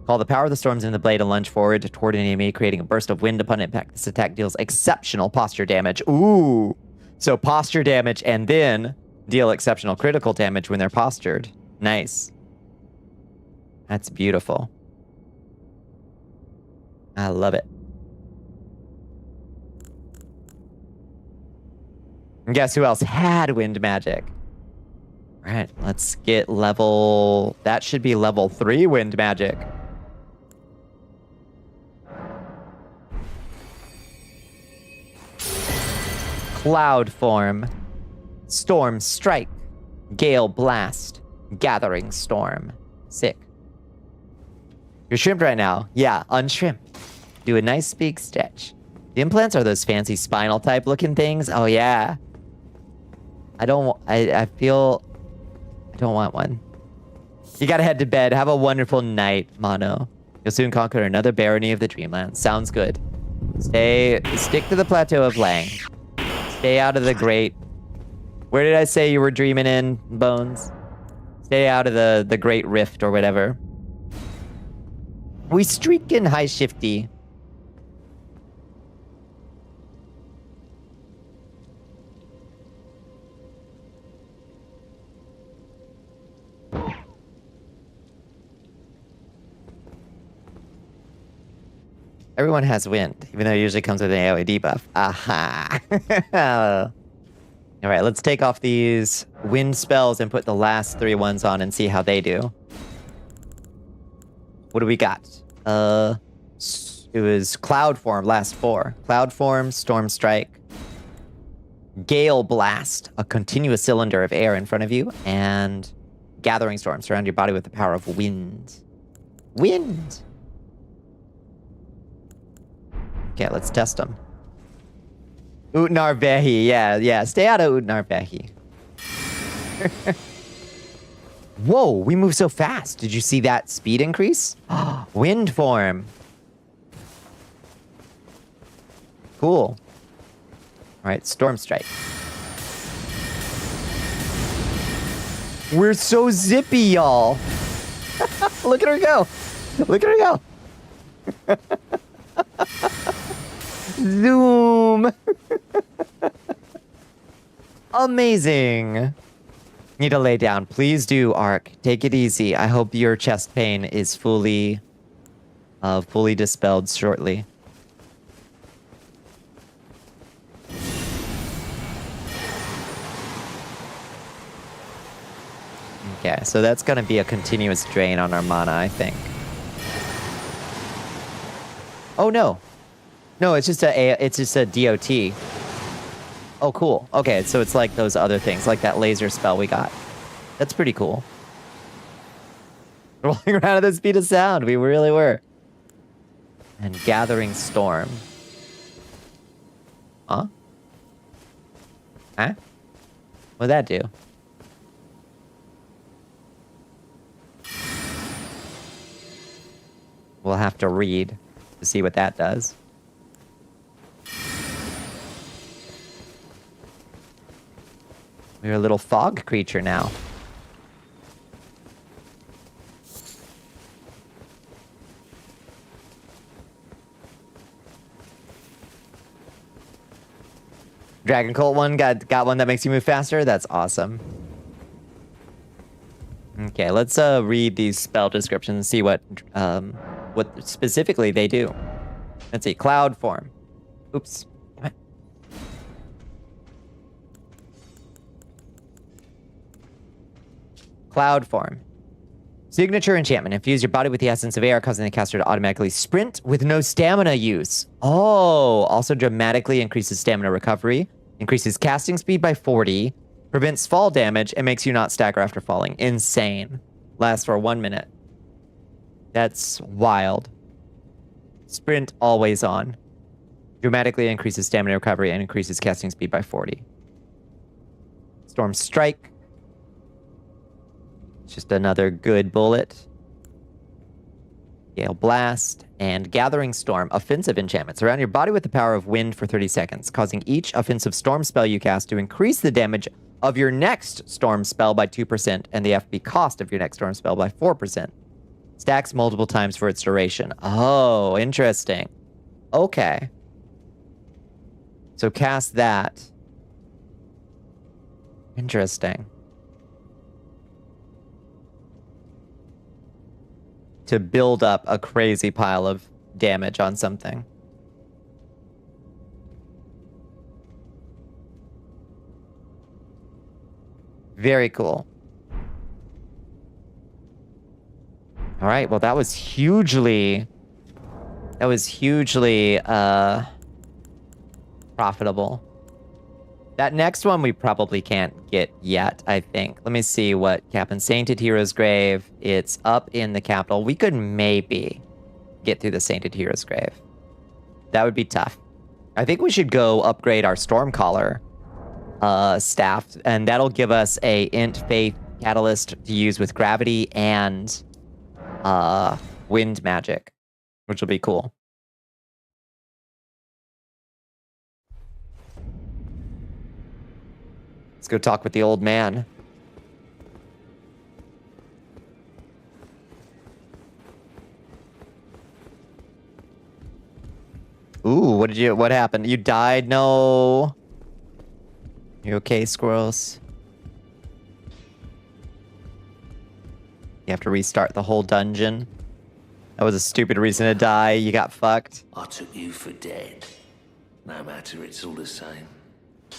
Call the power of the storms in the blade and lunge forward toward an enemy, creating a burst of wind upon impact. This attack deals exceptional posture damage. Ooh! So posture damage and then deal exceptional critical damage when they're postured. Nice. That's beautiful. I love it. And guess who else had wind magic? All right, let's get level... That should be level 3 wind magic. Cloud form. Storm strike. Gale blast. Gathering storm. Sick. You're shrimped right now. Yeah, unshrimp. Do a nice big stretch. The implants are those fancy spinal type looking things. Oh yeah. I feel I don't want one. You gotta head to bed. Have a wonderful night, Mono. You'll soon conquer another barony of the Dreamland. Sounds good. Stick to the plateau of Lang. Stay out of the great... Where did I say you were dreaming in, Bones? Stay out of the Great Rift or whatever. We streaking high shifty. Everyone has wind, even though it usually comes with an AoE debuff. Aha! Alright, let's take off these wind spells and put the last 3 ones on and see how they do. What do we got? It was Cloud Form, last 4. Cloud Form, Storm Strike, Gale Blast, a continuous cylinder of air in front of you, and Gathering Storm, surround your body with the power of wind. Wind! Okay, let's test them. Utnar Vehi, yeah. Stay out of Utnar Vehi. Whoa, we move so fast. Did you see that speed increase? Wind form. Cool. All right, Storm Strike. We're so zippy, y'all. Look at her go. Look at her go. Zoom. Amazing. Need to lay down. Please do, Ark. Take it easy. I hope your chest pain is fully dispelled shortly. Okay, so that's gonna be a continuous drain on our mana, I think. Oh no. No, it's just a DOT. Oh, cool. Okay, so it's like those other things, like that laser spell we got. That's pretty cool. Rolling around at the speed of sound, we really were. And Gathering Storm. Huh? Huh? What'd that do? We'll have to read to see what that does. We're a little fog creature now. Dragon Cult one got one that makes you move faster? That's awesome. Okay, let's read these spell descriptions and see what specifically they do. Let's see, Cloud Form. Oops. Cloud Form. Signature enchantment. Infuse your body with the essence of air, causing the caster to automatically sprint with no stamina use. Oh, also dramatically increases stamina recovery, increases casting speed by 40, prevents fall damage, and makes you not stagger after falling. Insane. Lasts for 1 minute. That's wild. Sprint always on. Dramatically increases stamina recovery and increases casting speed by 40. Storm Strike. Just another good bullet. Gale Blast and Gathering Storm. Offensive enchantment. Surround your body with the power of wind for 30 seconds, causing each offensive storm spell you cast to increase the damage of your next storm spell by 2% and the FP cost of your next storm spell by 4%. Stacks multiple times for its duration. Oh, interesting. Okay. So cast that. Interesting. To build up a crazy pile of damage on something. Very cool. All right, well, that was hugely profitable. That next one we probably can't get yet, I think. Let me see what Captain Sainted Hero's Grave. It's up in the capital. We could maybe get through the Sainted Hero's Grave. That would be tough. I think we should go upgrade our Stormcaller staff, and that'll give us a Int Faith Catalyst to use with Gravity and Wind Magic, which will be cool. Let's go talk with the old man. Ooh, what happened? You died? No. You okay, squirrels? You have to restart the whole dungeon. That was a stupid reason to die. You got fucked. I took you for dead. No matter, it's all the same.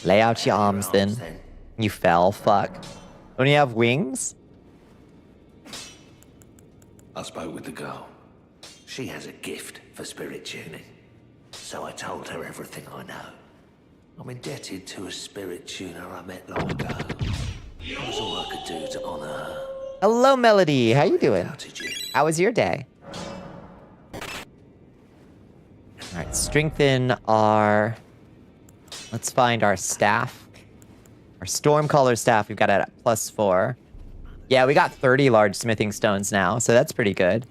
Lay out your arms then. You fell. Fuck. Don't you have wings? I spoke with the girl. She has a gift for spirit tuning. So I told her everything I know. I'm indebted to a spirit tuner I met long ago. That was all I could do to honor her. Hello, Melody. How you doing? Doubted you. How was your day? Alright, strengthen our... Let's find our staff. Our Stormcaller staff, we've got it at +4. Yeah, we got 30 large smithing stones now, so that's pretty good.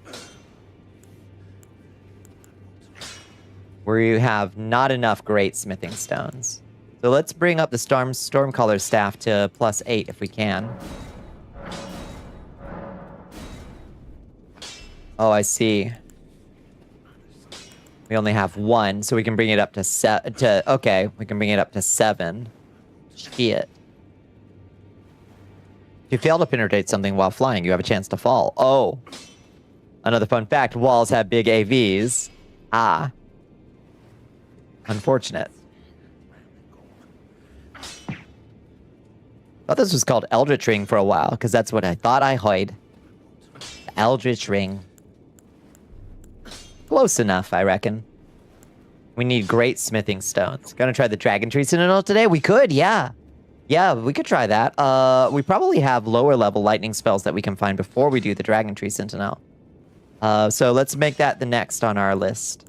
We have not enough great smithing stones. So let's bring up the Stormcaller staff to +8 if we can. Oh, I see. We only have 1, so we can bring it up to okay, we can bring it up to 7. Shit. If you fail to penetrate something while flying, you have a chance to fall. Oh. Another fun fact, walls have big AVs. Ah. Unfortunate. Thought this was called Eldritch Ring for a while, because that's what I thought I heard. Eldritch Ring. Close enough, I reckon. We need great smithing stones. Gonna try the Dragon Tree Citadel today? We could, yeah. Yeah, we could try that. We probably have lower level lightning spells that we can find before we do the Dragon Tree Sentinel. So let's make that the next on our list.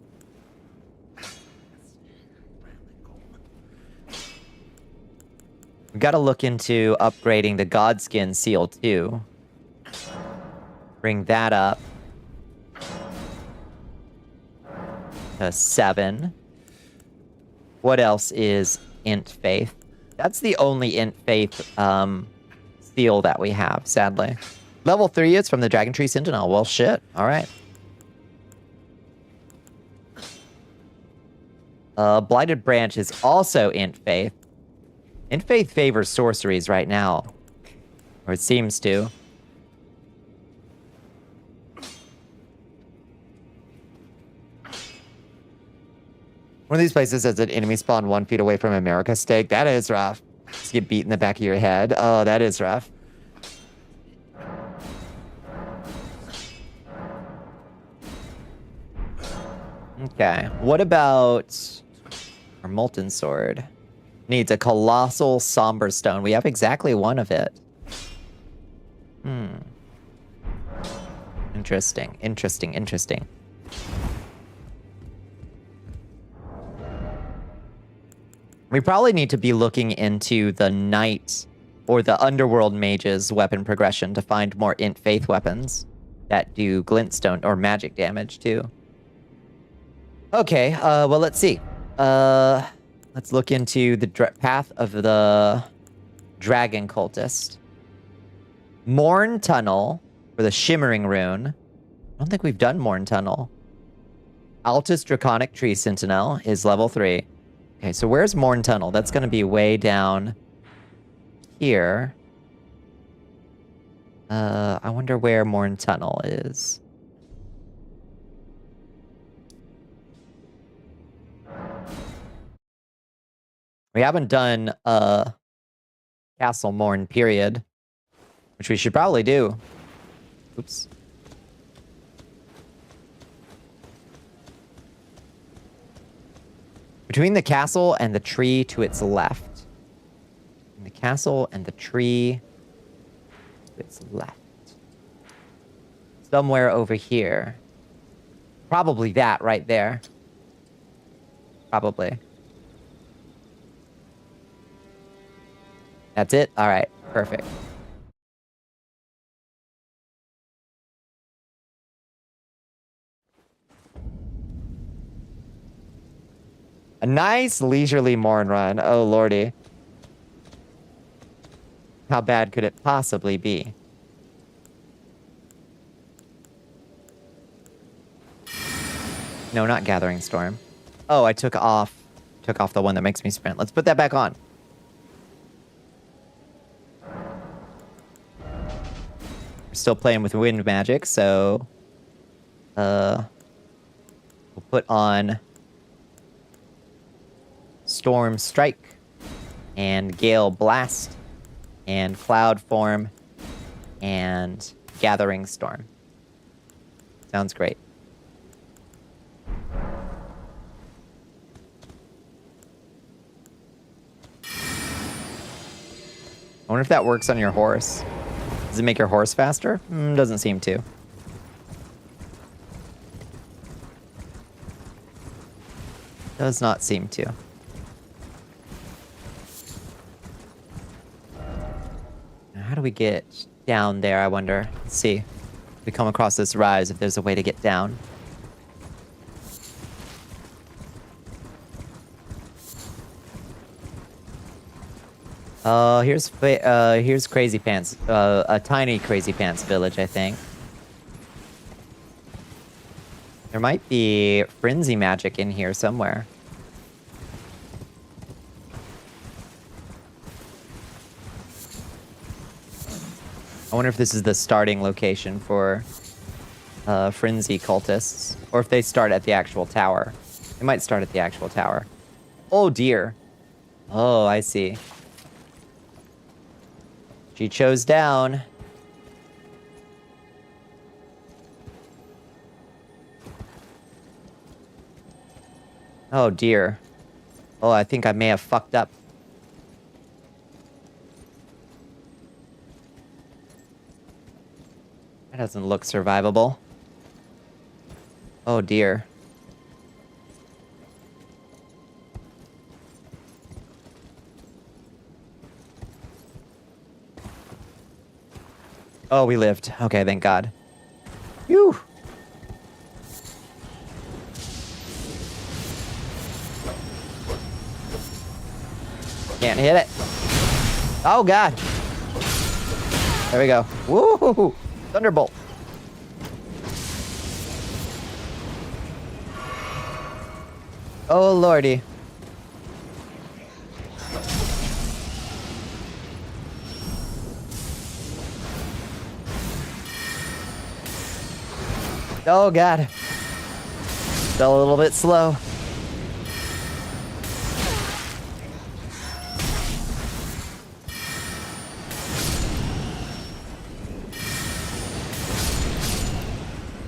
We gotta look into upgrading the Godskin Seal too. Bring that up to 7. What else is Int Faith? That's the only Int Faith seal that we have, sadly. Level 3 is from the Dragon Tree Sentinel. Well, shit. All right. Blighted Branch is also Int Faith. Int Faith favors sorceries right now. Or it seems to. One of these places has an enemy spawn 1 feet away from America Steak. That is rough. Just get beat in the back of your head. Oh, that is rough. Okay. What about our Molten Sword? Needs a Colossal Somber Stone. We have exactly 1 of it. Interesting. Interesting. Interesting. We probably need to be looking into the Knight or the Underworld Mage's weapon progression to find more Int Faith weapons that do glintstone or magic damage too. Okay, well, let's see. Let's look into the path of the Dragon Cultist. Morn Tunnel for the Shimmering Rune. I don't think we've done Morn Tunnel. Altus Draconic Tree Sentinel is level 3. Okay, so where's Morn Tunnel? That's going to be way down here. I wonder where Morn Tunnel is. We haven't done Castle Morn period, which we should probably do. Oops. Between the castle and the tree to its left. The castle and the tree to its left. Somewhere over here. Probably that right there. Probably. That's it? Alright, perfect. A nice leisurely morn run. Oh, lordy. How bad could it possibly be? No, not Gathering Storm. Oh, I took off the one that makes me sprint. Let's put that back on. We're still playing with wind magic, so we'll put on Storm Strike and Gale Blast and Cloud Form and Gathering Storm. Sounds great. I wonder if that works on your horse. Does it make your horse faster? Doesn't seem to. Does not seem to. Now, how do we get down there, I wonder? Let's see. If we come across this rise, if there's a way to get down. Here's Crazy Pants. A tiny Crazy Pants village, I think. There might be frenzy magic in here somewhere. I wonder if this is the starting location for frenzy cultists, or if they start at the actual tower. They might start at the actual tower. Oh dear. Oh, I see. She chose down. Oh dear. Oh, I think I may have fucked up. That doesn't look survivable. Oh dear. Oh, we lived. Okay, thank God. Phew. Can't hit it. Oh, God. There we go. Woo! Thunderbolt. Oh, lordy. Oh, God. Still a little bit slow.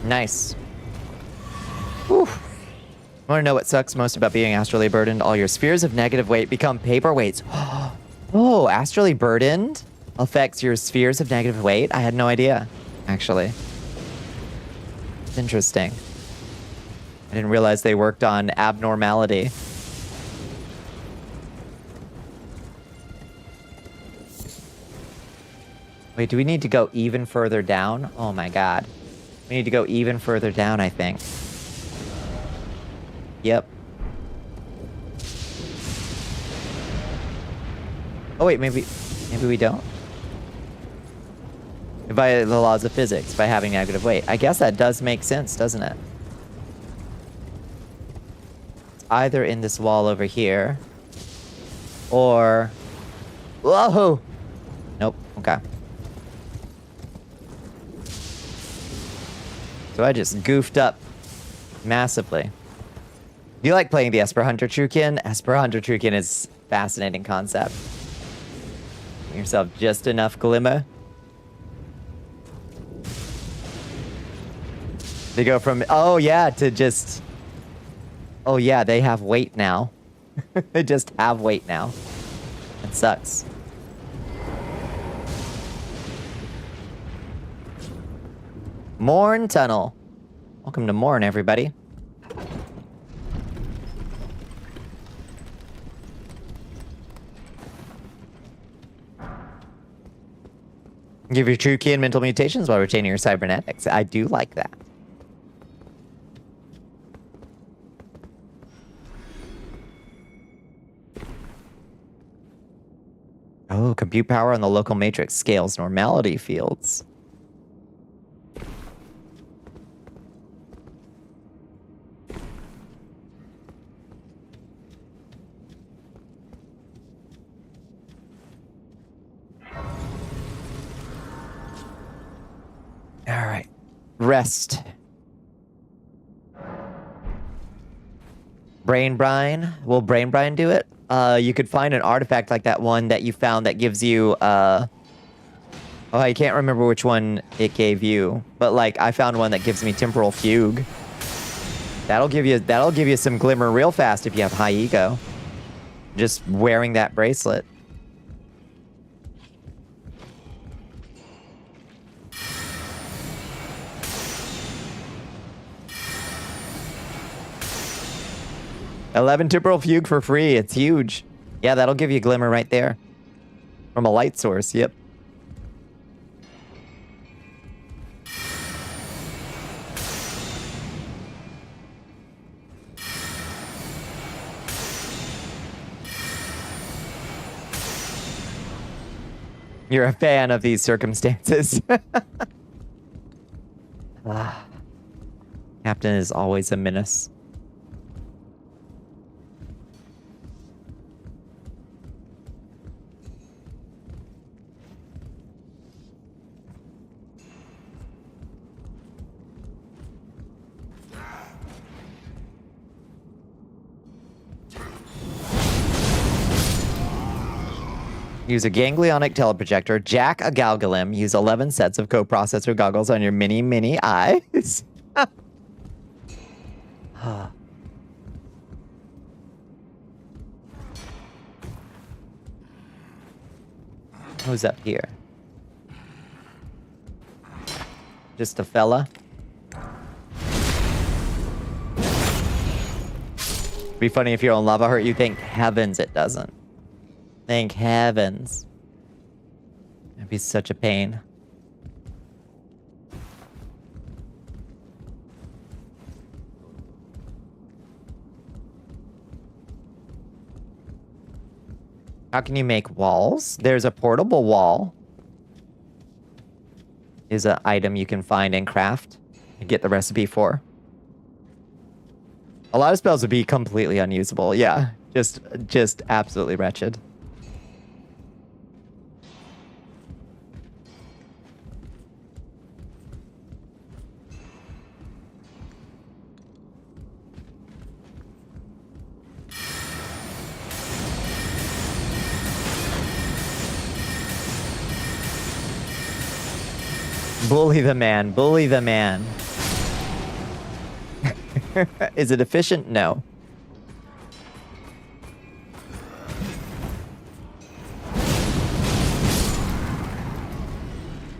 Nice. Whew. Want to know what sucks most about being astrally burdened? All your spheres of negative weight become paperweights. Oh, astrally burdened affects your spheres of negative weight? I had no idea, actually. Interesting. I didn't realize they worked on abnormality. Wait, do we need to go even further down? Oh my God. We need to go even further down, I think. Yep. Oh wait, maybe we don't? By the laws of physics, by having negative weight. I guess that does make sense, doesn't it? It's either in this wall over here, or... Whoa! Nope, okay. So I just goofed up massively. Do you like playing the Esper Hunter Truekin? Esper Hunter Truekin is a fascinating concept. Give yourself just enough glimmer. They go from, oh yeah, to just, oh yeah, they have weight now. They just have weight now. It sucks. Morn Tunnel. Welcome to Morn, everybody. Give your true kin mental mutations while retaining your cybernetics. I do like that. Oh, compute power on the local matrix scales normality fields. All right. Rest. Brain brine. Will brain brine do it? You could find an artifact like that one that you found that gives you, oh, I can't remember which one it gave you, but like I found one that gives me temporal fugue. That'll give you some glimmer real fast if you have high ego. Just wearing that bracelet. $11 temporal fugue for free. It's huge. Yeah, that'll give you glimmer right there. From a light source, yep. You're a fan of these circumstances. Captain is always a menace. Use a ganglionic teleprojector, jack a galgalim, use 11 sets of coprocessor goggles on your mini eyes. Who's up here? Just a fella? Be funny if your own lava hurt you. Thank heavens it doesn't. Thank heavens. It'd be such a pain. How can you make walls? There's a portable wall. Is an item you can find and craft and get the recipe for. A lot of spells would be completely unusable. Yeah, just absolutely wretched. Bully the man. Bully the man. Is it efficient? No. You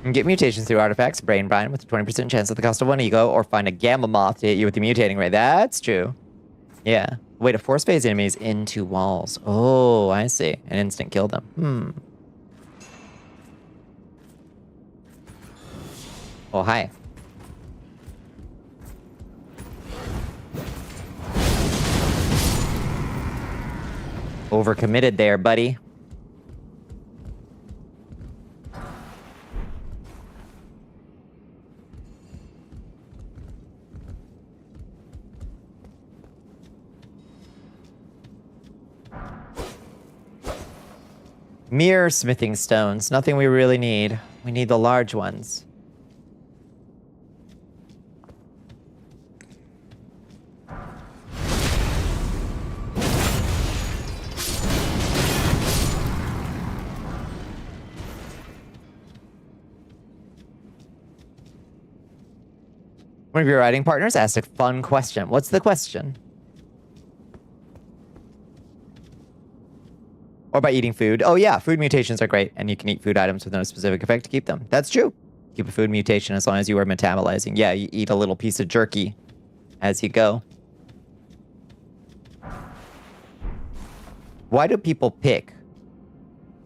can get mutations through artifacts, brain brine with a 20% chance at the cost of 1 ego, or find a gamma moth to hit you with the mutating ray. That's true. Yeah. Way to force phase enemies into walls. Oh, I see. An instant kill them. Oh, hi. Overcommitted there, buddy. Mirror smithing stones. Nothing we really need. We need the large ones. One of your writing partners asked a fun question. What's the question? Or by eating food. Oh yeah, food mutations are great, and you can eat food items with no specific effect to keep them. That's true. Keep a food mutation as long as you are metabolizing. Yeah, you eat a little piece of jerky as you go. Why do people pick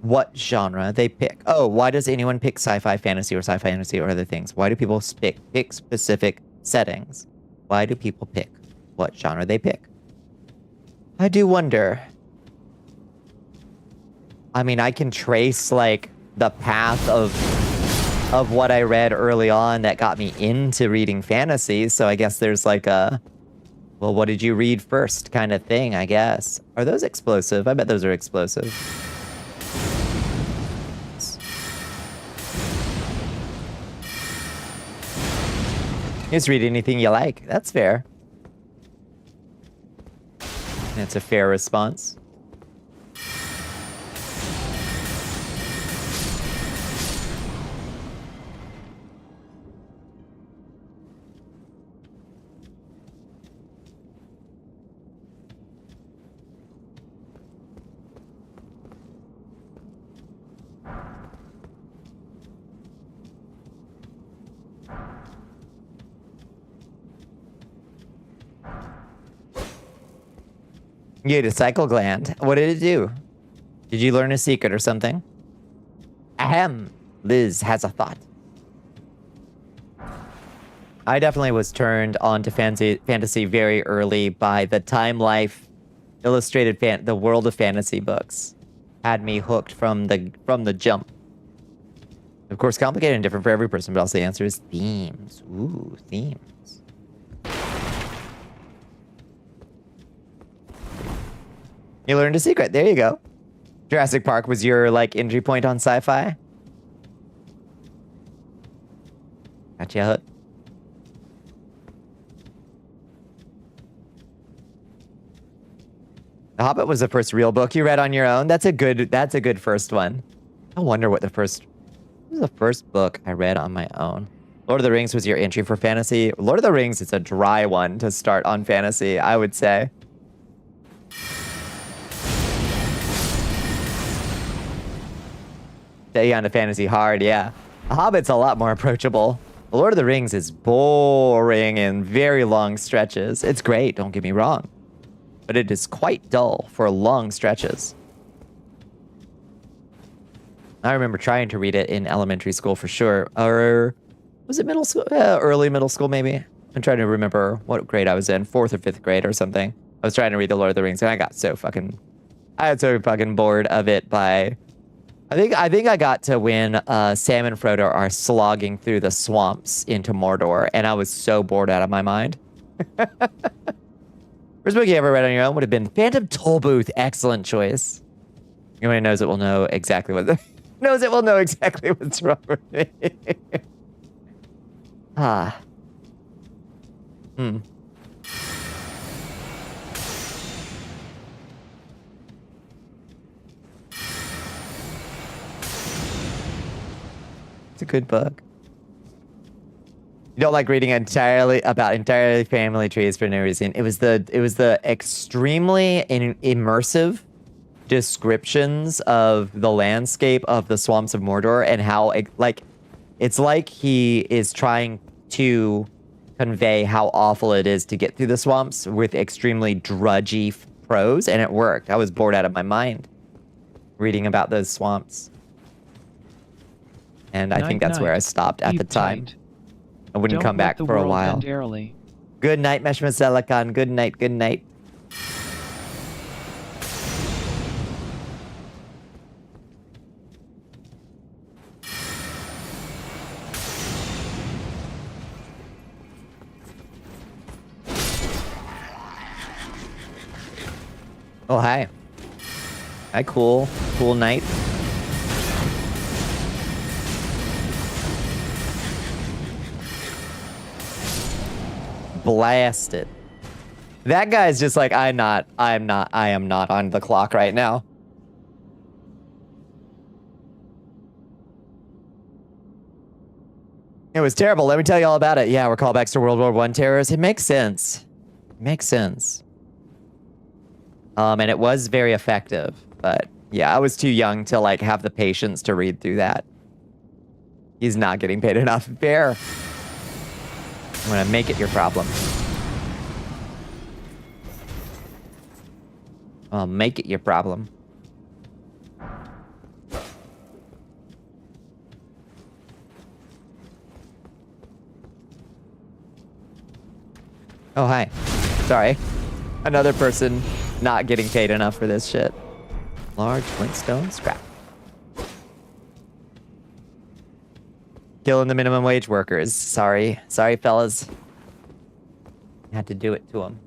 what genre they pick? Oh, why does anyone pick sci-fi, fantasy, or sci-fi, fantasy, or other things? Why do people pick specific settings? Why do people pick what genre they pick? I do wonder. I mean, I can trace, like, the path of what I read early on that got me into reading fantasy, so I guess there's like a, well, what did you read first kind of thing, I guess. Are those explosive? I bet those are explosive. Just read anything you like. That's fair. That's a fair response. You had a cycle gland. What did it do? Did you learn a secret or something? Ahem. Liz has a thought. I definitely was turned on to fantasy very early by the Time Life illustrated the World of Fantasy books. Had me hooked from the jump. Of course, complicated and different for every person, but also the answer is themes. Ooh, themes. You learned a secret. There you go. Jurassic Park was your, like, entry point on sci-fi? Gotcha hooked. The Hobbit was the first real book you read on your own. That's a good first one. I wonder what what was the first book I read on my own. Lord of the Rings was your entry for fantasy. Lord of the Rings is a dry one to start on fantasy, I would say. Stay on to fantasy hard, yeah. The Hobbit's a lot more approachable. The Lord of the Rings is boring in very long stretches. It's great, don't get me wrong. But it is quite dull for long stretches. I remember trying to read it in elementary school for sure. Or was it middle school? Early middle school, maybe. I'm trying to remember what grade I was in. 4th or 5th grade or something. I was trying to read The Lord of the Rings, and I got so fucking bored of it by... I think I got to when Sam and Frodo are slogging through the swamps into Mordor, and I was so bored out of my mind. First book you ever read on your own would have been Phantom Tollbooth. Excellent choice. Anyone knows it will know exactly what what's wrong with me. Ah. It's a good book. You don't like reading entirely family trees for no reason. It was the extremely immersive descriptions of the landscape of the swamps of Mordor and how it's like he is trying to convey how awful it is to get through the swamps with extremely drudgy prose, and it worked. I was bored out of my mind reading about those swamps. And I think that's where I stopped at the time. I wouldn't come back for a while. Good night, Meshmaselakan. Good night, good night. Oh, hi. Hi, cool. Cool night. Blasted. That guy's just like, I am not on the clock right now. It was terrible. Let me tell you all about it. Yeah, we're callbacks to World War I terrors. It makes sense. It makes sense. And it was very effective. But yeah, I was too young to like have the patience to read through that. He's not getting paid enough. Bear. I'm gonna make it your problem. I'll make it your problem. Oh, hi. Sorry. Another person not getting paid enough for this shit. Large Flintstone scrap. Killing the minimum wage workers. Sorry. Sorry, fellas. Had to do it to them.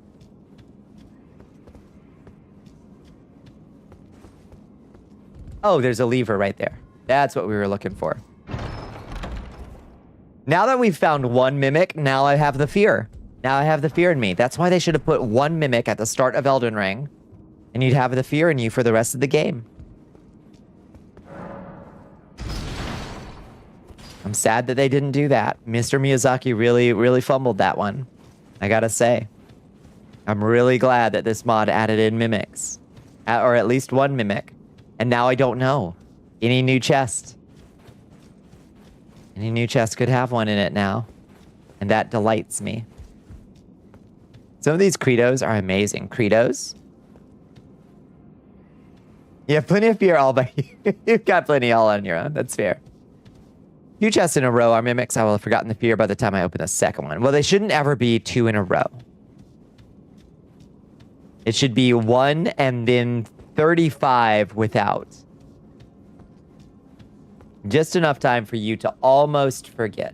Oh, there's a lever right there. That's what we were looking for. Now that we've found one mimic, now I have the fear. Now I have the fear in me. That's why they should have put one mimic at the start of Elden Ring. And you'd have the fear in you for the rest of the game. I'm sad that they didn't do that. Mr. Miyazaki really fumbled that one. I gotta say. I'm really glad that this mod added in mimics. Or at least one mimic. And now I don't know. Any new chest. Any new chest could have one in it now. And that delights me. Some of these credos are amazing. Credos? You have plenty of fear all by you. You've got plenty all on your own. That's fair. Few chests in a row are mimics. I will have forgotten the fear by the time I open the second one. Well, they shouldn't ever be 2 in a row. It should be 1 and then 35 without. Just enough time for you to almost forget.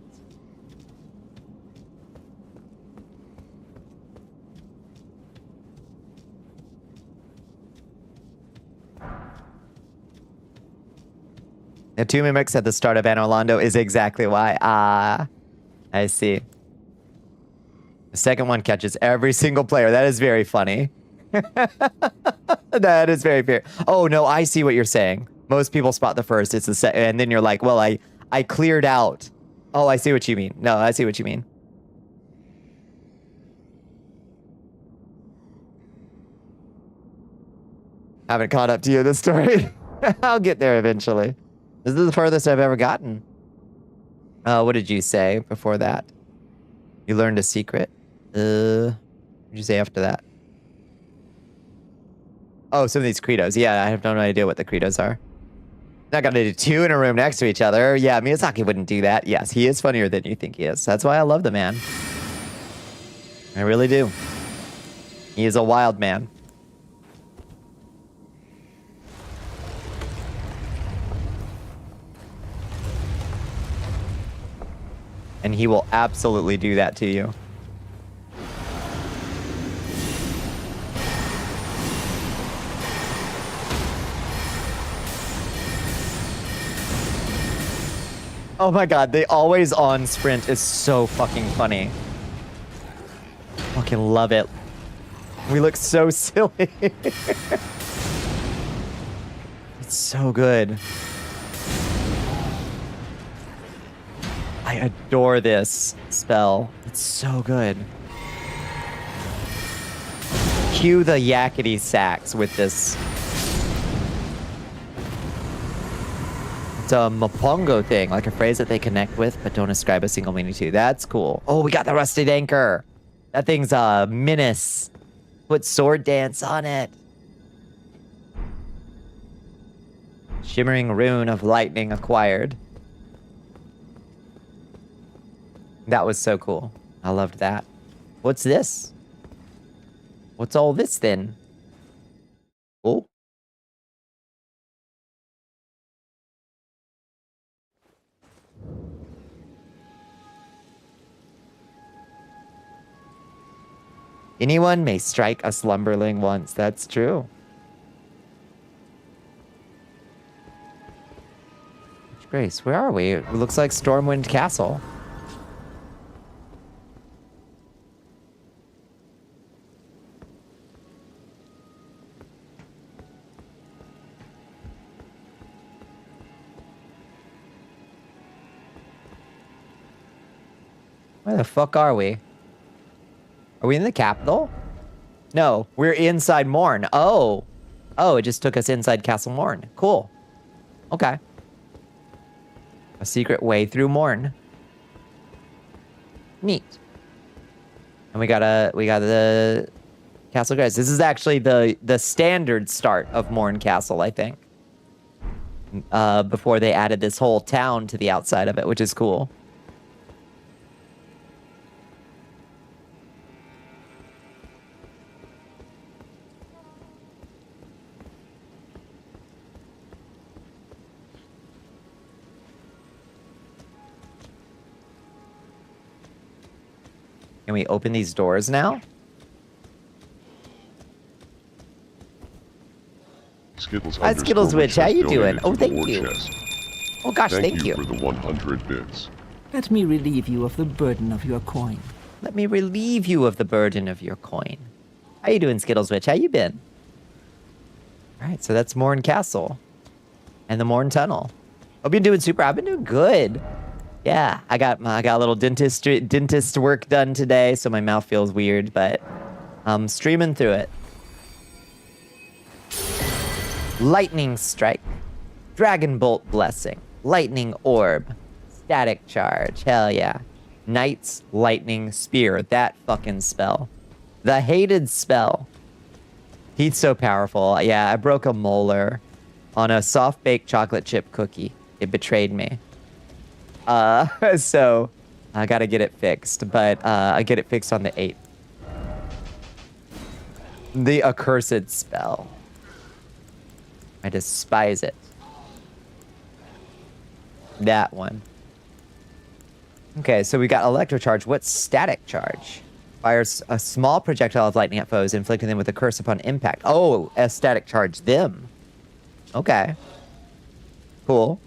The 2 mimics at the start of Anno Londo is exactly why. Ah, I see. The second one catches every single player. That is very funny. That is very fair. Oh, no, I see what you're saying. Most people spot the first. It's the second. And then you're like, well, I cleared out. Oh, I see what you mean. No, I see what you mean. Haven't caught up to you in this story. I'll get there eventually. This is the furthest I've ever gotten. What did you say before that? You learned a secret? What did you say after that? Oh, some of these credos. Yeah, I have no idea what the credos are. Not gonna do 2 in a room next to each other. Yeah, Miyazaki wouldn't do that. Yes, he is funnier than you think he is. That's why I love the man. I really do. He is a wild man. And he will absolutely do that to you. Oh my god, the always on sprint is so fucking funny. Fucking love it. We look so silly. It's so good. I adore this spell. It's so good. Cue the yakety sax with this. It's a Mapongo thing, like a phrase that they connect with, but don't ascribe a single meaning to. That's cool. Oh, we got the rusted anchor. That thing's a menace. Put sword dance on it. Shimmering rune of lightning acquired. That was so cool. I loved that. What's this? What's all this then? Oh. Anyone may strike a slumberling once. That's true. Grace, where are we? It looks like Stormwind Castle. Where the fuck are we? Are we in the capital? No, we're inside Morn. Oh. Oh, it just took us inside Castle Morn. Cool. Okay. A secret way through Morn. Neat. And we got the Castle Grace. This is actually the standard start of Morn Castle, I think. Before they added this whole town to the outside of it, which is cool. Can we open these doors now? Skittles Hi, Skittles Witch. How you doing? Oh, thank you. Chest. Oh gosh, thank you. for the 100 bits. Let me relieve you of the burden of your coin. Let me relieve you of the burden of your coin. How you doing, Skittles Witch? How you been? All right, so that's Morn Castle and the Morn Tunnel. Hope you're doing super. I've been doing good. Yeah, I got a little dentist work done today, so my mouth feels weird, but I'm streaming through it. Lightning Strike, Dragon Bolt Blessing, Lightning Orb, Static Charge, hell yeah. Knight's Lightning Spear, that fucking spell. The hated spell. He's so powerful. Yeah, I broke a molar on a soft-baked chocolate chip cookie. It betrayed me. So I gotta get it fixed, but I get it fixed on the 8th. The accursed spell. I despise it. That one. Okay, so we got Electrocharge. What's Static Charge? Fires a small projectile of lightning at foes, inflicting them with a curse upon impact. Oh, a Static Charge them. Okay. Cool.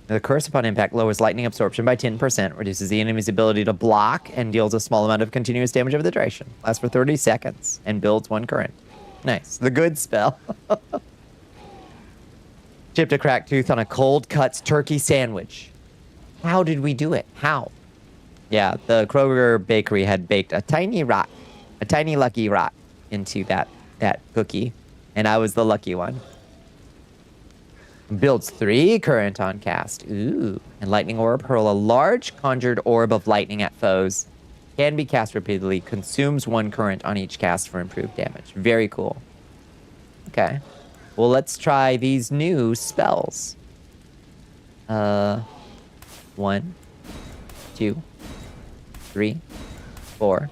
The curse upon impact lowers lightning absorption by 10%, reduces the enemy's ability to block, and deals a small amount of continuous damage over the duration. Lasts for 30 seconds, and builds 1 current. Nice. The good spell. Chipped a cracked tooth on a cold cuts turkey sandwich. How did we do it? How? Yeah, the Kroger bakery had baked a tiny lucky rock into that cookie, and I was the lucky one. Builds 3 current on cast. Ooh. And Lightning Orb. Hurl a large conjured orb of lightning at foes. Can be cast repeatedly. Consumes 1 current on each cast for improved damage. Very cool. Okay. Well, let's try these new spells. 1, 2, 3, 4,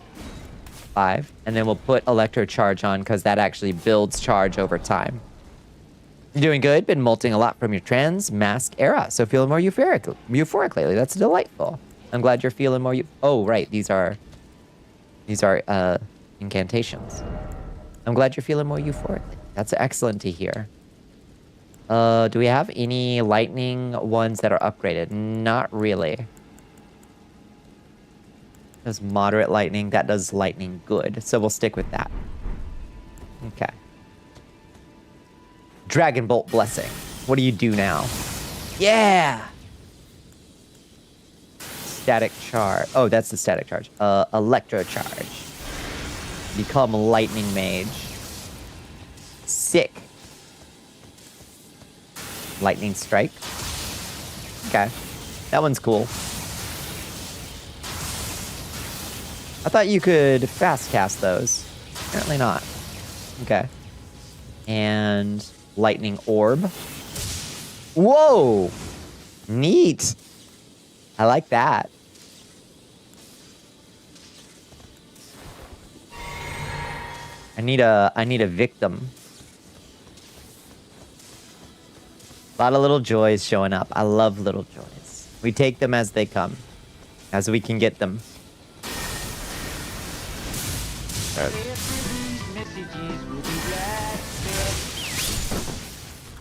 5. And then we'll put Electro Charge on because that actually builds charge over time. You're doing good. Been molting a lot from your trans mask era, so feeling more euphoric lately. That's delightful. I'm glad you're feeling more. Oh, right. These are incantations. I'm glad you're feeling more euphoric. That's excellent to hear. Do we have any lightning ones that are upgraded? Not really. Does moderate lightning. That does lightning good. So we'll stick with that. Okay. Dragon Bolt Blessing. What do you do now? Yeah! Static Charge. Oh, that's the Static Charge. Electro Charge. Become Lightning Mage. Sick. Lightning Strike. Okay. That one's cool. I thought you could fast cast those. Apparently not. Okay. And Lightning Orb. Whoa! Neat. I like that. I need a victim. A lot of little joys showing up. I love little joys. We take them as they come, as we can get them.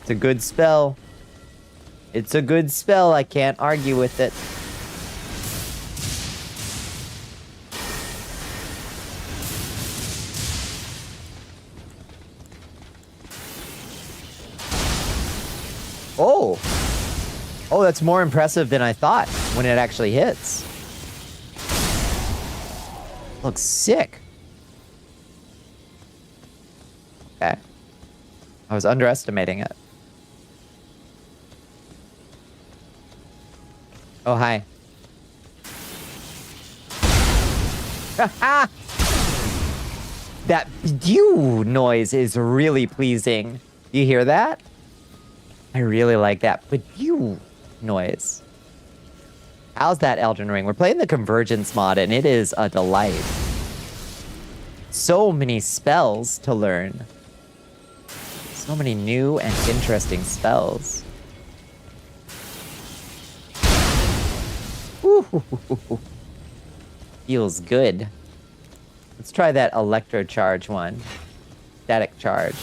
It's a good spell. It's a good spell. I can't argue with it. Oh. Oh, that's more impressive than I thought when it actually hits. Looks sick. Okay. I was underestimating it. Oh, hi. That pew noise is really pleasing. You hear that? I really like that pew noise. How's that, Elden Ring? We're playing the Convergence mod, and it is a delight. So many spells to learn. So many new and interesting spells. Ooh, feels good. Let's try that electro charge one. Static charge.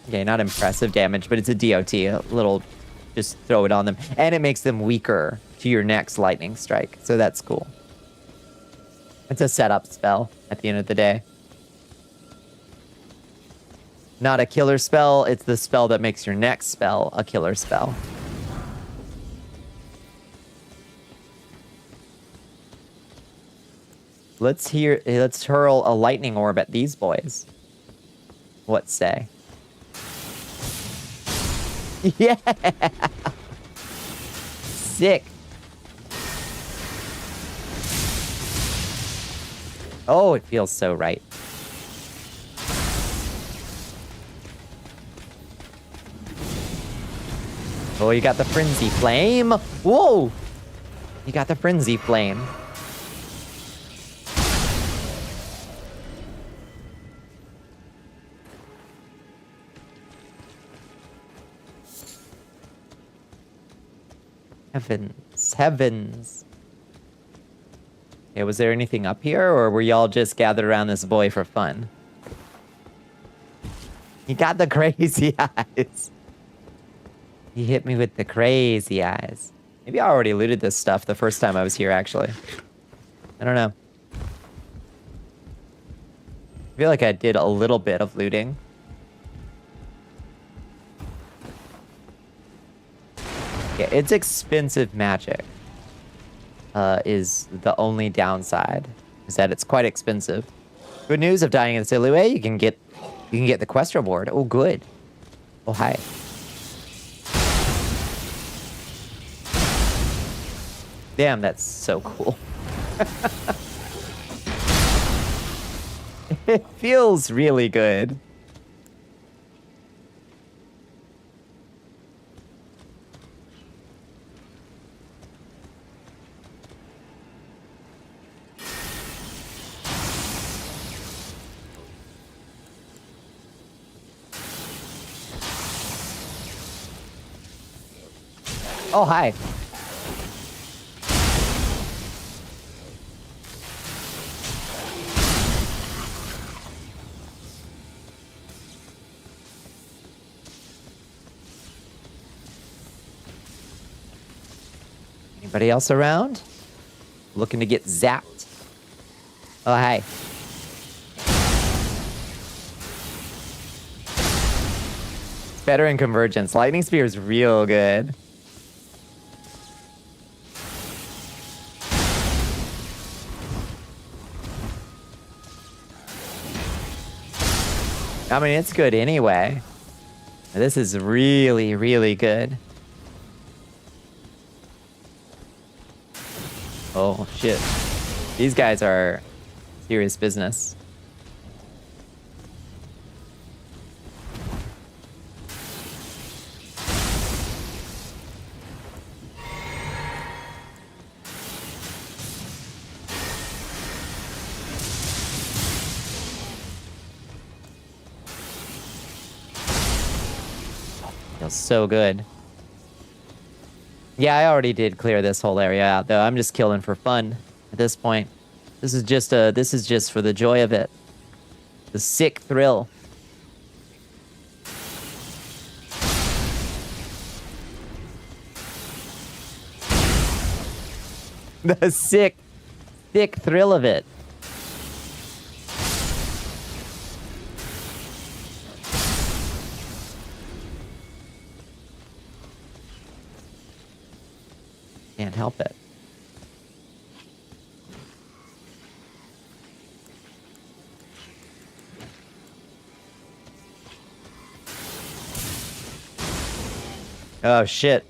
Okay, not impressive damage, but it's a DOT. A little, just throw it on them. And it makes them weaker to your next lightning strike. So that's cool. It's a setup spell at the end of the day. Not a killer spell, it's the spell that makes your next spell a killer spell. Let's hurl a lightning orb at these boys. What say? Yeah! Sick. Oh, it feels so right. Oh, you got the Frenzy Flame. Whoa! You got the Frenzy Flame. Heavens, heavens. Okay, was there anything up here, or were y'all just gathered around this boy for fun? He got the crazy eyes. He hit me with the crazy eyes. Maybe I already looted this stuff the first time I was here, actually. I don't know. I feel like I did a little bit of looting. Yeah, it's expensive magic. Is the only downside. Is that it's quite expensive. Good news of dying in a silly way, you can get the quest reward. Oh, good. Oh, hi. Damn, that's so cool. It feels really good. Oh, hi. Anybody else around? Looking to get zapped? Oh, hi. It's better in Convergence. Lightning Spear is real good. I mean, it's good anyway. This is really, really good. Oh, shit. These guys are serious business. Feels so good. Yeah, I already did clear this whole area out, though. I'm just killing for fun at this point. This is just for the joy of it. The sick thrill. The sick thrill of it. Can't help it. Oh, shit.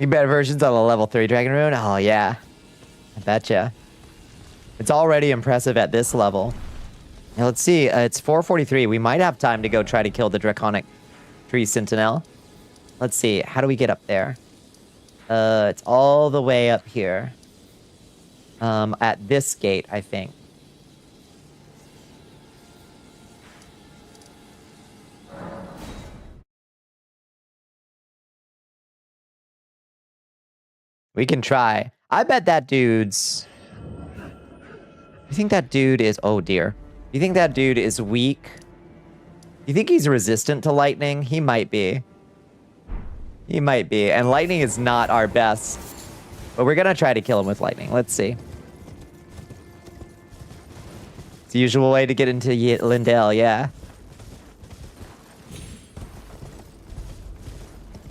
You better versions on the level 3 Dragon Rune? Oh, yeah. I betcha. It's already impressive at this level. Now, let's see. It's 4:43. We might have time to go try to kill the Draconic Tree Sentinel. Let's see. How do we get up there? It's all the way up here. At this gate, I think. We can try. I bet that dude's... You think that dude is... Oh, dear. You think that dude is weak? You think he's resistant to lightning? He might be. He might be. And lightning is not our best. But we're going to try to kill him with lightning. Let's see. It's the usual way to get into Lindell, yeah.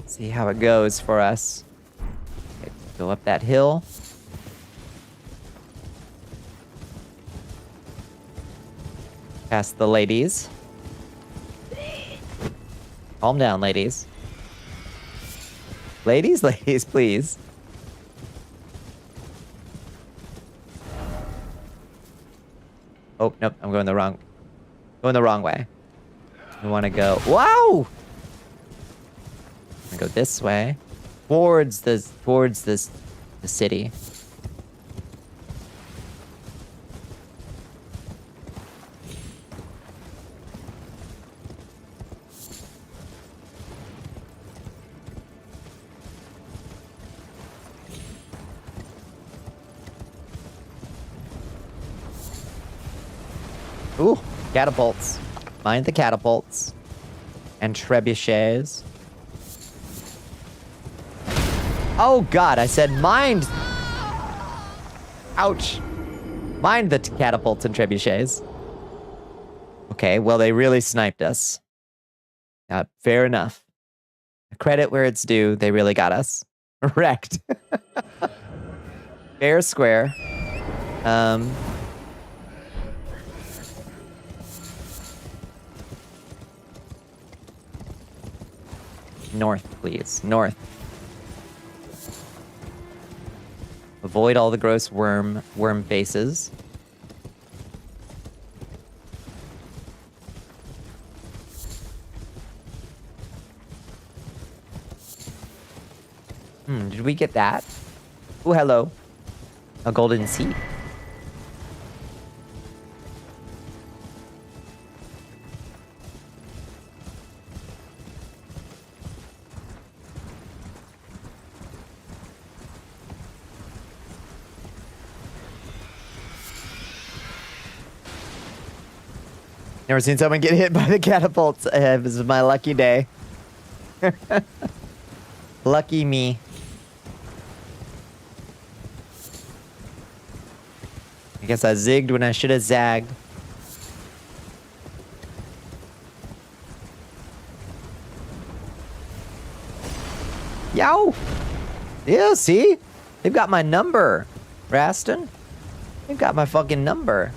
See how it goes for us. Go up that hill. Past the ladies. Calm down, ladies. Ladies, ladies, please. Oh, nope, I'm going the wrong way. I want to go. Wow! I'm gonna go this way. Towards the city. Ooh, catapults. Mind the catapults. And trebuchets. Oh god, I said mind. Ouch. Mind the catapults and trebuchets. Okay, well, they really sniped us. Fair enough. Credit where it's due, they really got us. Wrecked. Fair square. North, please. North. Avoid all the gross worm faces. Did we get that? Oh, hello. A golden seed. Never seen someone get hit by the catapults. This is my lucky day. Lucky me. I guess I zigged when I should have zagged. Yow! Yeah, see? They've got my number, Raston. They've got my fucking number.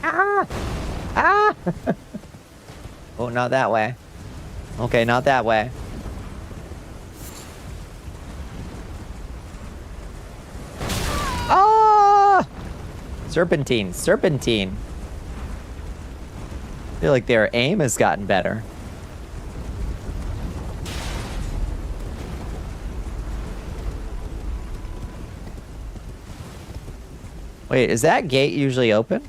Ah! Ah! Oh, not that way. Okay, not that way. Ah! Serpentine, serpentine. I feel like their aim has gotten better. Wait, is that gate usually open?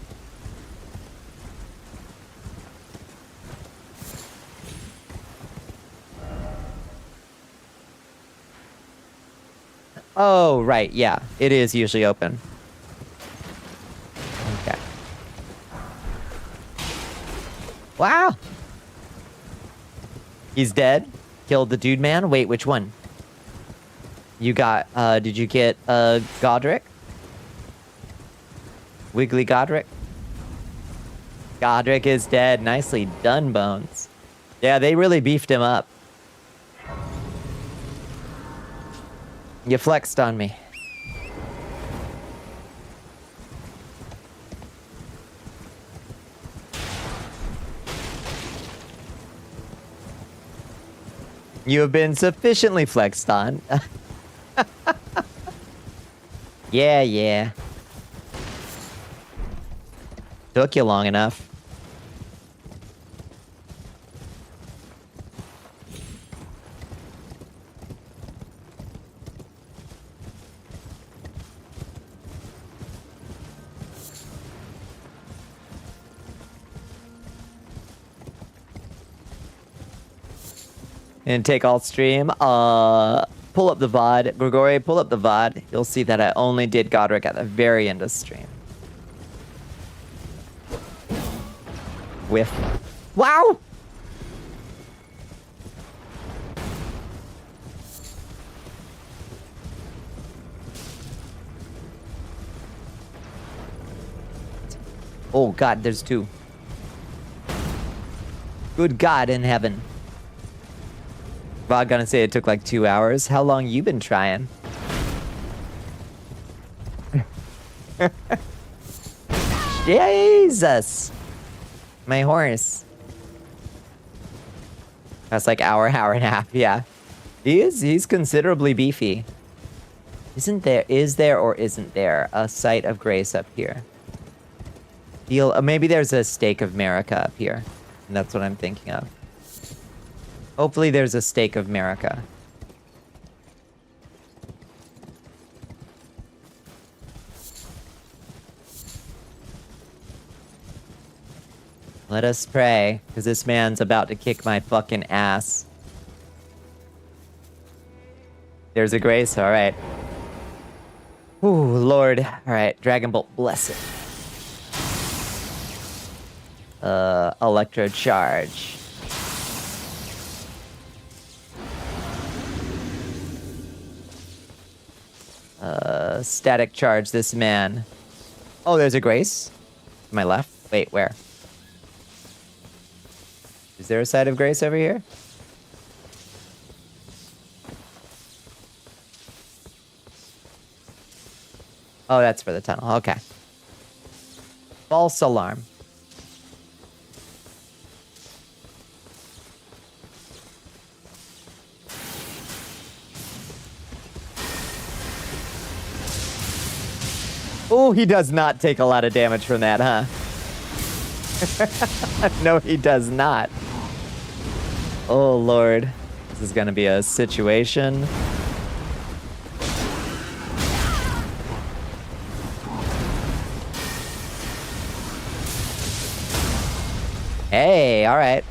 Oh, right, yeah. It is usually open. Okay. Wow! He's dead? Killed the dude man? Wait, which one? You got, did you get, Godric? Wiggly Godric. Godric is dead. Nicely done, Bones. Yeah, they really beefed him up. You flexed on me. You have been sufficiently flexed on. Yeah, yeah. Took you long enough. And take alt stream. Pull up the VOD. Grigori, pull up the VOD. You'll see that I only did Godric at the very end of stream. Whiff. Wow! Oh God, there's two. Good God in heaven. VOD gonna say it took like 2 hours. How long you been trying? Jesus! My horse. That's like hour and a half, yeah. He's considerably beefy. Is there or isn't there a site of grace up here? Maybe there's a stake of Marika up here. And that's what I'm thinking of. Hopefully there's a stake of Marika. Let us pray, because this man's about to kick my fucking ass. There's a grace, alright. Ooh, Lord. Alright, Dragon Bolt, bless it. Electro Charge. Static Charge this man. Oh, there's a grace? To my left? Wait, where? Is there a side of grace over here? Oh, that's for the tunnel. Okay. False alarm. Oh, he does not take a lot of damage from that, huh? No, he does not. Oh, Lord. This is gonna be a situation. Hey, all right.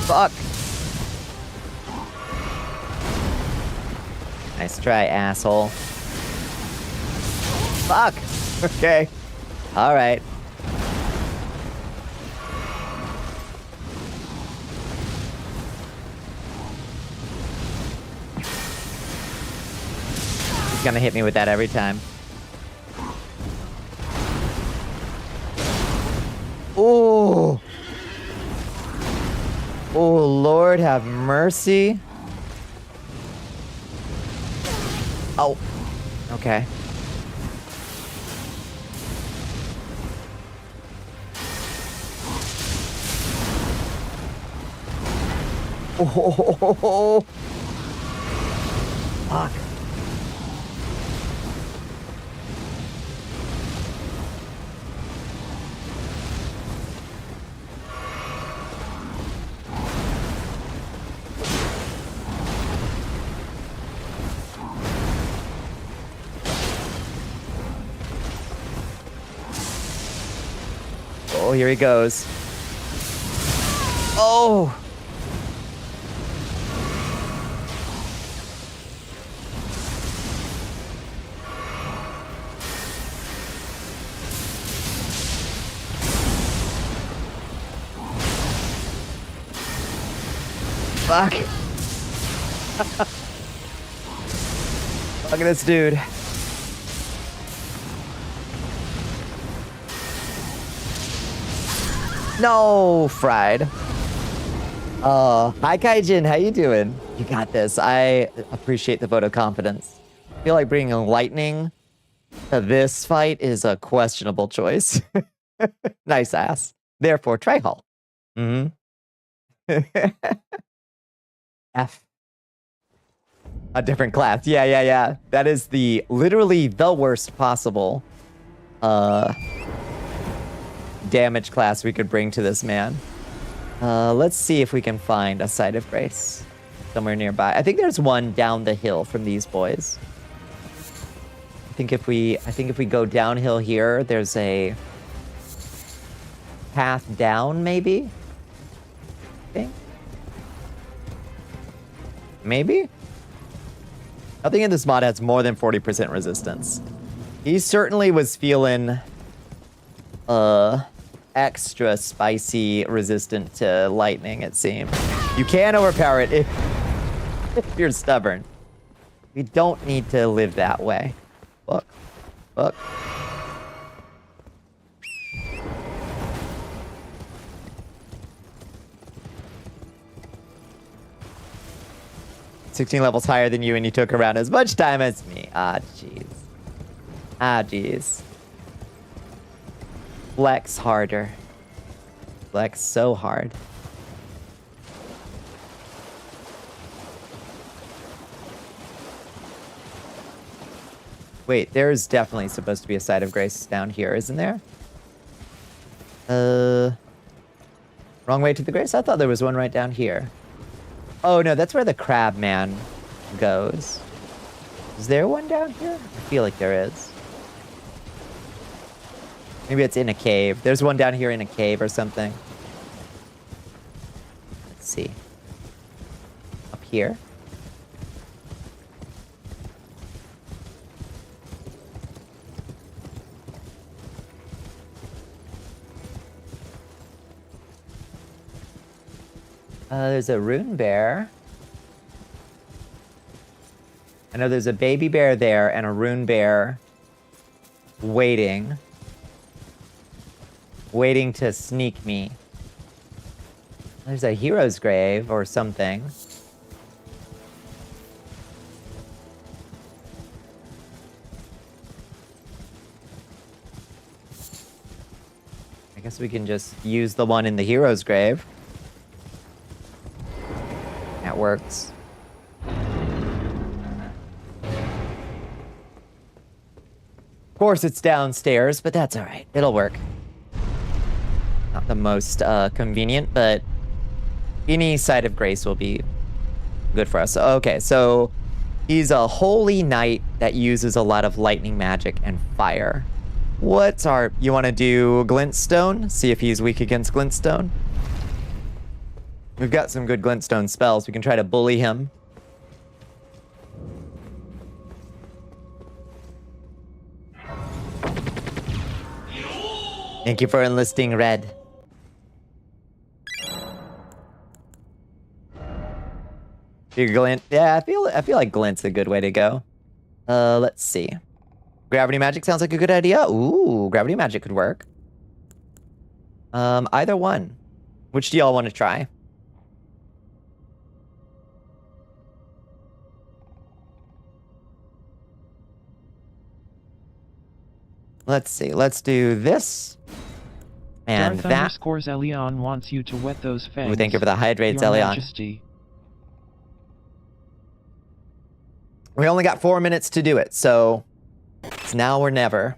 Fuck. Nice try, asshole. Fuck. Okay. All right. He's gonna hit me with that every time. Oh. Oh, Lord, have mercy. Oh. Okay. Oh. Fuck. Oh, here he goes. Oh. Fuck. Look at this dude. No, fried. Hi Kaijin, how you doing? You got this. I appreciate the vote of confidence. I feel like bringing lightning to this fight is a questionable choice. Nice ass. Therefore, try Hull. Mm-hmm. F. A different class. Yeah. That is literally the worst possible damage class we could bring to this man. Let's see if we can find a site of grace somewhere nearby. I think there's one down the hill from these boys. I think if we go downhill here, there's a path down, maybe? I think. Maybe? Nothing in this mod has more than 40% resistance. He certainly was feeling extra spicy resistant to lightning, it seems. You can overpower it if you're stubborn. We don't need to live that way. Look. 16 levels higher than you, and you took around as much time as me. Ah, jeez. Flex harder. Flex so hard. Wait, there's definitely supposed to be a site of grace down here, isn't there? Wrong way to the grace? I thought there was one right down here. Oh no, that's where the crab man goes. Is there one down here? I feel like there is. Maybe it's in a cave. There's one down here in a cave or something. Let's see. Up here. There's a rune bear. I know there's a baby bear there and a rune bear waiting to sneak me. There's a hero's grave or something. I guess we can just use the one in the hero's grave. That works. Of course it's downstairs, but that's alright. It'll work. Not the most convenient, but any site of grace will be good for us. Okay, so he's a holy knight that uses a lot of lightning magic and fire. What's our... You want to do glintstone? See if he's weak against glintstone? We've got some good glintstone spells. We can try to bully him. Thank you for enlisting Red. Your glint, yeah, I feel like glint's a good way to go. Let's see. Gravity magic sounds like a good idea. Ooh, gravity magic could work. Either one. Which do y'all want to try? Let's see. Let's do this. And Darth that. Underscores Elion wants you to wet those fangs. Ooh, thank you for the hydrates, Your Elion. Majesty. We only got 4 minutes to do it, so it's now or never.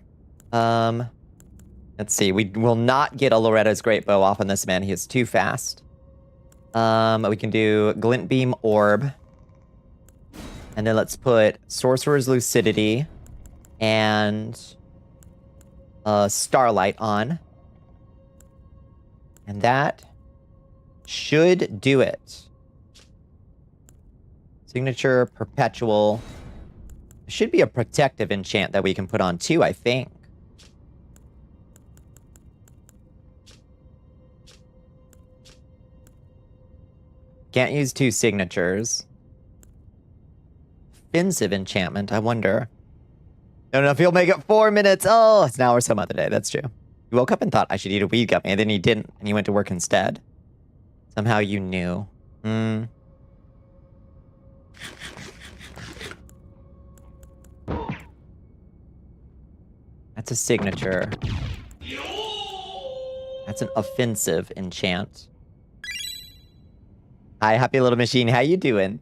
Let's see. We will not get a Loretta's Great Bow off on this man. He is too fast. We can do Glint Beam Orb. And then let's put Sorcerer's Lucidity and Starlight on. And that should do it. Signature Perpetual. There should be a protective enchant that we can put on too, I think. Can't use 2 signatures. offensive enchantment. I wonder. Don't know if he'll make it 4 minutes. Oh, it's now or some other day. That's true. You woke up and thought I should eat a weed gummy, and then you didn't, and you went to work instead. Somehow you knew. That's a signature. That's an offensive enchant. Hi, happy little machine. How you doing?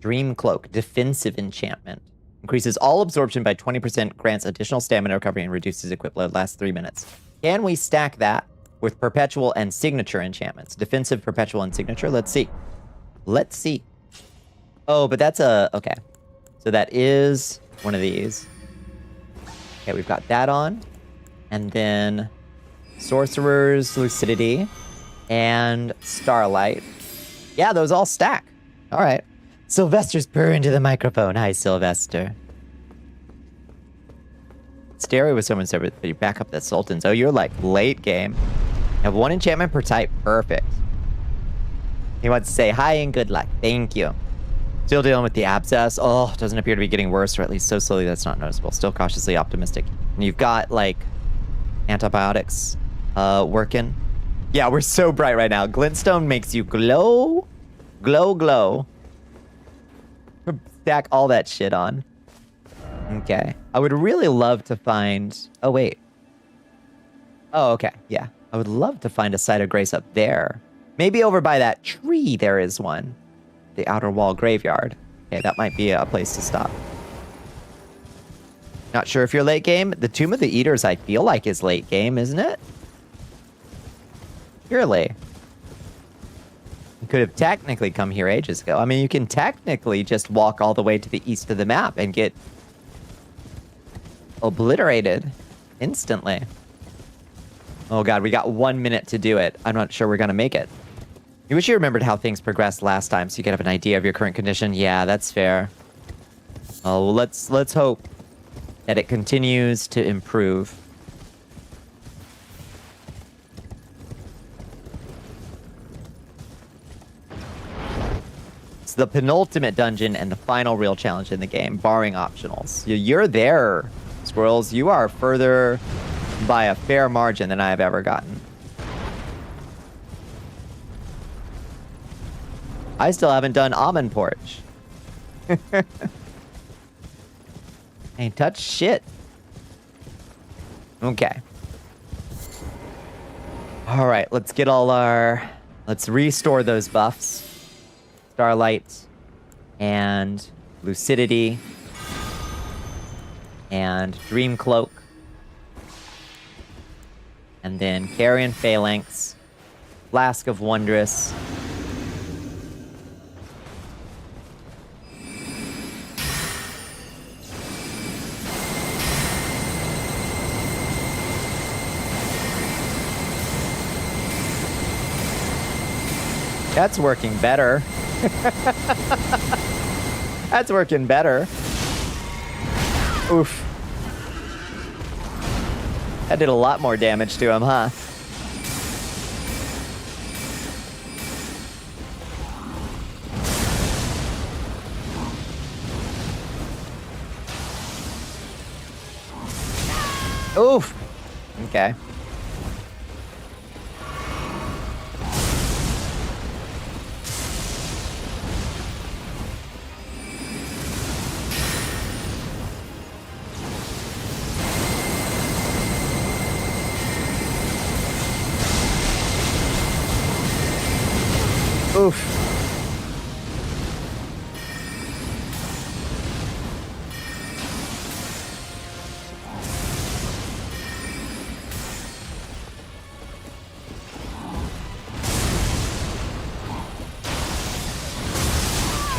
Dream Cloak. Defensive enchantment. Increases all absorption by 20%, grants additional stamina recovery, and reduces equip load. Lasts 3 minutes. Can we stack that with perpetual and signature enchantments? Defensive, perpetual, and signature? Let's see. Let's see. Oh, but that's a... Okay. So that is one of these. Okay, we've got that on. And then Sorcerer's Lucidity and Starlight. Yeah, those all stack. All right. Sylvester's purr into the microphone. Hi, Sylvester. Stereo with someone said, but you back up the Sultans. Oh, you're like late game. You have 1 enchantment per type. Perfect. He wants to say hi and good luck. Thank you. Still dealing with the abscess. Oh, doesn't appear to be getting worse, or at least so slowly that's not noticeable. Still cautiously optimistic. And you've got, like, antibiotics working. Yeah, we're so bright right now. Glintstone makes you glow. Glow, glow. Stack all that shit on. Okay. I would really love to find... Oh, wait. Oh, okay. Yeah. I would love to find a site of grace up there. Maybe over by that tree there is one. The outer wall graveyard. Okay, that might be a place to stop. Not sure if you're late game. The Tomb of the Eaters, I feel like, is late game, isn't it? Surely. You could have technically come here ages ago. I mean, you can technically just walk all the way to the east of the map and get obliterated instantly. Oh god, we got 1 minute to do it. I'm not sure we're gonna make it. You wish you remembered how things progressed last time so you could have an idea of your current condition. Yeah, that's fair. Oh, well, let's hope that it continues to improve. It's the penultimate dungeon and the final real challenge in the game, barring optionals. You're there, Squirrels. You are further by a fair margin than I have ever gotten. I still haven't done Almond Porch. Ain't touched shit. Okay. Alright, let's get all our... Let's restore those buffs. Starlight. And Lucidity. And Dream Cloak. And then Carrion Phalanx. Flask of Wondrous. That's working better. That's working better. Oof. That did a lot more damage to him, huh? Oof. Okay. Oof.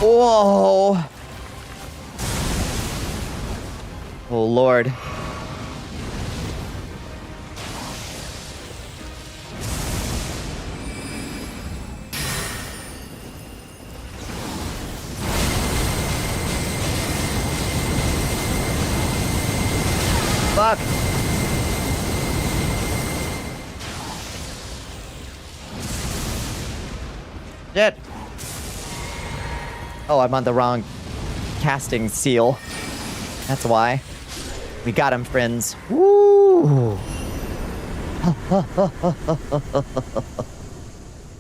Whoa. Oh, Lord. Fuck. Shit. Oh, I'm on the wrong casting seal. That's why. We got him, friends. Woo!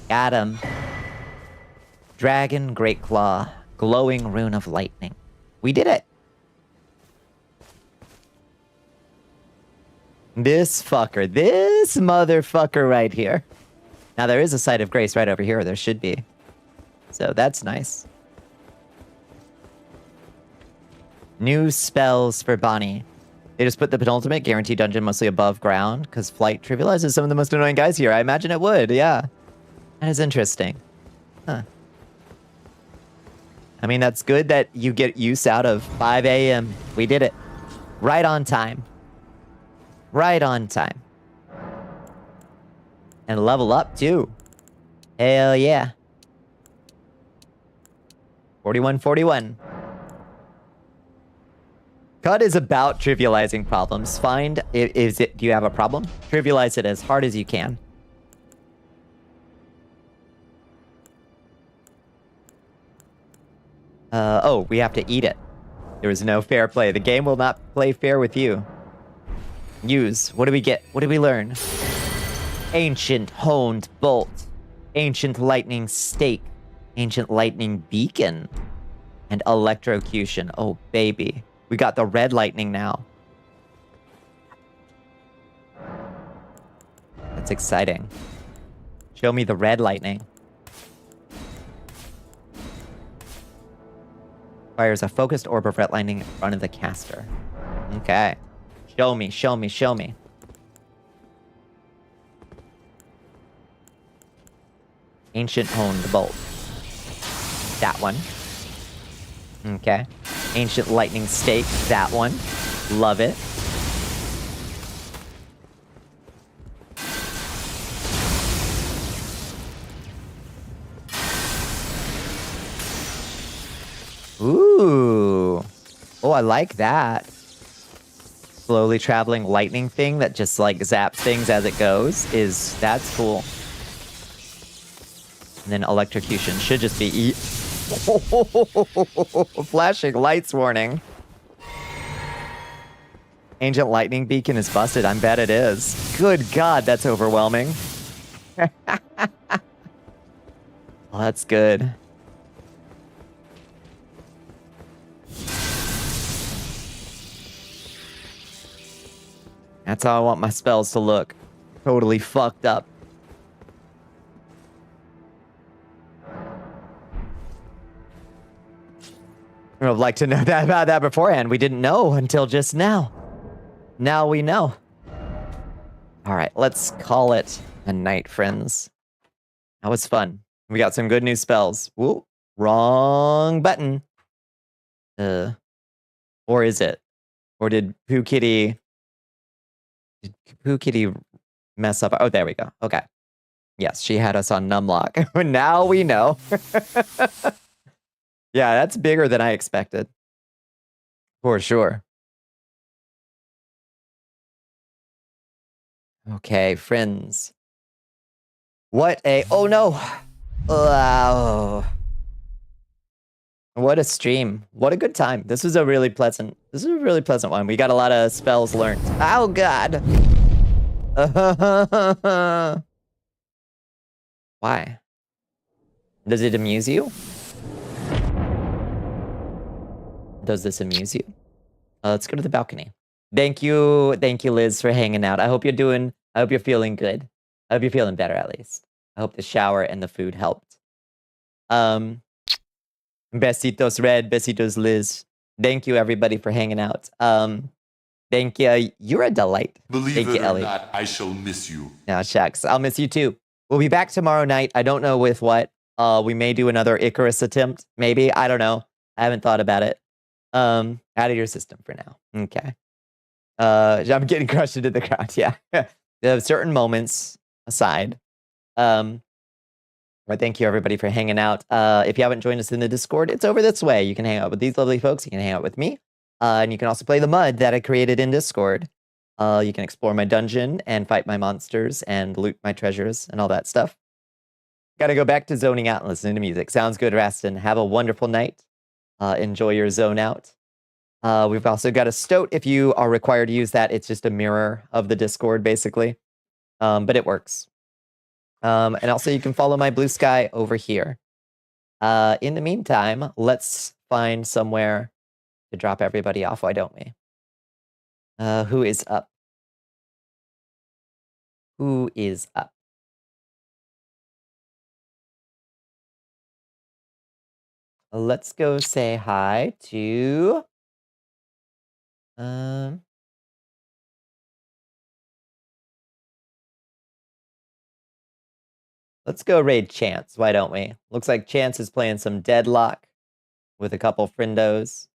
Got him. Dragon Great Claw. Glowing Rune of Lightning. We did it. This motherfucker right here. Now there is a Site of Grace right over here. There should be. So that's nice. New spells for Bonnie. They just put the penultimate guaranteed dungeon mostly above ground because flight trivializes some of the most annoying guys here. I imagine it would, yeah. That is interesting. Huh. I mean, that's good that you get use out of 5 a.m. We did it. Right on time. Right on time. And level up, too. Hell yeah. 41-41. CUD is about trivializing problems. Do you have a problem? Trivialize it as hard as you can. Oh, we have to eat it. There is no fair play. The game will not play fair with you. Use. What do we get? What do we learn? Ancient honed bolt. Ancient lightning stake. Ancient lightning beacon. And electrocution. Oh, baby. We got the red lightning now. That's exciting. Show me the red lightning. Fires a focused orb of red lightning in front of the caster. Okay. Show me, show me, show me. Ancient honed bolt. That one. Okay. Ancient lightning stake. That one. Love it. Ooh. Oh, I like that. Slowly traveling lightning thing that just like zaps things as it goes that's cool. And then electrocution should just be flashing lights warning. Ancient lightning beacon is busted. I bet it is. Good God, that's overwhelming. Well, that's good. That's how I want my spells to look. Totally fucked up. I would have liked to know that about that beforehand. We didn't know until just now. Now we know. All right, let's call it a night, friends. That was fun. We got some good new spells. Whoa, wrong button. Or is it? Or did Pooh Kitty mess up? Oh, there we go. Okay. Yes, she had us on numlock. Now we know. Yeah, that's bigger than I expected. For sure. Okay, friends. What a... Oh, no. Wow. What a stream. What a good time. This was a really pleasant one. We got a lot of spells learned. Oh, God. Why? Does it amuse you? Does this amuse you? Let's go to the balcony. Thank you, Liz, for hanging out. I hope you're feeling good. I hope you're feeling better, at least. I hope the shower and the food helped. Besitos Red, besitos Liz. Thank you, everybody, for hanging out. Thank you. You're a delight. Believe it or not, I shall miss you. No, shucks. I'll miss you, too. We'll be back tomorrow night. I don't know with what. We may do another Icarus attempt. Maybe. I don't know. I haven't thought about it. Out of your system for now. Okay. I'm getting crushed into the ground. Yeah. The certain moments aside. But thank you everybody for hanging out. If you haven't joined us in the Discord, it's over this way. You can hang out with these lovely folks. You can hang out with me. And you can also play the mud that I created in Discord. You can explore my dungeon and fight my monsters and loot my treasures and all that stuff. Gotta go back to zoning out and listening to music. Sounds good, Raston. Have a wonderful night. Enjoy your zone out. We've also got a stoat. If you are required to use that, it's just a mirror of the Discord, basically. But it works. And also, you can follow my blue sky over here. In the meantime, let's find somewhere to drop everybody off. Why don't we? Who is up? Who is up? Let's go say hi to... Let's go raid Chance, why don't we? Looks like Chance is playing some Deadlock with a couple friendos.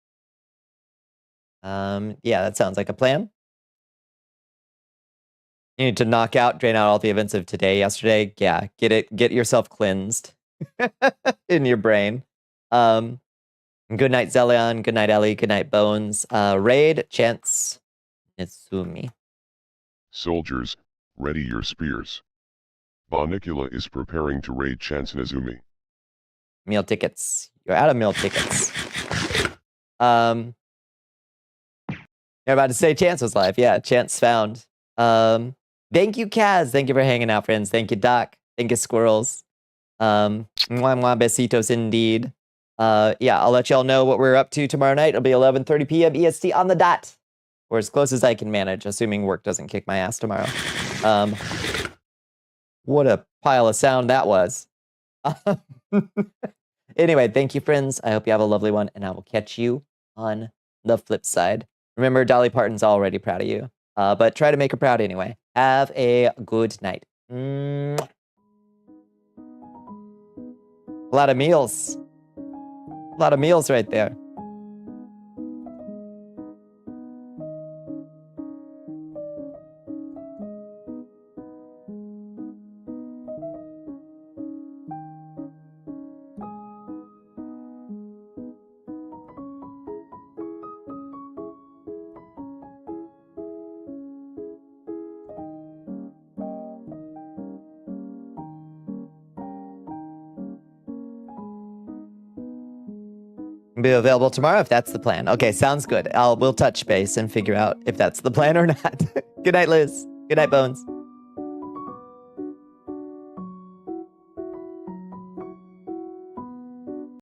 Yeah, that sounds like a plan. You need to knock out, drain out all the events of today, yesterday. Yeah, get yourself cleansed in your brain. Good night, Zelion. Good night, Ellie. Good night, Bones. Raid, Chance, Nitsumi. Soldiers, ready your spears. Bonnicula is preparing to raid Chance Nezumi. Meal tickets. You're out of meal tickets. You're about to say Chance was live. Yeah, Chance found. Thank you, Kaz. Thank you for hanging out, friends. Thank you, Doc. Thank you, Squirrels. Mwah, mwah, besitos indeed. Yeah, I'll let y'all know what we're up to tomorrow night. It'll be 11:30 p.m. EST on the dot. Or as close as I can manage, assuming work doesn't kick my ass tomorrow. What a pile of sound that was. Anyway, thank you, friends. I hope you have a lovely one, and I will catch you on the flip side. Remember, Dolly Parton's already proud of you. But try to make her proud anyway. Have a good night. Mwah. A lot of meals. A lot of meals right there. Be available tomorrow if that's the plan. Okay, sounds good. We'll touch base and figure out if that's the plan or not. Good night, Liz. Good night, Bones.